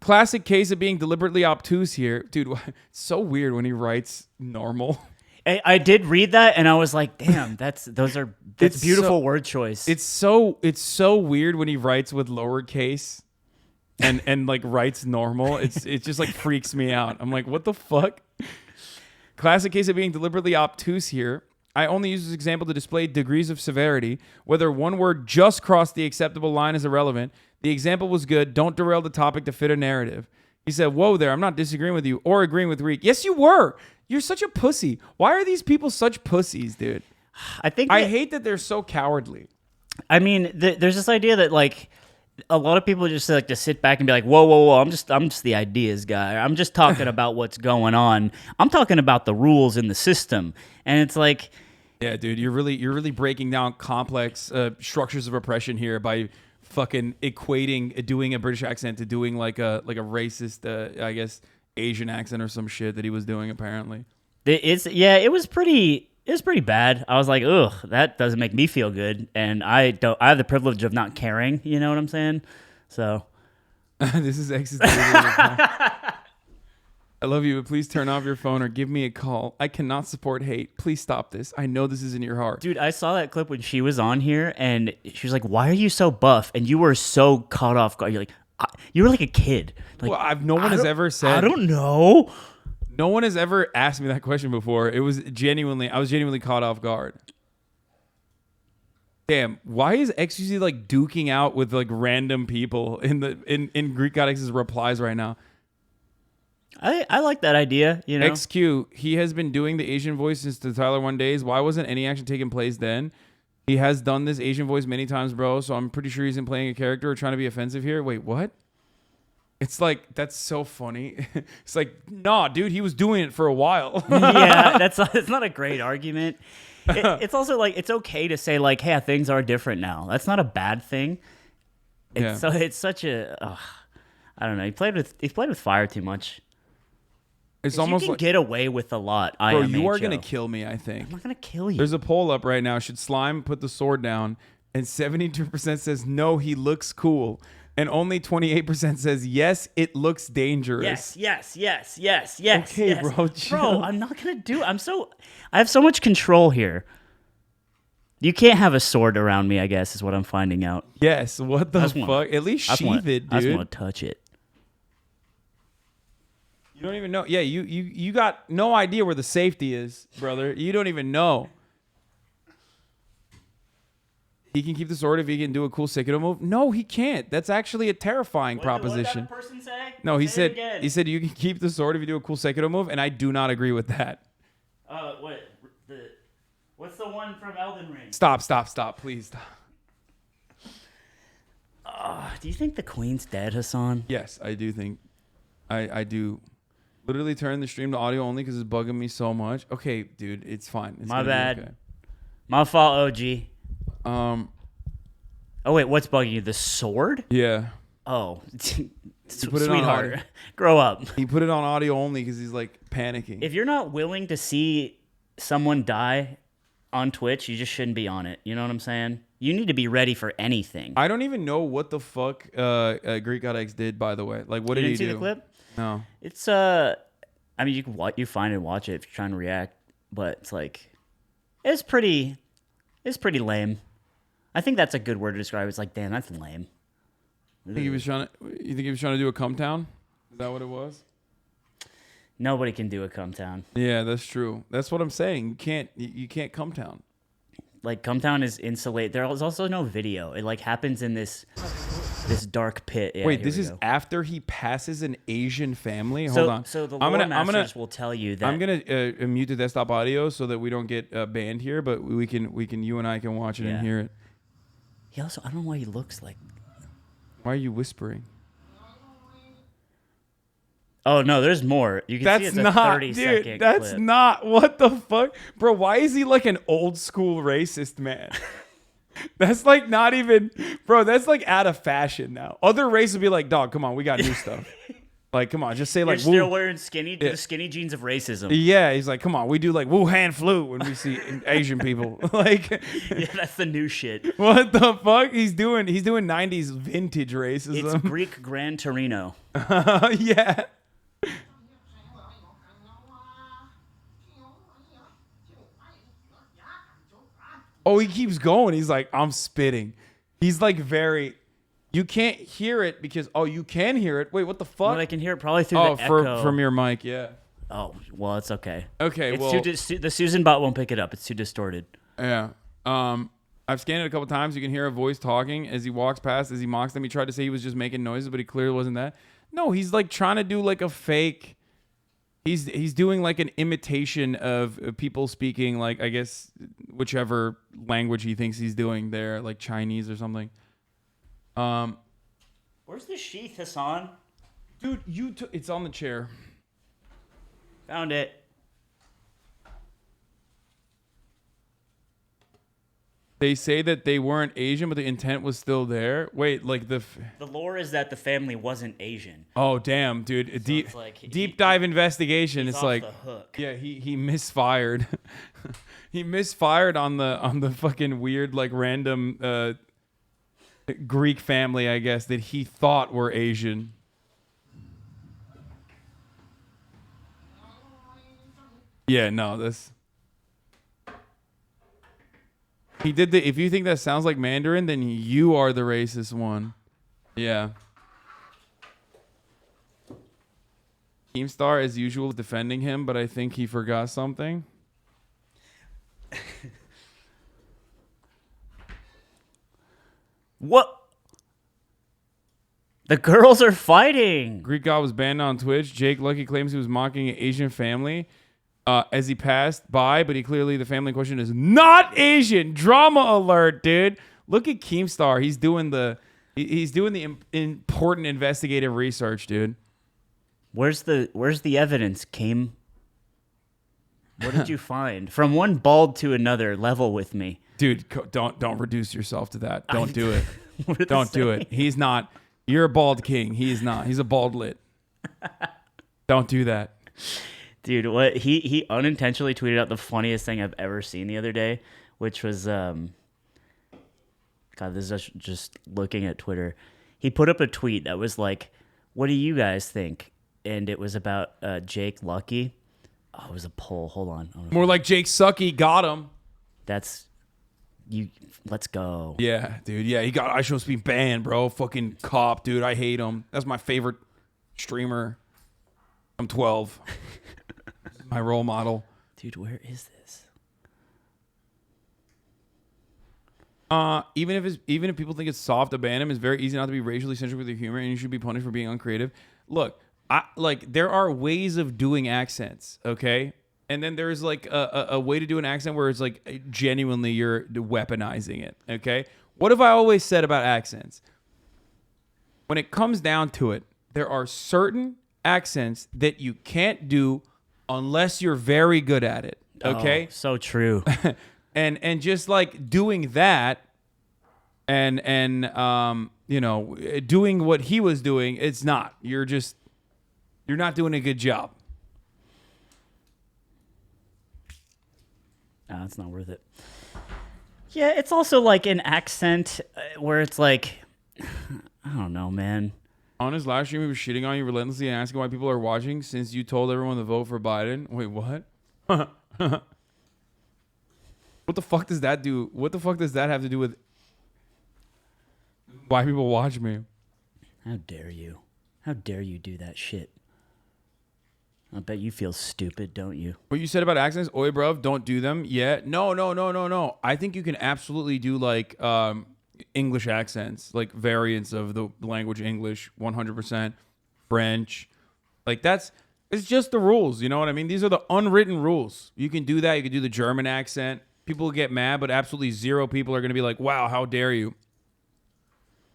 Classic case of being deliberately obtuse here. Dude, it's so weird when he writes normal. I did read that and I was like, damn, that's beautiful word choice. It's so weird when he writes with lowercase and like writes normal. It just like freaks me out. I'm like, what the fuck? Classic case of being deliberately obtuse here. I only use this example to display degrees of severity. Whether one word just crossed the acceptable line is irrelevant. The example was good. Don't derail the topic to fit a narrative. He said, whoa there, I'm not disagreeing with you or agreeing with Reek. Yes, you were. You're such a pussy. Why are these people such pussies, dude? I hate that they're so cowardly. I mean, there's this idea that like a lot of people just like to sit back and be like, whoa, I'm just the ideas guy. I'm just talking about what's going on. I'm talking about the rules in the system. And it's like, Yeah, dude, you're really breaking down complex structures of oppression here by fucking equating doing a British accent to doing like a racist, I guess, Asian accent or some shit that he was doing apparently. It was pretty bad. I was like, ugh, that doesn't make me feel good, and I have the privilege of not caring. You know what I'm saying? So this is X's. I love you, but please turn off your phone or give me a call. I cannot support hate. Please stop this. I know this is in your heart. Dude, I saw that clip when she was on here, and she was like, why are you so buff? And you were so caught off guard. You're like, you were like a kid. Like, well, no one has ever said. I don't know. No one has ever asked me that question before. I was genuinely caught off guard. Damn, why is X usually like duking out with like random people in Greek God X's replies right now? I like that idea, you know. XQ, he has been doing the Asian voice since the Tyler 1 days. Why wasn't any action taking place then? He has done this Asian voice many times, bro, so I'm pretty sure he's in playing a character or trying to be offensive here. Wait, what? It's like, that's so funny. It's like, nah, dude, he was doing it for a while. Yeah, it's not a great argument. It's also like, it's okay to say like, hey, things are different now. That's not a bad thing. So it's such a, I don't know. He played with fire too much. It's almost you can like get away with a lot. Bro, you are gonna kill me, I think. I'm not gonna kill you. There's a poll up right now. Should Slime put the sword down? And 72% says no, he looks cool. And only 28% says yes, it looks dangerous. Yes. Okay, bro. Chill. Bro, I'm not gonna do. I have so much control here. You can't have a sword around me, I guess, is what I'm finding out. Yes. What the fuck? At least sheath it, dude. I just want to touch it. You don't even know. Yeah, you got no idea where the safety is, brother. You don't even know. He can keep the sword if he can do a cool Sekiro move. No, he can't. That's actually a terrifying proposition. What did that person say? No, he Say said it again. You can keep the sword if you do a cool Sekiro move, and I do not agree with that. What's the one from Elden Ring? Stop, please stop. Do you think the Queen's dead, Hasan? Yes, I do think. I do. Literally turn the stream to audio only because it's bugging me so much. Okay, dude, it's fine. It's My gonna be bad. okay. My fault, OG. Oh wait, what's bugging you? The sword? Yeah. Oh, Put it on sweetheart, audio. grow up. He put it on audio only because he's like panicking. If you're not willing to see someone die on Twitch, you just shouldn't be on it. You know what I'm saying? You need to be ready for anything. I don't even know what the fuck Greek God X did, by the way. Like, what did he do? You didn't see the clip? No. It's I mean, you find it and watch it if you're trying to react, but it's like, it's pretty lame. I think that's a good word to describe it. It's like, damn, that's lame. You think he was trying to do a come town? Is that what it was? Nobody can do a come town. Yeah, that's true. That's what I'm saying. You can't come town. Like, come town is insulated. There's also no video. It like happens in this dark pit. Yeah, wait, this is after he passes an Asian family? So, Hold on. So the lore masters will tell you that. I'm gonna mute the desktop audio so that we don't get banned here, but we can you and I can watch it and hear it. He also, I don't know why he looks like. Why are you whispering? Oh no, there's more. You can see it's a 30-second clip. That's not what the fuck, bro. Why is he like an old school racist man? That's like not even, bro. That's like out of fashion now. Other races would be like, dog, come on, we got new stuff. Like, come on, just say like. You're still wearing the skinny jeans of racism. Yeah, he's like, come on, we do like Wuhan flu when we see Asian people. Like, yeah, that's the new shit. What the fuck? He's doing 90s vintage racism. It's Greek Gran Torino. Yeah. Oh, he keeps going. He's like, I'm spitting. He's like very. You can't hear it because you can hear it. Wait, what the fuck? Well, I can hear it probably through the echo. From your mic, yeah. Oh, well, it's okay. Okay, it's the Susan bot won't pick it up. It's too distorted. Yeah. I've scanned it a couple times. You can hear a voice talking as he walks past, as he mocks them. He tried to say he was just making noises, but he clearly wasn't that. No, he's like trying to do like a fake. He's doing like an imitation of people speaking like, I guess, whichever language he thinks he's doing there, like Chinese or something. Where's the sheath, Hasan? Dude, it's on the chair. Found it. They say that they weren't Asian, but the intent was still there. Wait, like The lore is that the family wasn't Asian. Oh damn, dude! it's like Deep dive investigation. he's It's off like the hook. Yeah, he misfired. He misfired on the fucking weird like random Greek family, I guess, that he thought were Asian. Yeah, no, this. He did the. If you think that sounds like Mandarin, then you are the racist one. Yeah. Keemstar, as usual, is defending him, but I think he forgot something. What? The girls are fighting. Greek God was banned on Twitch. Jake Lucky claims he was mocking an Asian family as he passed by, but the family in question is not Asian. Drama alert, dude. Look at Keemstar. He's doing the important investigative research, dude. Where's the evidence, Keem? What did you find? From one bald to another, level with me. Dude, don't reduce yourself to that. Don't do it. Don't do it. He's not. You're a bald king. He is not. He's a bald lit. Don't do that. Dude, what he unintentionally tweeted out the funniest thing I've ever seen the other day, which was God, this is just looking at Twitter. He put up a tweet that was like, "What do you guys think?" And it was about Jake Lucky. Oh, it was a poll. Hold on. More like Jake Sucky got him. That's you. Let's go. Yeah, dude. Yeah, he got iShowSpeed banned, bro. Fucking cop, dude. I hate him. That's my favorite streamer. I'm 12. My role model. Dude, where is this? Even if people think it's soft to ban him, it's very easy not to be racially centric with your humor, and you should be punished for being uncreative. Look, there are ways of doing accents, okay? And then there's like a way to do an accent where it's like genuinely you're weaponizing it, okay? What have I always said about accents? When it comes down to it, there are certain accents that you can't do unless you're very good at it, okay? Oh, so true. and just like doing that and doing what he was doing, it's not. You're not doing a good job. No, it's not worth it. Yeah, it's also like an accent where it's like, I don't know, man. On his live stream, he was shitting on you relentlessly and asking why people are watching since you told everyone to vote for Biden. Wait, what? What the fuck does that do? What the fuck does that have to do with why people watch me? How dare you? How dare you do that shit? I bet you feel stupid, don't you? What you said about accents, oi, bruv, don't do them. Yeah. No. I think you can absolutely do like English accents, like variants of the language English, 100%. French. Like it's just the rules. You know what I mean? These are the unwritten rules. You can do that. You can do the German accent. People get mad, but absolutely zero people are going to be like, wow, how dare you?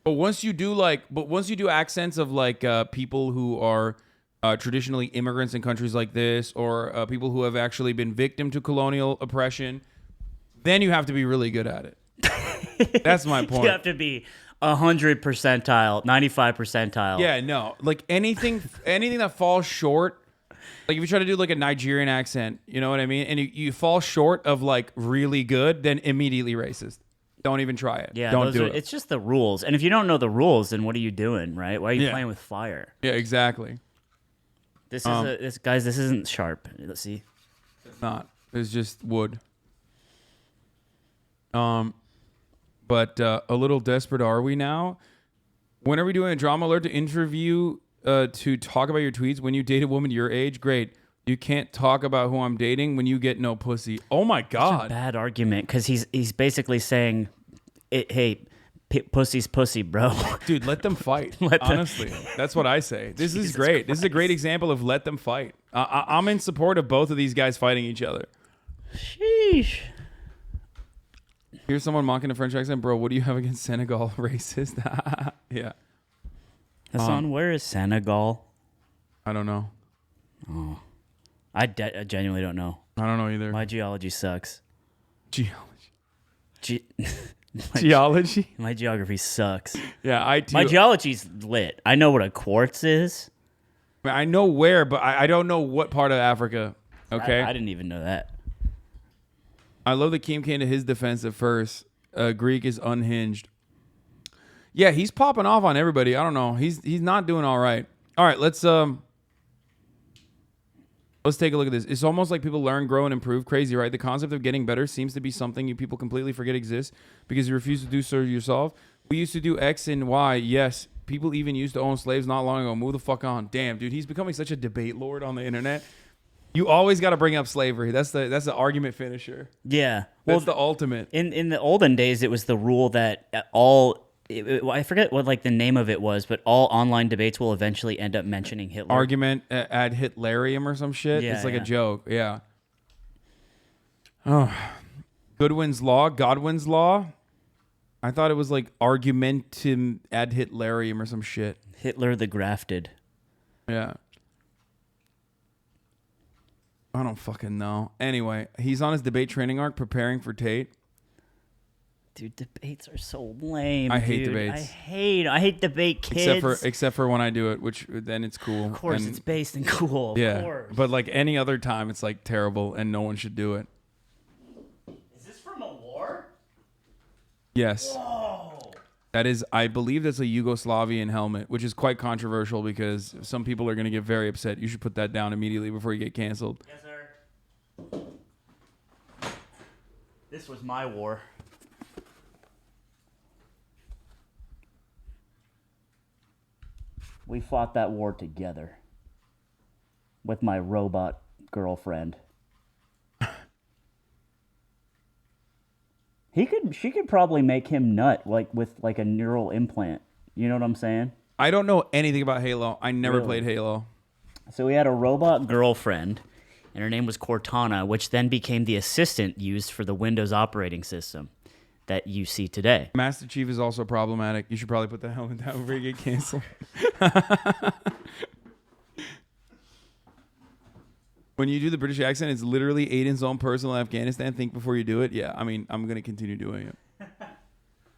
But once you do accents of like people who are traditionally immigrants in countries like this, or people who have actually been victim to colonial oppression, then you have to be really good at it. That's my point. You have to be 100 percentile, 95 percentile. Yeah, no, like anything that falls short. Like if you try to do like a Nigerian accent, you know what I mean, and you fall short of like really good, then immediately racist. Don't even try it. Yeah, don't do it. It's just the rules, and if you don't know the rules, then what are you doing, right? Why are you playing with fire? Yeah, exactly. This is guys. This isn't sharp. Let's see. It's not. It's just wood. But a little desperate are we now? When are we doing a drama alert to interview to talk about your tweets? When you date a woman your age, great. You can't talk about who I'm dating when you get no pussy. Oh my god. That's a bad argument because he's basically saying, hey, pussy's pussy, bro. Dude, let them fight. Honestly, that's what I say. This is great. This is a great example of let them fight. I'm in support of both of these guys fighting each other. Sheesh. Here's someone mocking a French accent. Bro, what do you have against Senegal? Racist? Yeah. Hasan, where is Senegal? I don't know. Oh. I genuinely don't know. I don't know either. My geology sucks. Geology? My geography sucks. Yeah, I too. My geology's lit. I know what a quartz is. I know where, but I don't know what part of Africa. Okay. I didn't even know that. I love that Keem came to his defense at first. Greek is unhinged. Yeah, he's popping off on everybody. I don't know. He's not doing all right. All right, let's take a look at this. It's almost like people learn, grow, and improve. Crazy, right? The concept of getting better seems to be something you people completely forget exists because you refuse to do so yourself. We used to do X and Y. Yes, people even used to own slaves not long ago. Move the fuck on. Damn, dude, he's becoming such a debate lord on the internet. You always got to bring up slavery. That's the argument finisher. Yeah. That's the ultimate. In the olden days, it was the rule that I forget what like the name of it was, but all online debates will eventually end up mentioning Hitler. Argument ad Hitlerium or some shit. Yeah, it's like yeah. a joke. Yeah. Oh, Godwin's Law. I thought it was like argumentum ad Hitlerium or some shit. Hitler the grafted. Yeah. I don't fucking know. Anyway, he's on his debate training arc preparing for Tate. Dude, debates are so lame. I hate dude. debates. I hate debate kids. Except for when I do it, which then it's cool. Of course, it's based and cool. Of course. But like any other time, it's like terrible and no one should do it. Is this from a war? Yes. Whoa. That is, I believe that's a Yugoslavian helmet, which is quite controversial because some people are going to get very upset. You should put that down immediately before you get canceled. Yes, sir. This was my war. We fought that war together with my robot girlfriend. She could probably make him nut like with like a neural implant. You know what I'm saying? I don't know anything about Halo. I never Really? played Halo. So we had a robot girlfriend, and her name was Cortana, which then became the assistant used for the Windows operating system that you see today. Master Chief is also problematic. You should probably put the helmet down before you get canceled. When you do the British accent, it's literally Aiden's own personal Afghanistan. Think before you do it. Yeah, I mean, I'm going to continue doing it.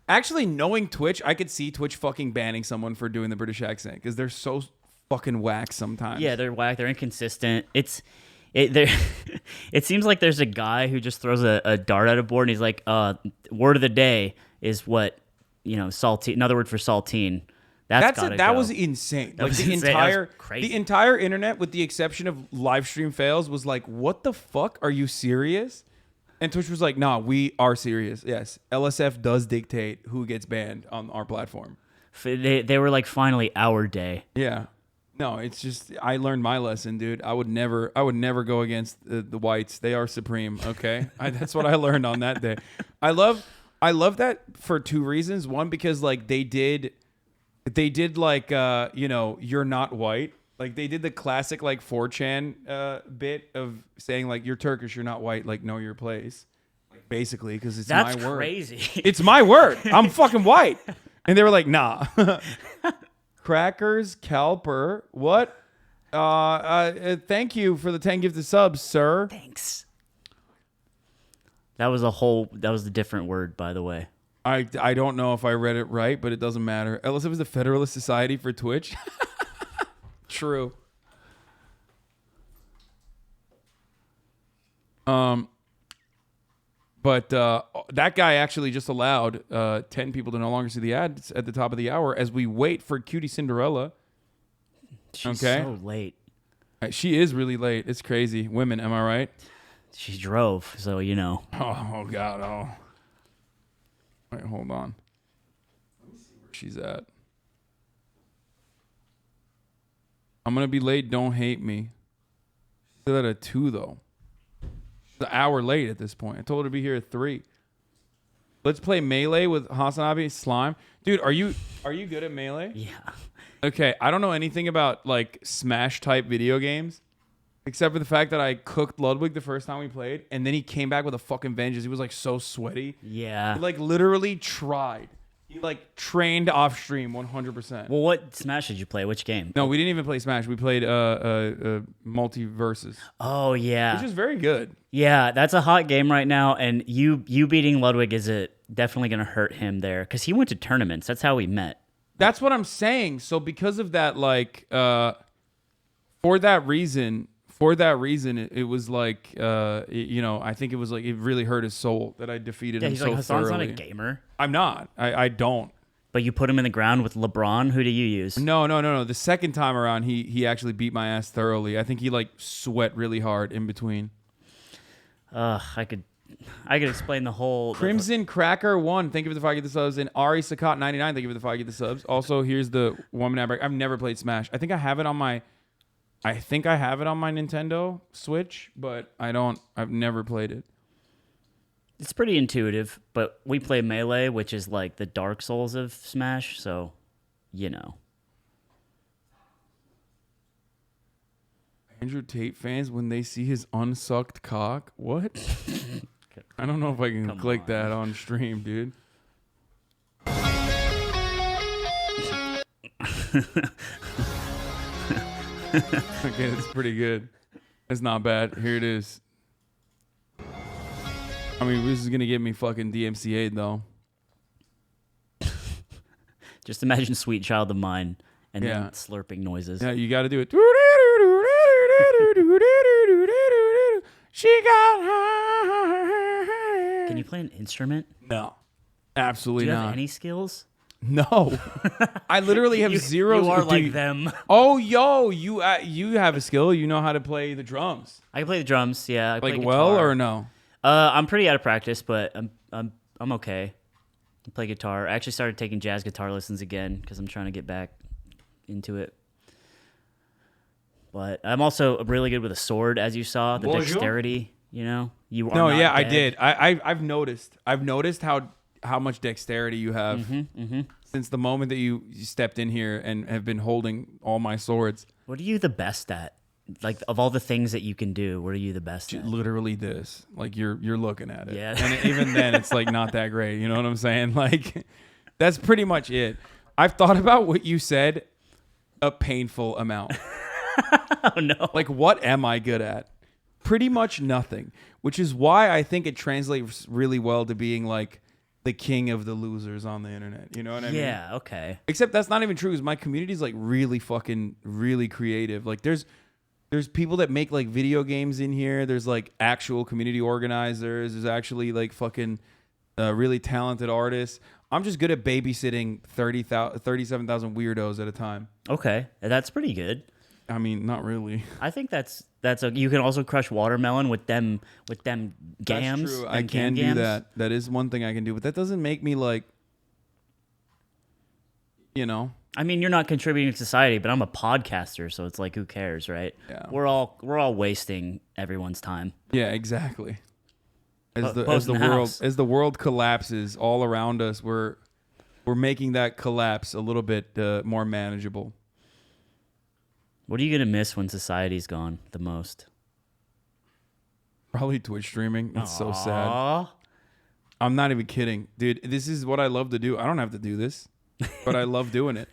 Actually, knowing Twitch, I could see Twitch fucking banning someone for doing the British accent because they're so fucking whack sometimes. Yeah, they're whack. They're inconsistent. It seems like there's a guy who just throws a dart at a board and he's like, word of the day is what, saltine. Another word for saltine. That was insane. That like was the insane. That was entire crazy. the entire internet, with the exception of live stream fails, was like, "What the fuck? Are you serious?" And Twitch was like, "Nah, we are serious. Yes, LSF does dictate who gets banned on our platform." They were like, finally our day. Yeah. No, it's just I learned my lesson, dude. I would never go against the whites. They are supreme. Okay, that's what I learned on that day. I love that for two reasons. One, because like they did like you're not white. Like they did the classic like 4chan bit of saying like you're Turkish, you're not white. Like know your place. Like basically because it's That's my word. crazy. It's my word. I'm fucking white. And they were like, nah. Crackers, Calper, what? Thank you for the 10 gifted subs, sir. Thanks. That was a different word, by the way. I don't know if I read it right, but it doesn't matter. LSF is the Federalist Society for Twitch. True. But that guy actually just allowed 10 people to no longer see the ads at the top of the hour as we wait for Cutie Cinderella. She's so late. She is really late. It's crazy. Women, am I right? She drove, so you know. Oh God. Oh. Wait, hold on. Let me see where she's at. I'm gonna be late. Don't hate me. She said that at 2 though. She's an hour late at this point. I told her to be here at 3. Let's play Melee with HasanAbi Slime. Dude, are you good at Melee? Yeah. Okay, I don't know anything about like Smash type video games, except for the fact that I cooked Ludwig the first time we played, and then he came back with a fucking vengeance. He was like so sweaty. Yeah. He like literally tried. He He like trained off stream 100%. Well, what Smash did you play? Which game? No, we didn't even play Smash. We played Multiverses. Oh yeah, which is very good. Yeah, that's a hot game right now, and you beating Ludwig is definitely gonna hurt him there because he went to tournaments. That's how we met. That's what I'm saying. So because of that, like, for that reason, it was like, you know, I think it was like it really hurt his soul that I defeated him he's so like, Hasan's thoroughly. not a gamer. I'm not. I don't. But you put him in the ground with LeBron. Who do you use? No. The second time around, he actually beat my ass thoroughly. I think he like sweat really hard in between. I could explain the whole Crimson Cracker 1, thank you for the 5 get the subs, and Ari Sakat 99, thank you for the 5 get the subs. Also, here's the woman ad break. I've never played Smash. I think I have it on my Nintendo Switch, but I've never played it. It's pretty intuitive, but we play Melee, which is like the Dark Souls of Smash, so you know. Andrew Tate fans, when they see his unsucked cock, what? I don't know if I can click that on stream, dude. Okay, that's pretty good. It's not bad. Here it is. I mean, this is gonna get me fucking DMCA'd though. Just imagine Sweet Child of Mine and then slurping noises. Yeah, you got to do it. She got her. Can you play an instrument? No, absolutely not. Do you not. have any skills? No, I literally have zero. You are like them. Oh, yo, you have a skill. You know how to play the drums. I can play the drums. Yeah, I play like guitar. well or no? I'm pretty out of practice, but I'm okay. I play guitar. I actually started taking jazz guitar lessons again because I'm trying to get back into it. But I'm also really good with a sword, as you saw. The dexterity, you know. You are no, not yeah, dead. I did. I've noticed. I've noticed how much dexterity you have since the moment that you stepped in here and have been holding all my swords. What are you the best at? Like, of all the things that you can do, what are you the best at? Literally this. Like, you're looking at it. Yeah. And even then, it's like not that great. You know what I'm saying? Like, that's pretty much it. I've thought about what you said a painful amount. Oh, no. Like, what am I good at? Pretty much nothing. Which is why I think it translates really well to being, like, the king of the losers on the internet. You know what I mean? Yeah, okay. Except that's not even true, because my community is, like, really creative. Like, there's people that make like video games in here. There's like actual community organizers. There's actually like fucking really talented artists. I'm just good at babysitting 37,000 weirdos at a time. Okay, that's pretty good. I mean, not really. I think you can also crush watermelon with them gams. That's true. I can do that. That is one thing I can do, but that doesn't make me like, you know. I mean, you're not contributing to society, but I'm a podcaster, so it's like, who cares, right? Yeah. We're all wasting everyone's time. Yeah, exactly. As the world collapses all around us, we're making that collapse a little bit more manageable. What are you gonna miss when society's gone the most? Probably Twitch streaming. It's so sad. I'm not even kidding, dude. This is what I love to do. I don't have to do this. But I love doing it.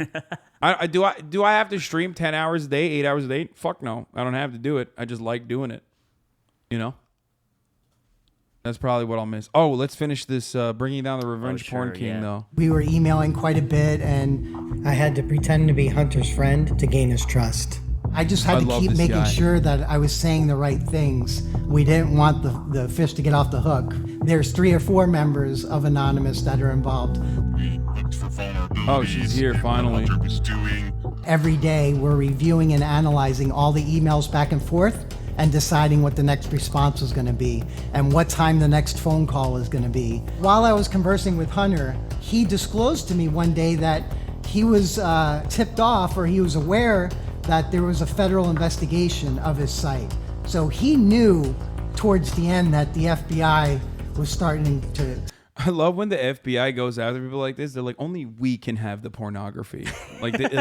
Do I have to stream 10 hours a day, 8 hours a day? Fuck no. I don't have to do it. I just like doing it. You know? That's probably what I'll miss. Oh, let's finish this bringing down the revenge porn king, though. We were emailing quite a bit, and I had to pretend to be Hunter's friend to gain his trust. I just had to keep making sure that I was saying the right things. We didn't want the fish to get off the hook. There's 3 or 4 members of Anonymous that are involved. Oh, she's here finally. Every day we're reviewing and analyzing all the emails back and forth and deciding what the next response was going to be and what time the next phone call was going to be. While I was conversing with Hunter, he disclosed to me one day that he was tipped off, or he was aware that there was a federal investigation of his site. So he knew towards the end that the FBI was starting to... I love when the FBI goes after people like this. They're like, only we can have the pornography, like the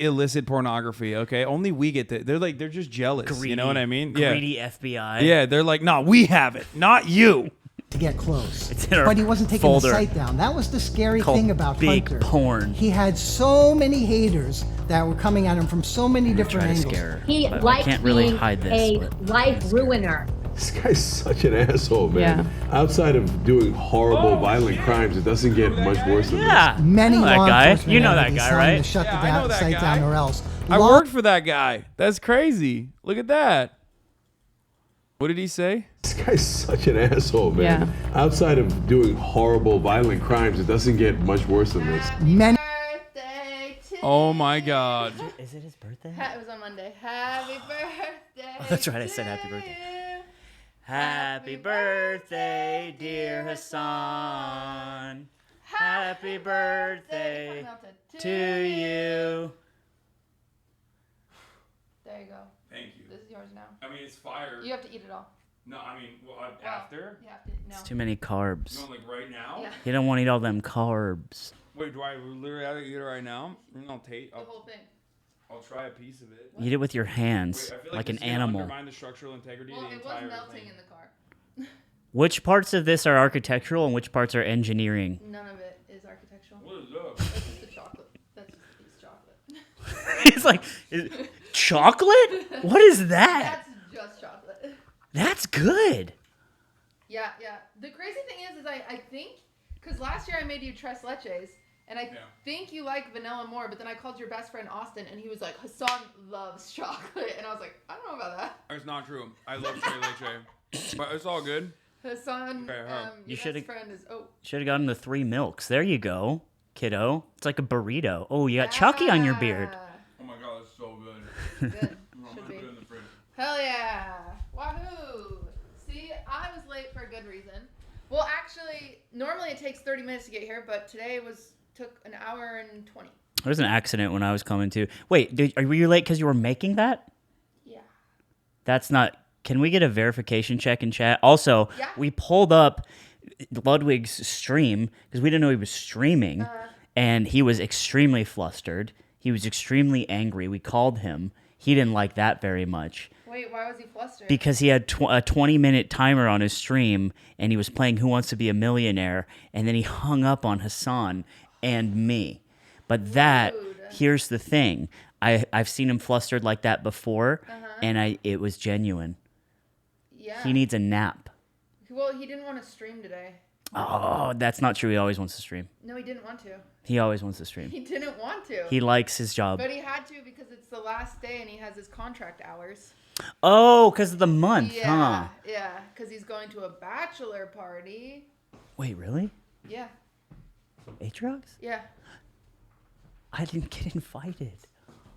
illicit pornography. Okay, only we get that. They're just jealous. Greedy, you know what I mean? Greedy FBI. Yeah, they're like, no, we have it, not you. to get close. It's in our But he wasn't taking folder the site down. That was the scary called thing about Big Hunter. Porn. He had so many haters that were coming at him from so many different Try to angles. scare her. He But I likes can't really being hide this. a but- life ruiner. This guy's such an asshole, man. Outside of doing horrible, violent crimes, it doesn't get much worse than Yeah. Many I know that law guy. enforcement You know that entities guy, telling him right? to shut Yeah, the I know that site guy. down or else. I Law- worked for that guy. That's crazy. Look at that. What did he say? this. This guy's such an asshole, man. Outside of doing horrible, violent crimes, it doesn't get much worse than this. Many. Oh my God. Is it his birthday? It was on Monday. Happy birthday. Oh, that's right. I said happy birthday. Happy birthday, dear Hasan. Happy birthday to you. There you go. Thank you. This is yours now. I mean, it's fire. You have to eat it all. No, I mean, after? You have to. No. It's too many carbs. No, like right now? Yeah. You don't want to eat all them carbs. Wait, do I literally have to eat it right now? I'll take The whole thing. I'll try a piece of it. Eat it with your hands, Wait, I feel like this an is gonna animal. Undermine the structural integrity Well, of the it was entire melting thing. in the car. Which parts of this are architectural and which parts are engineering? None of it is architectural. What is that? That's just the chocolate. That's just a piece of chocolate. It's like chocolate? What is that? That's just chocolate. That's good. Yeah, yeah. The crazy thing is I think, because last year I made you tres leches, and I think you like vanilla more, but then I called your best friend Austin, and he was like, Hasan loves chocolate. And I was like, I don't know about that. It's not true. I love Trey Leche. But it's all good. Hasan, You your shoulda- best friend is, Should have gotten the 3 milks. There you go, kiddo. It's like a burrito. Oh, you got Chucky on your beard. Oh my God, that's so good. Good. I'm Should gonna be. put it in the fridge. Hell yeah. Wahoo. See, I was late for a good reason. Well, actually, normally it takes 30 minutes to get here, but today took an hour and 20. There was an accident when I was coming to. Wait, were you late because you were making that? Yeah. That's not. Can we get a verification check in chat? Also, we pulled up Ludwig's stream because we didn't know he was streaming, and he was extremely flustered. He was extremely angry. We called him. He didn't like that very much. Wait, why was he flustered? Because he had a 20-minute timer on his stream, and he was playing Who Wants to Be a Millionaire, and then he hung up on Hasan and me. But here's the thing. I've seen him flustered like that before, and it was genuine. Yeah. He needs a nap. Well, he didn't want to stream today. Oh, that's not true. He always wants to stream. No, he didn't want to. He always wants to stream. He didn't want to. He likes his job. But he had to because it's the last day and he has his contract hours. Oh, because of the month, Yeah, huh? yeah, because he's going to a bachelor party. Wait, really? Yeah, Atriox? yeah. I didn't get invited.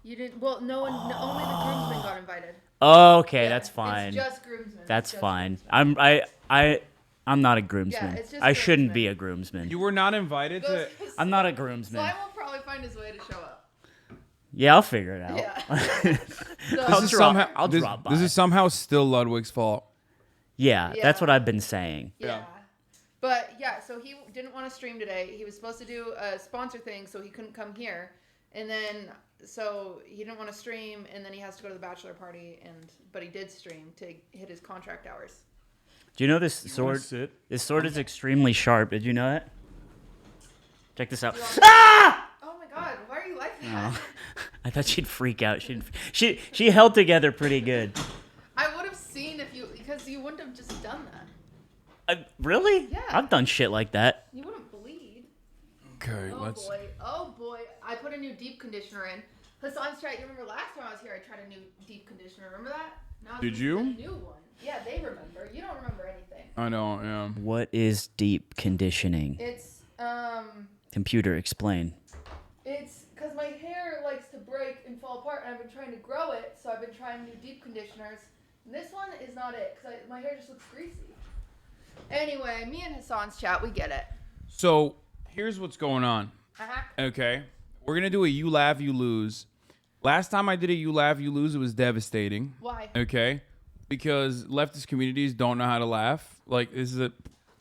You didn't. Well, no one. Only the groomsmen got invited. Oh, okay, Yeah, that's fine. It's just groomsmen. That's It's just fine. I'm not a groomsman. it's just I shouldn't be a groomsman. You were not invited to. I'm not a groomsman. Slime will probably find his way to show up. Yeah, I'll figure it out. Yeah. I'll this, drop by. This is somehow still Ludwig's fault. Yeah, that's what I've been saying. Yeah. But yeah, so he didn't want to stream today. He was supposed to do a sponsor thing, so he couldn't come here. And then, so he didn't want to stream, and then he has to go to the bachelor party. But he did stream to hit his contract hours. Do you know this sword? This sword is extremely sharp. Did you know that? Check this out. Ah! Oh my God! Why are you like that? Oh, I thought she'd freak out. She held together pretty good. I would have seen because you wouldn't have just done that. Really? Yeah. I've done shit like that. You wouldn't bleed. Okay, let's. Oh boy! I put a new deep conditioner in. Hasan's tried. You remember last time I was here? I tried a new deep conditioner. Remember that? Now Did this you? is a new one. Yeah, they remember. You don't remember anything. I know. Yeah. What is deep conditioning? It's Computer, explain. It's because my hair likes to break and fall apart, and I've been trying to grow it, so I've been trying new deep conditioners. And this one is not it, because my hair just looks greasy. Anyway, me and Hasan's chat, we get it. So here's what's going on. Okay, we're gonna do a you laugh, you lose. Last time I did a you laugh, you lose, it was devastating. Why? Okay, because leftist communities don't know how to laugh. Like this is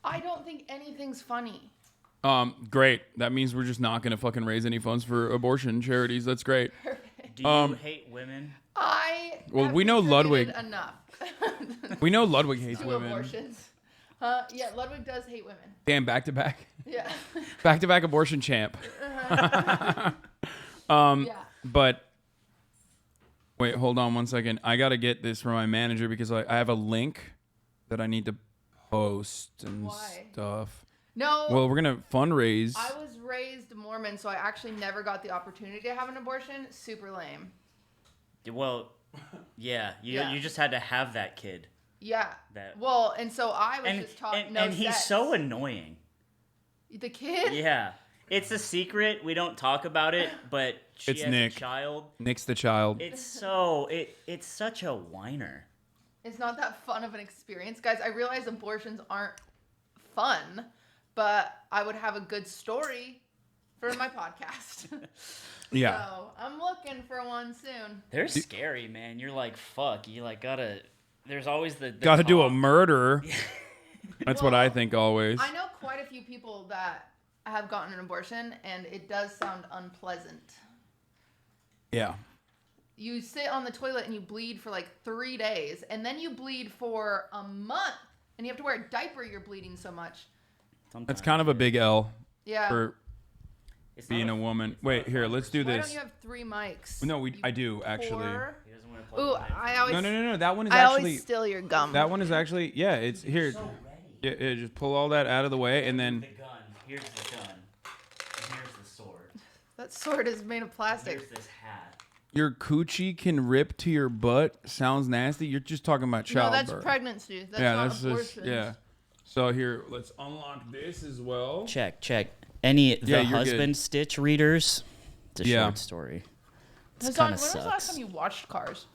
I don't think anything's funny. Great. That means we're just not gonna fucking raise any funds for abortion charities. That's great. Do you hate women? I Well, we know Ludwig. enough. We know Ludwig hates to women. abortions. Yeah, Ludwig does hate women. Damn, back to back. Yeah. Back to back abortion champ. Yeah. But wait, hold on one second. I gotta get this from my manager because I have a link that I need to post and stuff. No. Well, we're gonna fundraise. I was raised Mormon, so I actually never got the opportunity to have an abortion. Super lame. Well, yeah, you just had to have that kid. Yeah. That. Well, and so I was just taught no and he's sex. so annoying. The kid? Yeah. It's a secret. We don't talk about it, but she It's has Nick. a child. Nick's the child. It's such a whiner. It's not that fun of an experience. Guys, I realize abortions aren't fun, but I would have a good story for my podcast. Yeah. So I'm looking for one soon. They're scary, man. You're like, fuck. You like gotta. There's always the Gotta do a talk. murder. That's what I think always. I know quite a few people that have gotten an abortion, and it does sound unpleasant. Yeah. You sit on the toilet and you bleed for like 3 days, and then you bleed for a month, and you have to wear a diaper. You're bleeding so much. That's kind of a big L. Yeah. For being a woman. Wait, here, let's do Why this. don't you have 3 mics? No, I do actually. Ooh, I always. No. That one is I actually. always steal your gum. That one is actually. Yeah, it's here. Yeah, just pull all that out of the way, and then. The gun. Here's the gun. And here's the sword. That sword is made of plastic. Here's this hat. Your coochie can rip to your butt. Sounds nasty. You're just talking about No, childbirth. that's pregnancy. That's yeah, not that's abortion. just yeah. So here, let's unlock this as well. Check. Any Yeah, the you're husband good. stitch readers? It's a Yeah. short story. This Hassan, kind when of was the last sucks. time you watched Cars?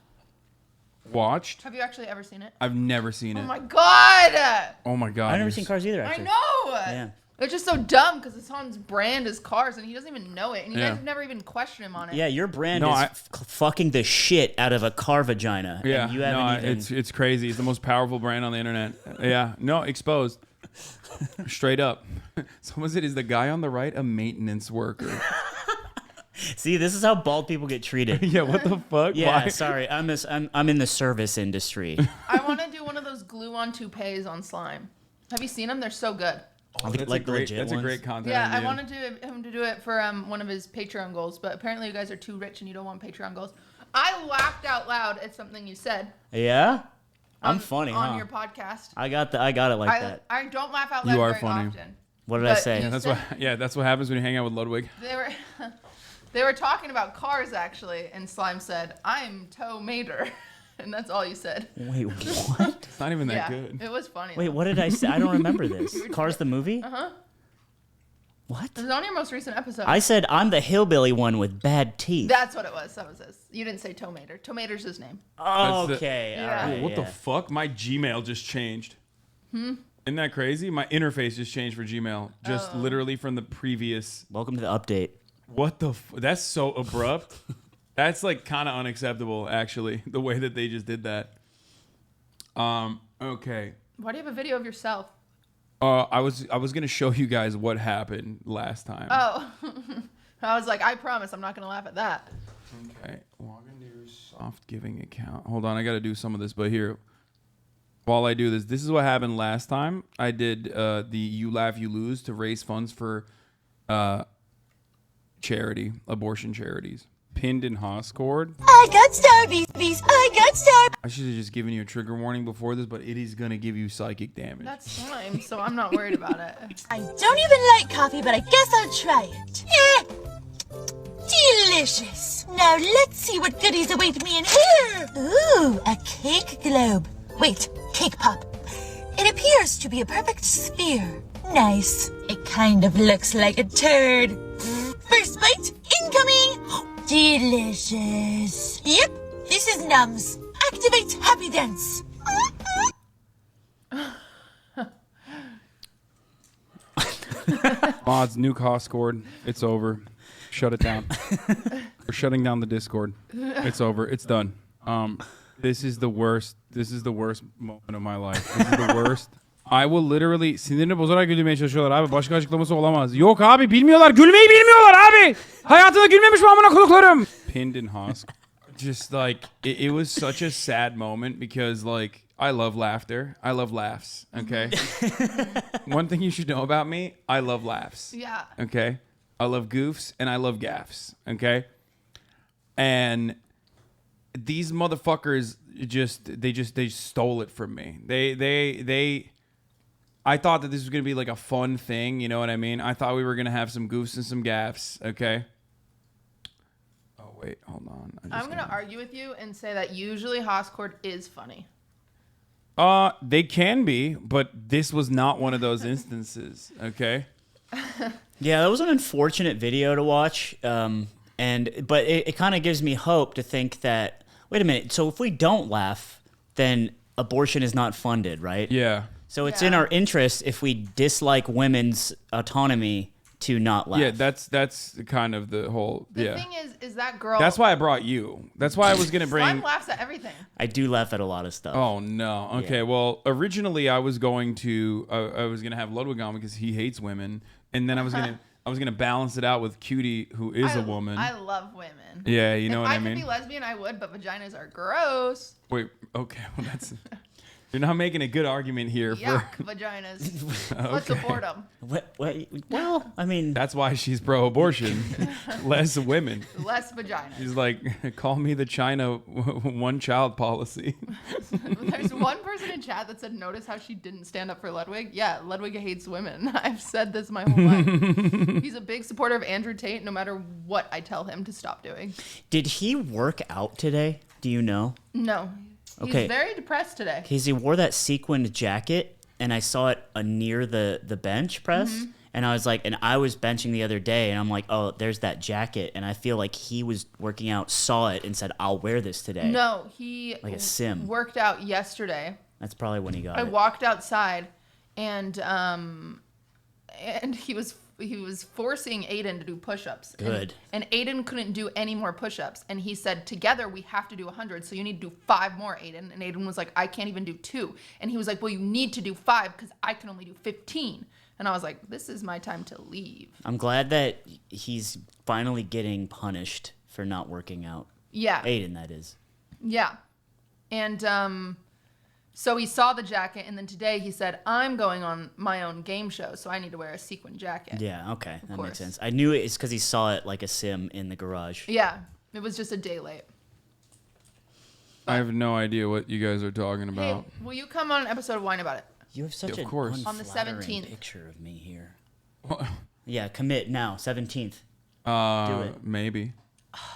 Watched? Have you actually ever seen it? I've never seen it. Oh my god! Oh my god. I've never you're seen Cars either. I Actually. know. Yeah. It's just so dumb because Hassan's brand is Cars, and he doesn't even know it, and you Yeah. guys have never even questioned him on it. Yeah, your brand No, is I- fucking the shit out of a car vagina. Yeah, and you haven't no, even. it's crazy. It's the most powerful brand on the internet. Yeah, no, exposed, straight up. Someone said, "Is the guy on the right a maintenance worker?" See, this is how bald people get treated. Yeah, what the fuck? Yeah, Why? sorry, I'm in the service industry. I want to do one of those glue-on toupees on slime. Have you seen them? They're so good. Oh, that's like a the great, legit that's a ones? great content. Yeah, I idea. wanted him to do it for one of his Patreon goals, but apparently you guys are too rich and you don't want Patreon goals. I laughed out loud at something you said. Yeah, I'm funny, on huh? your podcast. I got it like that. I don't laugh out loud You are very funny. often. What did I But say? you Yeah, that's said- what. Yeah, that's what happens when you hang out with Ludwig. They were talking about cars actually, and Slime said, "I'm Toe Mater," and that's all you said. Wait, what? It's not even that Yeah, good. it was funny. Wait, what did I say? I don't remember this. Cars the movie? Uh-huh. What? It was on your most recent episode. I said I'm the hillbilly one with bad teeth. That's what it was. That was this. You didn't say Toe Mater. Toe Mater's his name. That's the- Okay. Yeah. All right, What the yeah. fuck? My Gmail just changed. Isn't that crazy? My interface just changed for Gmail, just literally from the previous. Welcome to the update. What the? That's so abrupt. That's like kind of unacceptable, actually. The way that they just did that. Okay. Why do you have a video of yourself? I was gonna show you guys what happened last time. Oh. I was like, I promise I'm not going to laugh at that. Okay. Log into your soft giving account. Hold on, I gotta do some of this, but here. While I do this, this is what happened last time. I did the You Laugh, You Lose to raise funds for charity, abortion charities. Pinned in Hoscord. I got starbies. I got starbies. I should have just given you a trigger warning before this, but it is going to give you psychic damage. That's slime, so I'm not worried about it. I don't even like coffee, but I guess I'll try it. Delicious. Now let's see what goodies await me in here. Ooh, a cake globe. Wait, cake pop. It appears to be a perfect sphere. Nice. It kind of looks like a turd. First bite incoming. Delicious. Yep, this is Nums. Activate Happy Dance. Mods, nuke Hoscord. It's over. Shut it down. We're shutting down the Discord. It's over. It's done. This is the worst. This is the worst moment of my life. This is the worst. I will literally sinirine bozarak gülmeye çalışıyorlar abi. Başka açıklaması olamaz. Yok abi bilmiyorlar. Gülmeyi bilmiyorlar abi. Hayatında gülmemiş bu amına koduklarım. Pinned in Hosk. Just like it was such a sad moment because like I love laughter. I love laughs. Okay. One thing you should know about me, I love laughs. Yeah. Okay. I love goofs and I love gaffs. Okay. And these motherfuckers they stole it from me. I thought that this was gonna be like a fun thing. You know what I mean? I thought we were gonna have some goofs and some gaffs. Okay. Oh wait, hold on. I'm gonna argue with you and say that usually Hoscord is funny. They can be, but this was not one of those instances. Okay. Yeah, that was an unfortunate video to watch. But it kind of gives me hope to think that, wait a minute, so if we don't laugh, then abortion is not funded, right? Yeah. So it's in our interest if we dislike women's autonomy to not laugh. Yeah, that's kind of the whole. The thing is that girl. That's why I brought you. That's why I was gonna bring. Slime laughs at everything. I do laugh at a lot of stuff. Oh no. Okay. Yeah. Well, originally I was going to have Ludwig on because he hates women, and then I was gonna balance it out with Cutie, who is a woman. I love women. Yeah, you know if what I I mean. could be lesbian, I would, but vaginas are gross. Wait. Okay. Well, that's. You're not making a good argument here Yuck, vaginas. Let's support them. Well, I mean, that's why she's pro-abortion. Less women. Less vaginas. She's like, call me the China one-child policy. There's one person in chat that said, notice how she didn't stand up for Ludwig. Yeah, Ludwig hates women. I've said this my whole life. He's a big supporter of Andrew Tate, no matter what I tell him to stop doing. Did he work out today? Do you know? No. He's very depressed today. Because he wore that sequined jacket, and I saw it near the bench press, and I was like, and I was benching the other day, and I'm like, oh, there's that jacket, and I feel like he was working out, saw it, and said, I'll wear this today. No, he like a sim. Worked out yesterday. That's probably when he got it. I walked outside, and he was forcing Aiden to do push-ups. Good. And Aiden couldn't do any more push-ups. And he said, together we have to do 100, so you need to do 5 more, Aiden. And Aiden was like, I can't even do 2. And he was like, well, you need to do 5 because I can only do 15. And I was like, this is my time to leave. I'm glad that he's finally getting punished for not working out. Yeah. Aiden, that is. Yeah. And so he saw the jacket, and then today he said, I'm going on my own game show, so I need to wear a sequin jacket. Yeah, okay. That makes sense. I knew it's because he saw it like a sim in the garage. Yeah. It was just a day late. I have no idea what you guys are talking about. Hey, will you come on an episode of Wine About It? You have such of course. On the 17th. Picture of me here. Yeah, commit now, 17th. Do it. Maybe.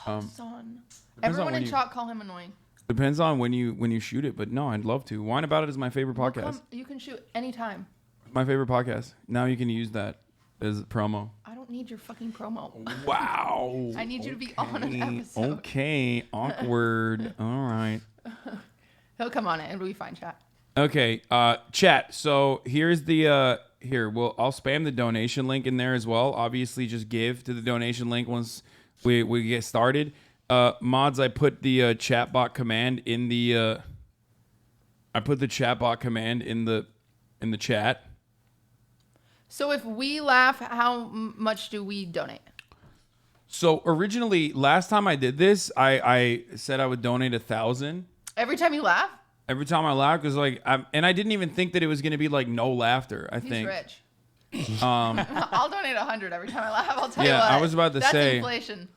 Son. Everyone in chat call him annoying. Depends on when you shoot it, but no, I'd love to. Wine About It is my favorite podcast. You can shoot anytime. My favorite podcast. Now you can use that as promo. I don't need your fucking promo. Wow. I need you to be on an episode. Okay. Awkward. All right. He'll come on it. It'll be fine, chat. Okay. Chat. So here's the I'll spam the donation link in there as well. Obviously, just give to the donation link once we get started. Mods, I put the chatbot command in the in the chat. So if we laugh, how much do we donate? So originally, last time I did this, I said I would donate 1,000 every time you laugh. Every time I laugh, because and I didn't even think that it was gonna be like no laughter. He's rich. I'll donate 100 every time I laugh. I'll tell you what. Yeah, I was about to say. That's inflation.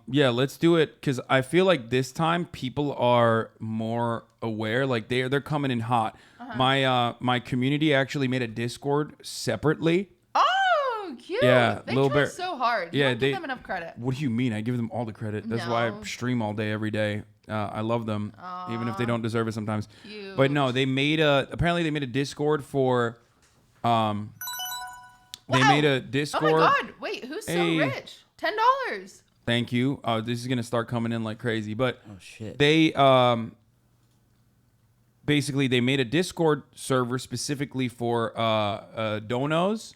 Yeah, let's do it because I feel like this time people are more aware. Like they're coming in hot. My community actually made a Discord separately. Oh, cute. Yeah, they Lil try Bear. so hard. You don't give them enough credit. What do you mean? I give them all the credit. That's why I stream all day, every day. I love them, even if they don't deserve it sometimes. Cute. But no, they made apparently they made a Discord for. They made a Discord. Oh my God! Wait, who's so rich? $10. Thank you. This is gonna start coming in like crazy. But oh shit. They basically they made a Discord server specifically for donos.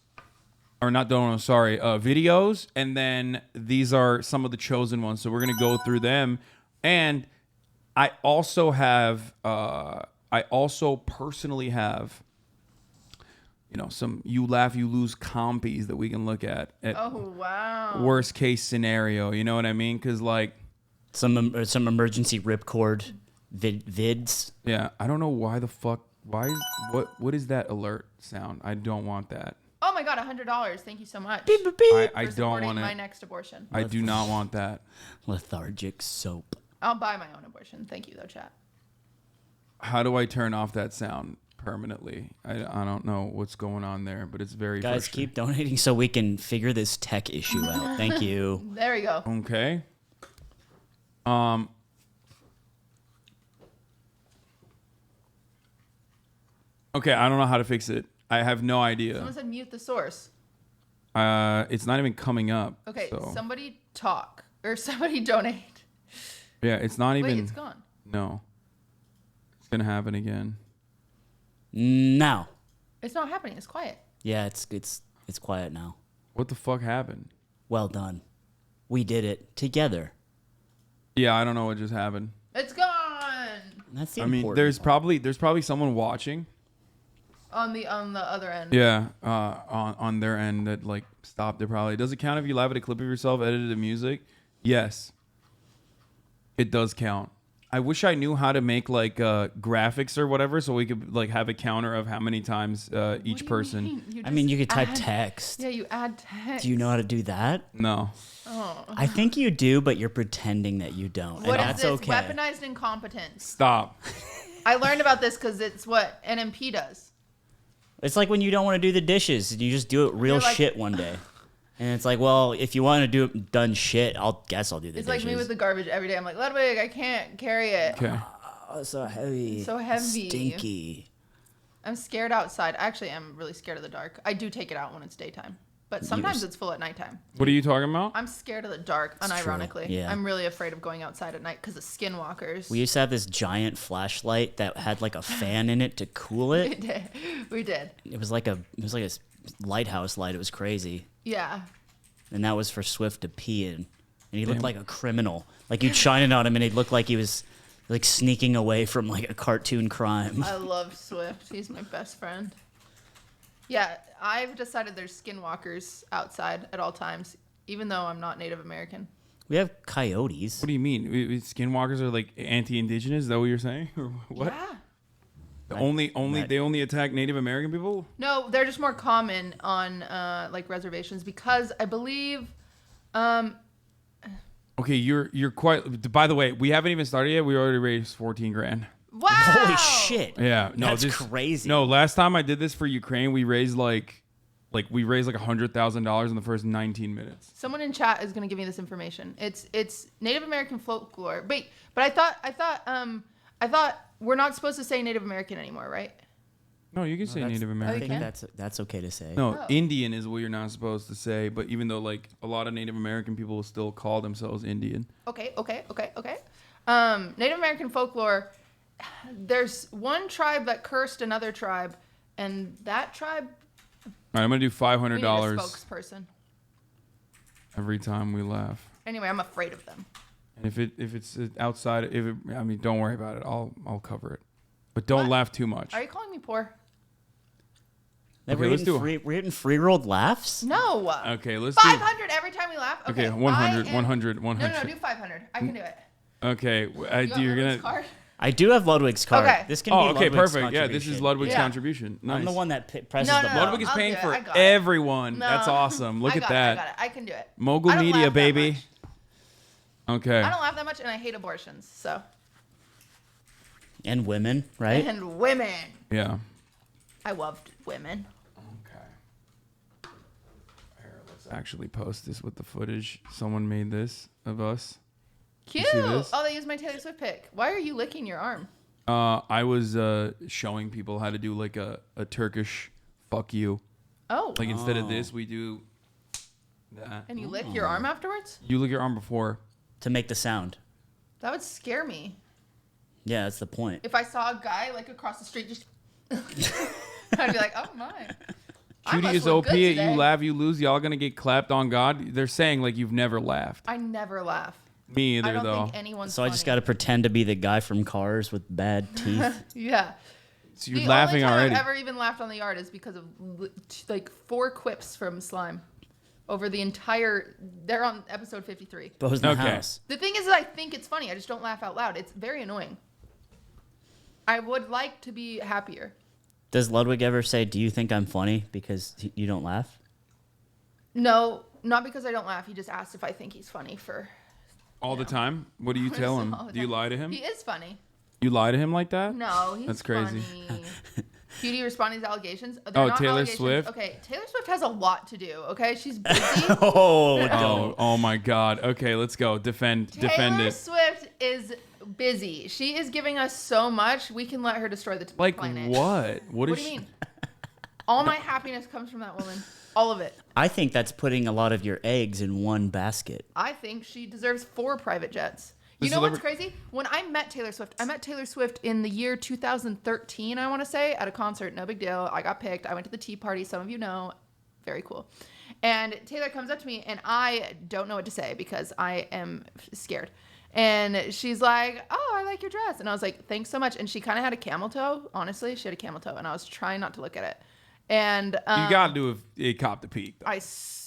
Or not donos, sorry, videos. And then these are some of the chosen ones. So we're gonna go through them. And I also have personally have some you laugh, you lose compies that we can look at Oh wow. worst case scenario. You know what I mean? Because like some emergency ripcord vids. Yeah, I don't know why the fuck. What is that alert sound? I don't want that. Oh my God, $100. Thank you so much. Beep, beep, beep. I don't want it. My next abortion. I do not want that. Lethargic soap. I'll buy my own abortion. Thank you though, chat. How do I turn off that sound permanently? I don't know what's going on there, but it's very Guys, frustrating. keep donating so we can figure this tech issue out. Thank you. There we go. Okay. Okay, I don't know how to fix it. I have no idea. Someone said mute the source. It's not even coming up. Okay, so. somebody talk or somebody donate. Yeah, it's not even. Wait, it's gone. No. It's gonna happen again. Now. It's not happening. It's quiet. Yeah, it's quiet now. What the fuck happened? Well done. We did it together. Yeah, I don't know what just happened. It's gone. That's the I mean, important there's probably someone watching. On the other end. Yeah, on their end that like stopped it probably. Does it count if you live at a clip of yourself, edited the music? Yes. It does count. I wish I knew how to make like graphics or whatever so we could like have a counter of how many times each person. I mean, you could type text. Yeah, you add text. Do you know how to do that? No. Oh. I think you do, but you're pretending that you don't. What and is that's this? okay. Weaponized incompetence. Stop. I learned about this because it's what NMP does. It's like when you don't want to do the dishes and you just do it real You're like- shit one day. And it's like, well, if you want to do it done shit, I'll do the It's dishes. like me with the garbage every day. I'm like, Ludwig, I can't carry it. Okay. Oh, so heavy. So heavy. Stinky. I'm scared outside. Actually, I'm really scared of the dark. I do take it out when it's daytime. But sometimes it's full at nighttime. What are you talking about? I'm scared of the dark, unironically. Yeah. I'm really afraid of going outside at night because of skinwalkers. We used to have this giant flashlight that had like a fan in it to cool We it. did. We did. It was like a lighthouse light. It was crazy. Yeah. And that was for Swift to pee in. And he looked like a criminal. Like you'd shine it on him and he'd look like he was like sneaking away from like a cartoon crime. I love Swift. He's my best friend. Yeah, I've decided there's skinwalkers outside at all times, even though I'm not Native American. We have coyotes. What do you mean? Skinwalkers are like anti-indigenous? Is that what you're saying? Or what? Yeah. They only attack Native American people? No, they're just more common on like reservations because I believe. Okay, you're quite. By the way, we haven't even started yet. We already raised 14 grand. Wow! Holy shit! Yeah, no, that's this crazy. No, last time I did this for Ukraine, we raised like $100,000 in the first 19 minutes. Someone in chat is going to give me this information. It's Native American folklore. Wait, but I thought we're not supposed to say Native American anymore, right? No, you can say Native American. I think that's okay to say. No, Indian is what you're not supposed to say. But even though like a lot of Native American people will still call themselves Indian. Okay. Native American folklore. There's one tribe that cursed another tribe, and that tribe. All right, I'm gonna do $500 We need a spokesperson. every time we laugh. Anyway, I'm afraid of them. And if it's outside, don't worry about it. I'll cover it, but don't laugh too much. Are you calling me poor? We're hitting free rolled laughs? No. Okay, let's do 500 every time we laugh. Okay, 100. 100. No, do 500. I can do it. Okay, You're gonna. Card? I do have Ludwig's card. Okay. This can be Ludwig's perfect. Yeah, this is Ludwig's contribution. Nice. I'm the one that presses No, the button. Ludwig is I'll paying do it. for I got it. everyone. No. That's awesome. Look at that. I got it. I can do it. Mogul I don't Media, laugh that baby. much. Okay. I don't laugh that much, and I hate abortions. So. And women, right? And women. Yeah. I loved women. Let's actually post this with the footage. Someone made this of us. Cute. You see this? Oh, they used my Taylor Swift pic. Why are you licking your arm? I was showing people how to do like a Turkish fuck you. Oh. Like instead of this, we do that. And you lick your arm afterwards? You lick your arm before. To make the sound. That would scare me. Yeah, that's the point. If I saw a guy like across the street just I'd be like, oh my. Cutie is OP at you laugh, you lose. Y'all gonna get clapped on God. They're saying like you've never laughed. I never laugh. Me either, I don't though. think anyone's So I just got to pretend to be the guy from Cars with bad teeth. Yeah. So you're the laughing only time already. I've ever even laughed on the yard is because of like 4 quips from Slime over the entire. They're on episode 53. Bo's in the house. The thing is that I think it's funny. I just don't laugh out loud. It's very annoying. I would like to be happier. Does Ludwig ever say, "Do you think I'm funny?" Because you don't laugh? No, not because I don't laugh. He just asked if I think he's funny for... All the time? What do you tell him? Do you lie to him? He is funny. You lie to him like that? No, he's That's crazy. funny. Cutie responding to allegations. They're Oh, not Taylor allegations. Swift? Okay, Taylor Swift has a lot to do, okay? She's busy. Oh my God. Okay, let's go. Defend Taylor it. Swift is busy. She is giving us so much. We can let her destroy the Like planet. what? What do is you she? mean? All my happiness comes from that woman. All of it. I think that's putting a lot of your eggs in one basket. I think she deserves 4 private jets. You The know what's crazy? When I met Taylor Swift in the year 2013, I want to say, at a concert. No big deal. I got picked. I went to the tea party. Some of you know. Very cool. And Taylor comes up to me, and I don't know what to say because I am scared. And she's like, "Oh, I like your dress." And I was like, "Thanks so much." And she kind of had a camel toe. Honestly, she had a camel toe, and I was trying not to look at it. And You gotta do a cop to peak. Though.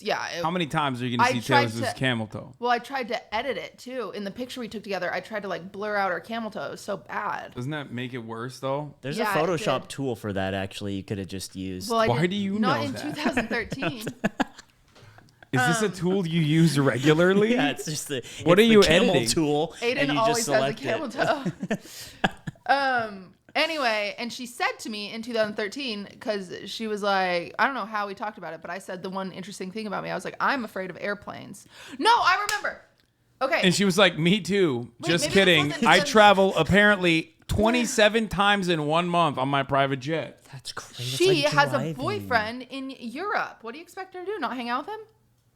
Yeah. How many times are you gonna see Taylor Swift's camel toe? Well, I tried to edit it too. In the picture we took together, I tried to like blur out her camel toe. It was so bad. Doesn't that make it worse though? There's Yeah, a it Photoshop did. tool for that, actually. You could have just used. Well, Why do you not know in that? 2013. Is this a tool you use regularly? Yeah, it's just the. What it's are you the camel editing? tool. Aiden and you always just has a select camel it. toe. Anyway, and she said to me in 2013, because she was like, I don't know how we talked about it, but I said the one interesting thing about me. I was like, I'm afraid of airplanes. No, I remember. Okay. And she was like, "Me too." Wait, Just maybe kidding. this wasn't- I travel apparently 27 times in 1 month on my private jet. That's crazy. She has a boyfriend in Europe. What do you expect her to do? Not hang out with him?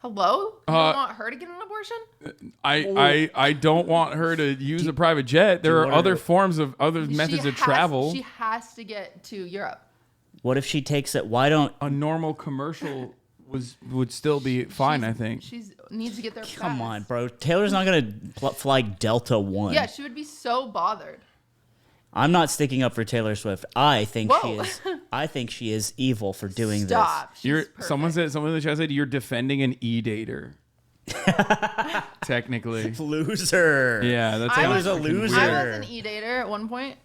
Hello? You don't want her to get an abortion? I don't want her to use a private jet. There are other forms of methods of travel. She has to get to Europe. What if she takes it? Why don't a normal commercial would still be fine? I think. She needs to get there. Come fast. on, bro. Taylor's not gonna fly Delta One. Yeah, she would be so bothered. I'm not sticking up for Taylor Swift. I think she Whoa. is. I think she is evil for doing Stop. You're someone in the chat said you're defending an e-dater. Technically, loser. Yeah, that's I kinda was a fucking loser. weird. I was an e-dater at one point.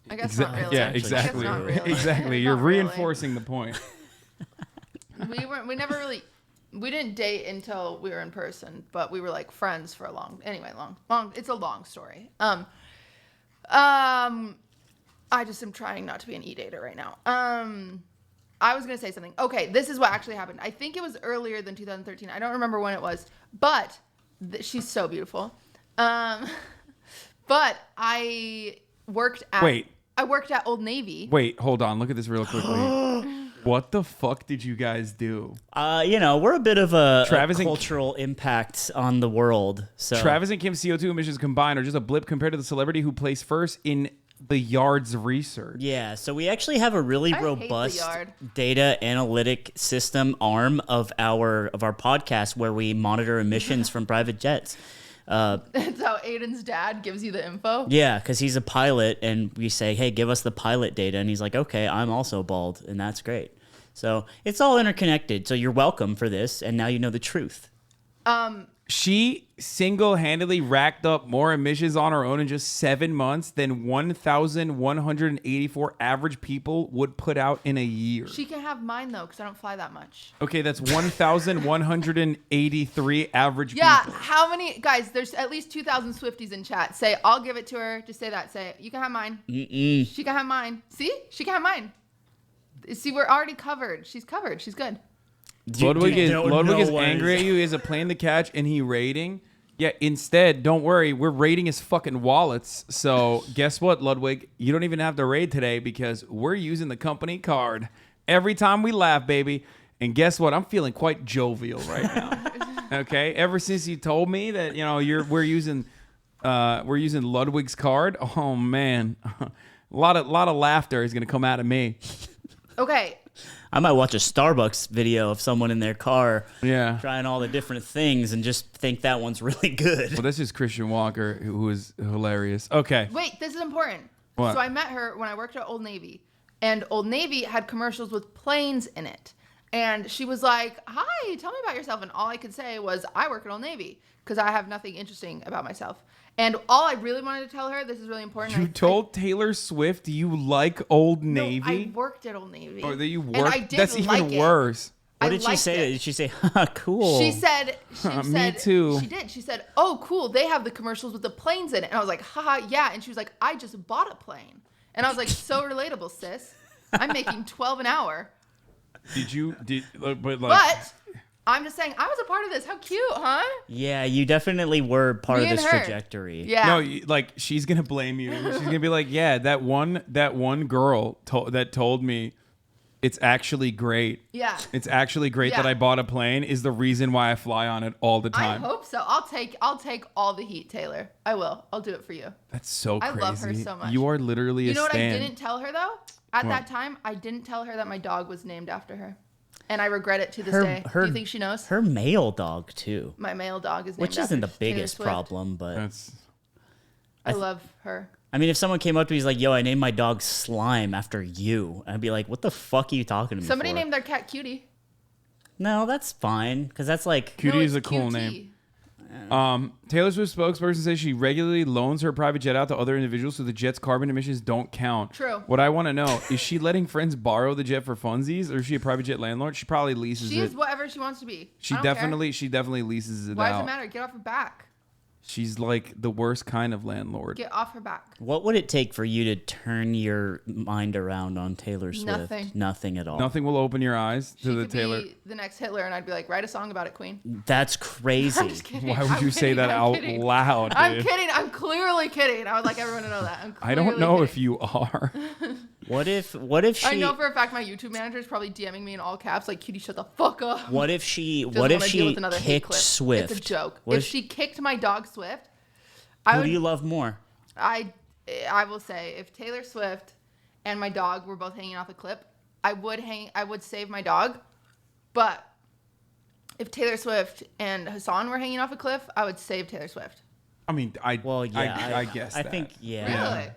I guess not really. Yeah, I guess exactly. not really. Exactly. You're Not really. reinforcing the point. We never really, we didn't date until we were in person, but we were like friends for a long. Anyway, long. It's a long story. I just am trying not to be an e-dater right now. I was gonna say something. Okay, this is what actually happened. I think it was earlier than 2013. I don't remember when it was, but she's so beautiful. But I worked at. Wait. I worked at Old Navy. Wait, hold on. Look at this real quickly. What the fuck did you guys do? We're a bit of a Travis and- cultural impact on the world. So Travis and Kim's CO2 emissions combined are just a blip compared to the celebrity who placed first in the Yard's research. Yeah, so we actually have a really I hate the robust Yard. data analytic system arm of our podcast where we monitor emissions from private jets. That's how Aiden's dad gives you the info. Yeah, because he's a pilot, and we say, "Hey, give us the pilot data," and he's like, "Okay, I'm also bald," and that's great. So it's all interconnected. So you're welcome for this, and now you know the truth. She single-handedly racked up more emissions on her own in just 7 months than 1,184 average people would put out in a year. She can have mine though, because I don't fly that much. Okay, that's 1,183 average Yeah, people. how many guys? There's at least 2,000 Swifties in chat. Say, I'll give it to her. Just say that. Say, you can have mine. Mm-mm. She can have mine. See, she can have mine. See, we're already covered. She's covered. She's good. Ludwig is know what angry is- at you. He has a plane to catch, and he rating. Yeah, instead, don't worry. We're raiding his fucking wallets. So guess what, Ludwig? You don't even have to raid today because we're using the company card every time we laugh, baby. And guess what? I'm feeling quite jovial right now. Okay, ever since you told me that we're using Ludwig's card. Oh man, a lot of laughter is gonna come out of me. Okay. I might watch a Starbucks video of someone in their car Yeah. trying all the different things and just think that one's really good. Well, this is Christian Walker, who is hilarious. Okay. Wait, this is important. What? So I met her when I worked at Old Navy, and Old Navy had commercials with planes in it. And she was like, hi, tell me about yourself. And all I could say was, I work at Old Navy because I have nothing interesting about myself. And all I really wanted to tell her, this is really important. You told Taylor Swift you like Old Navy? No, I worked at Old Navy. Oh, that you worked? And I did That's like even it. worse. What did she say? Did she say, "Haha, cool"? She said, Me too. She did. She said, oh, cool. They have the commercials with the planes in it. And I was like, haha, yeah. And she was like, I just bought a plane. And I was like, so relatable, sis. I'm making $12 an hour. But I'm just saying, I was a part of this. How cute, huh? Yeah, you definitely were part Me of and this her. trajectory. Yeah. No, like she's gonna blame you. She's gonna be like, yeah, that one girl that told me it's actually great. Yeah. It's actually great that Yeah. I bought a plane is the reason why I fly on it all the I time. hope so. I'll take all the heat, Taylor. I will. I'll do it for you. That's so I crazy. love her so much. You are literally You a know what stan. I didn't tell her though? At What? that time, I didn't tell her that my dog was named after her. And I regret it to this Her- day. her- Do you think she knows? Her male dog too, My male dog is named which after isn't the Taylor biggest Swift. problem, but I love her. I mean, if someone came up to me, he's like, "Yo, I named my dog Slime after you," I'd be like, "What the fuck are you talking to me Somebody for?" named their cat Cutie. No, that's fine, because that's like Cutie is a cool name. Taylor Swift spokesperson says she regularly loans her private jet out to other individuals so the jet's carbon emissions don't count. True. What I want to know, is she letting friends borrow the jet for funsies, or is she a private jet landlord? She probably leases She's it. whatever she wants to be. She I don't care. definitely leases it Why out. does it matter? Get off her back. She's like the worst kind of landlord. Get off her back. What would it take for you to turn your mind around on Taylor Swift? Nothing. Nothing at all. Nothing will open your eyes to the Could Taylor. be the next Hitler, and I'd be like, write a song about it, Queen. That's crazy. I'm just kidding. Why would I'm you say kidding. that I'm out kidding. loud, I'm dude? kidding. I'm clearly kidding. I would like everyone to know that. I'm I don't clearly know kidding. if you are. What if she? I know for a fact my YouTube manager is probably DMing me in all caps, like, "Cutie, shut the fuck up." What if she? Doesn't What if wanna deal she with another hate kicked clip. Swift? It's a joke. What If she kicked my dog Swift, Who I would. do you love more? I will say if Taylor Swift and my dog were both hanging off a cliff, I would save my dog. But if Taylor Swift and Hasan were hanging off a cliff, I would save Taylor Swift. I mean, I guess. I that. think yeah. Really?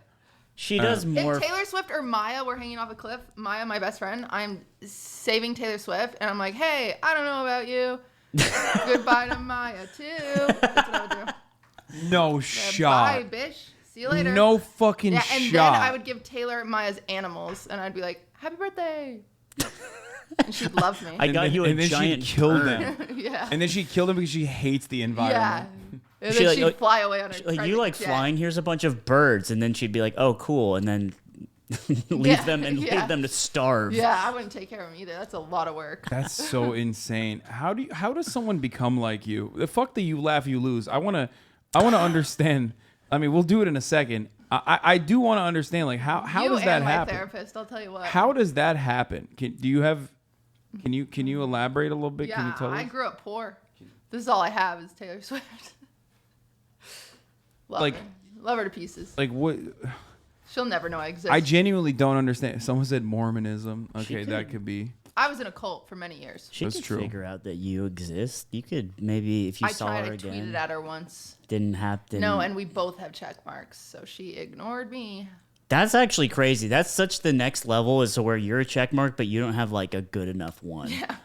She does more. If Taylor Swift or Maya were hanging off a cliff, Maya, my best friend, I'm saving Taylor Swift, and I'm like, hey, I don't know about you. Goodbye to Maya too. That's what I would do. No shot. Bye, bitch. See you later. No fucking yeah, and shot. then I would give Taylor Maya's animals, and I'd be like, happy birthday. And she'd love me. I got you a and then giant she killed bird. them. Yeah. And then she killed him because she hates the Yeah. environment. And She then like, she'd fly away on her Like, you private like jet. flying? Here's a bunch of birds, and then she'd be like, "Oh, cool," and then leave them to starve. Yeah, I wouldn't take care of them either. That's a lot of work. That's so insane. How does someone become like you? The fuck that you laugh, you lose. I wanna understand. I mean, we'll do it in a second. I do want to understand, like, how you does that and my happen? therapist, I'll tell you what. How does that happen? Can you elaborate a little bit? Yeah, Can you tell I us? grew up poor. This is all I have is Taylor Swift. Like- love her to pieces. Like what? She'll never know I exist. I genuinely don't understand. Someone said Mormonism. Okay, could- that could be. I was in a cult for many years. She That's could true. figure out that you exist. You could maybe if you I saw tried. her I again. tweeted at her once. Didn't happen. No, and we both have check marks, so she ignored me. That's actually crazy. That's such the next level is to where you're a check mark, but you don't have like a good enough one. Yeah.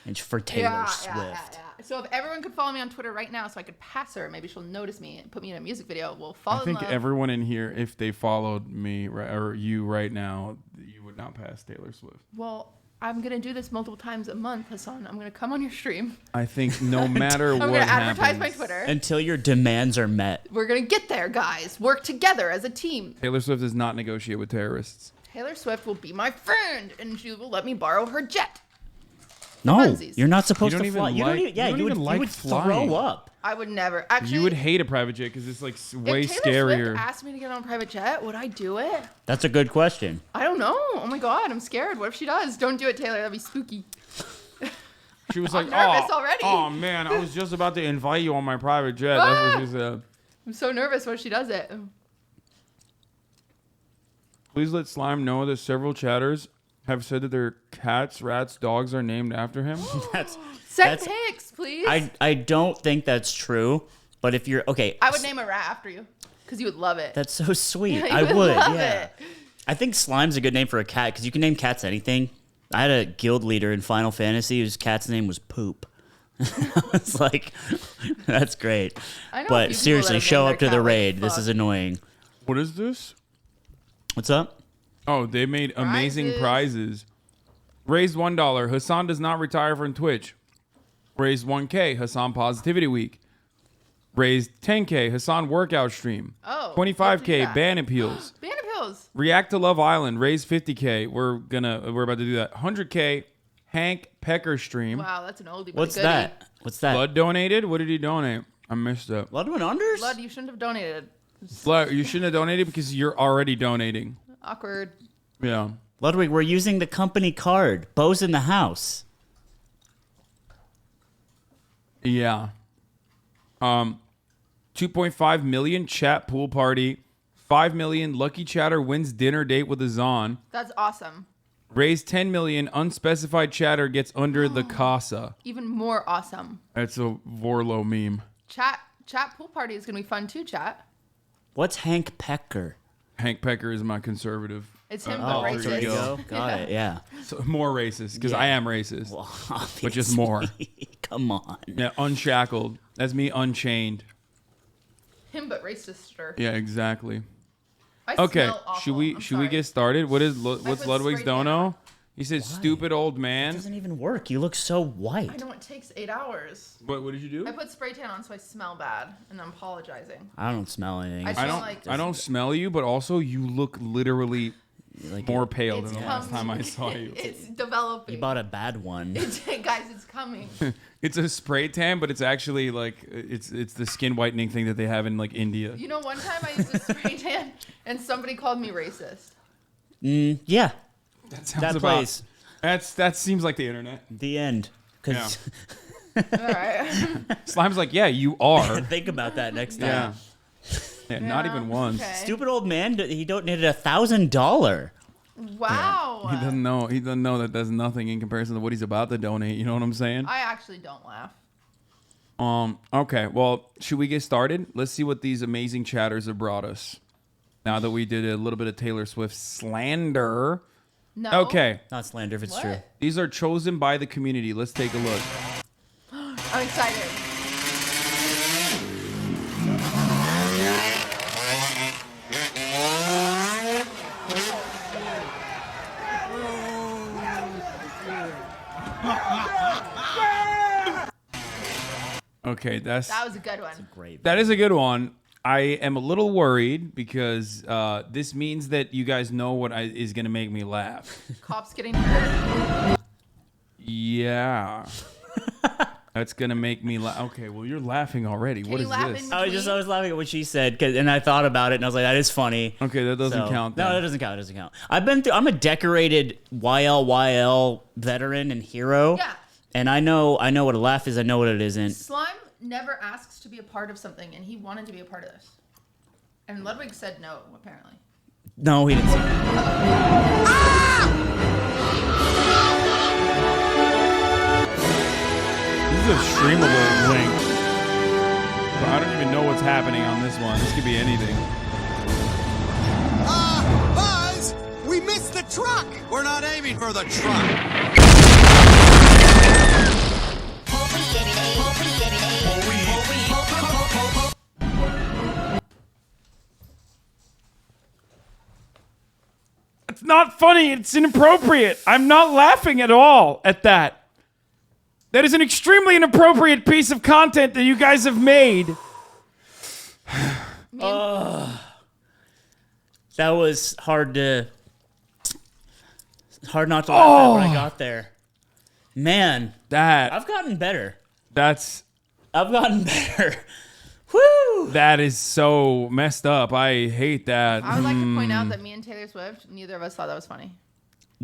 And for Taylor Swift. Yeah. So if everyone could follow me on Twitter right now, so I could pass her, maybe she'll notice me and put me in a music video. We'll fall I in think love. everyone in here, if they followed me or you right now, you would not pass Taylor Swift. Well, I'm gonna do this multiple times a month, Hasan. I'm gonna come on your stream. I think no matter I'm what gonna advertise my happens, Twitter. Until your demands are met. We're gonna get there, guys. Work together as a team. Taylor Swift does not negotiate with terrorists. Taylor Swift will be my friend, and she will let me borrow her jet. No, Funsies. you're not supposed You don't to even fly. You like- don't even, yeah, you don't you would, even you like would flying. throw up. I would never. Actually, You would hate a private jet because it's like way if Taylor scarier. Swift asked me to get on a private jet, would I do it? That's a good question. I don't know. Oh my god, I'm scared. What if she does? Don't do it, Taylor. That'd be spooky. She was I'm like, nervous "Oh, already." oh man, I was just about to invite you on my private jet." That's what she said. I'm so nervous when she does it. Please let Slime know that several chatters have said that their cats, rats, dogs are named after him. Send pics, please. I don't think that's true, but if you're okay, I would name a rat after you, because you would love it. that's so sweet. You I would, love yeah. it. I think Slime's a good name for a cat because you can name cats anything. I had a guild leader in Final Fantasy whose cat's name was Poop. It's like, that's great. I know a few But people seriously, that have show named up to their the cat like raid. This fuck. is annoying. What is this? What's up? Oh, they made amazing prizes. Raised $1. Hasan does not retire from Twitch. Raised 1K. Hasan Positivity Week. Raised 10K. Hasan Workout Stream. Oh, 25K. Ban Appeals. Ban Appeals. React to Love Island. Raised 50K. We're about to do that. 100K. Hank Pecker Stream. Wow, that's an oldie. but What's goodie. that? What's that? Blood donated? What did he donate? I missed it. Blood went unders? Blood, you shouldn't have donated. Blood, you shouldn't have donated because you're already donating. Awkward. Yeah. Ludwig, we're using the company card. Bo's in the house. Yeah. 2.5 million chat pool party. 5 million Lucky Chatter wins dinner date with Hasan. That's awesome. Raised 10 million unspecified chatter gets under the casa. Even more awesome. That's a Vorlo meme. Chat pool party is gonna be fun too. Chat. What's Hank Pecker? Hank Pecker is my conservative. It's him, but racist. There you go. Got it. Yeah. So more racist because I am racist, Well, but just more. Come on. Yeah, unshackled. That's me unchained. Him, but racist. Yeah, exactly. I Okay, smell awful. should we sorry. get started? What's put Ludwig's spray tan dono? He said, "Stupid old It man." doesn't even work. You look so white. I know it takes 8 hours. What did you do? I put spray tan on so I smell bad, and I'm apologizing. I don't smell anything. I don't smell you, but also you look literally more pale than the last time I saw you. It's developing. You bought a bad one. Guys, it's coming. It's a spray tan, but it's actually like it's the skin whitening thing that they have in like India. You know, one time I used a spray tan, and somebody called me racist. Yeah. That sounds That about. plays. That seems like the internet. The end. Because All right. Slime's like, yeah, you are. think about that next time. Yeah, not even once. Okay. Stupid old man. He donated $1,000. Wow. He doesn't know. He doesn't know that that's nothing in comparison to what he's about to donate. You know what I'm saying? I actually don't laugh. Okay. Well, should we get started? Let's see what these amazing chatters have brought us. Now that we did a little bit of Taylor Swift slander. No. Okay. Not slander if it's What? true. These are chosen by the community. Let's take a look. I'm excited. Okay, That was a good one. Great. that is a good one. I am a little worried because this means that you guys know what is going to make me laugh. Cops getting hurt. Yeah. That's going to make me laugh. Okay, well, you're laughing already. What you is laugh this? in I was laughing at what she said, and I thought about it, and I was like, that is funny. Okay, that doesn't count then. No, that doesn't count. It doesn't count. I'm a decorated YLYL veteran and hero. Yeah. And I know what a laugh is. I know what it isn't. Slime never asks to be a part of something, and he wanted to be a part of this. And Ludwig said no, apparently. No, he didn't say that. This is a streamable link. But I don't even know what's happening on this one. This could be anything. Buzz! We missed the truck! We're not aiming for the truck. It's not funny. It's inappropriate. I'm not laughing at all at that. That is an extremely inappropriate piece of content that you guys have made. That was hard not to laugh at when I got there. Man, I've gotten better. I've gotten better. Woo! That is so messed up. I hate that. I would like to point out that me and Taylor Swift, neither of us thought that was funny.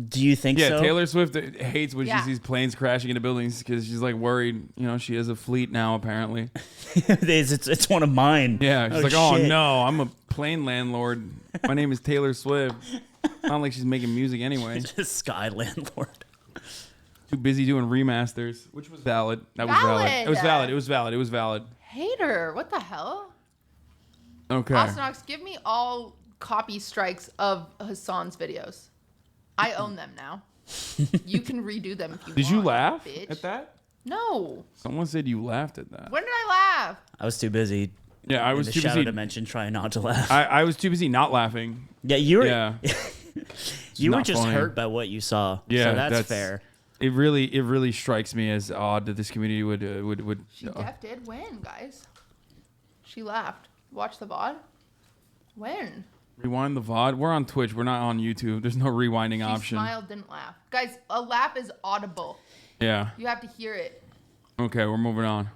Do you think so? Yeah, Taylor Swift hates when Yeah. she sees planes crashing into buildings because she's like worried. You know, she has a fleet now apparently. It's one of mine. Yeah, she's Oh, like, shit. oh no, I'm a plane landlord. My name is Taylor Swift. Not like she's making music anyway. Just Sky Landlord. Too busy doing remasters, which was valid. That was valid. It was valid. It was valid. It was valid. Hater, what the hell? Okay. Ostenox, give me all copy strikes of Hasan's videos. I own them now. You can redo them if you Did want. you laugh bitch. at that? No. Someone said you laughed at that. When did I laugh? I was too busy. Yeah, I in was the too shadow busy. dimension trying not to laugh. I was too busy not laughing. Yeah, you were. Yeah. You were not just funny. hurt by what you saw. Yeah, so that's fair. It really strikes me as odd that this community would. She def did when, guys? She laughed. Watch the VOD. When? Rewind the VOD. We're on Twitch. We're not on YouTube. There's no rewinding She option. smiled, didn't laugh. Guys, a laugh is audible. Yeah. You have to hear it. Okay, we're moving on.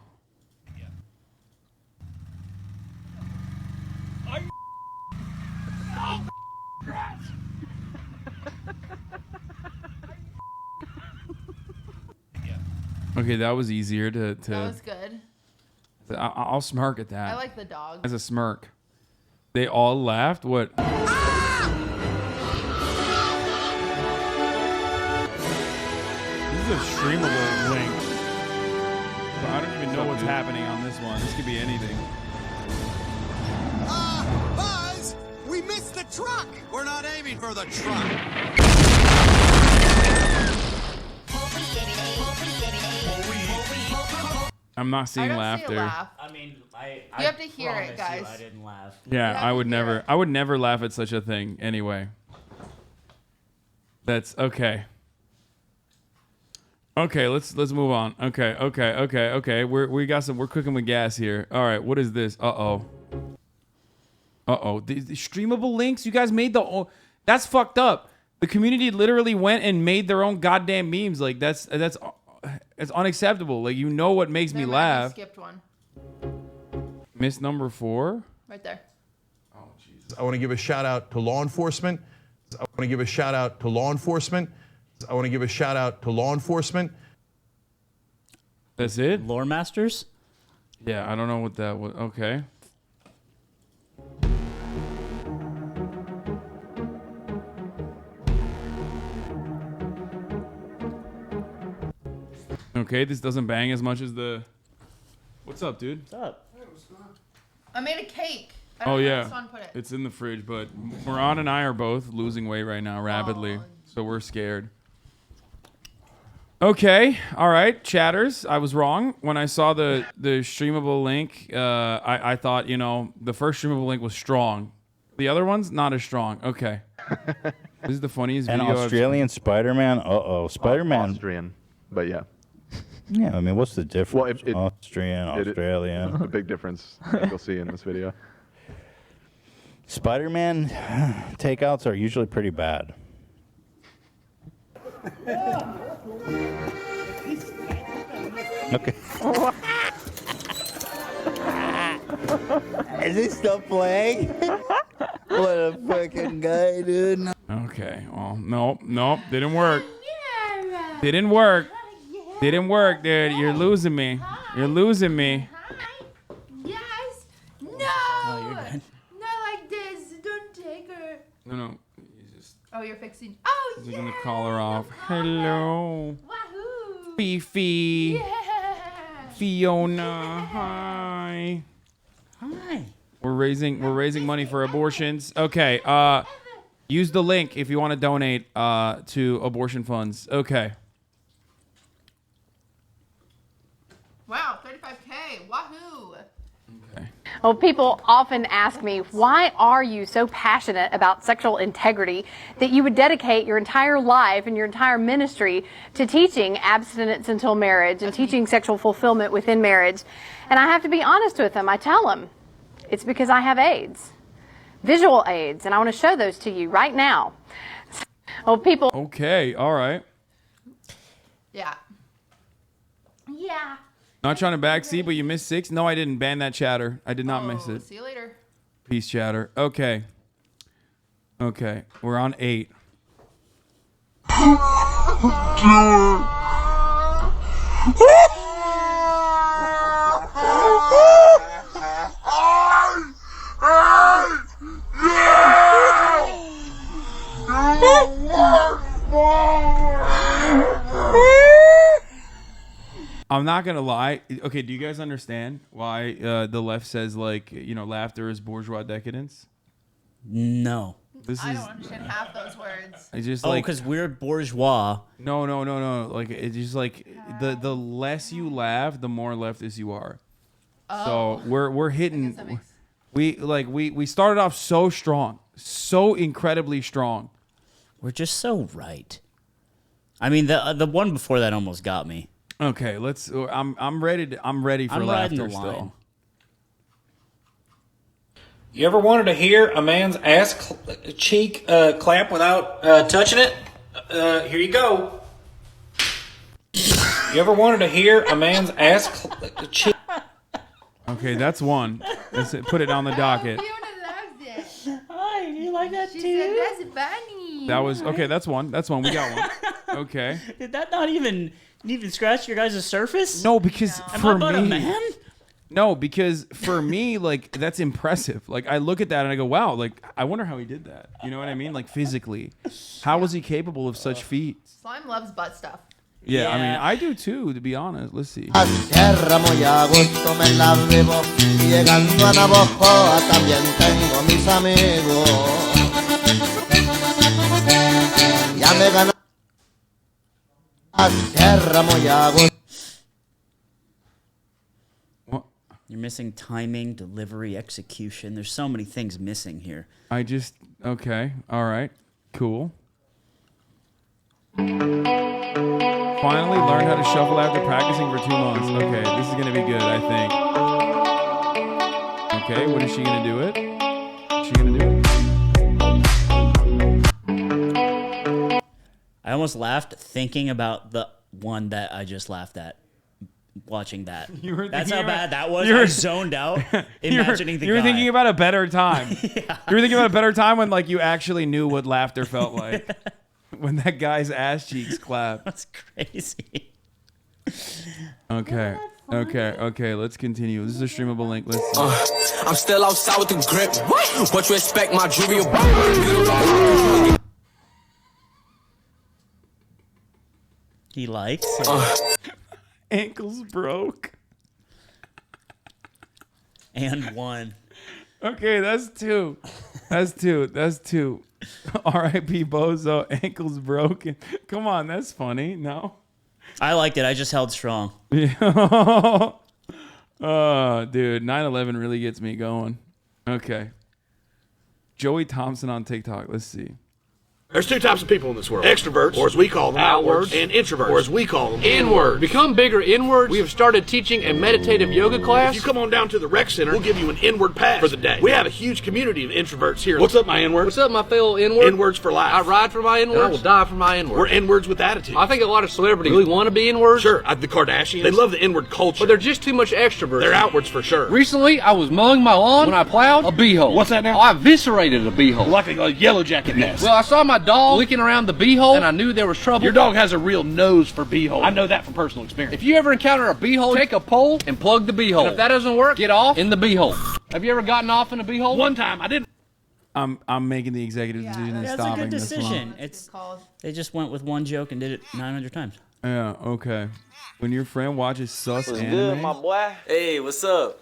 Okay, that was easier to. That was good. I'll smirk at that. I like the dog. As a smirk. They all laughed. What? Ah! This is a streamable link. But I don't even know what's happening on this one. This could be anything. Buzz, we missed the truck. We're not aiming for the truck. I'm not seeing I don't laughter. see a laugh. I mean, You have to hear it, guys. I didn't laugh. Yeah, have I to would hear never. it. I would never laugh at such a thing. Anyway. That's okay. Okay, let's move on. Okay. We're cooking with gas here. All right, what is this? Uh-oh. The streamable links. You guys made that's fucked up. The community literally went and made their own goddamn memes. Like that's unacceptable. Like you know what makes me Never mind, I laugh. skipped one. Miss number 4. Right there. I want to give a shout out to law enforcement. I want to give a shout out to law enforcement. I want to give a shout out to law enforcement. That's it? Lore Masters? Yeah, I don't know what that was. Okay. Okay, this doesn't bang as much as the... What's up, dude? What's up? I made a cake. I don't Oh, know where yeah. the son put it. It's in the fridge, but Moran and I are both losing weight right now rapidly, so we're scared. Okay, all right, chatters. I was wrong. When I saw the streamable link, I thought, the first streamable link was strong. The other one's not as strong. Okay. This is the funniest An video Australian Spider-Man? Spider-Man. Austrian, but yeah. Yeah, I mean, what's the difference? Well, Austrian, Australian. A big difference that you'll see in this video. Spider-Man takeouts are usually pretty bad. Okay. Is he still playing? What a fucking guy, dude. Okay, well, nope, didn't work. Didn't work, dude. You're losing me. You're losing me. Yes. No. Oh, you're good. Not like this. Don't take her. No. Oh, you're fixing. Oh, He's gonna call her off. Hello. Wahoo. Fifi. Yeah. Fiona. Hi. Hi. We're raising money for abortions. Okay. Use the link if you want to donate to abortion funds. Okay. Wow, 35K. Wahoo. Well, people often ask me, why are you so passionate about sexual integrity that you would dedicate your entire life and your entire ministry to teaching abstinence until marriage and teaching sexual fulfillment within marriage? And I have to be honest with them. I tell them, it's because I have AIDS, visual AIDS, and I want to show those to you right now. Well, people... Okay, all right. Yeah. Yeah. Not trying to backseat, but you missed 6? No, I didn't. Ban that chatter. I did not miss it. See you later. Peace, chatter. Okay. We're on 8. I'm not gonna lie. Okay, do you guys understand why the left says laughter is bourgeois decadence? No. I don't understand half those words. It's just because we're bourgeois. No. Like it's just like the less you laugh, the more leftist you are. Oh. So we're hitting. We started off so strong, so incredibly strong. We're just so right. I mean, the one before that almost got me. Okay, let's. I'm ready for laughter still. You ever wanted to hear a man's ass cheek clap without touching it? Here you go. You ever wanted to hear a man's ass cheek? Okay, that's one. Let's put it on the docket. Hi, you like that too? Said, that's funny. That was okay. That's one. We got one. Okay. Did that not even scratch your guys' surface? No, because Am for I but me, a man? No, because for me, like that's impressive. Like I look at that and I go, wow. Like I wonder how he did that. You know what I mean? Like physically, how was he capable of such feats? Slime loves butt stuff. Yeah, I mean, I do too. To be honest, let's see. Tierra muy a gusto me la vivo y llegando a Navojoa también tengo mis amigos. Ya me ganó. Tierra muy a gusto. You're missing timing, delivery, execution. There's so many things missing here. Okay, all right, cool. Finally learned how to shuffle after practicing for 2 months. Okay, this is gonna be good, I think. Okay, what is she gonna do it? Is she gonna do it? I almost laughed thinking about the one that I just laughed at. Watching that. That's how bad that was. I zoned out imagining the guy. You were thinking about a better time. Yeah. You were thinking about a better time when like you actually knew what laughter felt like. When that guy's ass cheeks clapped. That's crazy. Okay. Let's continue. This is a streamable link. Let's see. I'm still outside with the grip. What you expect, my jewelry? He likes ankles broke. And one. Okay, that's two. R.I.P. Bozo, ankles broken. Come on, that's funny. No? I liked it. I just held strong. Yeah. Oh, dude, 9/11 really gets me going. Okay. Joey Thompson on TikTok. Let's see. There's two types of people in this world. Extroverts, or as we call them, outwards, and introverts, or as we call them, inwards. Become bigger inwards. We have started teaching a meditative yoga class. If you come on down to the rec center, we'll give you an inward pass for the day. We have a huge community of introverts here. What's up, my inwards? What's up, my fellow inward? Inwards for life. I ride for my inwards. And I will die for my inwards. We're inwards with attitude. I think a lot of celebrities really want to be inwards. Sure, the Kardashians. They love the inward culture. But they're just too much extroverts. They're outwards for sure. Recently, I was mowing my lawn when I plowed a beehole. What's that now? I eviscerated a beehole. Like a yellow jacket nest. Well, I saw my dog licking around the beehole, and I knew there was trouble. Your dog has a real nose for beehole. I know that from personal experience. If you ever encounter a beehole, take a pole and plug the beehole. And if that doesn't work, get off in the beehole. Have you ever gotten off in a beehole? One time, I didn't. I'm making the executive decision and That's stopping a good decision. this one. They just went with one joke and did it 900 times. Yeah, okay. When your friend watches sus What's anime, good, my boy? Hey, what's up?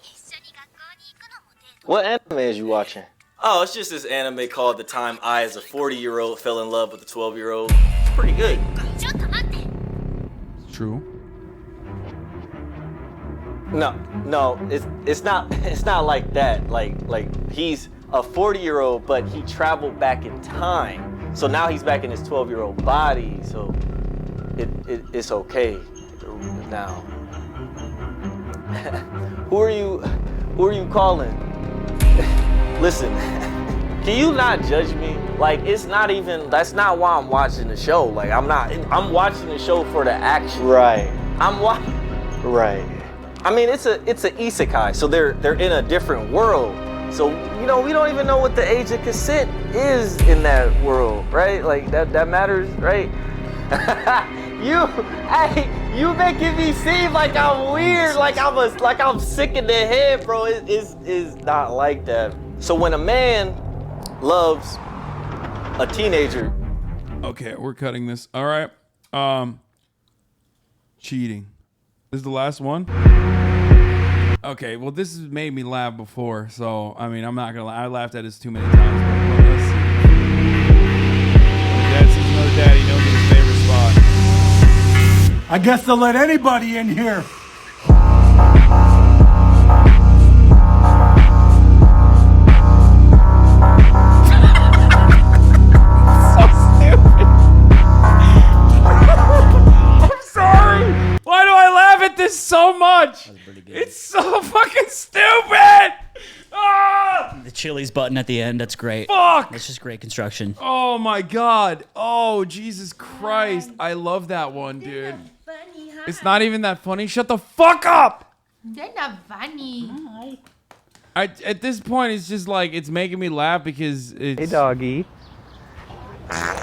What anime is you watching? Oh, it's just this anime called The Time I, as a 40-year-old, fell in love with a 12-year-old. It's pretty good. True. No, it's not like that. Like he's a 40-year-old, but he traveled back in time. So now he's back in his 12-year-old body. So it's okay now. Who are you calling? Listen, can you not judge me? Like, that's not why I'm watching the show. Like, I'm watching the show for the action. Right. Right. I mean, it's a isekai, so they're in a different world. So, we don't even know what the age of consent is in that world, right? Like, that matters, right? You making me seem like I'm weird, like I'm sick in the head, bro. It's not like that. So when a man loves a teenager. Okay, we're cutting this. All right. Cheating. This is the last one. Okay, well, this has made me laugh before, so I mean, I'm not gonna lie. I laughed at this too many times. But let's see. Daddy knows his favorite spot. I guess they'll let anybody in here. I'm sorry. Why do I laugh at this so much? It's so fucking stupid. Ah! The Chili's button at the end. That's great. Fuck. That's just great construction. Oh my god. Oh Jesus Christ. I love that one, dude. It's not even that funny. Shut the fuck up. They're not funny. At this point, it's just like it's making me laugh because it's. Hey, doggy. Hi.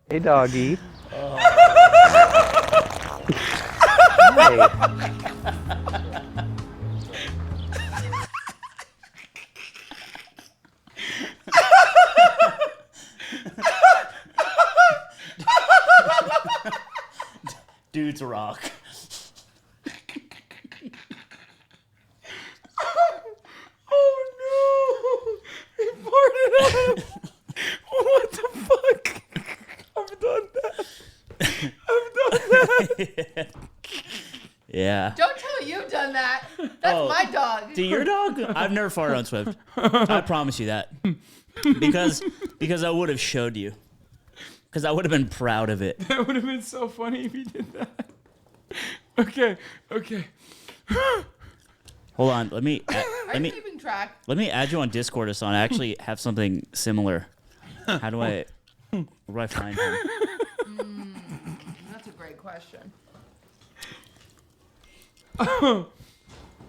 Hey, doggy. Hi. Dudes rock. Oh no! He farted on him. What the fuck? I've done that. Yeah. Don't tell me you've done that. That's my dog. To your dog? I've never farted on Swift. I promise you that. Because I would have showed you. Because I would have been proud of it. That would have been so funny if you did that. Okay. Hold on. Let me keeping track? Let me add you on Discord, Hasan. I actually have something similar. How do I? Where do I find him? That's a great question.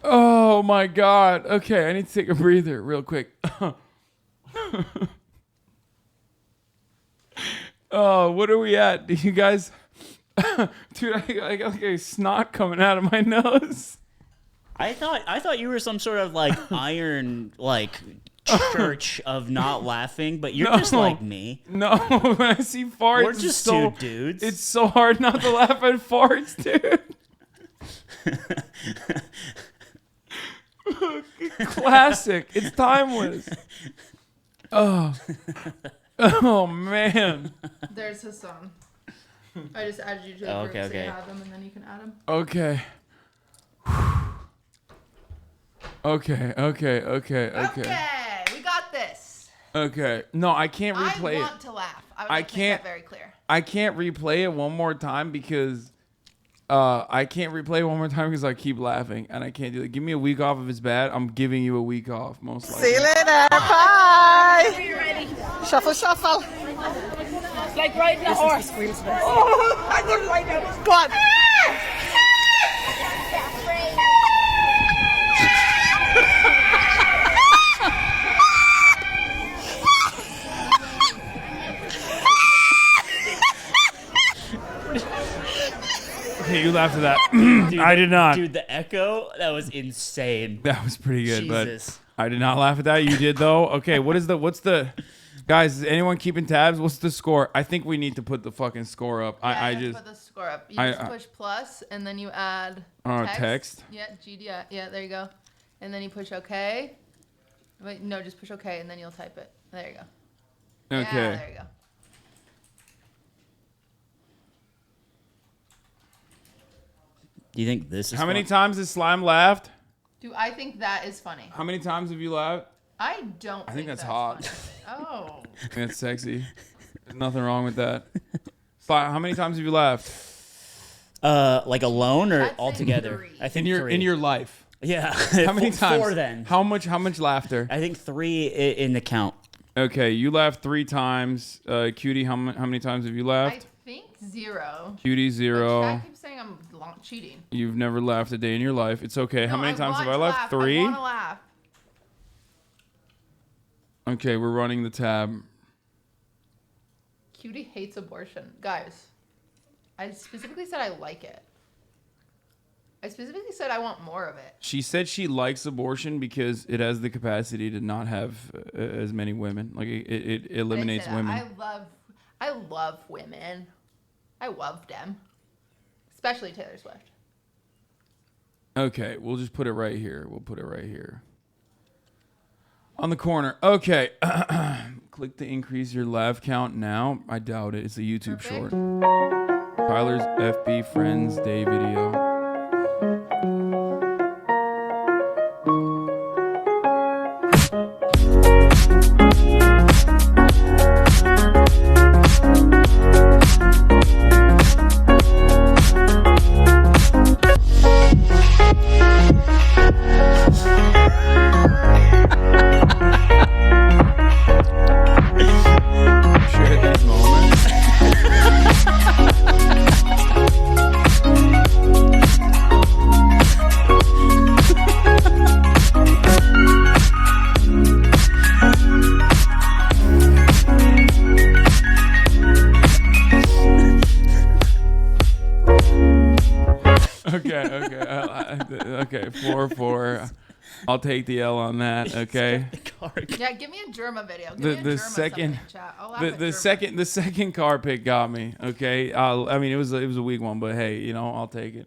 Oh my god. Okay, I need to take a breather real quick. Oh, what are we at? Do you guys? Dude, I got like a snot coming out of my nose. I thought you were some sort of like iron like church of not laughing, but you're just like me. No, when I see farts, We're just two dudes. It's so hard not to laugh at farts, dude. Classic. It's timeless. Oh man. There's his song. I just added you to the group so you have them, and then you can add them. Okay. Okay, we got this. Okay. No, I can't replay it. I want to laugh. I would like to make that very clear. I can't replay it one more time because I can't replay it one more time because I keep laughing and I can't do it. Give me a week off if it's bad. I'm giving you a week off, most likely. See you later. Bye. Ready? Shuffle, shuffle. It's like riding a horse. Oh, I couldn't ride it. Go on. Okay, you laughed at that. Dude, I did not. Dude, the echo, that was insane. That was pretty good, Jesus. but I did not laugh at that. You did though. Okay, what's the guys, is anyone keeping tabs? What's the score? I think we need to put the fucking score up. Yeah, I just put the score up. You just push plus and then you add text. Yeah, GD. Yeah, there you go. And then you push OK. Wait, no, just push OK and then you'll type it. There you go. Okay. Yeah, there you go. Do you think this is How many times has Slime laughed? Do I think that is funny? How many times have you laughed? I don't I think that's hot. hot. Oh. That's sexy. There's nothing wrong with that. Slime, how many times have you laughed? Like alone or I'd all say together? 3. I think in your life. Yeah. How many times? 4 then. How much laughter? I think 3 in the count. Okay, you laughed 3 times. Cutie, how many times have you laughed? I think 0. Cutie 0. But Chad keeps saying I'm cheating. You've never laughed a day in your life. It's okay. How No, many times have I want to laughed? laugh. 3? I want to laugh. Okay, we're running the tab. Cutie hates abortion. Guys, I specifically said I like it. I specifically said I want more of it. She said she likes abortion because it has the capacity to not have as many women. Like it eliminates women. I love women. I love them. Especially Taylor Swift. Okay, we'll just put it right here. We'll put it right here. On the corner. Okay. Click to increase your lav count now. I doubt it. It's a YouTube short. Tyler's FB Friends Day video. Okay, 4-4. I'll take the L on that. Okay. Yeah, give me a Germa video. Give me a The Germa second, chat. I'll laugh at the second car pick got me. Okay. I mean, it was a weak one, but hey, you know, I'll take it.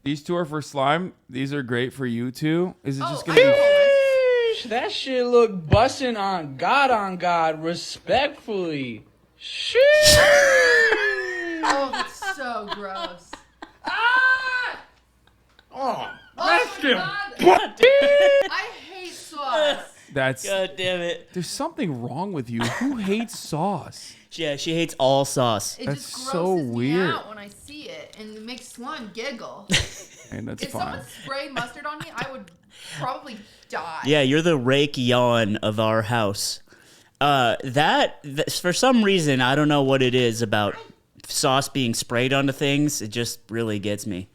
These two are for slime. These are great for you two. Is it just gonna be? That shit look busting on God, respectfully. Shit. Oh, it's so gross. Oh, bless him. I hate sauce. That's. God damn it. There's something wrong with you. Who hates sauce? Yeah, she hates all sauce. It That's just so grosses me weird. out when I see it, and it makes slime giggle. And that's if fine. someone sprayed mustard on me, I would probably die. Yeah, you're the rake yawn of our house. That for some reason, I don't know what it is about sauce being sprayed onto things. It just really gets me.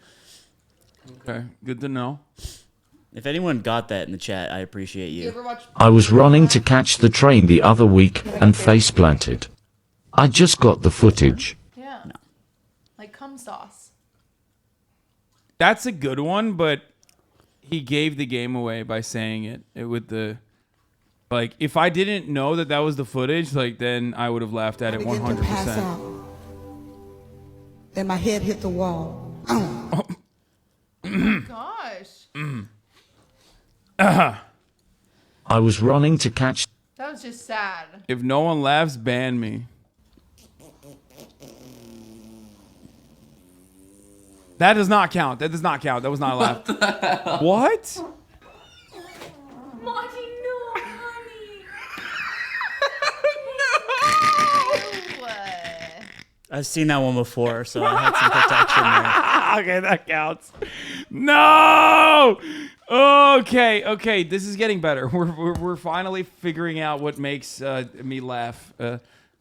Okay, good to know. If anyone got that in the chat, I appreciate you. I was running to catch the train the other week and face planted. I just got the footage. Yeah. No. Like cum sauce. That's a good one, but he gave the game away by saying it with the. Like, if I didn't know that was the footage, like, then I would have laughed at it 100%. Then my head hit the wall. Oh my gosh. I was running to catch. That was just sad. If no one laughs, ban me. That does not count. That does not count. That was not a laugh. What? Monty, no, honey. No. I've seen that one before, so I had some protection there. Okay, that counts. No. Okay. This is getting better. We're finally figuring out what makes me laugh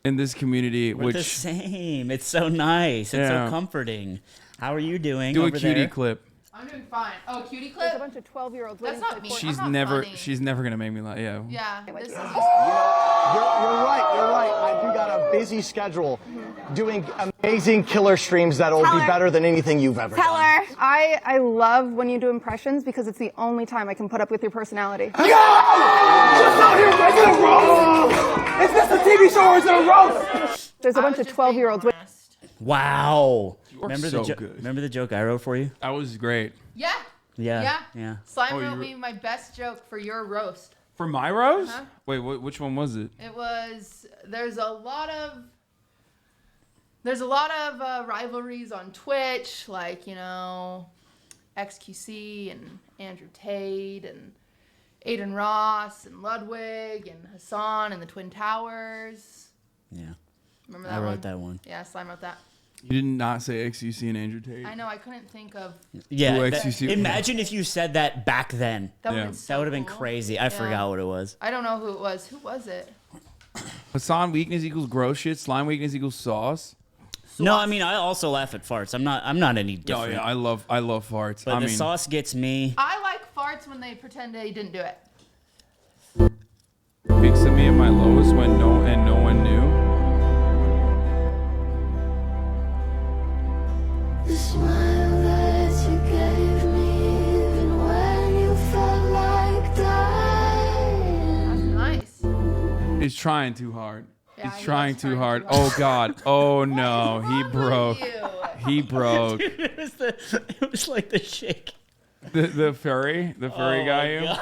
in this community. We're the same. It's so nice. It's so comforting. How are you doing? Do a over cutie there? clip. I'm doing fine. Oh, cutie clip. There's a bunch of 12-year-olds. That's not me. She's I'm not never. funny. She's never gonna make me laugh. Yeah. Yeah. This is just. You're right. I do got a busy schedule doing amazing killer streams that'll be better than anything you've ever done. Teller, I love when you do impressions because it's the only time I can put up with your personality. Just out here making a roast! Is this a TV show or is it a roast? There's a bunch of 12-year-olds. Wow. are so good. Remember the joke I wrote for you? That was great. Yeah. Yeah. Slime wrote me my best joke for your roast. For my roast? Uh-huh. Wait, which one was it? It was. There's a lot of rivalries on Twitch, like, you know, XQC and Andrew Tate and Aiden Ross and Ludwig and Hasan and the Twin Towers. Yeah. Remember that I one? wrote that one. Yeah, Slime wrote that. You did not say XUC and Andrew Tate. I know, I couldn't think of. Yeah. Ooh, Imagine if you said that back then. That would've been so That would have been cool. crazy. I forgot what it was. I don't know who it was. Who was it? Hasan weakness equals gross shit. Slime weakness equals sauce. No, I mean I also laugh at farts. I'm not any different. Oh yeah, I love farts. But I the mean, sauce gets me. I like farts when they pretend they didn't do it. pics of me at my lowest when no one knew. The smile that you gave me, even when you felt like dying. That's nice. He's trying too hard. Yeah, He's trying too hard. Oh God. Oh no. He broke. He broke. Dude, it was like the shake. The furry guy.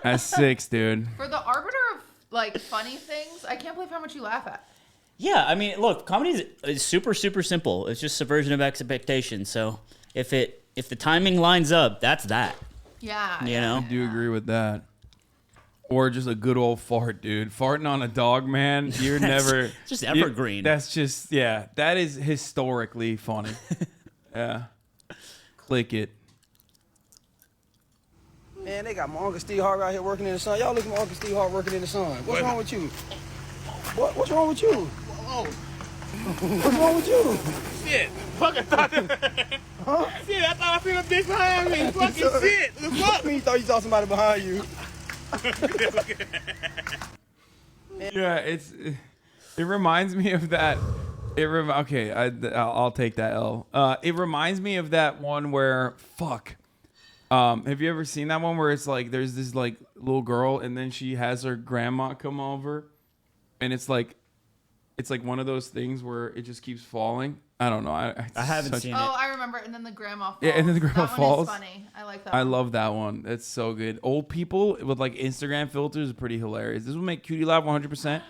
That's 6, dude. For the arbiter of like funny things, I can't believe how much you laugh at. Yeah, I mean, look, comedy is super, super simple. It's just subversion of expectations. So if the timing lines up, that's that. Yeah. You know? I do agree with that. Or just a good old fart, dude. Farting on a dog, man. You're never just evergreen. That's just that is historically funny. Yeah. Click it. Man, they got my Uncle Steve Hart out here working in the sun. Y'all look at my Uncle Steve Hart working in the sun. What's wrong with you? What's wrong with you? Oh. What's wrong with you? Shit. Fucking thought Huh? Shit, I thought I seen a bitch behind me. Fucking shit. The fuck? You thought you saw somebody behind you. Yeah, it reminds me of that. Okay, I'll take that L. It reminds me of that one where have you ever seen that one where it's like there's this like little girl and then she has her grandma come over, and it's like one of those things where it just keeps falling. I don't know. I haven't seen it. Oh, I remember. And then the grandma falls. Yeah, and then the grandma that falls. One is funny. I like that. I love that one. That's so good. Old people with like Instagram filters are pretty hilarious. This will make Cutie laugh 100%.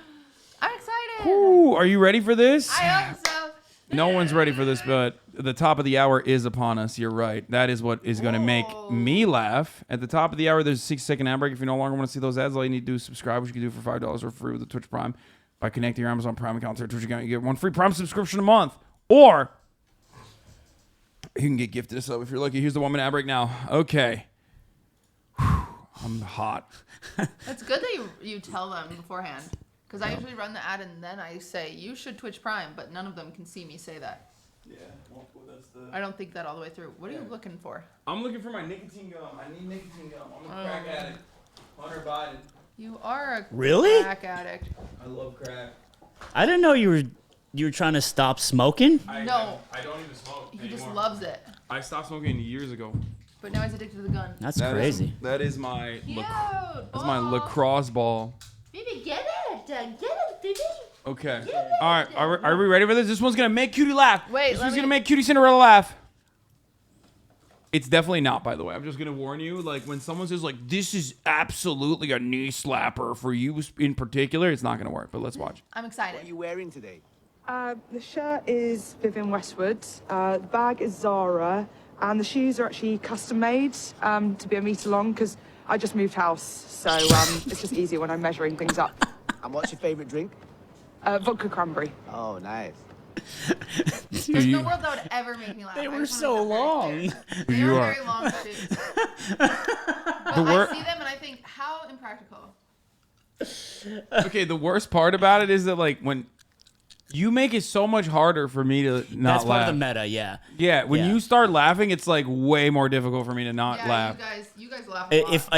I'm excited. Ooh, are you ready for this? I hope so. No one's ready for this, but the top of the hour is upon us. You're right. That is what is going to make me laugh. At the top of the hour, there's a 6-second ad break. If you no longer want to see those ads, all you need to do is subscribe, which you can do for $5 or free with the Twitch Prime. By connecting your Amazon Prime account to your Twitch account, you get one free Prime subscription a month. Or you can get gifted a sub if you're lucky. Here's the 1 minute ad break now. Okay. Whew, I'm hot. It's good that you tell them beforehand. Because I usually run the ad and then I say, you should Twitch Prime, but none of them can see me say that. Yeah, well, that's the... I don't think that all the way through. What are you looking for? I'm looking for my nicotine gum. I need nicotine gum. I'm a crack addict. Hunter Biden. You are a Really? crack addict. I love crack. I didn't know you were trying to stop smoking. I don't even smoke He just anymore. loves it. I stopped smoking years ago. But now he's addicted to the gun. That's crazy. That is my Cute. that's my lacrosse ball. Baby, get it. Get it, baby. Okay. All right. Are we ready for this? This one's gonna make Cutie laugh. Wait, this one's gonna make Cutie Cinderella laugh. It's definitely not, by the way. I'm just gonna warn you. Like when someone says like this is absolutely a knee slapper for you in particular, it's not gonna work. But let's watch. I'm excited. What are you wearing today? The shirt is Vivienne Westwood, the bag is Zara, and the shoes are actually custom made to be a metre long because I just moved house, so it's just easier when I'm measuring things up. And what's your favourite drink? Vodka cranberry. Oh, nice. There's no world that would ever make me laugh. They were so long. They You are are. very long shoes. But I see them and I think, how impractical. Okay. The worst part about it is that like when you make it so much harder for me to not That's laugh. part of the meta, yeah. Yeah, when you start laughing, it's like way more difficult for me to not laugh. You guys laugh a lot.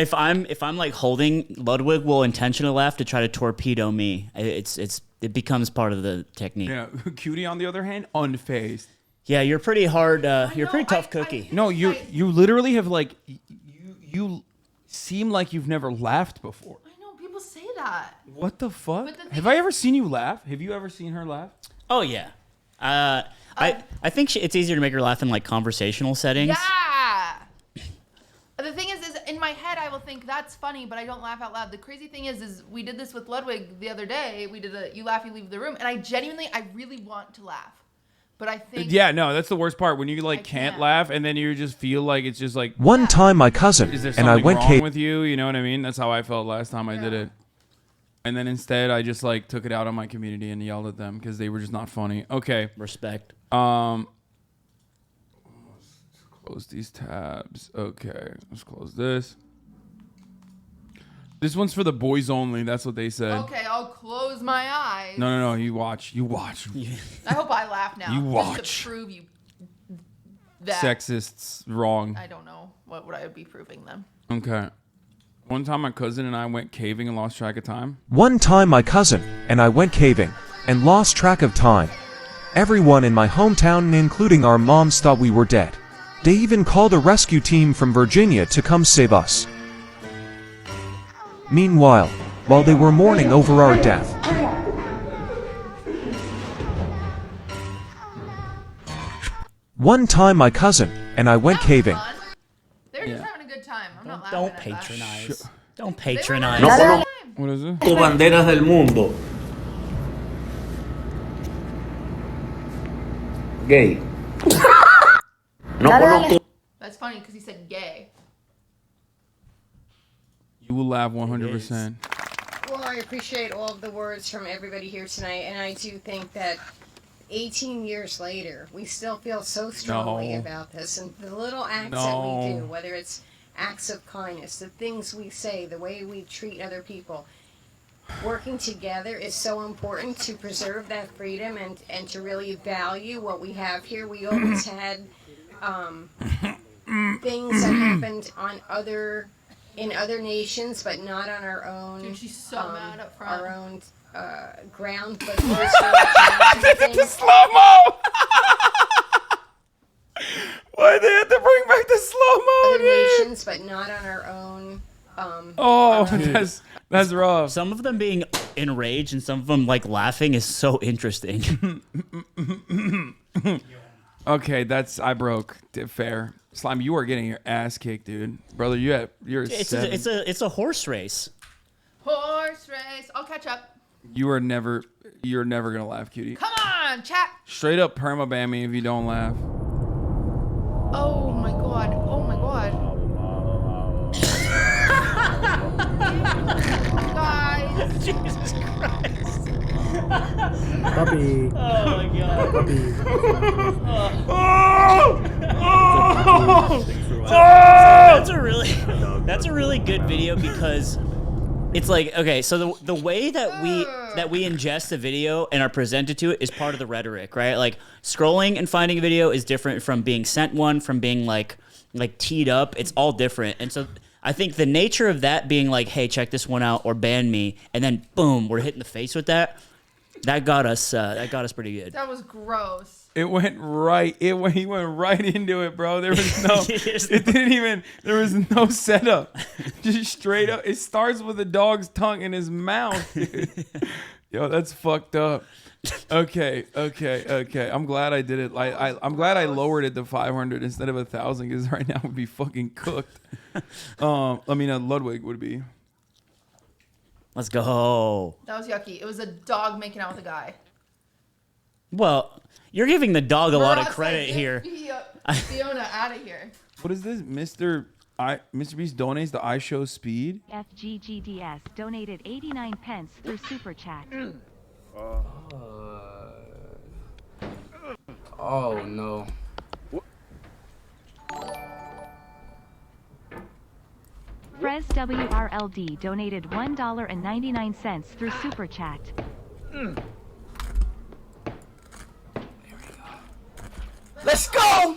If I'm like holding, Ludwig will intentionally laugh to try to torpedo me. It becomes part of the technique. Yeah, Cutie on the other hand, unfazed. Yeah, you're pretty hard. You're a pretty tough cookie. No, you literally have like you seem like you've never laughed before. I know, people say that. What the fuck? But the thing Have I ever seen you laugh? Have you ever seen her laugh? Oh yeah. I think it's easier to make her laugh in like conversational settings. Yeah. The thing is in my head I will think that's funny, but I don't laugh out loud. The crazy thing is we did this with Ludwig the other day. We did a you laugh, you leave the room, and I really want to laugh, but I think Yeah, no, that's the worst part when you like can't laugh and then you just feel like it's just like One time my cousin is there and I something went wrong with you? You know what I mean? That's how I felt last time I did it. And then instead, I just like took it out on my community and yelled at them because they were just not funny. Okay. Respect. Let's close these tabs. Okay, let's close this. This one's for the boys only. That's what they said. Okay, I'll close my eyes. No. You watch. I hope I laugh now. You Just watch. to prove you that. Sexists wrong. I don't know what would I be proving them. Okay. One time, my cousin and I went caving and lost track of time. One time my cousin and I went caving and lost track of time. Everyone in my hometown, including our moms, thought we were dead. They even called a rescue team from Virginia to come save us. Meanwhile, while they were mourning over our death, One time my cousin and I went caving. They're just having a good time. I'm not laughing Don't at that. patronize. Don't patronize. No conozco What is it? banderas del mundo. Gay. No conozco. That's funny because he said gay. You will laugh 100%. Well, I appreciate all of the words from everybody here tonight, and I do think that 18 years later, we still feel so strongly No. about this, and the little acts that we do, whether it's acts of kindness, the things we say, the way we treat other people, working together is so important to preserve that freedom and to really value what we have here. We always had things that happened in other nations, but not on our own. Dude, she's so mad up front. Our own ground, but the slow-mo! Why they had to bring back the slow-mo, other nations, but not on our own. That's rough. Some of them being enraged and some of them like laughing is so interesting. Okay, I broke. Fair. Slime, you are getting your ass kicked, dude. Brother, you're it's a horse race. Horse race. I'll catch up. You're never gonna laugh, cutie. Come on, chat. Straight up perma ban me if you don't laugh. Oh my god. Oh my god. Guys. Jesus Christ. Puppy. Oh my god. Puppy. That's a really good video because it's like, okay, so the way that we ingest a video and are presented to it is part of the rhetoric, right? Like scrolling and finding a video is different from being sent one, from being like teed up. It's all different. And so I think the nature of that being like, hey, check this one out or ban me, and then boom, we're hit in the face with that. That got us pretty good. That was gross. He went right into it, bro. There was no setup. Just straight up. It starts with a dog's tongue in his mouth, dude. Yo, that's fucked up. Okay. I'm glad I did it. I'm glad I lowered it to 500 instead of 1,000 because right now would be fucking cooked. Ludwig would be. Let's go. That was yucky. It was a dog making out with a guy. Well, you're giving the dog a lot of credit here. Fiona, out of here. What is this? Mr. Beast donates the iShow Speed. FGGDS donated 89 pence through Super Chat. Oh no. Frez WRLD donated $1.99 through Super Chat. Let's go!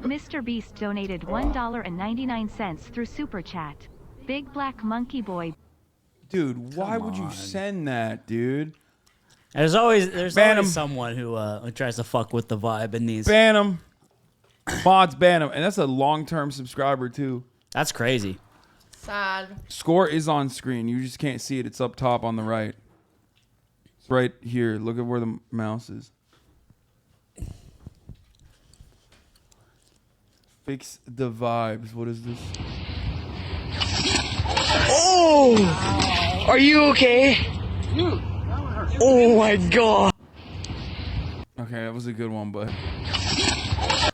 Mr. Beast donated $1.99 through Super Chat. Big Black Monkey Boy. Dude, why would you send that, dude? There's always someone who tries to fuck with the vibe in these. Ban him. Mods ban him. And that's a long-term subscriber, too. That's crazy. Sad. Score is on screen. You just can't see it. It's up top on the right. It's right here. Look at where the mouse is. Fix the vibes. What is this? Oh! Are you okay? Oh my god. Okay, that was a good one, but...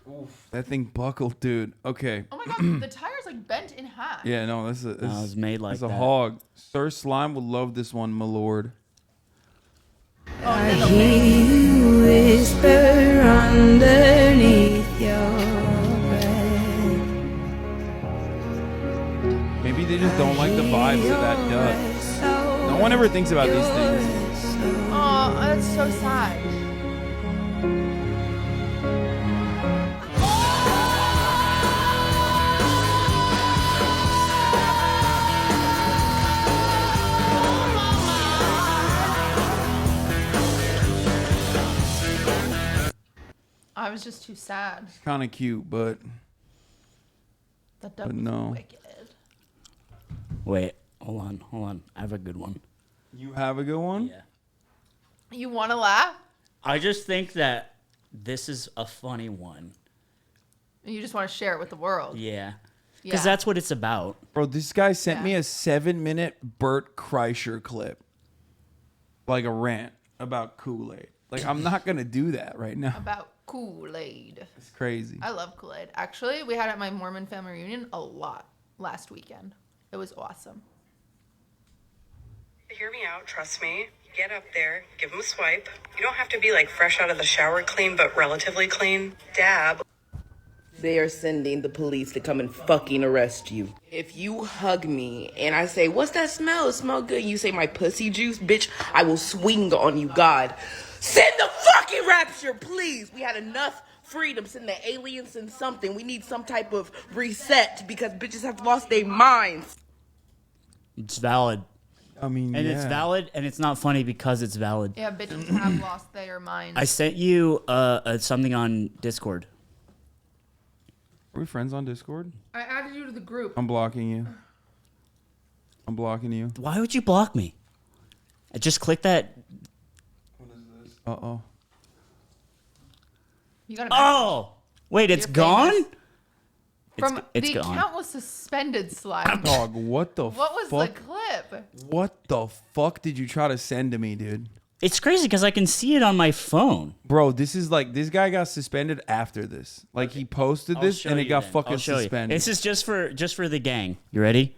Oof, that thing buckled, dude. Okay. Oh my god, the tire's like bent in half. Yeah, no, this was made like it's a that. hog. Sir Slime will love this one, my lord. I hear you whisper underneath your breath. Maybe they just don't like the vibes of that duck. No one ever thinks about these things. Oh, that's so sad. I was just too sad. Kind of cute, but That duck was no. wicked. Wait, hold on. I have a good one. You have a good one? Yeah. You want to laugh? I just think that this is a funny one. You just want to share it with the world. Yeah. Because that's what it's about. Bro, this guy sent me a 7-minute Bert Kreischer clip. Like a rant about Kool-Aid. Like, I'm not going to do that right now. About Kool-Aid. It's crazy. I love Kool-Aid. Actually, we had it at my Mormon family reunion a lot last weekend. It was awesome. Hear me out, trust me. Get up there, give them a swipe. You don't have to be like fresh out of the shower clean, but relatively clean. Dab. They are sending the police to come and fucking arrest you. If you hug me and I say, what's that smell? It smells good. And you say my pussy juice, bitch, I will swing on you, God. Send the fucking rapture, please. We had enough freedom. Send the aliens and something. We need some type of reset because bitches have lost their minds. It's valid. I mean, and it's valid, and it's not funny because it's valid. Yeah, bitches have lost their minds. I sent you something on Discord. Are we friends on Discord? I added you to the group. I'm blocking you. I'm blocking you. Why would you block me? I just click that. What is this? Uh-oh. You got Oh! Wait, it's gone? From it's the gone. account was suspended, Slime. Dog, what the What was fuck? the clip? What the fuck did you try to send to me, dude? It's crazy because I can see it on my phone. Bro, this is like, this guy got suspended after this. Like, he posted I'll this show and it you got then. fucking I'll show you. suspended. This is just for the gang. You ready?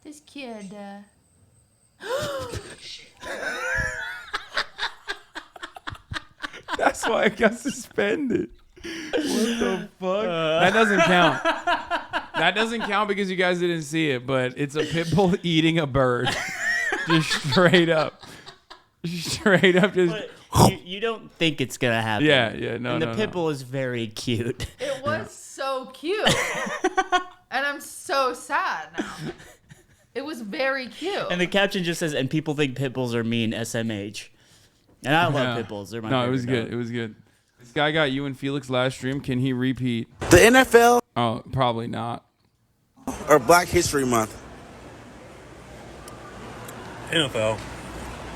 This kid. That's why it got suspended. What the fuck? That doesn't count. That doesn't count because you guys didn't see it, but it's a pit bull eating a bird. Just straight up. Straight up just... You don't think it's going to happen. Yeah, no, And the no, pit no. bull is very cute. It was so cute. And I'm so sad now. It was very cute. And the caption just says, and people think pit bulls are mean, SMH. And I love pit bulls. They're my favorite it was good. dog. It was good. This guy got you and Felix last stream. Can he repeat? The NFL? Oh, probably not. Or Black History Month? NFL.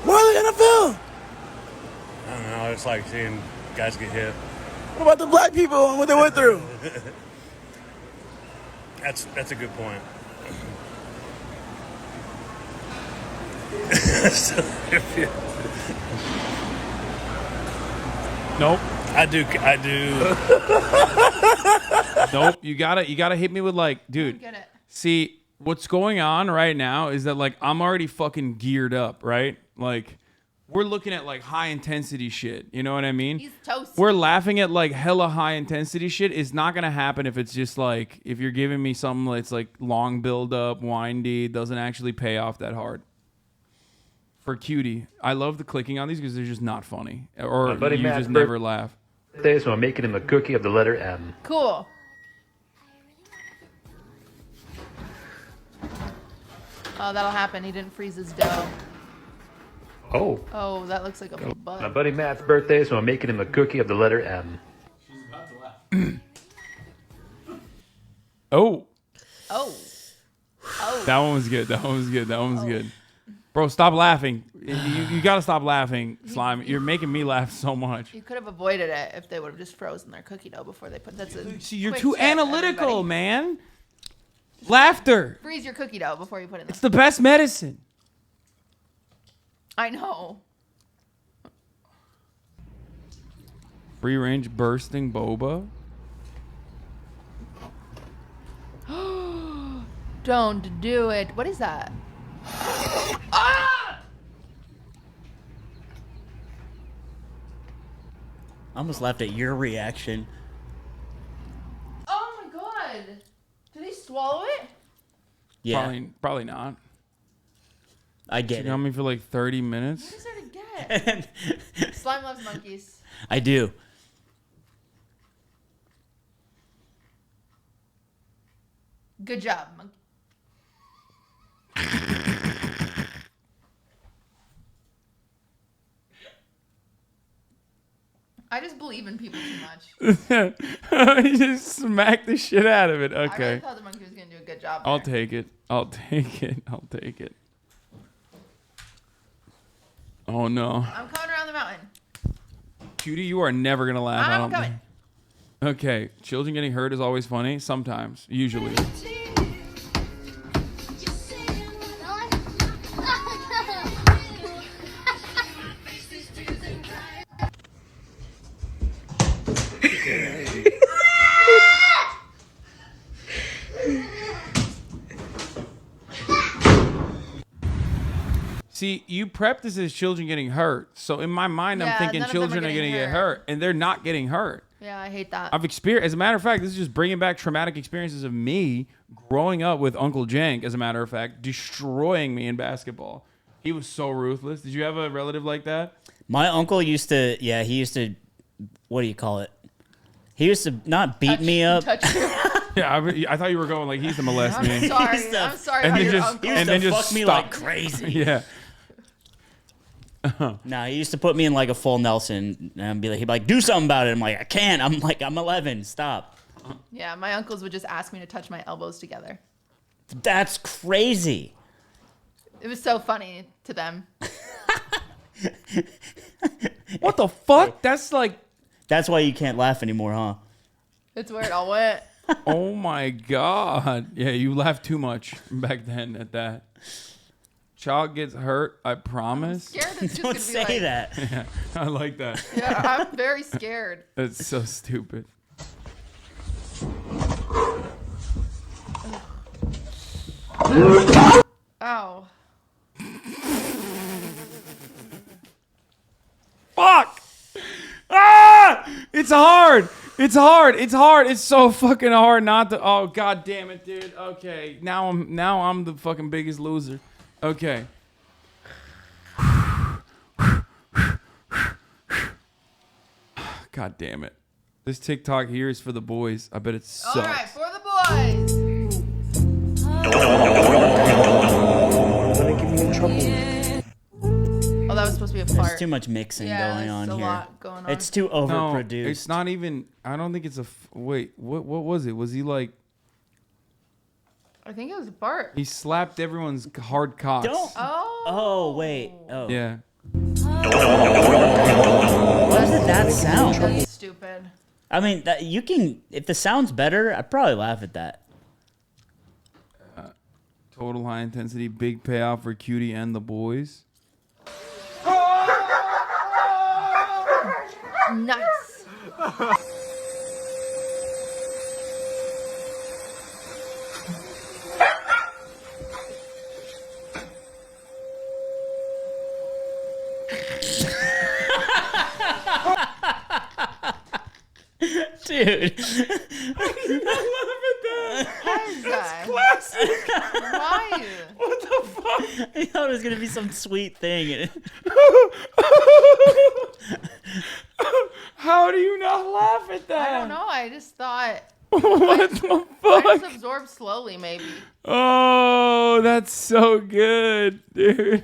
Why the NFL? I don't know. I just like seeing guys get hit. What about the black people and what they went through? That's a good point. Nope. I do. Nope. You gotta hit me with like, dude. Get it. See, what's going on right now is that like I'm already fucking geared up, right? Like we're looking at like high intensity shit. You know what I mean? He's toasty. We're laughing at like hella high intensity shit. It's not gonna happen if it's just like if you're giving me something that's like long build up, windy, doesn't actually pay off that hard. For cutie, I love the clicking on these because they're just not funny, or My buddy you Matt's just never laugh. birthday, so I'm making him a cookie of the letter M. Cool. Oh, that'll happen. He didn't freeze his dough. Oh. Oh, that looks like a My bug. buddy Matt's birthday, so I'm making him a cookie of the letter M. Oh. Oh. Oh. That one was good. That one was good. That one was good. Bro, stop laughing. You gotta stop laughing, Slime. You're making me laugh so much. You could have avoided it if they would have just frozen their cookie dough before they put. That's a. See, you're quick too tip, analytical, everybody. man. Laughter. Freeze your cookie dough before you put it in there. It's the best medicine. I know. Free range bursting boba. Don't do it. What is that? I almost laughed at your reaction. Oh my god! Did he swallow it? Yeah. Probably not. I get You it. got me for like 30 minutes. What is there to get? Slime loves monkeys. I do. Good job, monkey. I just believe in people too much. You just smack the shit out of it. I really Okay. thought the monkey was gonna do a good job. job. I'll take it. I'll take it. I'll take it. Oh no. I'm coming around the mountain. Cutie, you are never gonna laugh. I I'm don't coming. think. Okay, children getting hurt is always funny. Sometimes, usually. See, you prepped this as children getting hurt. So in my mind, I'm thinking children are going to get hurt, and they're not getting hurt. Yeah, I hate that. I've experienced, as a matter of fact, this is just bringing back traumatic experiences of me growing up with Uncle Jank, as a matter of fact, destroying me in basketball. He was so ruthless. Did you have a relative like that? My uncle used to, he used to, what do you call it? He used to not beat me up. Yeah, I thought you were going like he's the molest me. I'm sorry. I'm sorry and about then your just, uncle. and then just fuck me stop. like crazy. Yeah. No, he used to put me in like a full Nelson and he'd be like, do something about it. I'm like, I can't. I'm 11. Stop. Yeah, my uncles would just ask me to touch my elbows together. That's crazy. It was so funny to them. What the fuck? That's like. That's why you can't laugh anymore, huh? It's where it all went. Oh my God. Yeah, you laughed too much back then at that. Child gets hurt, I promise. I'm scared it's just Don't gonna be say like, that. Yeah, I like that. Yeah, I'm very scared. That's so stupid. Ow. Fuck! Ah! It's hard. It's hard. It's hard. It's so fucking hard not to. Oh God damn it, dude. Okay, now I'm the fucking biggest loser. Okay. God damn it. This TikTok here is for the boys. I bet it sucks. All right, for the boys. Oh, that was supposed to be a fart. There's too much mixing going on there's here. a lot going on. It's too overproduced. No, it's not even. I don't think it's a. Wait, what was it? Was he like? I think it was a fart. He slapped everyone's hard cocks. Don't. Oh, wait. Oh. Yeah. What did that sound? That's stupid. I mean, you can. If the sound's better, I'd probably laugh at that. Total high intensity, big payoff for Cutie and the boys. Nice. Dude. That's classic. Why? What the fuck? I thought it was gonna be some sweet thing. How do you not laugh at that? I don't know. I just thought. What the I fuck? just absorbed slowly, maybe. Oh, that's so good, dude.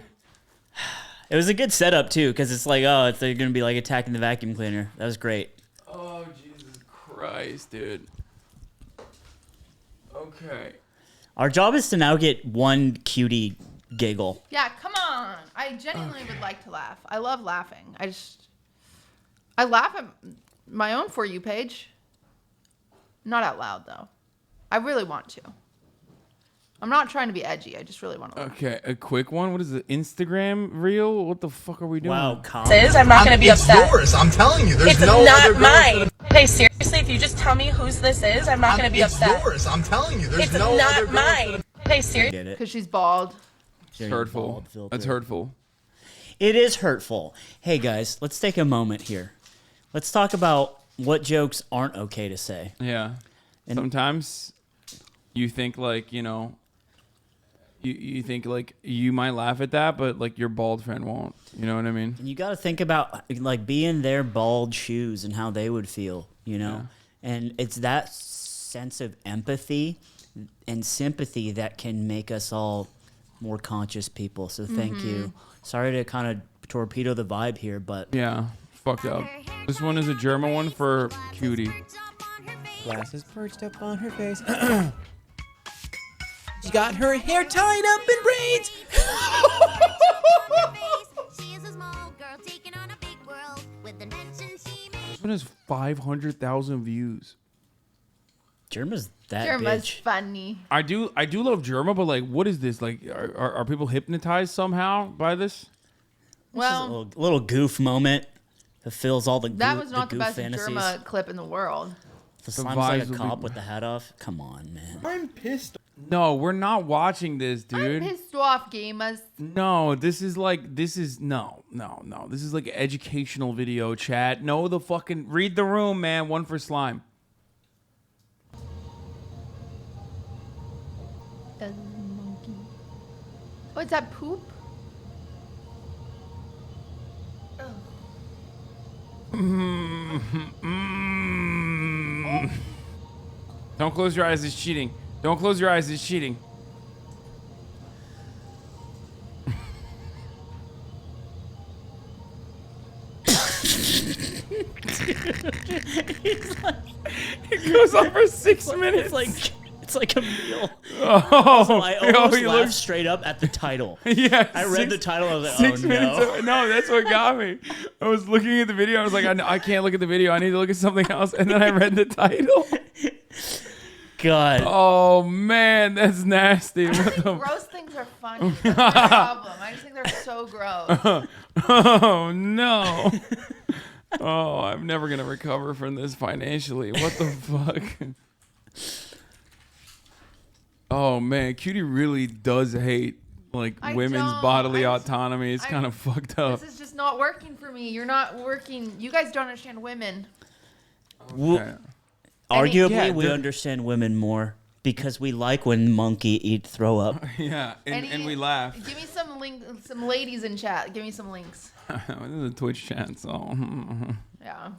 It was a good setup too, because it's like, they're gonna be like attacking the vacuum cleaner. That was great. Oh, Jesus Christ, dude. Okay. Our job is to now get one cutie giggle. Yeah, come on. I genuinely would like to laugh. I love laughing. I laugh at my own For You page. Not out loud, though. I really want to. I'm not trying to be edgy. I just really want to laugh. Okay, a quick one. What is it? Instagram reel? What the fuck are we doing? Wow, I'm not going to be upset. Yours, I'm telling you. There's It's no not other girls mine. Hey, seriously, if you just tell me whose this is, I'm not going to be upset. It's yours, I'm telling you. There's It's no not other girls mine. Hey, seriously. Because she's bald. It's hurtful. That's hurtful. It is hurtful. Hey guys, let's take a moment here. Let's talk about what jokes aren't okay to say. Yeah. And sometimes you think like, you think like you might laugh at that, but like your bald friend won't. You know what I mean? And you got to think about like be in their bald shoes and how they would feel, Yeah. And it's that sense of empathy and sympathy that can make us all more conscious people. So thank you. Sorry to kind of torpedo the vibe here, but Yeah. Fucked up. This one is a German one for Cutie. Glasses perched up on her face. She got her hair tied up in braids. This one has 500,000 views. Germa's that Germa's bitch. funny. I do love Germa, but like, what is this? Like, are people hypnotized somehow by this? Well, A little goof moment that fills all the that was not the goof best fantasies. Germa clip in the world. The slime's like a cop with the hat off. Come on, man. I'm pissed. No, we're not watching this, dude. I'm pissed off, gamers. No, this is no. This is like an educational video, chat. No, the fucking read the room, man. One for slime. Monkey. Oh, is that poop? Don't close your eyes. It's cheating. Don't close your eyes. It's cheating. It goes on for 6 minutes. It's like a meal. Oh, Also, I almost he laughed looks straight up at the title. Yeah, I read the title. I was like, 6 oh minutes. no. No, that's what got me. I was looking at the video. I was like, I can't look at the video. I need to look at something else. And then I read the title. God. Oh man, that's nasty. What the? Gross things are funny. That's my problem. I just think they're so gross. Oh no. Oh, I'm never gonna recover from this financially. What the fuck? Oh man, Cutie really does hate like I women's don't. bodily autonomy. It's kind of fucked up. This is just not working for me. You're not working. You guys don't understand women. Arguably, Yeah, we understand women more because we like when monkey eat throw up. Yeah, and we laugh. Give me some some ladies in chat. Give me some links. This is a Twitch chat, so Yeah.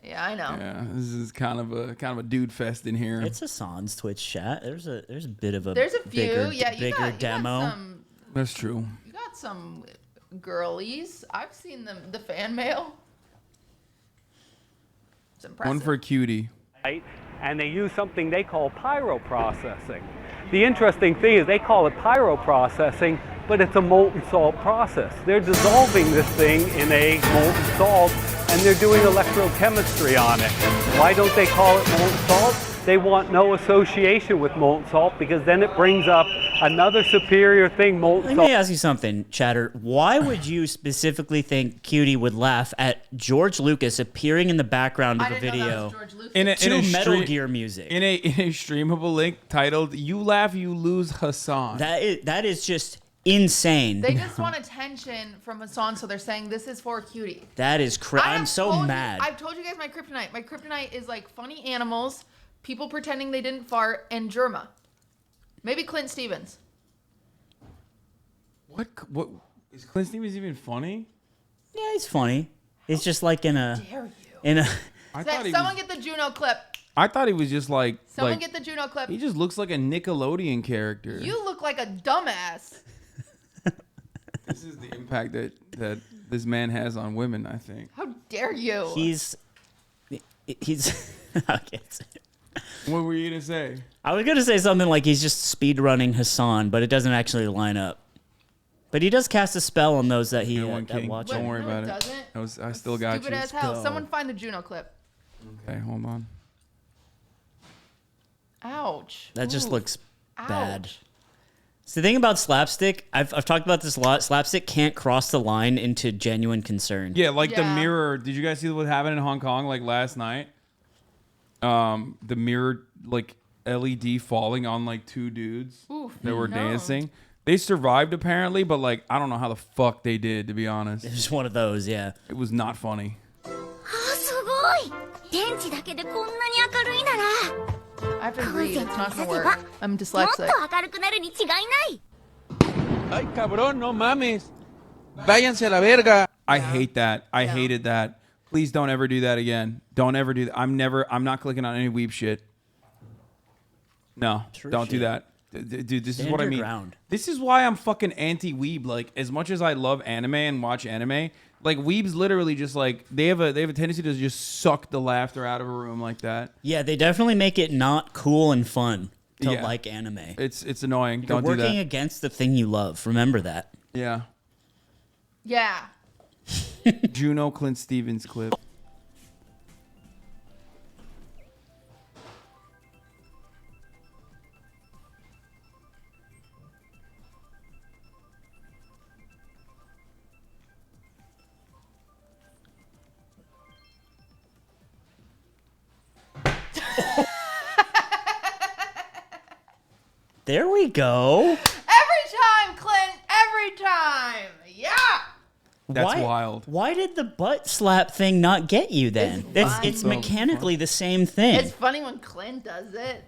Yeah, I know. yeah, this is kind of a dude fest in here. It's Hasan's Twitch chat. There's a bit of a There's a few. bigger, Yeah, you bigger got demo. some. That's true. You got some girlies. I've seen them. The fan mail. It's impressive. One for Cutie. And they use something they call pyroprocessing. The interesting thing is they call it pyroprocessing, but it's a molten salt process. They're dissolving this thing in a molten salt, and they're doing electrochemistry on it. Why don't they call it molten salt? They want no association with molten salt because then it brings up another superior thing, molten Let salt. me ask you something, Chatter. Why would you specifically think Cutie would laugh at George Lucas appearing in the background of a video In a to Metal stream- Gear music? In a streamable link titled "You Laugh, You Lose, Hasan." That is just insane. They just want attention from Hasan, so they're saying this is for Cutie. That is I'm so mad. I've told you guys my kryptonite. My kryptonite is like funny animals, people pretending they didn't fart, and Germa. Maybe Clint Stevens. What is Clint Stevens even funny? Yeah, he's funny. It's just like in a Dare you? in a. Someone get the Juno clip. I thought he was just like. Someone like, get the Juno clip. He just looks like a Nickelodeon character. You look like a dumbass. This is the impact that this man has on women, I think. How dare you? He's. I can't say it. What were you gonna say? I was gonna say something like he's just speed running Hasan, but it doesn't actually line up. But he does cast a spell on those that he that watch. Don't worry about doesn't. it. I still got Stupid you. as hell. Someone find the Juno clip. Okay, hold on. Ouch. That just Ooh. looks bad. Ouch. So the thing about slapstick, I've talked about this a lot. Slapstick can't cross the line into genuine concern. Yeah, like the mirror. Did you guys see what happened in Hong Kong like last night? The mirror like LED falling on like two dudes Oof, that were no. dancing. They survived apparently, but like I don't know how the fuck they did, to be honest. It was one of those, yeah. It was not funny. すごい電池だけでこんなに明るいなら I have to read. It's not gonna work. I'm もっ dyslexic. と明るくなるに違いない Ay, cabrón, no mames. Váyanse a la verga. I hate that. I hated that. Please don't ever do that again. Don't ever do that. I'm not clicking on any weeb shit. No, True don't do shit. that. Dude, this is Stand what I your mean. ground. This is why I'm fucking anti-weeb. Like, as much as I love anime and watch anime, like weebs literally just like they have a tendency to just suck the laughter out of a room like that. Yeah, they definitely make it not cool and fun. to Yeah. like anime. It's annoying. You're Don't do working that. against the thing you love. Remember that. Yeah. Yeah. Juno Clint Stevens clip. There we go. Every time, Clint. Every time. Yeah. That's wild. Why did the butt slap thing not get you then? It's mechanically the same thing. It's funny when Clint does it.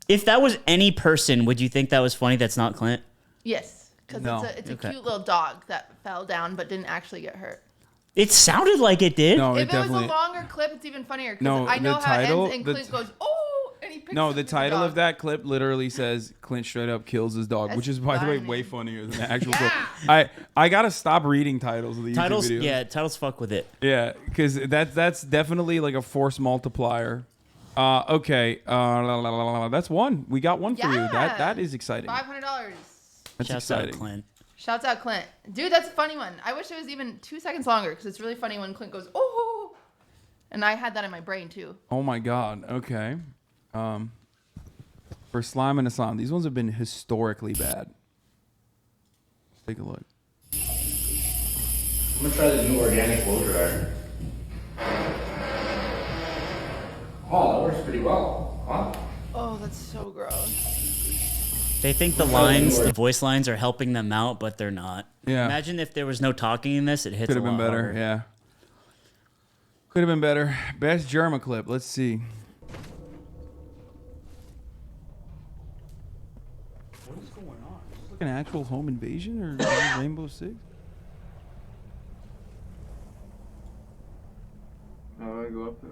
If that was any person, would you think that was funny? That's not Clint. Yes, because No. it's a Okay. cute little dog that fell down but didn't actually get hurt. It sounded like it did. No, If it was a longer clip, it's even funnier. Because No, I know the how title- it ends, and the Clint goes, "Oh," and he picks No, up the the title dog. of that clip literally says Clint straight up kills his dog, which is, by the way, way funnier than the actual clip. I gotta stop reading titles of the YouTube Titles, videos. yeah, titles fuck with it. Yeah, because that's definitely like a force multiplier. Okay, that's one. We got one for you. That is exciting. $500. That's Shouts out exciting. Clint. Shouts out Clint. Dude, that's a funny one. I wish it was even 2 seconds longer because it's really funny when Clint goes, "Oh," and I had that in my brain too. Oh my god. Okay. For Slime and Hasan, these ones have been historically bad. Let's take a look. I'm gonna try the new organic blow dryer. Oh, that works pretty well. Huh? Oh, that's so gross. They think the lines, the voice lines, are helping them out, but they're not. Yeah. Imagine if there was no talking in this; it hits. Could have a been lot better. harder. Yeah. Could have been better. Best Germa clip. Let's see. What is going on? Is this like an actual home invasion or Rainbow Six? Oh, I go up there.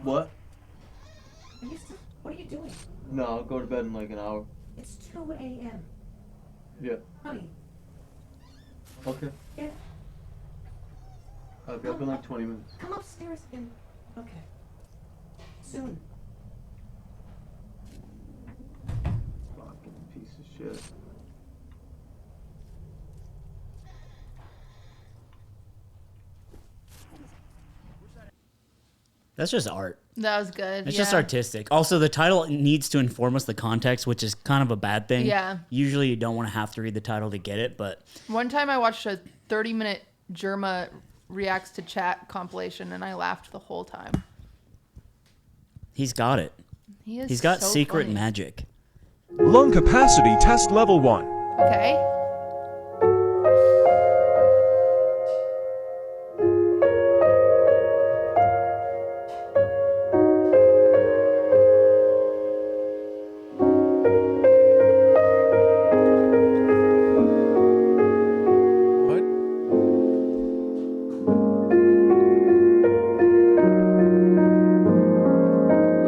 What? What are you doing? No, I'll go to bed in like an hour. It's 2 a.m. Yeah. Honey. Okay. Yeah. I'll be up in like 20 minutes. Come upstairs and. Okay. Soon. Fucking piece of shit. That's just art. That was good. It's just artistic. Also, the title needs to inform us the context, which is kind of a bad thing. Yeah. Usually, you don't want to have to read the title to get it, but One time I watched a 30-minute Germa reacts to chat compilation, and I laughed the whole time. he's got it. He is He's got so secret funny. magic. Lung capacity test level 1. Okay.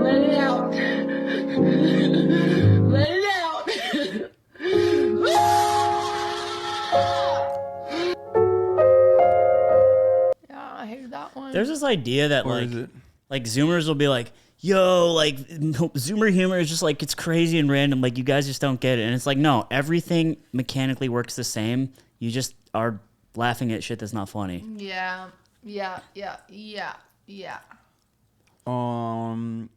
Let it out. Let it out. Yeah, I hated that one. There's this idea that Or like, is it? like Zoomers will be like, "Yo, like Zoomer humor is just like it's crazy and random. Like you guys just don't get it." And it's like, no, everything mechanically works the same. You just are laughing at shit that's not funny. Yeah.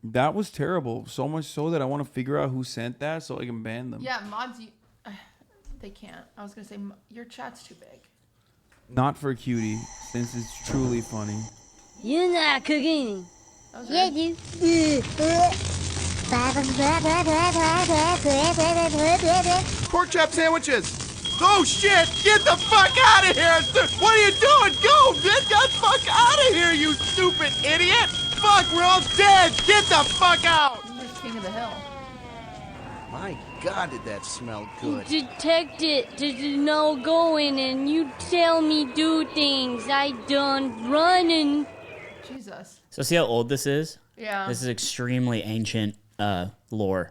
That was terrible. So much so that I want to figure out who sent that so I can ban them. Yeah, mods, they can't. I was going to say, your chat's too big. Not for Cutie, since it's truly funny. You're not cooking. Yeah, you. Pork chop sandwiches. Oh shit! Get the fuck out of here! What are you doing? Go! Get the fuck out of here, you stupid idiot! Fuck, we're all dead! Get the fuck out! You're king of the hill. My God, did that smell good? Detect it. Did you know going and you tell me do things. I done running. Jesus. So see how old this is? Yeah. This is extremely ancient lore.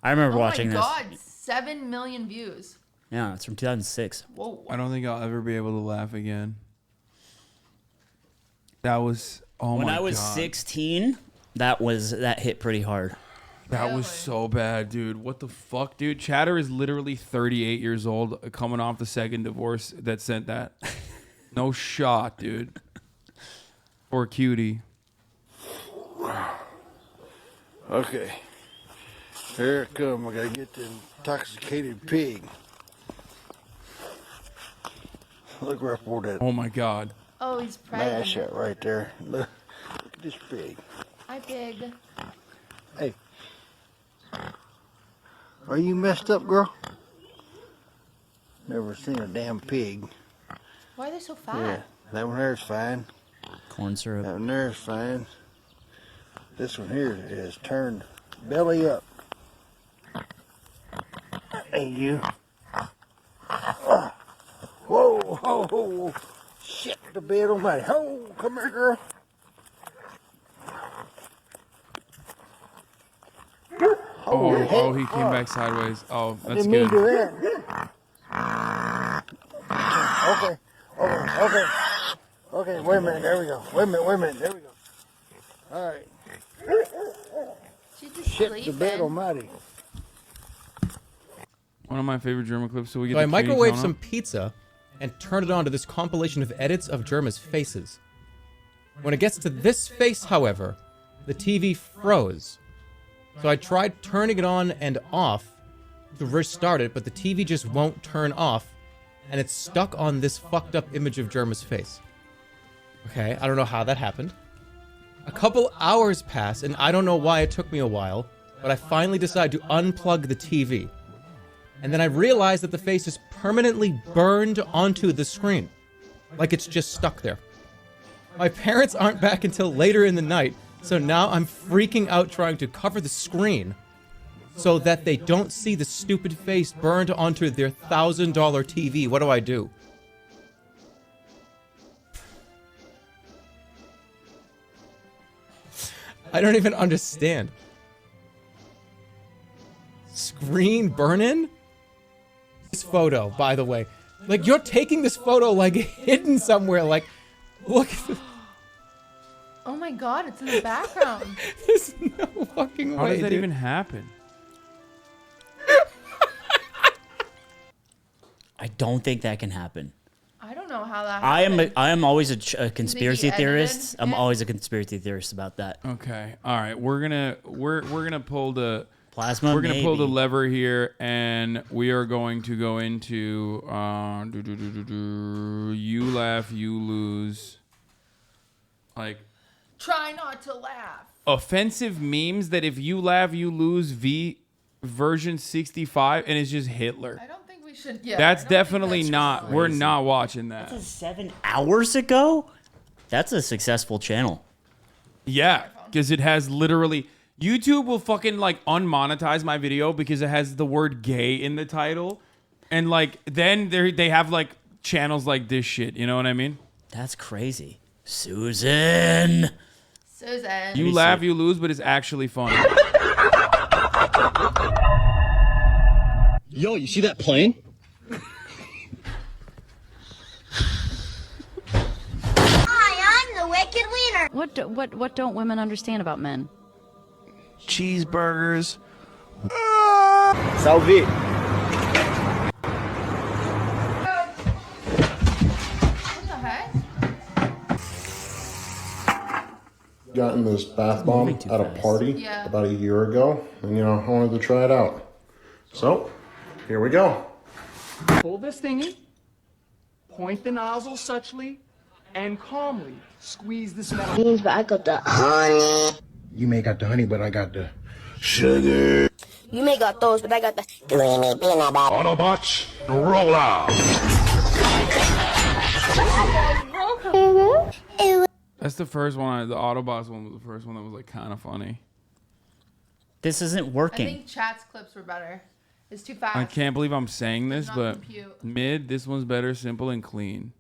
I remember watching this. Oh my god, 7 million views. Yeah, it's from 2006. Whoa. I don't think I'll ever be able to laugh again. That was When I was 16, that hit pretty hard. That was so bad, dude. What the fuck, dude? Chatter is literally 38 years old, coming off the second divorce that sent that. No shot, dude. Poor cutie. Okay. Here it come. I gotta get the intoxicated pig. Look where I pulled that. Oh my god. Oh, he's pregnant. Mash that right there. Look at this pig. Hi, pig. Hey. Are you messed up, girl? Never seen a damn pig. Why are they so fat? Yeah, that one there's fine. Corn syrup. That one there's fine. This one here is turned belly up. Hey, you. Whoa, whoa, whoa. Shit, the bed almighty. Oh, come here, girl. Oh, he came back sideways. Oh, that's Didn't mean good. to do that. Okay. Okay, wait a minute. There we go. Wait a minute. There we go. All right. She's just Shit, sleeping. the bed almighty. One of my favorite German clips. So we get So I the kitty microwaved count some up. pizza and turned it on to this compilation of edits of Germa's faces. When it gets to this face, however, the TV froze. So I tried turning it on and off to restart it, but the TV just won't turn off, and it's stuck on this fucked up image of Germa's face. Okay, I don't know how that happened. A couple hours pass, and I don't know why it took me a while, but I finally decided to unplug the TV. And then I realized that the face is permanently burned onto the screen. Like it's just stuck there. My parents aren't back until later in the night, so now I'm freaking out trying to cover the screen so that they don't see the stupid face burned onto their $1,000 TV. What do I do? I don't even understand. Screen burn-in? This photo, by the way. Like, you're taking this photo, like, hidden somewhere. Like, look at this. Oh my god, it's in the background. There's no fucking way, How does that dude. even happen? I don't think that can happen. I don't know how that I happened. am always a conspiracy edited theorist. I'm it? always a conspiracy theorist about that. Okay. All right. We're gonna pull the plasma. We're gonna pull the maybe. lever here, and we are going to go into you laugh, you lose. Like Try not to laugh. offensive memes that if you laugh, you lose. Version 65, and it's just Hitler. I don't think we should. Yeah. That's I don't think definitely that's not. crazy. We're not watching that. That's 7 hours ago? That's a successful channel. Yeah, because it has literally. YouTube will fucking like unmonetize my video because it has the word gay in the title, and like then they have like channels like this shit. You know what I mean? That's crazy. Susan. You laugh, you lose, but it's actually funny. Yo, you see that plane? Hi, I'm the Wicked Wiener. What don't women understand about men? Cheeseburgers. Salve. What the heck? Gotten this bath bomb at a party Yeah. about a year ago, and I wanted to try it out. So, here we go. Pull this thingy, point the nozzle suchly, and calmly squeeze this metal. But I got the honey. You may got the honey, but I got the sugar. You may got those, but I got the creamy peanut butter. Autobots, roll out. That's the first one. The Autobots one was the first one that was like kind of funny. This isn't I working. think chat's clips were better. It's too fast. I can't believe I'm saying this, Not but compute. mid, this one's better, simple and clean.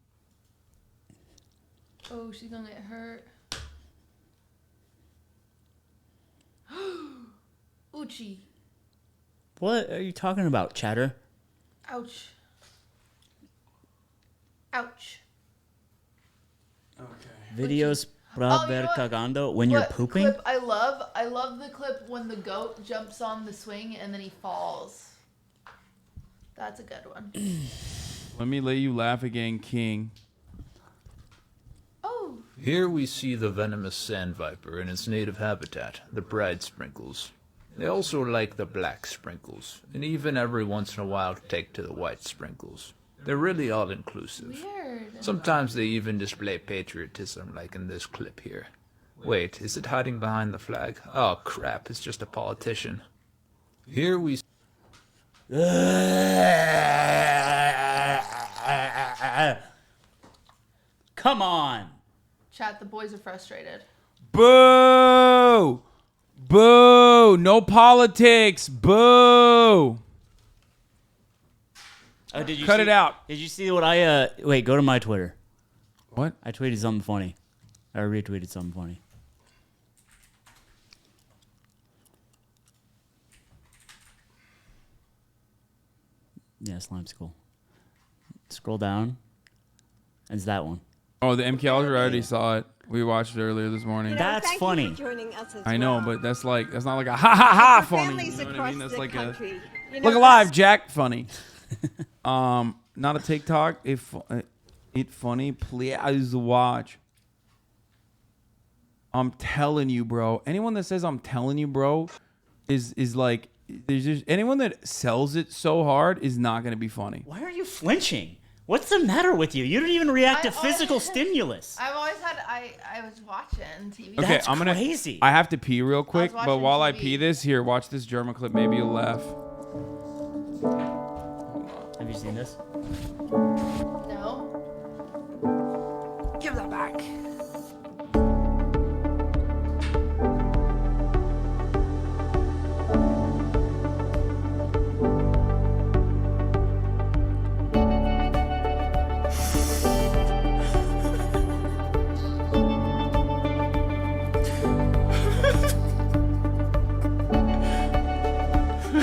Oh, she's gonna get hurt. Uchi. What are you talking about, chatter? Ouch. Ouch. Videos para ver cagando when you're pooping? Clip I love the clip when the goat jumps on the swing and then he falls. That's a good one. Let me let you laugh again, King. Oh. Here we see the venomous sand viper in its native habitat, the bride sprinkles. They also like the black sprinkles, and even every once in a while take to the white sprinkles. They're really all-inclusive. Weird. Sometimes they even display patriotism, like in this clip here. Wait, is it hiding behind the flag? Oh crap, it's just a politician. Here we... Come on. Chat, the boys are frustrated. Boo! Boo! No politics. Boo! Oh, did you Cut see, it out. Did you see what I wait, go to my Twitter. What? I tweeted something funny. I retweeted something funny. Yeah, Slime School. Scroll down. And it's that one. Oh, the MK Ultra, I already saw it. We watched it earlier this morning. That's funny. I know, but that's not like a ha ha ha funny. You know what I mean? That's like a look alive, Jack funny. Not a TikTok. It funny. Please watch. I'm telling you, bro. Anyone that says I'm telling you, bro, is like there's just anyone that sells it so hard is not gonna be funny. Why are you flinching? What's the matter with you? You don't even react to physical stimulus. I've always had I was watching TV. Okay, That's I'm gonna. crazy. I have to pee real quick, but watching while I TV. pee this, here, watch this German clip. Maybe you'll laugh. Have you seen this? No. Give that back.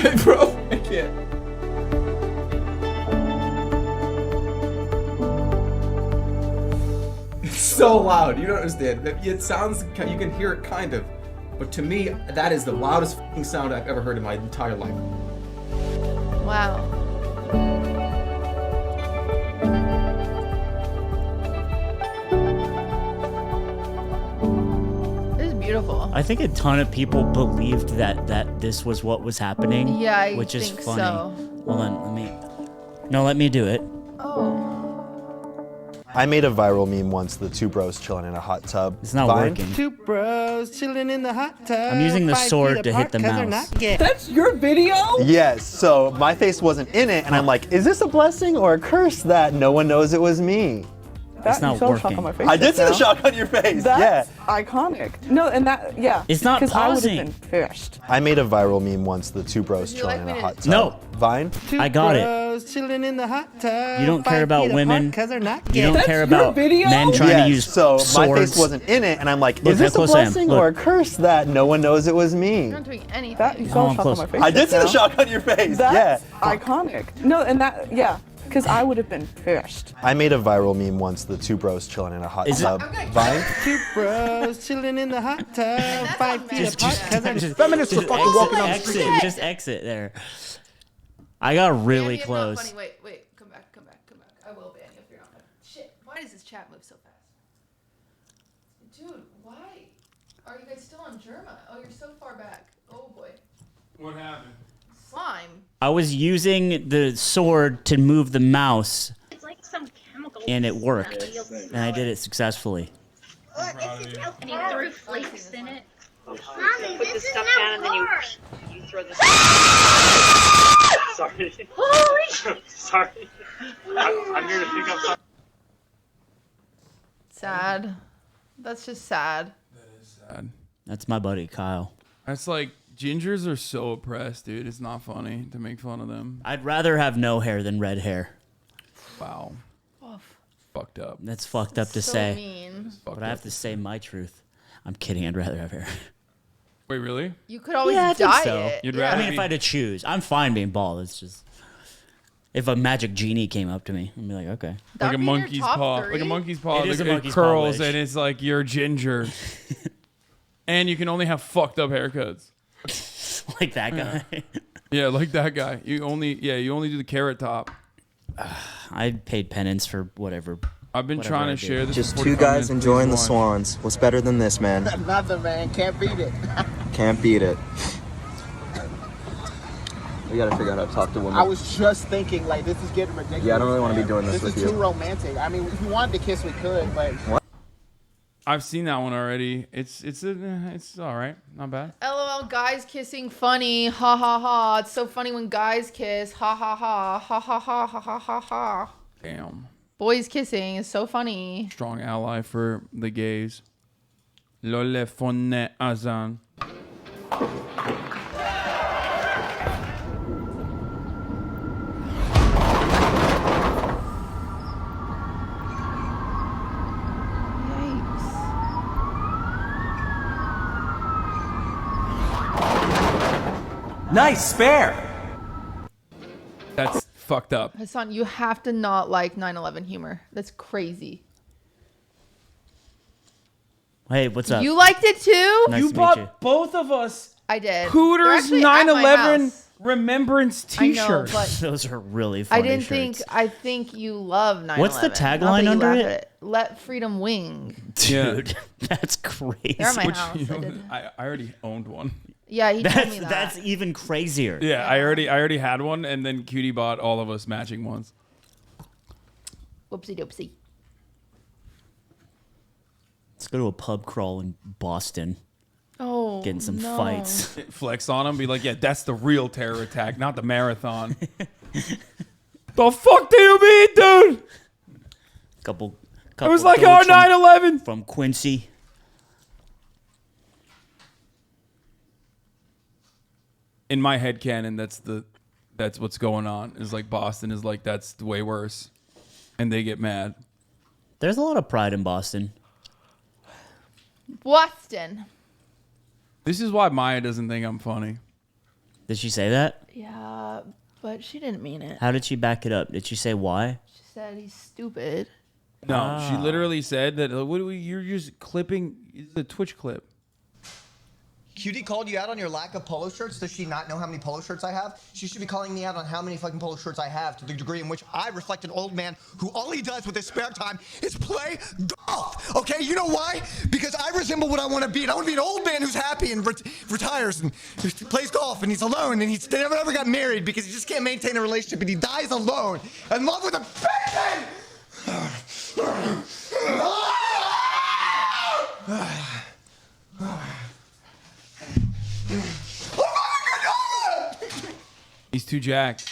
Hey, bro, I can't. It's so loud. You don't understand. It sounds, you can hear it kind of. But to me, that is the loudest fucking sound I've ever heard in my entire life. Wow. This is beautiful. I think a ton of people believed that this was what was happening. Yeah, I which is think funny. so. Hold on, let me do it. Oh. I made a viral meme once, the two bros chilling in a hot tub. It's not Vine. working. Two bros chilling in the hot tub. I'm using the sword to hit the mouse. That's your video? Yes, so my face wasn't in it, and I'm like, is this a blessing or a curse that no one knows it was me? It's not working. I did see the shock on your face, That's iconic. No, and that, yeah. It's not because I would pausing. have been first. I made a viral meme once, the two bros chilling in a hot tub. No. Vine? I got it. Chilling in the hot tub. You don't care about women. You don't care about video? men trying Yes, to use so swords. my face wasn't in it, and I'm like, Look is this how a close I am. blessing Look. or a curse that no one knows it was me? You're not doing anything. That, you Oh, saw I'm the shock close. on my face. I did just see the now. shock on your face, That's yeah. iconic. No, and that, yeah. Because I would have been first. I made a viral meme once, the two bros chilling in a hot Is it- tub. Vine? Two bros chilling in the hot tub, 5 feet apart, Feminists are fucking walking on the exit. street. Just exit there. I got really Andy, it's not close. funny. Wait, come back. I will ban you if you're not funny. Shit, why does this chat move so fast? Dude, why? Are you guys still on Germa? Oh, you're so far back. Oh boy. What happened? Slime. I was using the sword to move the mouse, It's like some chemical. and it worked. And I did it successfully. And he threw flakes in it. Mommy, put the stuff down and then you throw the Sorry. Holy Sorry. I'm here to pick up something. Sad. That's just sad. Sad. That's my buddy Kyle. That's like gingers are so oppressed, dude. It's not funny to make fun of them. I'd rather have no hair than red hair. Wow. Oof. Fucked up. That's fucked up to So say. mean. But I have to say my truth. I'm kidding. I'd rather have hair. Wait, really? You could always Yeah, I think dye so. it. You'd Yeah. rather I mean, if I had to choose, I'm fine being bald. It's just if a magic genie came up to me, I'd be like, okay. Like a monkey's paw. Like a monkey's paw. It is a It monkey's paw curls wish. and it's like you're ginger. And you can only have fucked up haircuts. Like that guy. Yeah, like that guy. You only do the carrot top. I paid penance for whatever. I've been whatever trying I to did. share this. Just for 2 45 guys minutes, enjoying the please watch. swans. What's better than this, man? Nothing, man. Can't beat it. Can't beat it. We gotta figure out how to talk to women. I was just thinking, like, this is getting ridiculous. Yeah, I don't really want to be doing this with is you. too romantic. I mean, if we wanted to kiss, we could, but. I've seen that one already. It's all right. Not bad. LOL, guys kissing funny. Ha ha ha. It's so funny when guys kiss. Ha ha ha. Ha ha ha ha ha ha ha. Damn. Boys kissing is so funny. Strong ally for the gays. Lole fonne Hasan. Nice spare. That's fucked up. Hasan, you have to not like 9/11 humor. That's crazy. Hey, what's up? You liked it too? Nice You to meet bought you. both of us I did. They're Hooters actually at my 9/11 house. Remembrance I know, T-shirts. but Those are really funny I didn't shirts. I think you love 9/11. What's the Not tagline that you under laugh it? at it? Let freedom wing. Dude, that's crazy. They're at my Which, house. you I know, did. I already owned one. Yeah, he told me that. That's even crazier. Yeah, I already had one, and then Cutie bought all of us matching ones. Whoopsie doopsie. Let's go to a pub crawl in Boston. Oh, Getting some no. fights. Flex on him, be like, yeah, that's the real terror attack, not the marathon. The fuck do you mean, dude? Couple It was like dudes our 9/11 from Quincy. In my head canon, that's what's going on. Is like Boston is like that's way worse, and they get mad. There's a lot of pride in Boston. Boston. This is why Maya doesn't think I'm funny. Did she say that? Yeah, but she didn't mean it. How did she back it up? Did she say why? She said he's stupid. No, she Ah. literally said that. You're just clipping the Twitch clip. Cutie called you out on your lack of polo shirts. Does she not know how many polo shirts I have? She should be calling me out on how many fucking polo shirts I have, to the degree in which I reflect an old man who all he does with his spare time is play golf. Okay, you know why? Because I resemble what I want to be. And I want to be an old man who's happy and retires and plays golf and he's alone and he's never ever got married because he just can't maintain a relationship and he dies alone in love with a baby. He's too jacked.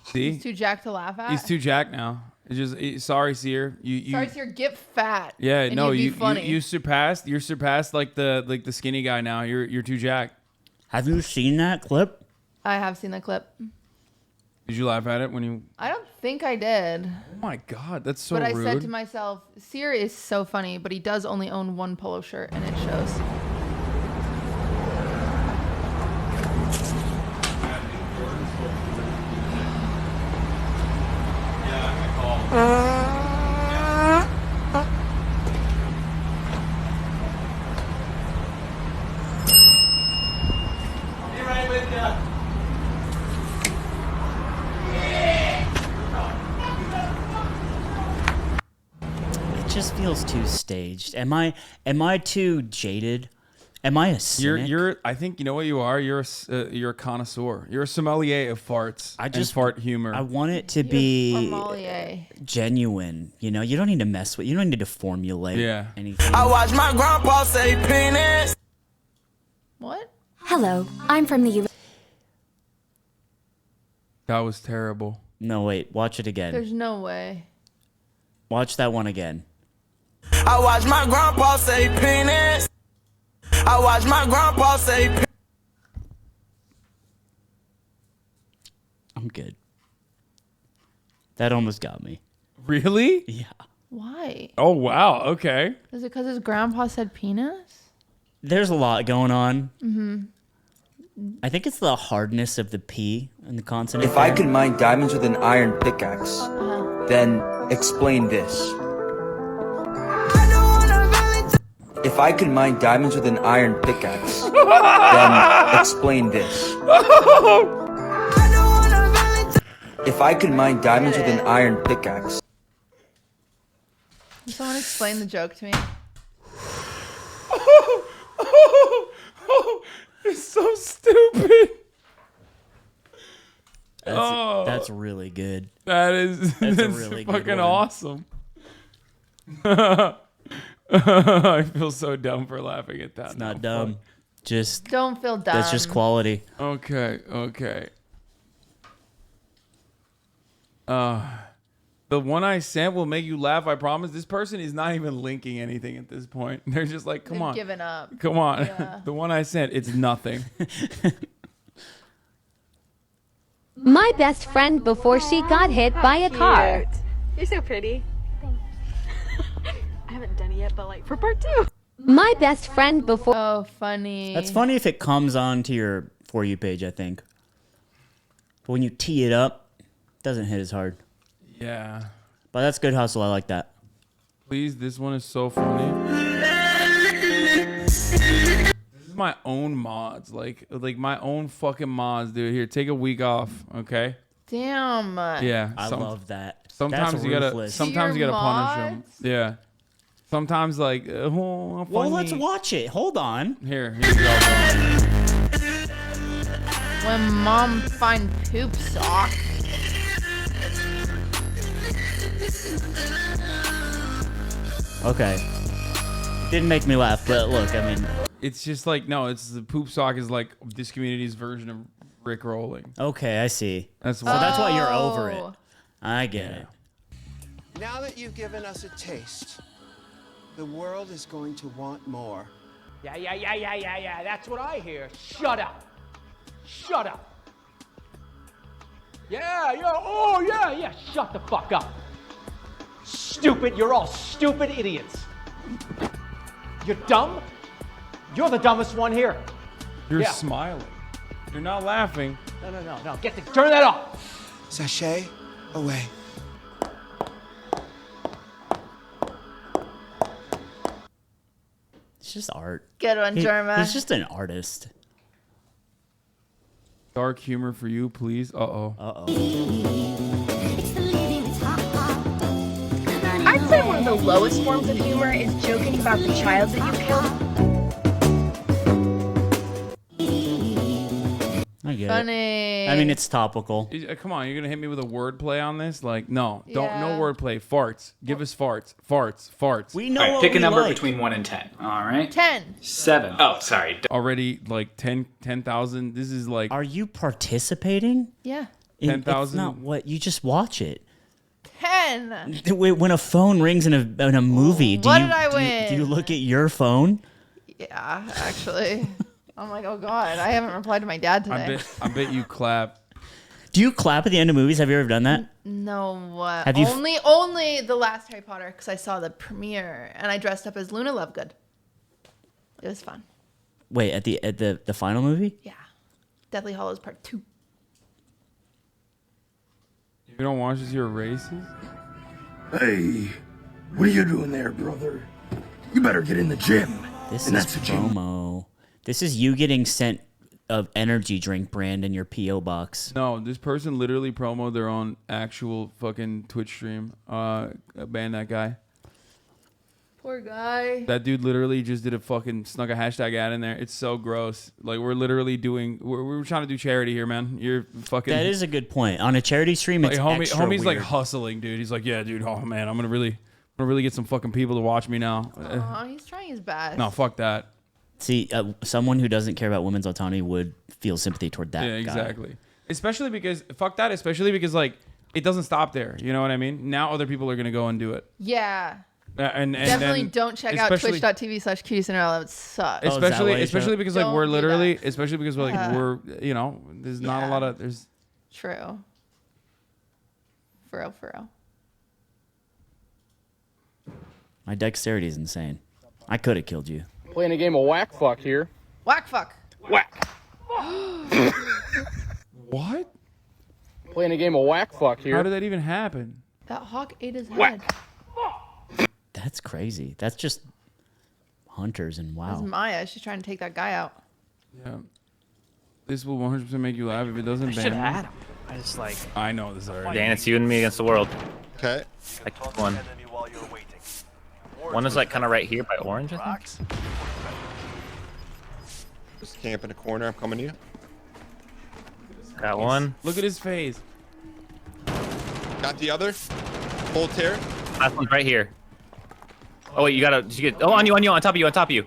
See? He's too jacked to laugh at. He's too jacked now. It's just sorry, Seer. You Sorry, Seer, get fat. Yeah, and no, you'd be funny. you surpassed like the skinny guy now. You're too jacked. Have you seen that clip? I have seen the clip. Did you laugh at it when you? I don't think I did. Oh my god, that's so But rude. I said to myself, Seer is so funny, but he does only own one polo shirt, and it shows. It just feels too staged. Am I too jaded? Am I a cynic? You're. I think you know what you are. You're a connoisseur. You're a sommelier of farts. And fart humor. I want it to be Sommelier. genuine. You know, you don't need to mess with. You don't need to formulate anything. I watched my grandpa say penis. What? Hello, I'm from the U. That was terrible. No, wait. Watch it again. There's no way. Watch that one again. I watched my grandpa say penis. I watched my grandpa say penis. I'm good. That almost got me. Really? Yeah. Why? Oh wow. Okay. Is it because his grandpa said penis? there's a lot going on. Mm-hmm. I think it's the hardness of the P in the consonant. If I could mine diamonds with an iron pickaxe, then explain this. If I could mine diamonds with an iron pickaxe, then explain this. If I could mine diamonds with an iron pickaxe. Can someone explain the joke to me? It's so stupid. That's really good. That's a really good fucking one. awesome. I feel so dumb for laughing at that. It's not dumb. Just Don't feel dumb. That's just quality. Okay. The one I sent will make you laugh, I promise. This person is not even linking anything at this point. They're just like, come They've on. given up. Come on. Yeah. The one I sent, it's nothing. My best friend before she got hit by a car. You're so pretty. Thanks. I haven't done it yet, but like for part 2. My best friend before. Oh, funny. That's funny if it comes on to your For You page, I think. But when you tee it up, it doesn't hit as hard. Yeah. But that's good hustle. I like that. Please, this one is so funny. This is my own mods. Like my own fucking mods, dude. Here, take a week off, okay? Damn. Yeah. I love that. Sometimes That's you gotta ruthless. sometimes you Your gotta punish them. mods? Yeah. Sometimes like Well, let's funny. watch it. Hold on. Here you go, bro. When mom find poop sock. Okay. Didn't make me laugh, but look, I mean, It's just like no, it's the poop sock is like this community's version of Rick rolling. okay, I see. That's So why. that's why you're over it. Oh. I get it. Now that you've given us a taste, the world is going to want more. Yeah. That's what I hear. Shut up. Shut up. Yeah. Oh, yeah. Shut the fuck up. Stupid. You're all stupid idiots. You're dumb? You're the dumbest one here. You're Yeah. smiling. You're not laughing. No. Turn that off. Sachet away. It's just art. Good one, Jerma. He's just an artist. Dark humor for you, please. Uh-oh. I'd say one of the lowest forms of humor is joking about the child that you killed. I get Funny. it. I mean, it's topical. Come on, you're gonna hit me with a wordplay on this? Like, no, no Yeah. wordplay. Farts. Give us farts. We know All right, what pick a we number like. between 1 and 10. All right. 10. 7. Oh, sorry. Already like 10,000. This is like Are you participating? Yeah. It's 10,000? not what you just watch it. 10. When a phone rings in a movie, What did I win? Do you look at your phone? Yeah, actually. I'm like, oh god, I haven't replied to my dad today. I bet you clap. Do you clap at the end of movies? Have you ever done that? No, what? Have you Only the last Harry Potter because I saw the premiere and I dressed up as Luna Lovegood. It was fun. Wait, at the final movie? Yeah, Deathly Hallows Part 2. You don't watch this, you're racist? Hey, what are you doing there, brother? You better get in the gym. This And is that's the gym. promo. This is you getting sent of energy drink brand in your PO box. No, this person literally promoted their own actual fucking Twitch stream. Ban that guy. Poor guy. That dude literally just did a fucking snuck a hashtag ad in there. It's so gross. Like we're literally doing. We're trying to do charity here, man. You're fucking. That is a good point. On a charity stream, Like it's extra homie's like weird. hustling, dude. He's like, yeah, dude. Oh man, I'm gonna really get some fucking people to watch me now. Aw, he's trying his best. No, fuck that. See, someone who doesn't care about women's autonomy would feel sympathy toward that. Yeah, guy. exactly. Especially because fuck that. Especially because like it doesn't stop there. You know what I mean? Now other people are gonna go and do it. Yeah. And Definitely then don't check out especially- twitch.tv/QTCinderella. That would suck. Especially because like Don't we're do literally, that. especially because we're like we're there's not a lot of there's. True. For real. My dexterity is insane. I could have killed you. Playing a game of whack fuck here. Whack fuck. Whack. What? Playing a game of whack fuck here. How did that even happen? That hawk ate his head. That's crazy. That's just hunters and That's wow. Maya. She's trying to take that guy out. Yeah. This will 100% make you laugh. If it doesn't I ban should me. add him. I just like. I know this already. Dan, it's you and me against the world. Okay. I killed one. One is like kind of right here by orange, I think. Just camp in a corner. I'm coming to you. Got one. Look at his face. Got the other. Full tear. Last one's right here. Oh wait, you gotta. Did you get? Oh, on you, on top of you, on top of you.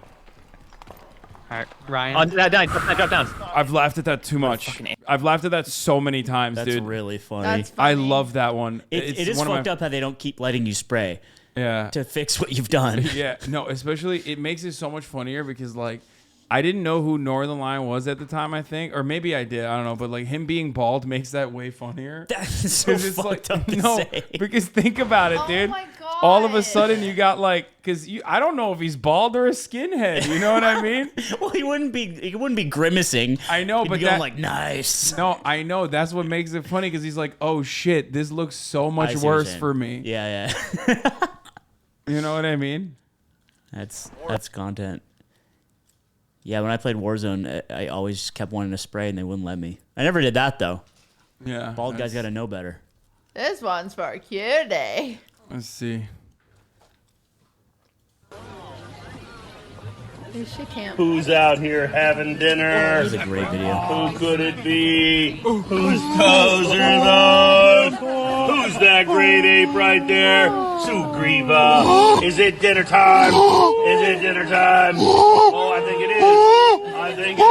Alright, Ryan. On down, drop down. I've laughed at that too much. I've laughed at that so many times, That's dude. really funny. That's I funny. love that one. It is one of fucked up how they don't keep letting you spray Yeah. to fix what you've done. Yeah. No, especially it makes it so much funnier because like I didn't know who Northern Lion was at the time, I think, or maybe I did. I don't know, but like him being bald makes that way funnier. That's so 'Cause fucked up to no, say. because think about it, dude. my God. All of a sudden you got like, because I don't know if he's bald or a skinhead. You know what I mean? Well, he wouldn't be grimacing. I know, He'd but be going that, like nice. No, I know. That's what makes it funny because he's like, oh shit, this looks so I much see what you're worse saying. for me. Yeah, yeah. You know what I mean? That's content. Yeah, when I played Warzone, I always kept wanting to spray and they wouldn't let me. I never did that though. Yeah. Bald guys got to know better. This one's for cutie. Let's see. She can't. Who's out here having dinner? This is a great video. Who could it be? Whose toes are those? Who's that great ape right there? Sugriva. Is it dinner time? Is it dinner time? Oh, I think it is. I think it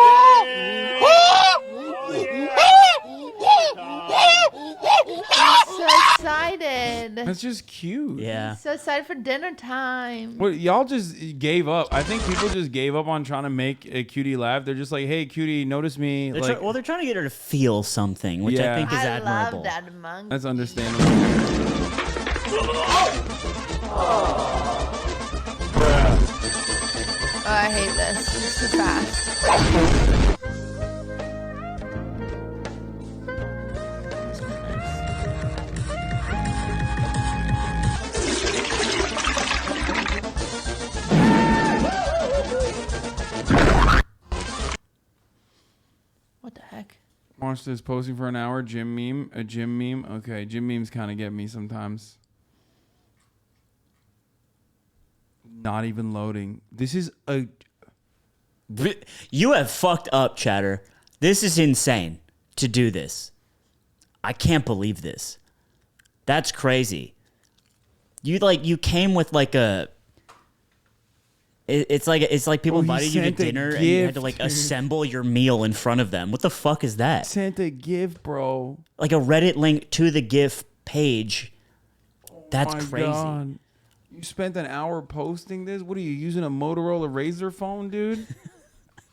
I'm so excited. That's just cute. Yeah. So excited for dinner time. Well, y'all just gave up. I think people just gave up on trying to make a cutie laugh. They're just like, hey, cutie, notice me. They're Like, they're trying to get her to feel something, which Yeah. I think is I admirable. love that monkey. that's understandable. Oh, I hate this. It's too fast. What the heck? Watch this, posting for an hour, gym meme, a gym meme. Okay, gym memes kind of get me sometimes. Not even loading. This is a... You have fucked up, Chatter. This is insane to do this. I can't believe this. That's crazy. You came with like a... It's like people Oh, he invited you to sent a dinner and you had to gift, like dude. assemble your meal in front of them. What the fuck is that? Sent a gift, bro. Like a Reddit link to the GIF page. That's My crazy. God. You spent an hour posting this? What are you, using a Motorola Razr phone, dude?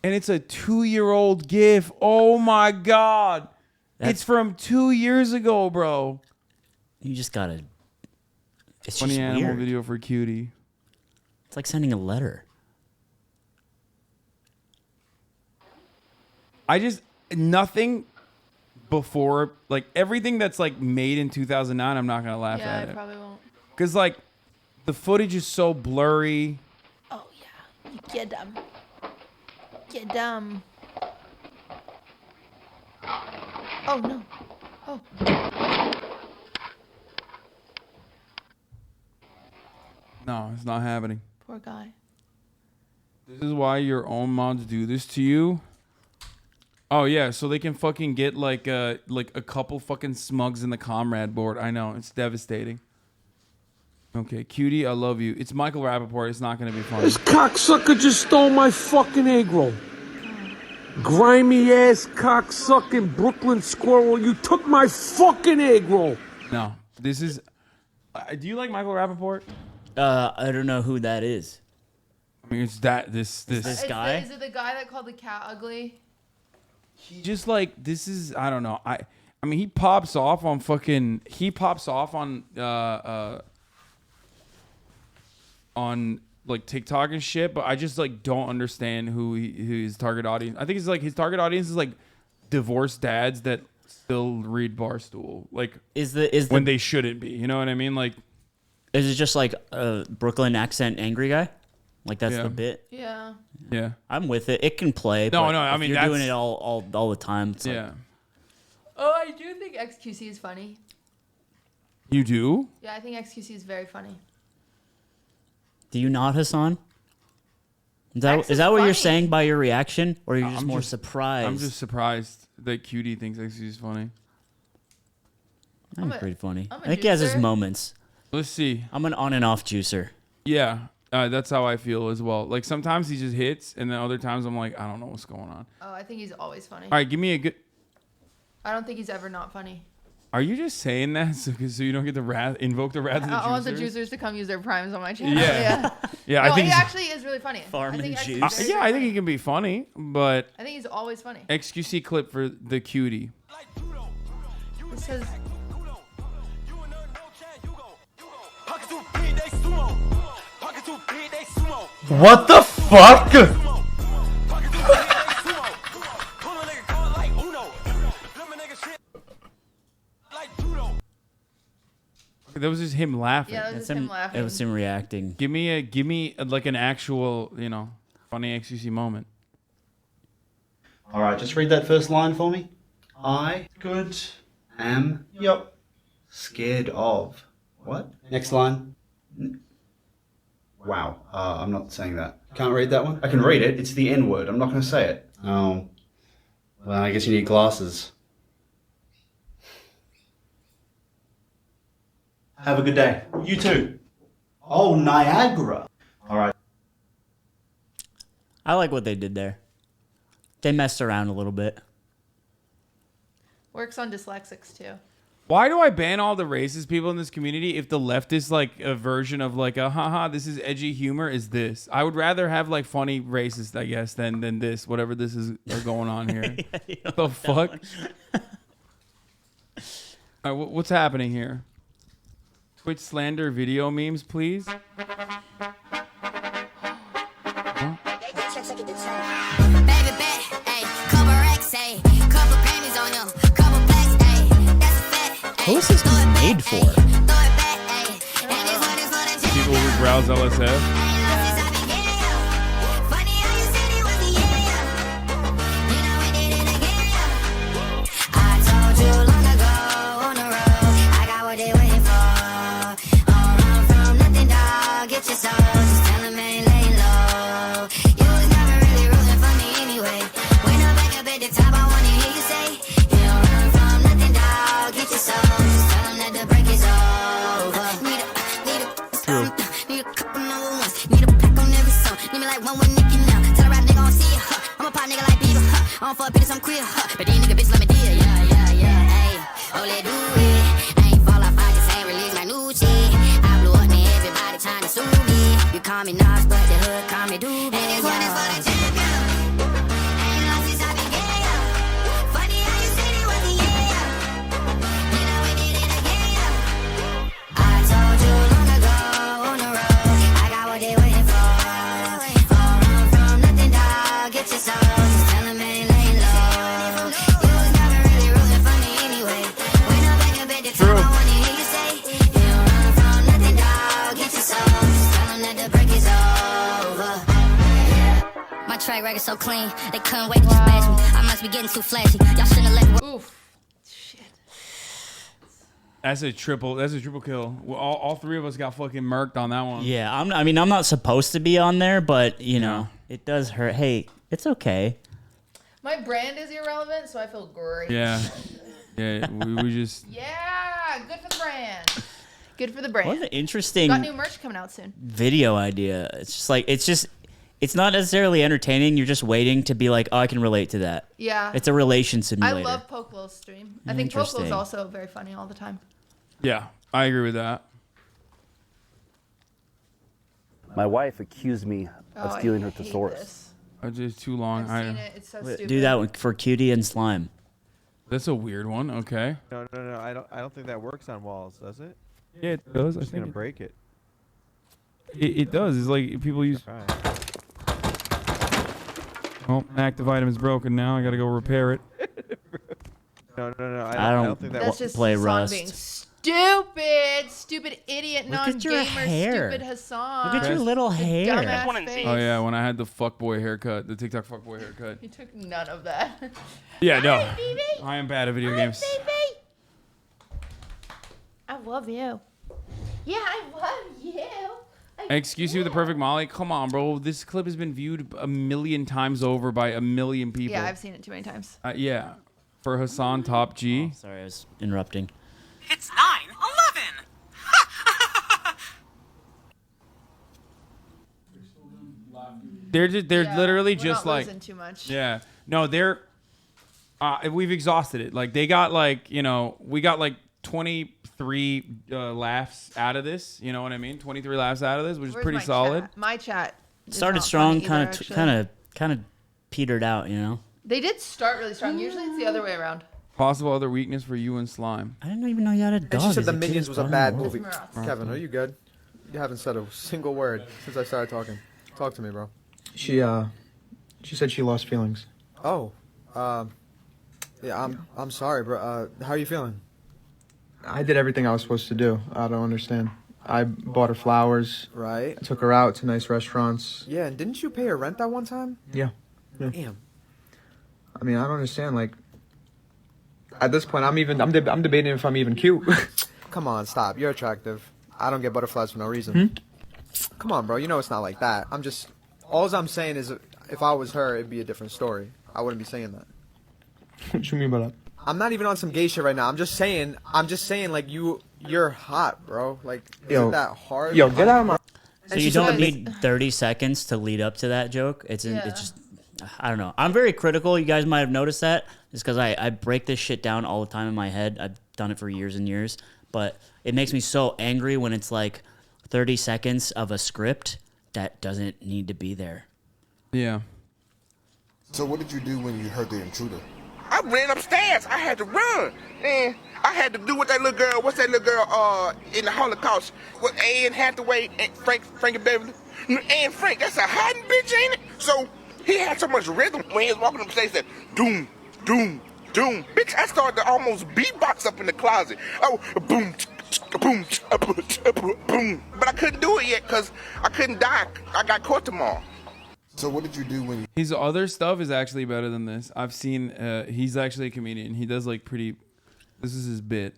And it's a 2-year-old GIF. Oh my God. It's from 2 years ago, bro. You just gotta... It's Funny just animal weird. video for cutie. It's like sending a letter. I just... Nothing before... Like, everything that's, like, made in 2009, I'm not going to laugh Yeah, at I it. probably won't. Because, like, the footage is so blurry. Oh, yeah. You get dumb. Get dumb. Oh, no. Oh. No, it's not happening. Poor guy. This is why your own mods do this to you. Oh yeah, so they can fucking get like a couple fucking smugs in the comrade board. I know, it's devastating. Okay, cutie, I love you. It's Michael Rappaport. It's not gonna be funny. This cocksucker just stole my fucking egg roll. Grimy ass cocksucking Brooklyn squirrel, you took my fucking egg roll. No, this is. Do you like Michael Rappaport? I don't know who that is. I mean, it's this guy. Is it the guy that called the cat ugly? He just like this is I don't know. I mean he pops off on fucking like TikTok and shit, but I just like don't understand who his target audience. I think it's like his target audience is like divorced dads that still read Barstool, like when they shouldn't be. You know what I mean? Like, is it just like a Brooklyn accent angry guy? Like that's Yeah. the bit. Yeah. Yeah. I'm with it. It can play. No, but no, I if mean, you're doing that's- it all the time. It's Yeah. Like, Oh, I do think XQC is funny. You do? Yeah, I think XQC is very funny. do you not, Hasan? Is X that is that what you're funny. saying by your reaction, or are you just I'm more surprised? I'm just surprised that Cutie thinks XQC is funny. I'm pretty funny. I'm a I think he has his juicer. moments. Let's see. I'm an on and off juicer. Yeah, that's how I feel as well. Like sometimes he just hits, and then other times I'm like, I don't know what's going on. Oh, I think he's always funny. All right, give me a good. I don't think he's ever not funny. Are you just saying that so you don't get the invoke the wrath of the I want the juicers? juicers to come use their primes on my channel. Yeah. Yeah. Yeah, I No, think he he's- actually is really funny. Farm I think and XQC juice. is very Yeah, I think funny. he can be funny, but I think he's always funny. XQC clip for the Cutie. It says. What the fuck? That was just him laughing. Yeah, that was That's just him laughing. It was him reacting. Give me like an actual, funny XQC moment. All right, just read that first line for me. Am scared of. What? Next line. Wow, I'm not saying that. Can't read that one? I can read it. It's the N word. I'm not going to say it. Oh. Well, I guess you need glasses. Have a good day. You too. Oh, Niagara. All right. I like what they did there. They messed around a little bit. Works on dyslexics too. Why do I ban all the racist people in this community if the leftist like a version of like a haha this is edgy humor is this? I would rather have like funny racist, I guess, than this, whatever this is going on here. The fuck? All right, what's happening here? Twitch slander video memes, please. Who is this made for? People who browse LSF. I don't fuck bitches, I'm queer, but these nigga bitches let me deal, ayy. Oh, let do it. I ain't fall off, I just ain't release my new shit. I blew up, now everybody trying to sue me. You call me Nas, but the hood call me Doobie. And this one is for the champion. Ain't lost since I began, yeah. Funny how you said it was the yeah. You know we did it again, yeah. I told you long ago on the road, I got what they waiting for. All run from nothing, dog. Get your soul. Just tell them ain't lay low. You was never really rooting for me anyway. When I'm back up at the top, I wanna hear you say, you don't run from nothing, dog. Get your soul. Just tell them that the break is over. My track record so clean, they couldn't wait to just bash me. I must be getting too flashy. Y'all shouldn't have let. Oof. That's a triple kill. Well, all three of us got fucking murked on that one. Yeah, I'm not supposed to be on there, but you know, it does hurt. Hey, it's okay. My brand is irrelevant, so I feel great. Yeah. Yeah, we just Yeah, good for the brand. Good for the brand. What an interesting Got new merch coming out soon. video idea. It's not necessarily entertaining. You're just waiting to be like, oh, I can relate to that. Yeah. It's a relation simulator. I love Pokel's stream. I think Pokel's also very funny all the time. Yeah, I agree with that. My wife accused me of Oh, stealing I her hate thesaurus. this. It's just too long. I've seen it. It's so stupid. Do that one for Cutie and Slime. That's a weird one. Okay. No. I don't think that works on walls, does it? Yeah, it does. I Just think gonna it- break it. It does. It's like people use. Oh, active item is broken now. I gotta go repair it. No. I don't think That's just play Hasan Rust. being stupid idiot, Look at your non-gamer, hair. stupid Hasan. Look at your little The hair. dumbass face. Oh yeah, when I had the fuckboy haircut, the TikTok fuckboy haircut. He took none of that. Yeah, no. Hi, baby. I am bad at video games. Baby. I love you. Yeah, I love you. Excuse you with the perfect Molly. Come on, bro. This clip has been viewed 1,000,000 times over by 1,000,000 people. Yeah, I've seen it too many times. Yeah. For Hasan Top G. Oh, sorry, I was interrupting. It's 9/11. They're literally we're just not like losing too much. Yeah. No, they're we've exhausted it. Like they got like, we got like 23 laughs out of this, you know what I mean? 23 laughs out of this, which is Where's pretty my solid. Chat? My chat Started not strong, funny either, actually. kind of petered out, you know. They did start really strong. Usually it's the other way around. Possible other weakness for you and Slime. I didn't even know you had a dog. And she said as The a kid. Minions was a It's bad fun. movie. Kevin, are you good? You haven't said a single word since I started talking. Talk to me, bro. She said she lost feelings. Oh, yeah, I'm sorry, bro. How are you feeling? I did everything I was supposed to do. I don't understand. I bought her flowers. Right. I took her out to nice restaurants. Yeah, and didn't you pay her rent that one time? Yeah. Damn. I mean, I don't understand. Like, at this point, I'm debating if I'm even cute. Come on, stop. You're attractive. I don't get butterflies for no reason. Come on, bro. You know it's not like that. All I'm saying is if I was her, it'd be a different story. I wouldn't be saying that. What you mean by that? I'm not even on some gay shit right now. I'm just saying like you're hot, bro. Like, is it that hard? Yo, get out of my... So you don't need 30 seconds to lead up to that joke. It's just, I don't know. I'm very critical. You guys might have noticed that. It's because I break this shit down all the time in my head. I've done it for years and years. But it makes me so angry when it's like 30 seconds of a script that doesn't need to be there. Yeah. So what did you do when you heard the intruder? I ran upstairs. I had to run. And I had to do what that little girl, what's that little girl in the Holocaust? What, Anne Hathaway, and Frankie Beverly? Anne Frank, that's a hot bitch, ain't it? So he had so much rhythm when he was walking upstairs, he said, doom, doom, doom. Bitch, I started to almost beatbox up in the closet. Oh, boom, boom, boom. But I couldn't do it yet because I couldn't die. I got caught tomorrow. So what did you do when you... His other stuff is actually better than this. I've seen, he's actually a comedian. He does like this is his bit.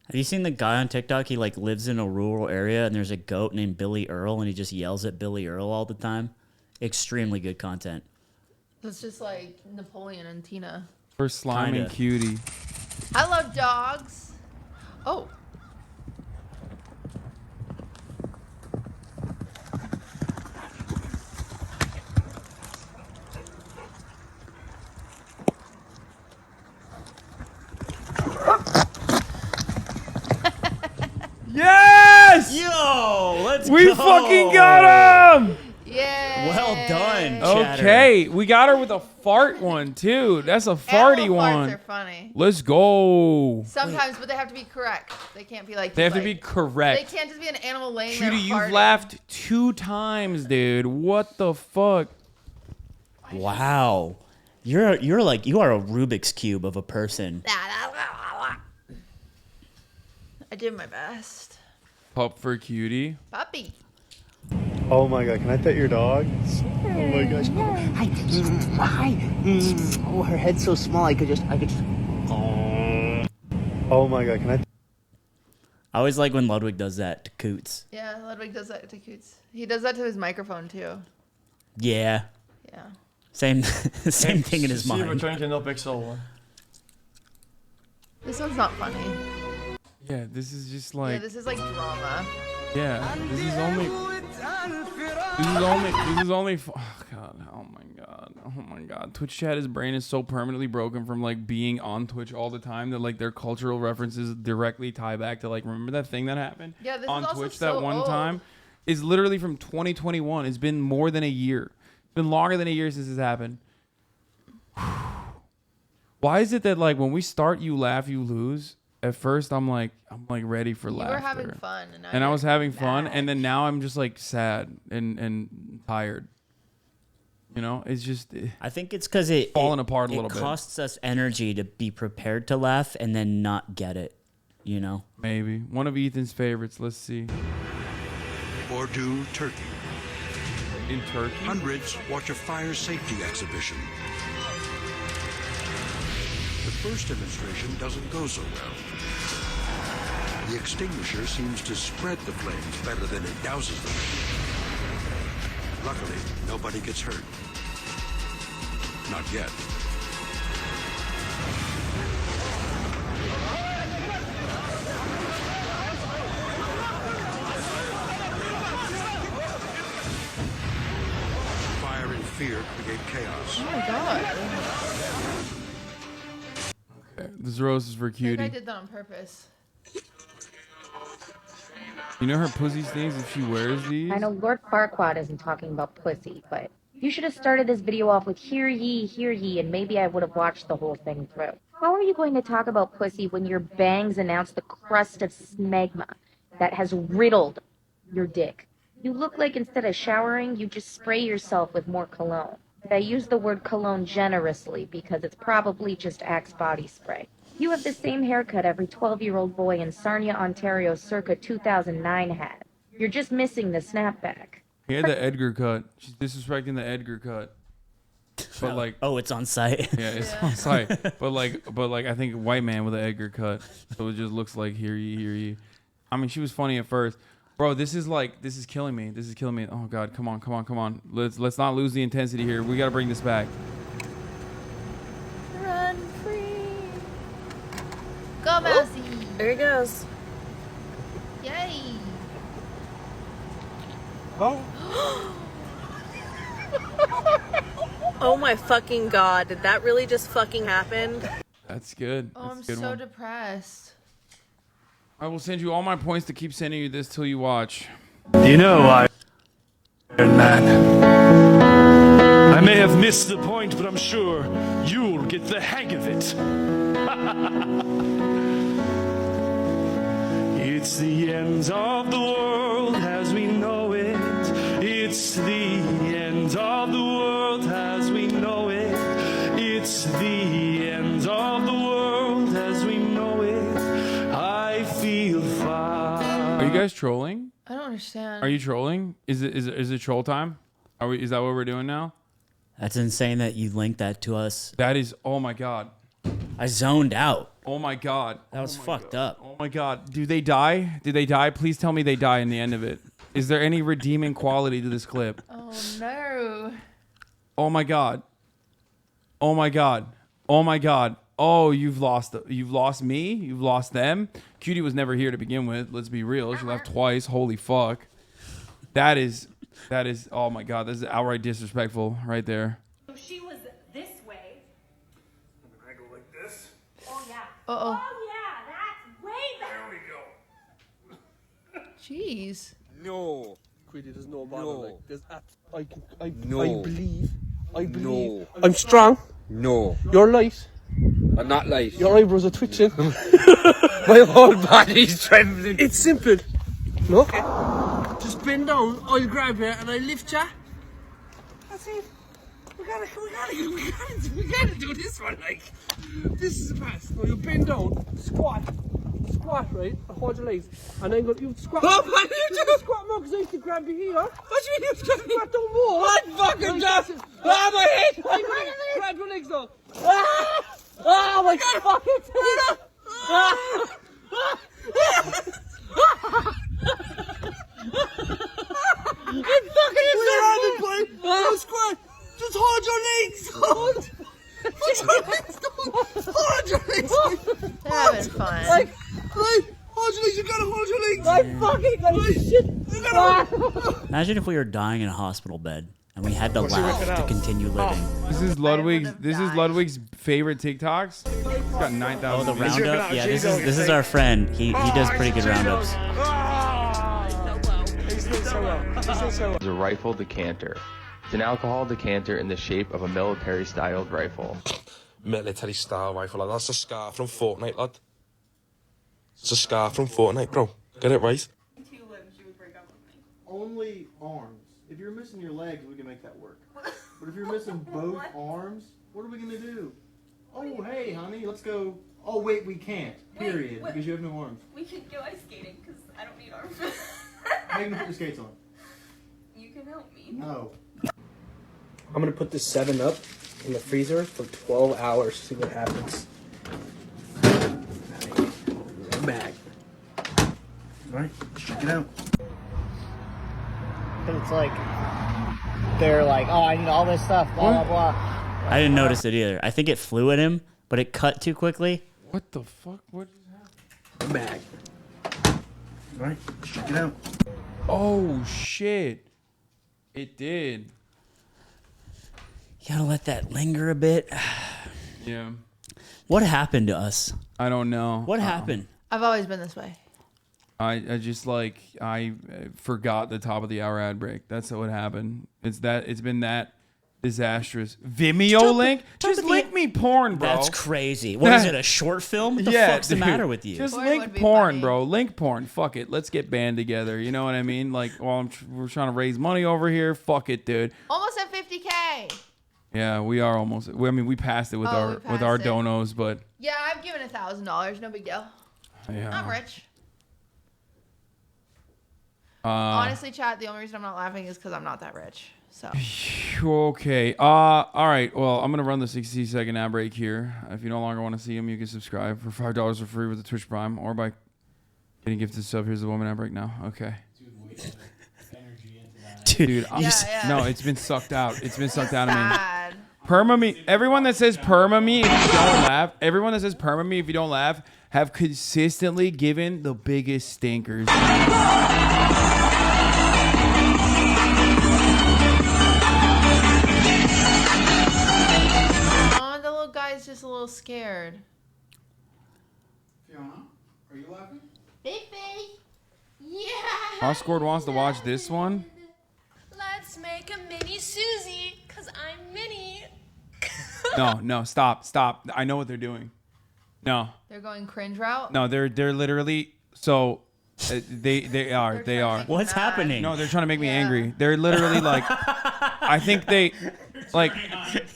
Have you seen the guy on TikTok? He like lives in a rural area and there's a goat named Billy Earl and he just yells at Billy Earl all the time. Extremely good content. It's just like Napoleon and Tina. For Slime and Cutie. I love dogs. Oh. Yes! Yo, let's We go. fucking got him! Yeah. Well done, Chatter. Okay, we got her with a fart one too. That's a farty Animal one. farts are funny. Let's go. Sometimes, but they have to be correct. They can't be like. They have to be correct. They can't just be an animal laying Cutie, there you've farting. laughed 2 times, dude. What the fuck? Wow. You are a Rubik's Cube of a person. I did my best. Pup for Cutie. Puppy. Oh my god, can I pet your dog? Oh my gosh. Hi. Hi. Oh, her head's so small. I could just. Oh my god, can I... I always like when Ludwig does that to Coots. Yeah, Ludwig does that to Coots. He does that to his microphone too. Yeah. Yeah. Same thing in his mind. This one's not funny. Yeah, this is just Yeah, like. this is like drama. Yeah, this is only. Oh god! Oh my god! Oh my god! Twitch chat, his brain is so permanently broken from like being on Twitch all the time that like their cultural references directly tie back to like remember that thing that happened Yeah, this on is also Twitch so that one old. time is literally from 2021. It's been more than a year. It's been longer than a year since this happened. Why is it that like when we start, you laugh, you lose? at first I'm like ready for You laughter. were having fun, and, And I was having fun, and then now I'm just like sad and tired. You know, it's just. I think it's because it falling apart a little It bit. costs us energy to be prepared to laugh and then not get it. You know. Maybe one of Ethan's favorites. Let's see. Bordeaux, Turkey. In Turkey? Hundreds watch a fire safety exhibition. The first demonstration doesn't go so well. The extinguisher seems to spread the flames better than it douses them. Luckily, nobody gets hurt. Not yet. Fire and fear create chaos. Oh my god. Okay, this rose is for I think I Cutie. did that on purpose. You know her pussy stings if she wears these. I know Lord Farquaad isn't talking about pussy, but you should have started this video off with hear ye, and maybe I would have watched the whole thing through. How are you going to talk about pussy when your bangs announce the crust of smegma that has riddled your dick? You look like instead of showering, you just spray yourself with more cologne. I use the word cologne generously because it's probably just Axe body spray. You have the same haircut every 12-year-old boy in Sarnia, Ontario circa 2009 had. You're just missing the snapback. He had the Edgar cut. She's disrespecting the Edgar cut. But like, oh, it's on site. Yeah, it's on site. But like, I think white man with an Edgar cut, so it just looks like hear ye. I mean, she was funny at first, bro. This is killing me. This is killing me. Oh God, come on. Let's not lose the intensity here. We gotta bring this back. Run free. Go, Mousy. There he goes. Yay. Oh. Oh my fucking god, did that really just fucking happen? That's good. Oh, That's I'm a good so one. depressed. I will send you all my points to keep sending you this till you watch. You know, Iron Man. I may have missed the point, but I'm sure you'll get the hang of it. It's the end of the world as we know it. It's the end of the world as we know it. It's the end of the world as we know it. I feel fine. Are you guys trolling? I don't understand. Are you trolling? Is it troll time? Is that what we're doing now? That's insane that you linked that to us. That is, oh my God. I zoned out. Oh my God. That was fucked up. Oh my God. Do they die? Did they die? Please tell me they die in the end of it. Is there any redeeming quality to this clip? Oh no. Oh my God. Oh my God. Oh my God. Oh, you've lost me. You've lost them. Cutie was never here to begin with. Let's be real. She left twice. Holy fuck. That is, oh my God. This is outright disrespectful right there. So she was this way. I go like this. Oh yeah. Uh-oh. Oh yeah, that's way better. There we go. Jeez. No. Quiddy, there's no bother. No. Like, there's I No. believe. No. I'm strong. No. You're light. I'm not light. Your eyebrows are twitching. My whole body's trembling. It's simple. Look. Just bend down, I'll grab you and I lift you. That's it. We gotta do this one, like. This is the pass. Now you bend down, squat, right? And hold your legs. And then you squat. Oh, what are you doing? Squat more because I used to grab you here. What do you mean you squat down more? What fucking job? Ah, my head! Grab your legs now. Ah! Oh my fucking teeth! Ah! It's fucking insane! Squat! Just hold your legs! Hold your legs! Hold your legs! They're having fun. Like, hold your legs! You gotta hold your legs! I fucking gotta shit! You gotta Imagine if we were dying in a hospital bed and we had to laugh to continue living. This is Ludwig's favorite TikToks. He's got 9,000. Oh, the views. roundup. Yeah, this is our friend. He does pretty good roundups. It's a rifle decanter. It's an alcohol decanter in the shape of a military-styled rifle. Military style rifle, lad. That's a scar from Fortnite, lad. It's a scar from Fortnite, bro. Get it right. Only arms. If you're missing your legs, we can make that work. But if you're missing both arms, what are we gonna do? Oh, hey, honey, let's go. Oh, wait, we can't. Period. Because you have no arms. We can go ice skating because I don't need arms. Megan, put your skates on. You can help me. No. I'm gonna put this 7-Up in the freezer for 12 hours. See what happens. Bag. Alright, let's check it out. But it's like, they're like, oh, I need all this stuff, blah, blah, blah. I didn't notice it either. I think it flew at him, but it cut too quickly. What the fuck? What just happened? Bag. Alright, let's check it out. Oh shit! It did. You gotta let that linger a bit. Yeah. What happened to us? I don't know. What happened? I've always been this way. I just like I forgot the top of the hour ad break. That's what happened. It's been that disastrous. Vimeo link? Just link me porn, bro. That's crazy. What is it, a short film? What the fuck's the matter with you? Just link porn, bro. Link porn. Fuck it. Let's get banned together. You know what I mean? Like, while we're trying to raise money over here. Fuck it, dude. Almost at 50K. Yeah, we are almost. I mean, we passed it with our donos, but Yeah, I've given $1,000. No big deal. yeah. I'm rich. Honestly, chat, the only reason I'm not laughing is because I'm not that rich. So. Okay. All right. Well, I'm gonna run the 60-second ad break here. If you no longer want to see them, you can subscribe for $5 for free with the Twitch Prime, or by getting gifted sub. Here's the woman ad break now. Okay. Dude, no, it's been sucked out. It's been sucked out of me. Perma me. Everyone that says perma me if you don't laugh. Everyone that says perma me if you don't laugh have consistently given the biggest stinkers. Oh, the little guy's just a little scared. Fiona, are you laughing? Baby. Yeah. Oscord wants to watch this one. Let's make a mini Susie, cause I'm mini. No, stop. I know what they're doing. No. They're going cringe route. No, they're literally so they are. What's happening? No, they're trying to make me angry. They're literally like, I think they like.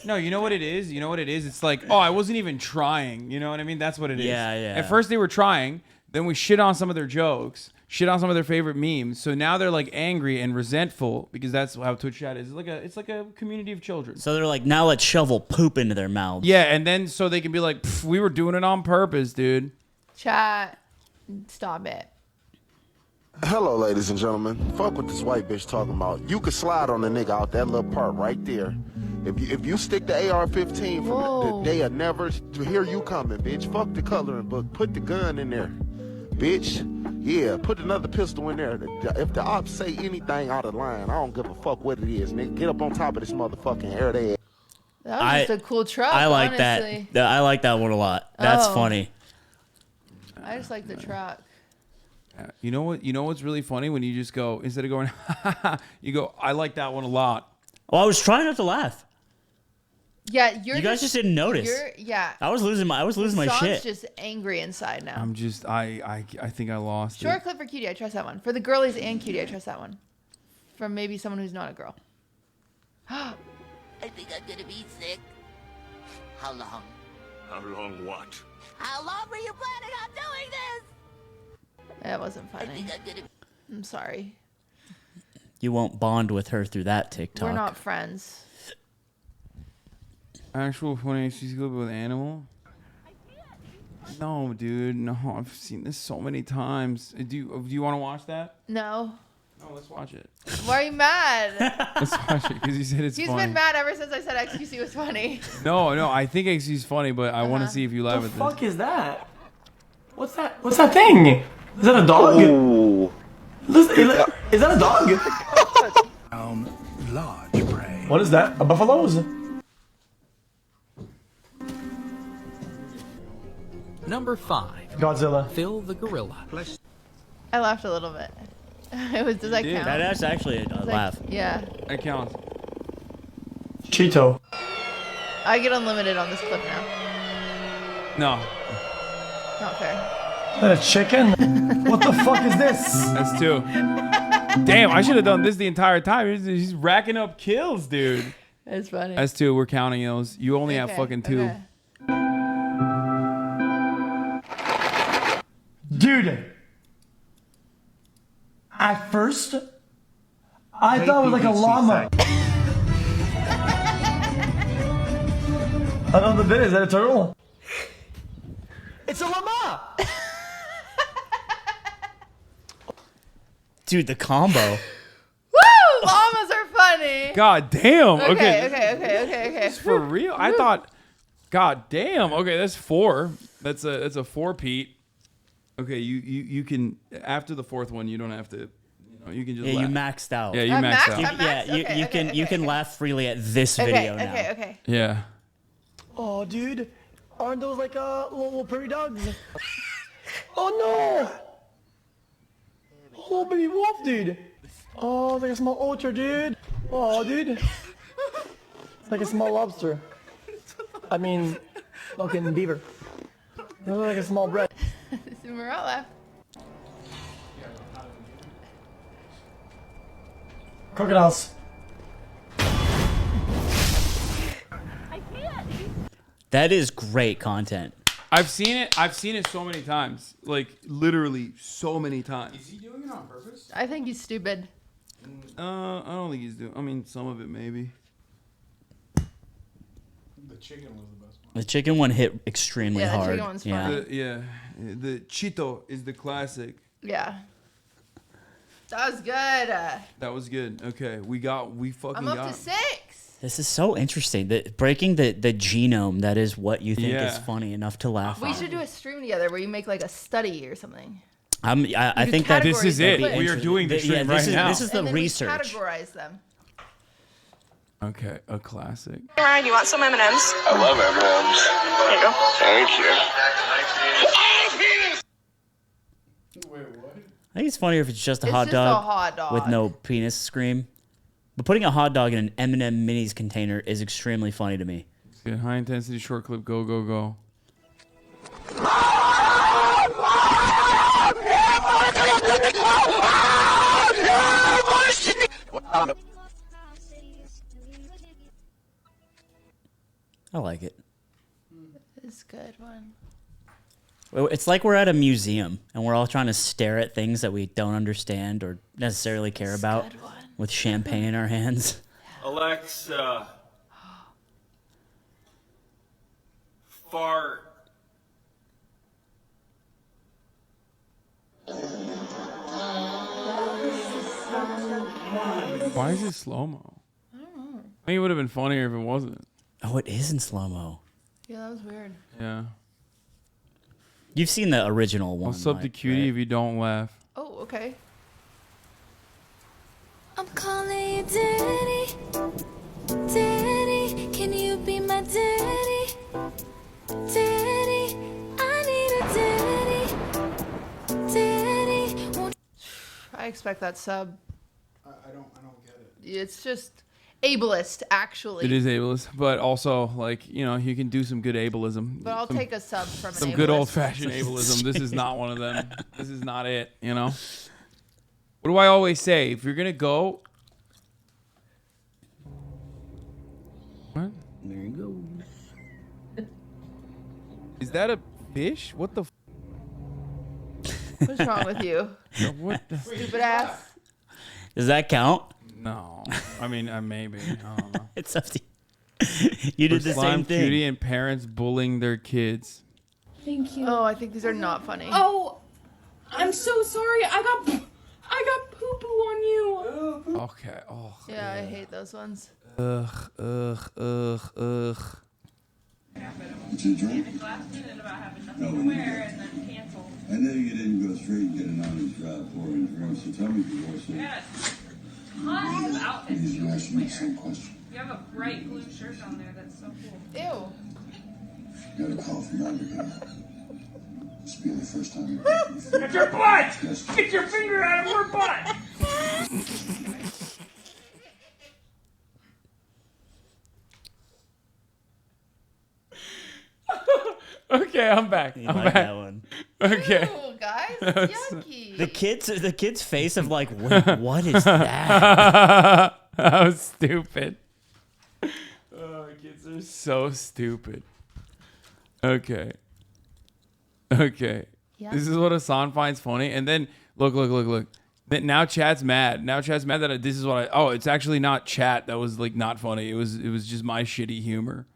No, you know what it is. You know what it is. It's like, oh, I wasn't even trying. You know what I mean? That's what it is. Yeah. At first they were trying. Then we shit on some of their jokes. Shit on some of their favorite memes. So now they're like angry and resentful because that's how Twitch chat is. It's like a community of children. So they're like, now let's shovel poop into their mouths. Yeah, and then so they can be like, we were doing it on purpose, dude. Chat, stop it. Hello, ladies and gentlemen. Fuck what this white bitch talking about. You could slide on the nigga out that little part right there. If you stick the AR-15 from the day of never to hear you coming, bitch. Fuck the coloring book. Put the gun in there, bitch. Yeah, put another pistol in there. If the ops say anything out of line, I don't give a fuck what it is, nigga. Get up on top of this motherfucking air they. That was just a cool truck. I like honestly. that. I like that one a lot. That's Oh. funny. I just like the truck. You know what? You know what's really funny when you just go, instead of going, you go, I like that one a lot. Well, I was trying not to laugh. Yeah, you guys just didn't notice. Yeah. I was losing my Sean's shit. just angry inside now. I'm just, I think I lost Short it. clip for Cutie, I trust that one. For the girlies and Cutie, I trust that one. From maybe someone who's not a girl. I think I'm gonna be sick. How long? How long what? How long were you planning on doing this? That wasn't funny. I'm sorry. You won't bond with her through that TikTok. We're not friends. Actual funny HTC clip with animal? No, dude. No, I've seen this so many times. Do you want to watch that? No. No, let's watch it. Why are you mad? Let's watch it because you said it's He's funny. been mad ever since I said XQC was funny. No, I think XC's funny, but I want to see if you laugh The at this. fuck is that? What's that? What's that thing? Is that a dog? Listen, is that a dog? Large prey. What is that? A buffalo's? Number 5. Godzilla. Phil the gorilla. I laughed a little bit. Does that count? That's actually a laugh. Yeah. It counts. Cheeto. I get unlimited on this clip now. No. Not fair. A chicken? What the fuck is this? That's 2. Damn, I should have done this the entire time. He's racking up kills, dude. That's funny. That's 2. We're counting those. You only have fucking 2. Okay. Dude. At first, I thought it was like a llama. I don't know the bit. Is that a turtle? It's a llama. Dude, the combo. Woo! Llamas are funny. God damn. Okay. Okay. It's for real. I thought. God damn. Okay, that's 4. That's a 4-peat. Okay, you can after the 4th one you don't have to. You can just. Yeah, laugh. you maxed out. Yeah, you maxed out. Yeah, you can laugh freely at this video now. Okay. Yeah. Oh, dude. Aren't those like little prairie dogs? Oh, no. Oh, baby wolf, dude. Oh, it's like a small otter, dude. Oh, dude. It's like a small lobster. I mean, fucking beaver. It looks like a small bread. Marella. Crocodiles. That is great content. I've seen it so many times. Like literally so many times. Is he doing it on purpose? I think he's stupid. I don't think he's doing. I mean, some of it maybe. The chicken was the best one. The chicken one hit extremely Yeah, the hard. chicken one's fun. The Cheeto is the classic. Yeah. That was good. That was good. Okay, we fucking I'm got. up to 6. This is so interesting. Breaking the genome, that is what you think is funny enough to laugh We at. should do a stream together where you make like a study or something. I think that this is it. We are doing the stream right now. This is the and then research. We categorize them. Okay, a classic. Ryan, you want some M&Ms? I love M&Ms. There you go. Thank you. I think it's funnier if it's just a It's hot just dog a hot dog. with no penis scream. But putting a hot dog in an M&M minis container is extremely funny to me. Good. High intensity short clip. Go, go, go. I like it. It's a good one. It's like we're at a museum and we're all trying to stare at things that we don't understand or necessarily care about with champagne in our hands. Alexa. Fart. Why is it slow mo? I don't know. I think it would have been funnier if it wasn't. Oh, it is in slow mo. Yeah, that was weird. Yeah. You've seen the original one. What's up to cutie if you don't laugh? Oh, okay. I'm calling you daddy. Daddy, can you be my daddy? Daddy, I need a daddy. Daddy, won't I expect that sub. I don't get it. It's just ableist, actually. It is ableist, but also like you can do some good ableism. But I'll take a sub from an some ableist. good old fashioned ableism. This is not one of them. This is not it. What do I always say? If you're gonna go, what? There you go. Is that a fish? What the? What's wrong with you? What? Stupid ass. Does that count? No. I mean, maybe. I don't know. It's up to you. You did the Slime same thing. cutie and parents bullying their kids. Thank you. Oh, I think these are not funny. Oh, I'm so sorry. I got poo poo on you. Okay. Oh. Yeah, I hate those ones. Ugh. Did you drink? No, I know you didn't go straight and get an honest job for it, so tell me before so. Please, you ask me the same question. You have a bright blue shirt on there. That's so cool. Ew. Got a call from Abigail. This will be the first time. Get your butt! Get your finger out of her butt! Okay, I'm back. You I'm like back. that one. Okay. Ew, yucky. The kid's face of like, what is that? That was stupid. Oh, kids are so stupid. Okay. Yeah. This is what Hasan finds funny. And then, look. Then now Chad's mad. Now Chad's mad that this is what it's actually not chat that was like not funny. It was just my shitty humor.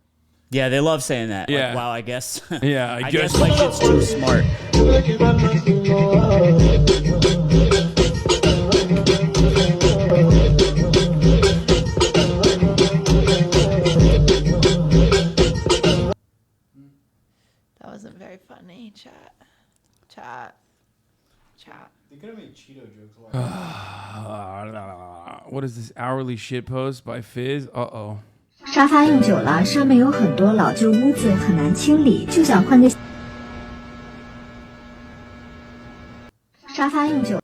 Yeah, they love saying that. Yeah. Like, wow, I guess. Yeah, I guess my shit's too smart. That wasn't very funny, chat. They could have made Cheeto jokes a lot. What is this hourly shit post by Fizz? Uh-oh. 沙发用久了，上面有很多老旧污渍，很难清理，就想换个。沙发用久。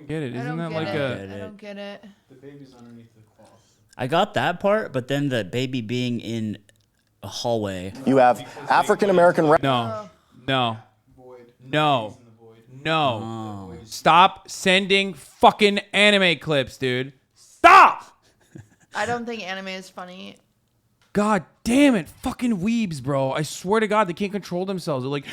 Get it? Isn't that like I don't get it. The baby's underneath the cloth. I got that part, but then the baby being in a hallway. You have African American. No. Stop sending fucking anime clips, dude. Stop! I don't think anime is funny. God damn it. Fucking weebs, bro. I swear to God, they can't control themselves. They're like,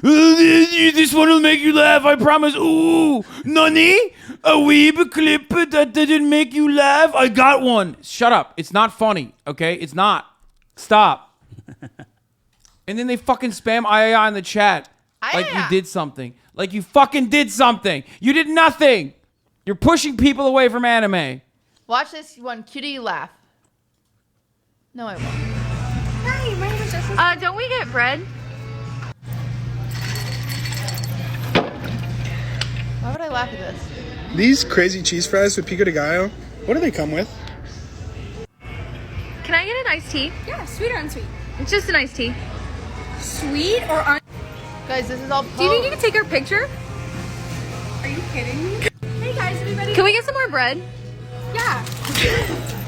this one will make you laugh, I promise. Ooh, nani? A weeb clip that didn't make you laugh? I got one. Shut up. It's not funny, okay? It's not. Stop. And then they fucking spam I in the chat. Like you did something. Like you fucking did something. You did nothing. You're pushing people away from anime. Watch this one cutie laugh. No, I won't. Hi, my name is Jessica. Don't we get bread? Why would I laugh at this? These crazy cheese fries with pico de gallo, what do they come with? Can I get an iced tea? Yeah, sweet or unsweet? It's just an iced tea. Sweet or unsweet? Guys, this is all. Do you need to take our picture? Are you kidding me? Hey guys, everybody. Can we get some more bread? Yeah.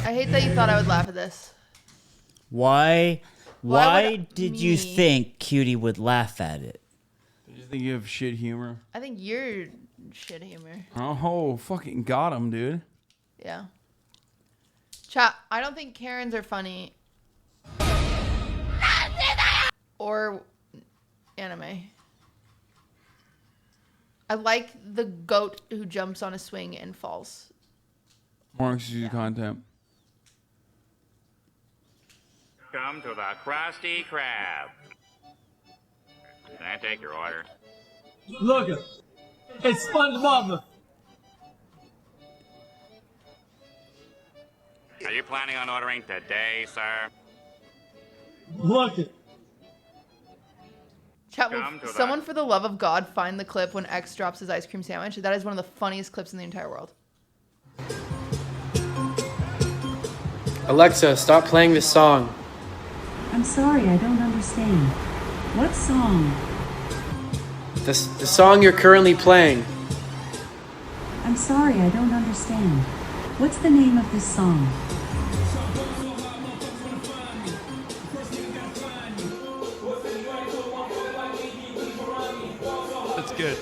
I hate that you thought I would laugh at this. Why would did you think Cutie would laugh at it? I just think you have shit humor. I think you're shit humor. Oh, fucking got him, dude. Yeah. Chat, I don't think Karens are funny. Or anime. I like the goat who jumps on a swing and falls. More exclusive content. Come to the Krusty Krab. Can I take your order? Look, it's SpongeBob. Are you planning on ordering today, sir? Look. Chat, will someone for the love of God find the clip when X drops his ice cream sandwich? That is one of the funniest clips in the entire world. Alexa, stop playing this song. I'm sorry, I don't understand. What song? The song you're currently playing. I'm sorry, I don't understand. What's the name of this song? That's good.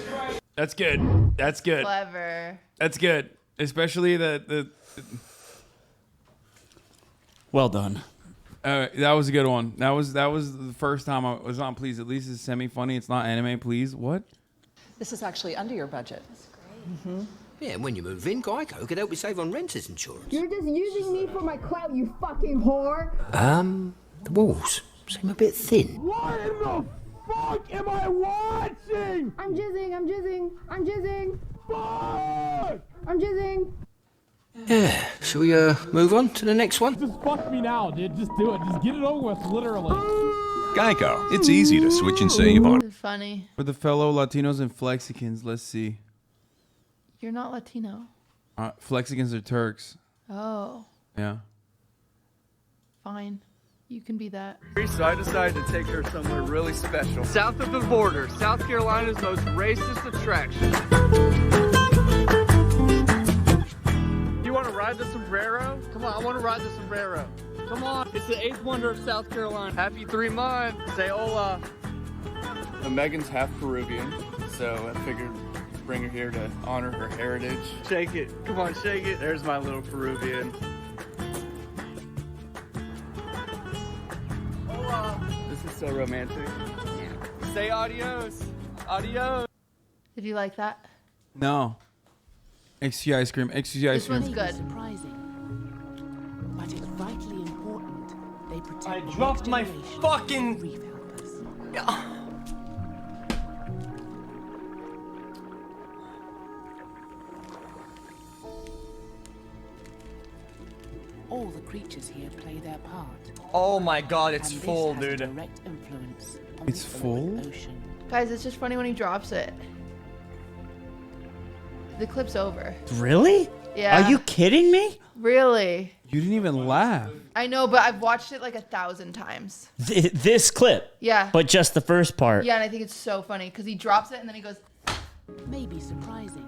That's good. That's good. Clever. That's good. Especially the Well done. That was a good one. That was the first time I was not pleased. At least it's semi-funny. It's not anime, please. What? This is actually under your budget. That's great. Mm-hmm. Yeah, when you move in, Geico could help you save on renter's insurance. You're just using me for my clout, you fucking whore. The walls seem a bit thin. What in the fuck am I watching? I'm jizzing. Fuck! I'm jizzing. Yeah, shall we move on to the next one? Just fuck me now, dude. Just do it. Just get it over with, literally. Geico. It's easy to switch and save on. Funny. For the fellow Latinos and Flexicans, let's see. You're not Latino. Flexicans are Turks. Oh, Yeah. fine. You can be that. So I decided to take her somewhere really special. South of the border, South Carolina's most racist attraction. You want to ride the sombrero? Come on, I want to ride the sombrero. Come on, it's the 8th wonder of South Carolina. Happy 3 months. Say hola. And Megan's half Peruvian, so I figured bring her here to honor her heritage. Shake it. Come on, shake it. There's my little Peruvian. Hola. This is so romantic. Say adios. Adios. Did you like that? No. XT ice cream. XT ice This cream. one's good. Surprising, but it's vitally important they protect I the dropped next my generation fucking. of reef helpers. All the creatures here play their part. Oh my god, it's and this full, has a dude. direct influence on It's the full? ocean. Guys, it's just funny when he drops it. The clip's over. Really? Yeah. Are you kidding me? Really? You didn't even laugh. I know, but I've watched it like 1,000 times. This clip. Yeah. But just the first part. Yeah, and I think it's so funny because he drops it and then he goes. May be surprising,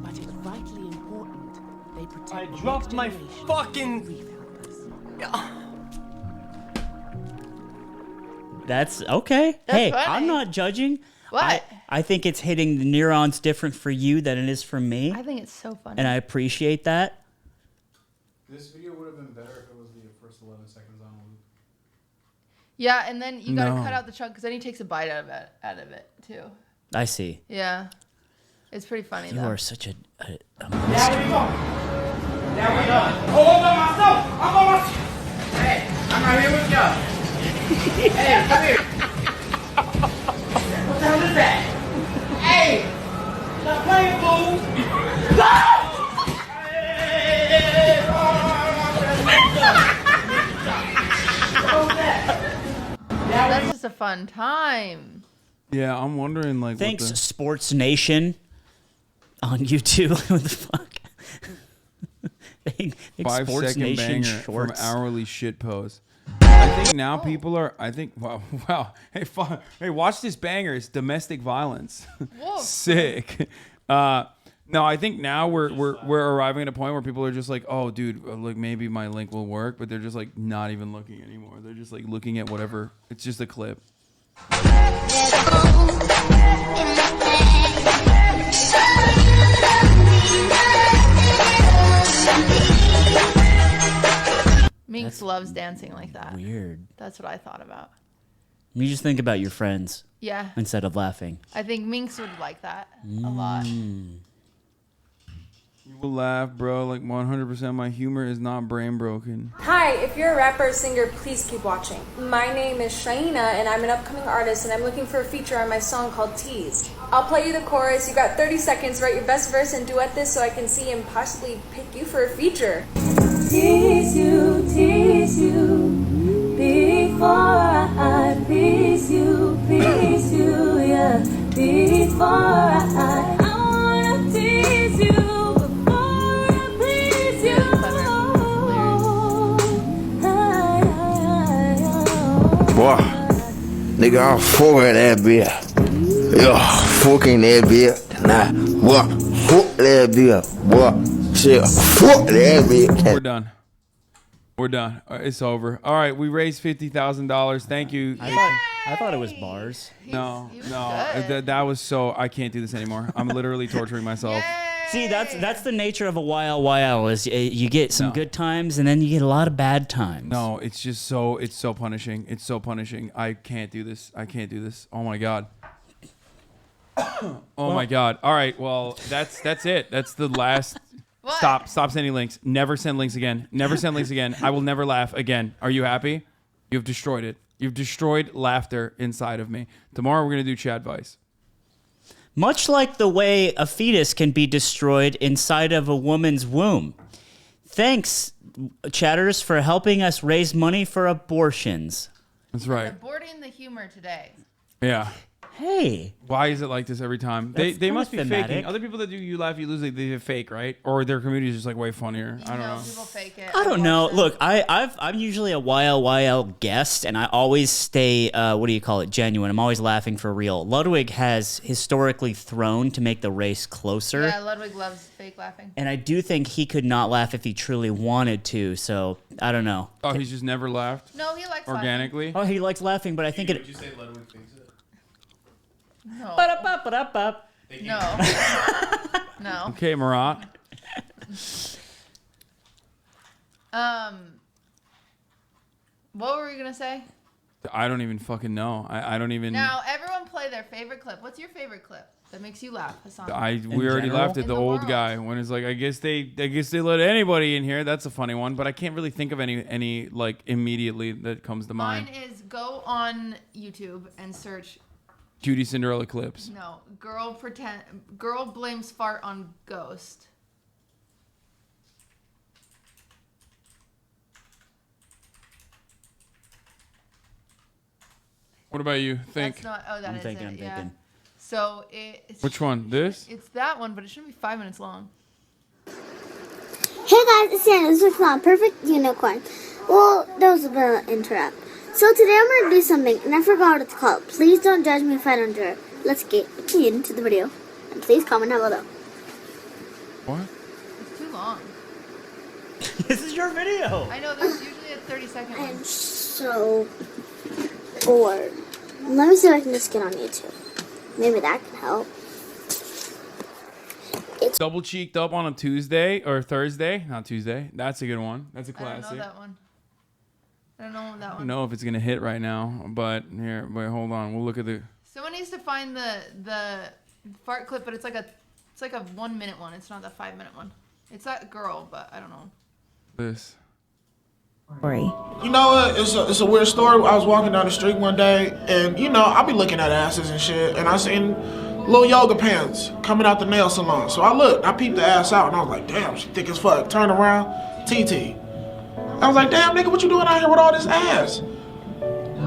but it's vitally important they protect I the dropped next my generation fucking. of reef helpers. That's okay. That's hey, funny. I'm not judging. What? I think it's hitting the neurons different for you than it is for me. I think it's so funny. And I appreciate that. This video would have been better if it was the first 11 seconds on loop. Yeah, and then you gotta No. cut out the chunk because then he takes a bite out of it too. I see. Yeah, it's pretty funny You though. are such a Now we go. Now we done. Oh, I'm by myself. I'm on my. Hey, I'm right here with y'all. Hey, come here. What the hell is that? Hey, stop playing, fool. That's just a fun time. Yeah, I'm wondering like. Thanks, what the... Sports Nation on YouTube. What the fuck? Big 5 Sports second Nation banger shorts. from hourly shit post. I think now people are. I think wow. Hey, watch this banger. It's domestic violence. Whoa. Sick. No, I think now we're arriving at a point where people are just like, oh, dude, like maybe my link will work, but they're just like not even looking anymore. They're just like looking at whatever. It's just a clip. Minx loves dancing like that. Weird. That's what I thought about. You just think about your friends. Yeah. Instead of laughing. I think Minx would like that a lot. You will laugh, bro. Like 100%. My humor is not brain broken. Hi, if you're a rapper or singer, please keep watching. My name is Shaina, and I'm an upcoming artist, and I'm looking for a feature on my song called Tease. I'll play you the chorus. You got 30 seconds. Write your best verse and duet this so I can see and possibly pick you for a feature. Tease you, before I please you, yeah. Before I wanna tease you. Boy, nigga, I'm fucking that bitch. Yeah, fucking that bitch. Nah, boy, fuck that bitch. Boy, shit, fuck that bitch. We're done. We're done. It's over. All right, we raised $50,000. Thank you. I thought it was bars. No. That was so. I can't do this anymore. I'm literally torturing myself. See, that's the nature of a YL. Is you get some good times and then you get a lot of bad times. No, it's just so. It's so punishing. It's so punishing. I can't do this. I can't do this. Oh my god. Oh my god. All right. Well, that's it. That's the last. Stop sending links. Never send links again. Never send links again. I will never laugh again. Are you happy? You've destroyed it. You've destroyed laughter inside of me. Tomorrow we're going to do Chad Vice. Much like the way a fetus can be destroyed inside of a woman's womb. Thanks, chatters, for helping us raise money for abortions. That's right. Aborting the humor today. Yeah. Hey. Why is it like this every time? That's They kinda must be thematic. faking. Other people that do You Laugh, You Lose, they fake, right? Or their community is just like way funnier. I don't know. People fake it. I don't know. Look, I'm usually a YL guest, and I always stay, genuine. I'm always laughing for real. Ludwig has historically thrown to make the race closer. Yeah, Ludwig loves fake laughing. And I do think he could not laugh if he truly wanted to, so I don't know. Oh, he's just never laughed? No, he likes organically. Oh, he likes laughing, but I think Would you say Ludwig thinks it? No. Ba-da-ba-ba-da-ba. No. No. Okay, Marat. What were we gonna say? I don't even fucking know. I don't even. Now everyone play their favorite clip. What's your favorite clip that makes you laugh, Hasan? We already laughed at In the the old world. guy when it's like I guess they let anybody in here. That's a funny one, but I can't really think of any like immediately that comes to mind. Mine is go on YouTube and search. Cutie Cinderella clips. No, girl blames fart on ghost. What about you? Think. That's not. Oh, that I'm is thinking, it. I'm Yeah. thinking. So it's. Which one? This? It's that one, but it shouldn't be 5 minutes long. Hey guys, it's Anna. This is my perfect unicorn. Well, that was a bit of an interrupt. So today I'm going to do something, and I forgot what it's called. Please don't judge me if I don't do it. Let's get into the video. And please comment down below. What? It's too long. This is your video. I know, there's usually a 30-second one. I'm so bored. Let me see if I can just get on YouTube. Maybe that can help. Double cheeked up on a Tuesday or Thursday, not Tuesday. That's a good one. That's a I don't classic. know that one. I don't know that I one. don't know if it's gonna hit right now, but here, wait, hold on. We'll look at the. Someone needs to find the fart clip, but it's like a 1 minute one. It's not the 5 minute one. It's that girl, but I don't know. This. You know what? It's a weird story. I was walking down the street one day, and you know, I'll be looking at asses and shit, and I seen little yoga pants coming out the nail salon. So I looked, I peeped the ass out, and I was like, damn, she thick as fuck. Turn around, TT. I was like, damn, nigga, what you doing out here with all this ass?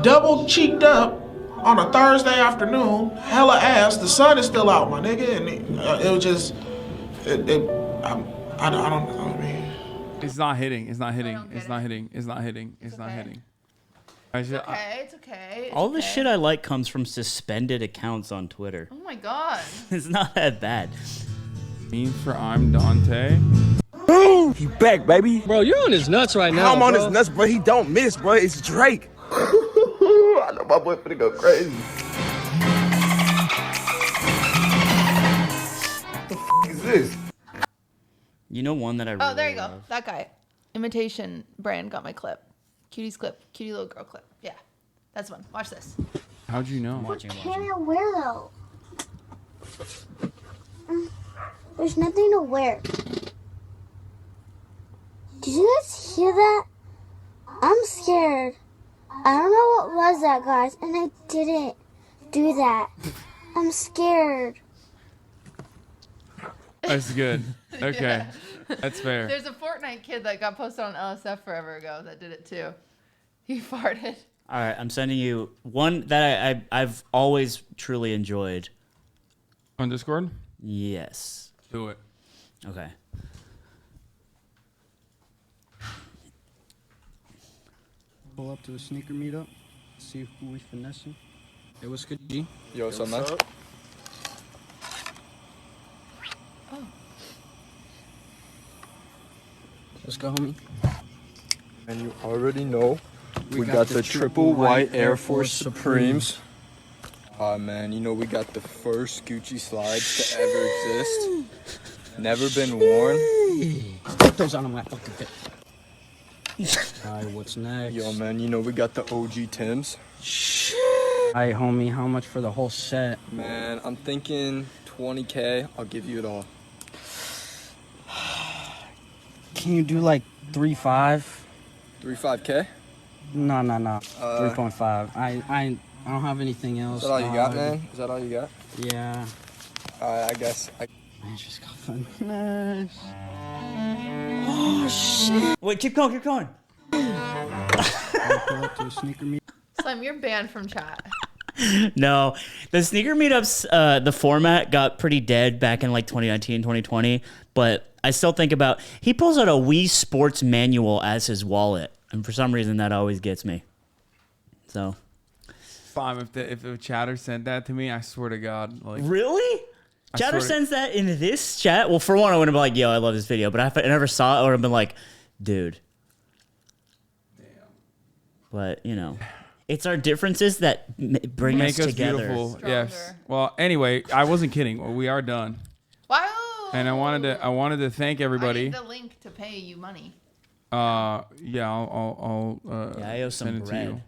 Double cheeked up on a Thursday afternoon, hella ass. The sun is still out, my nigga, and it was just, I don't know. I mean, It's not hitting. It's not hitting. It's not hitting. It's not hitting. It's not okay. hitting. It's okay. It's okay. It's All the okay. shit I like comes from suspended accounts on Twitter. Oh my god. It's not that bad. Me for I'm Dante. Boom! He back, baby. Bro, you're on his nuts right now. I'm on bro. his nuts, bro. He don't miss, bro. It's Drake. I know my boy finna go crazy. What the f is this? You know one that I really Oh, there you go. love? That guy. Imitation brand got my clip. Cutie's clip. Cutie little girl clip. Yeah. That's one. Watch this. How'd you know? What can I wear though? There's nothing to wear. Did you guys hear that? I'm scared. I don't know what was that, guys, and I didn't do that. I'm scared. That's good. Okay. Yeah. That's fair. There's a Fortnite kid that got posted on LSF forever ago that did it too. He farted. All right, I'm sending you one that I've always truly enjoyed. On Discord? Yes. Do it. Okay. Pull up to a sneaker meetup, see who we finessing. Hey, what's good, G? Yo, what's up, man? Let's go, homie. And you already know, we got the triple white Air Force Supremes. Man, you know we got the first Gucci slides to ever exist. Never been worn. Put those on my fucking fit. Alright, what's next? Yo, man, you know we got the OG Tims. Alright, homie, how much for the whole set? Man, I'm thinking 20K. I'll give you it all. Can you do like 3.5? 35K? No. 3.5. I don't have anything else. Is that all you got, man? Is that all you got? Yeah. Alright, I guess. I just got finesse. Oh shit! Wait, keep going, keep going. Pull up to a sneaker meet. Slim, you're banned from chat. No, the sneaker meetups, the format got pretty dead back in like 2019, 2020. But I still think about, he pulls out a Wii Sports manual as his wallet. And for some reason, that always gets me. So. If the chatter sent that to me, I swear to God. Like, really? Chatter sends that in this chat? Well, for one, I would have been like, yo, I love this video. But if I never saw it, I would have been like, dude. Damn. But, you know. It's our differences that bring Make us us together. beautiful. Yes. Well, anyway, I wasn't kidding. We are done. Wow. And I wanted to thank I everybody. need the link to pay you money. Yeah, I'll I owe some send it bread. to you.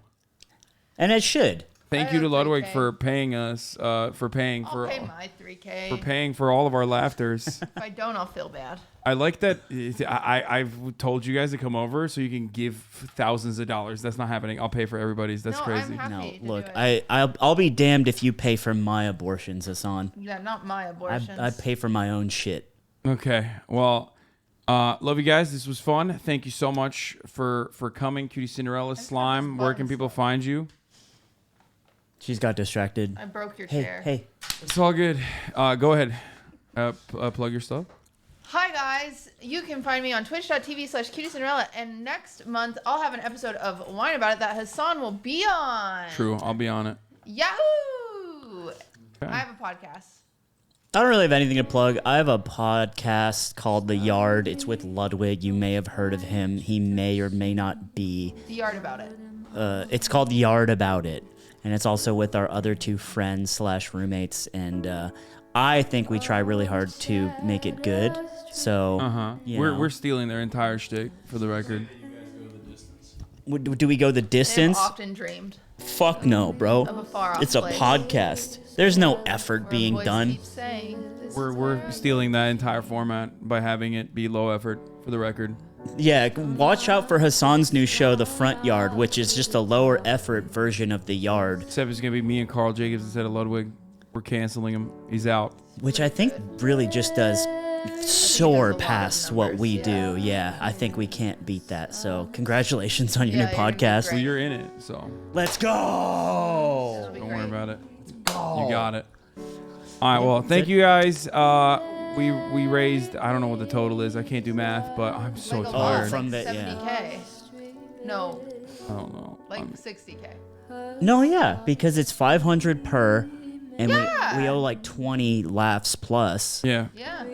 And it should. Thank you to Ludwig for paying us for paying I'll for pay my $3K. for paying for all of our laughters. If I don't, I'll feel bad. I like that. I've told you guys to come over so you can give thousands of dollars. That's not happening. I'll pay for everybody's. That's crazy. No, look, I'll be damned if you pay for my abortions, Hasan. Yeah, not my abortions. I pay for my own shit. Okay. Well, love you guys. This was fun. Thank you so much for coming, Cutie Cinderella Slime. Where can people find you? She's got distracted. I broke your Hey, chair. hey. It's all good. Go ahead. Plug your stuff. Hi guys, you can find me on twitch.tv/cutiecinderella, and next month I'll have an episode of Wine About It that Hasan will be on. True. I'll be on it. Yahoo! Okay. I have a podcast. I don't really have anything to plug. I have a podcast called The Yard. It's with Ludwig. You may have heard of him. He may or may not be. The Yard About It. It's called The Yard About It. And it's also with our other two friends / roommates. And I think we try really hard to make it good. So we're stealing their entire shtick, for the record. Do we go the distance? They've often dreamed. Fuck no, bro. Of a far-off It's a place. podcast. There's no effort being done. We're stealing that entire format by having it be low effort, for the record. Yeah, watch out for Hasan's new show, The Front Yard, which is just a lower effort version of The Yard. Except it's going to be me and Carl Jacobs instead of Ludwig. We're canceling him. He's out. Which I think really just does soar past what we do. Yeah, I think we can't beat that. So congratulations on your new podcast. Well, you're in it, so. Let's go! Don't worry about it. You got it. All right, well, thank you guys. We raised, I don't know what the total is. I can't do math, but I'm so tired. From the, 70K. No. I don't know. Like 60K. No, yeah, because it's 500 per, and Yeah. we owe like 20 laughs plus. Yeah. Yeah.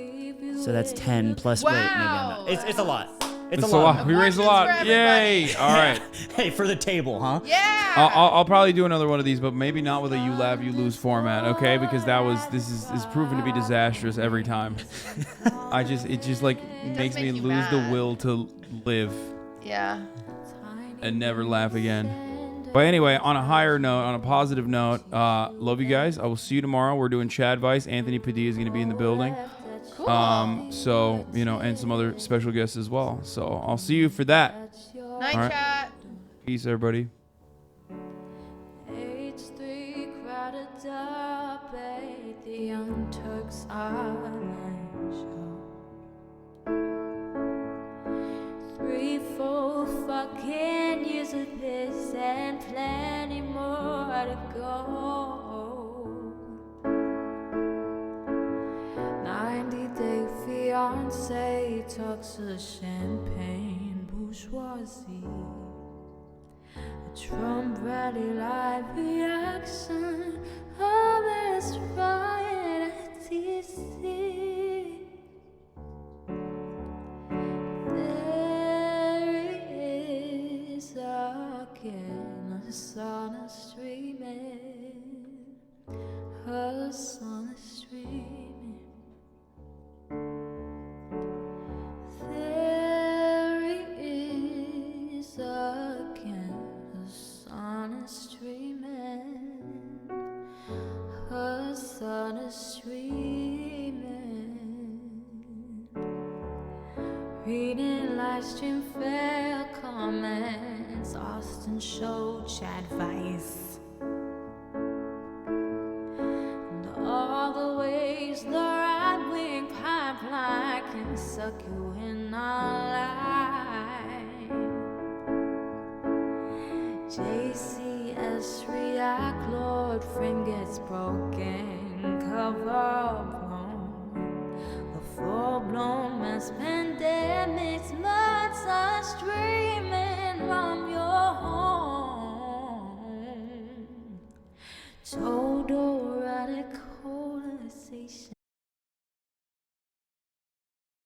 So that's 10 plus. Wait, maybe I'm not. It's a lot. It's a lot. lot. We raised a lot. Yay! All right. Hey, for the table, huh? Yeah. I'll probably do another one of these, but maybe not with a you laugh, you lose format, okay? Because this is proven to be disastrous every time. It just like makes me make you lose the mad. will to live Yeah. and never laugh again. But anyway, on a higher note, on a positive note, love you guys. I will see you tomorrow. We're doing Chad Vice. Anthony Padilla is going to be in the building. Cool. So, and some other special guests as well. So I'll see you for that. Night All right. chat. Peace, everybody. H3 crowded up at the Young Turks Island show. 3 full fucking years of this and plenty more to go. 90-day fiance talks of champagne bourgeoisie. A Trump rally live reaction of this riot at DC. There is again a sun is streaming, a sun is streaming. There is again a sun is streaming, a sun is streaming. Reading live stream fair comments, Austin Show, Chad Vice, and all the ways the right-wing pipeline can suck you in alive. JCS react, Lord frame gets broken, cover blown, a full-blown mass pandemic's months are straight.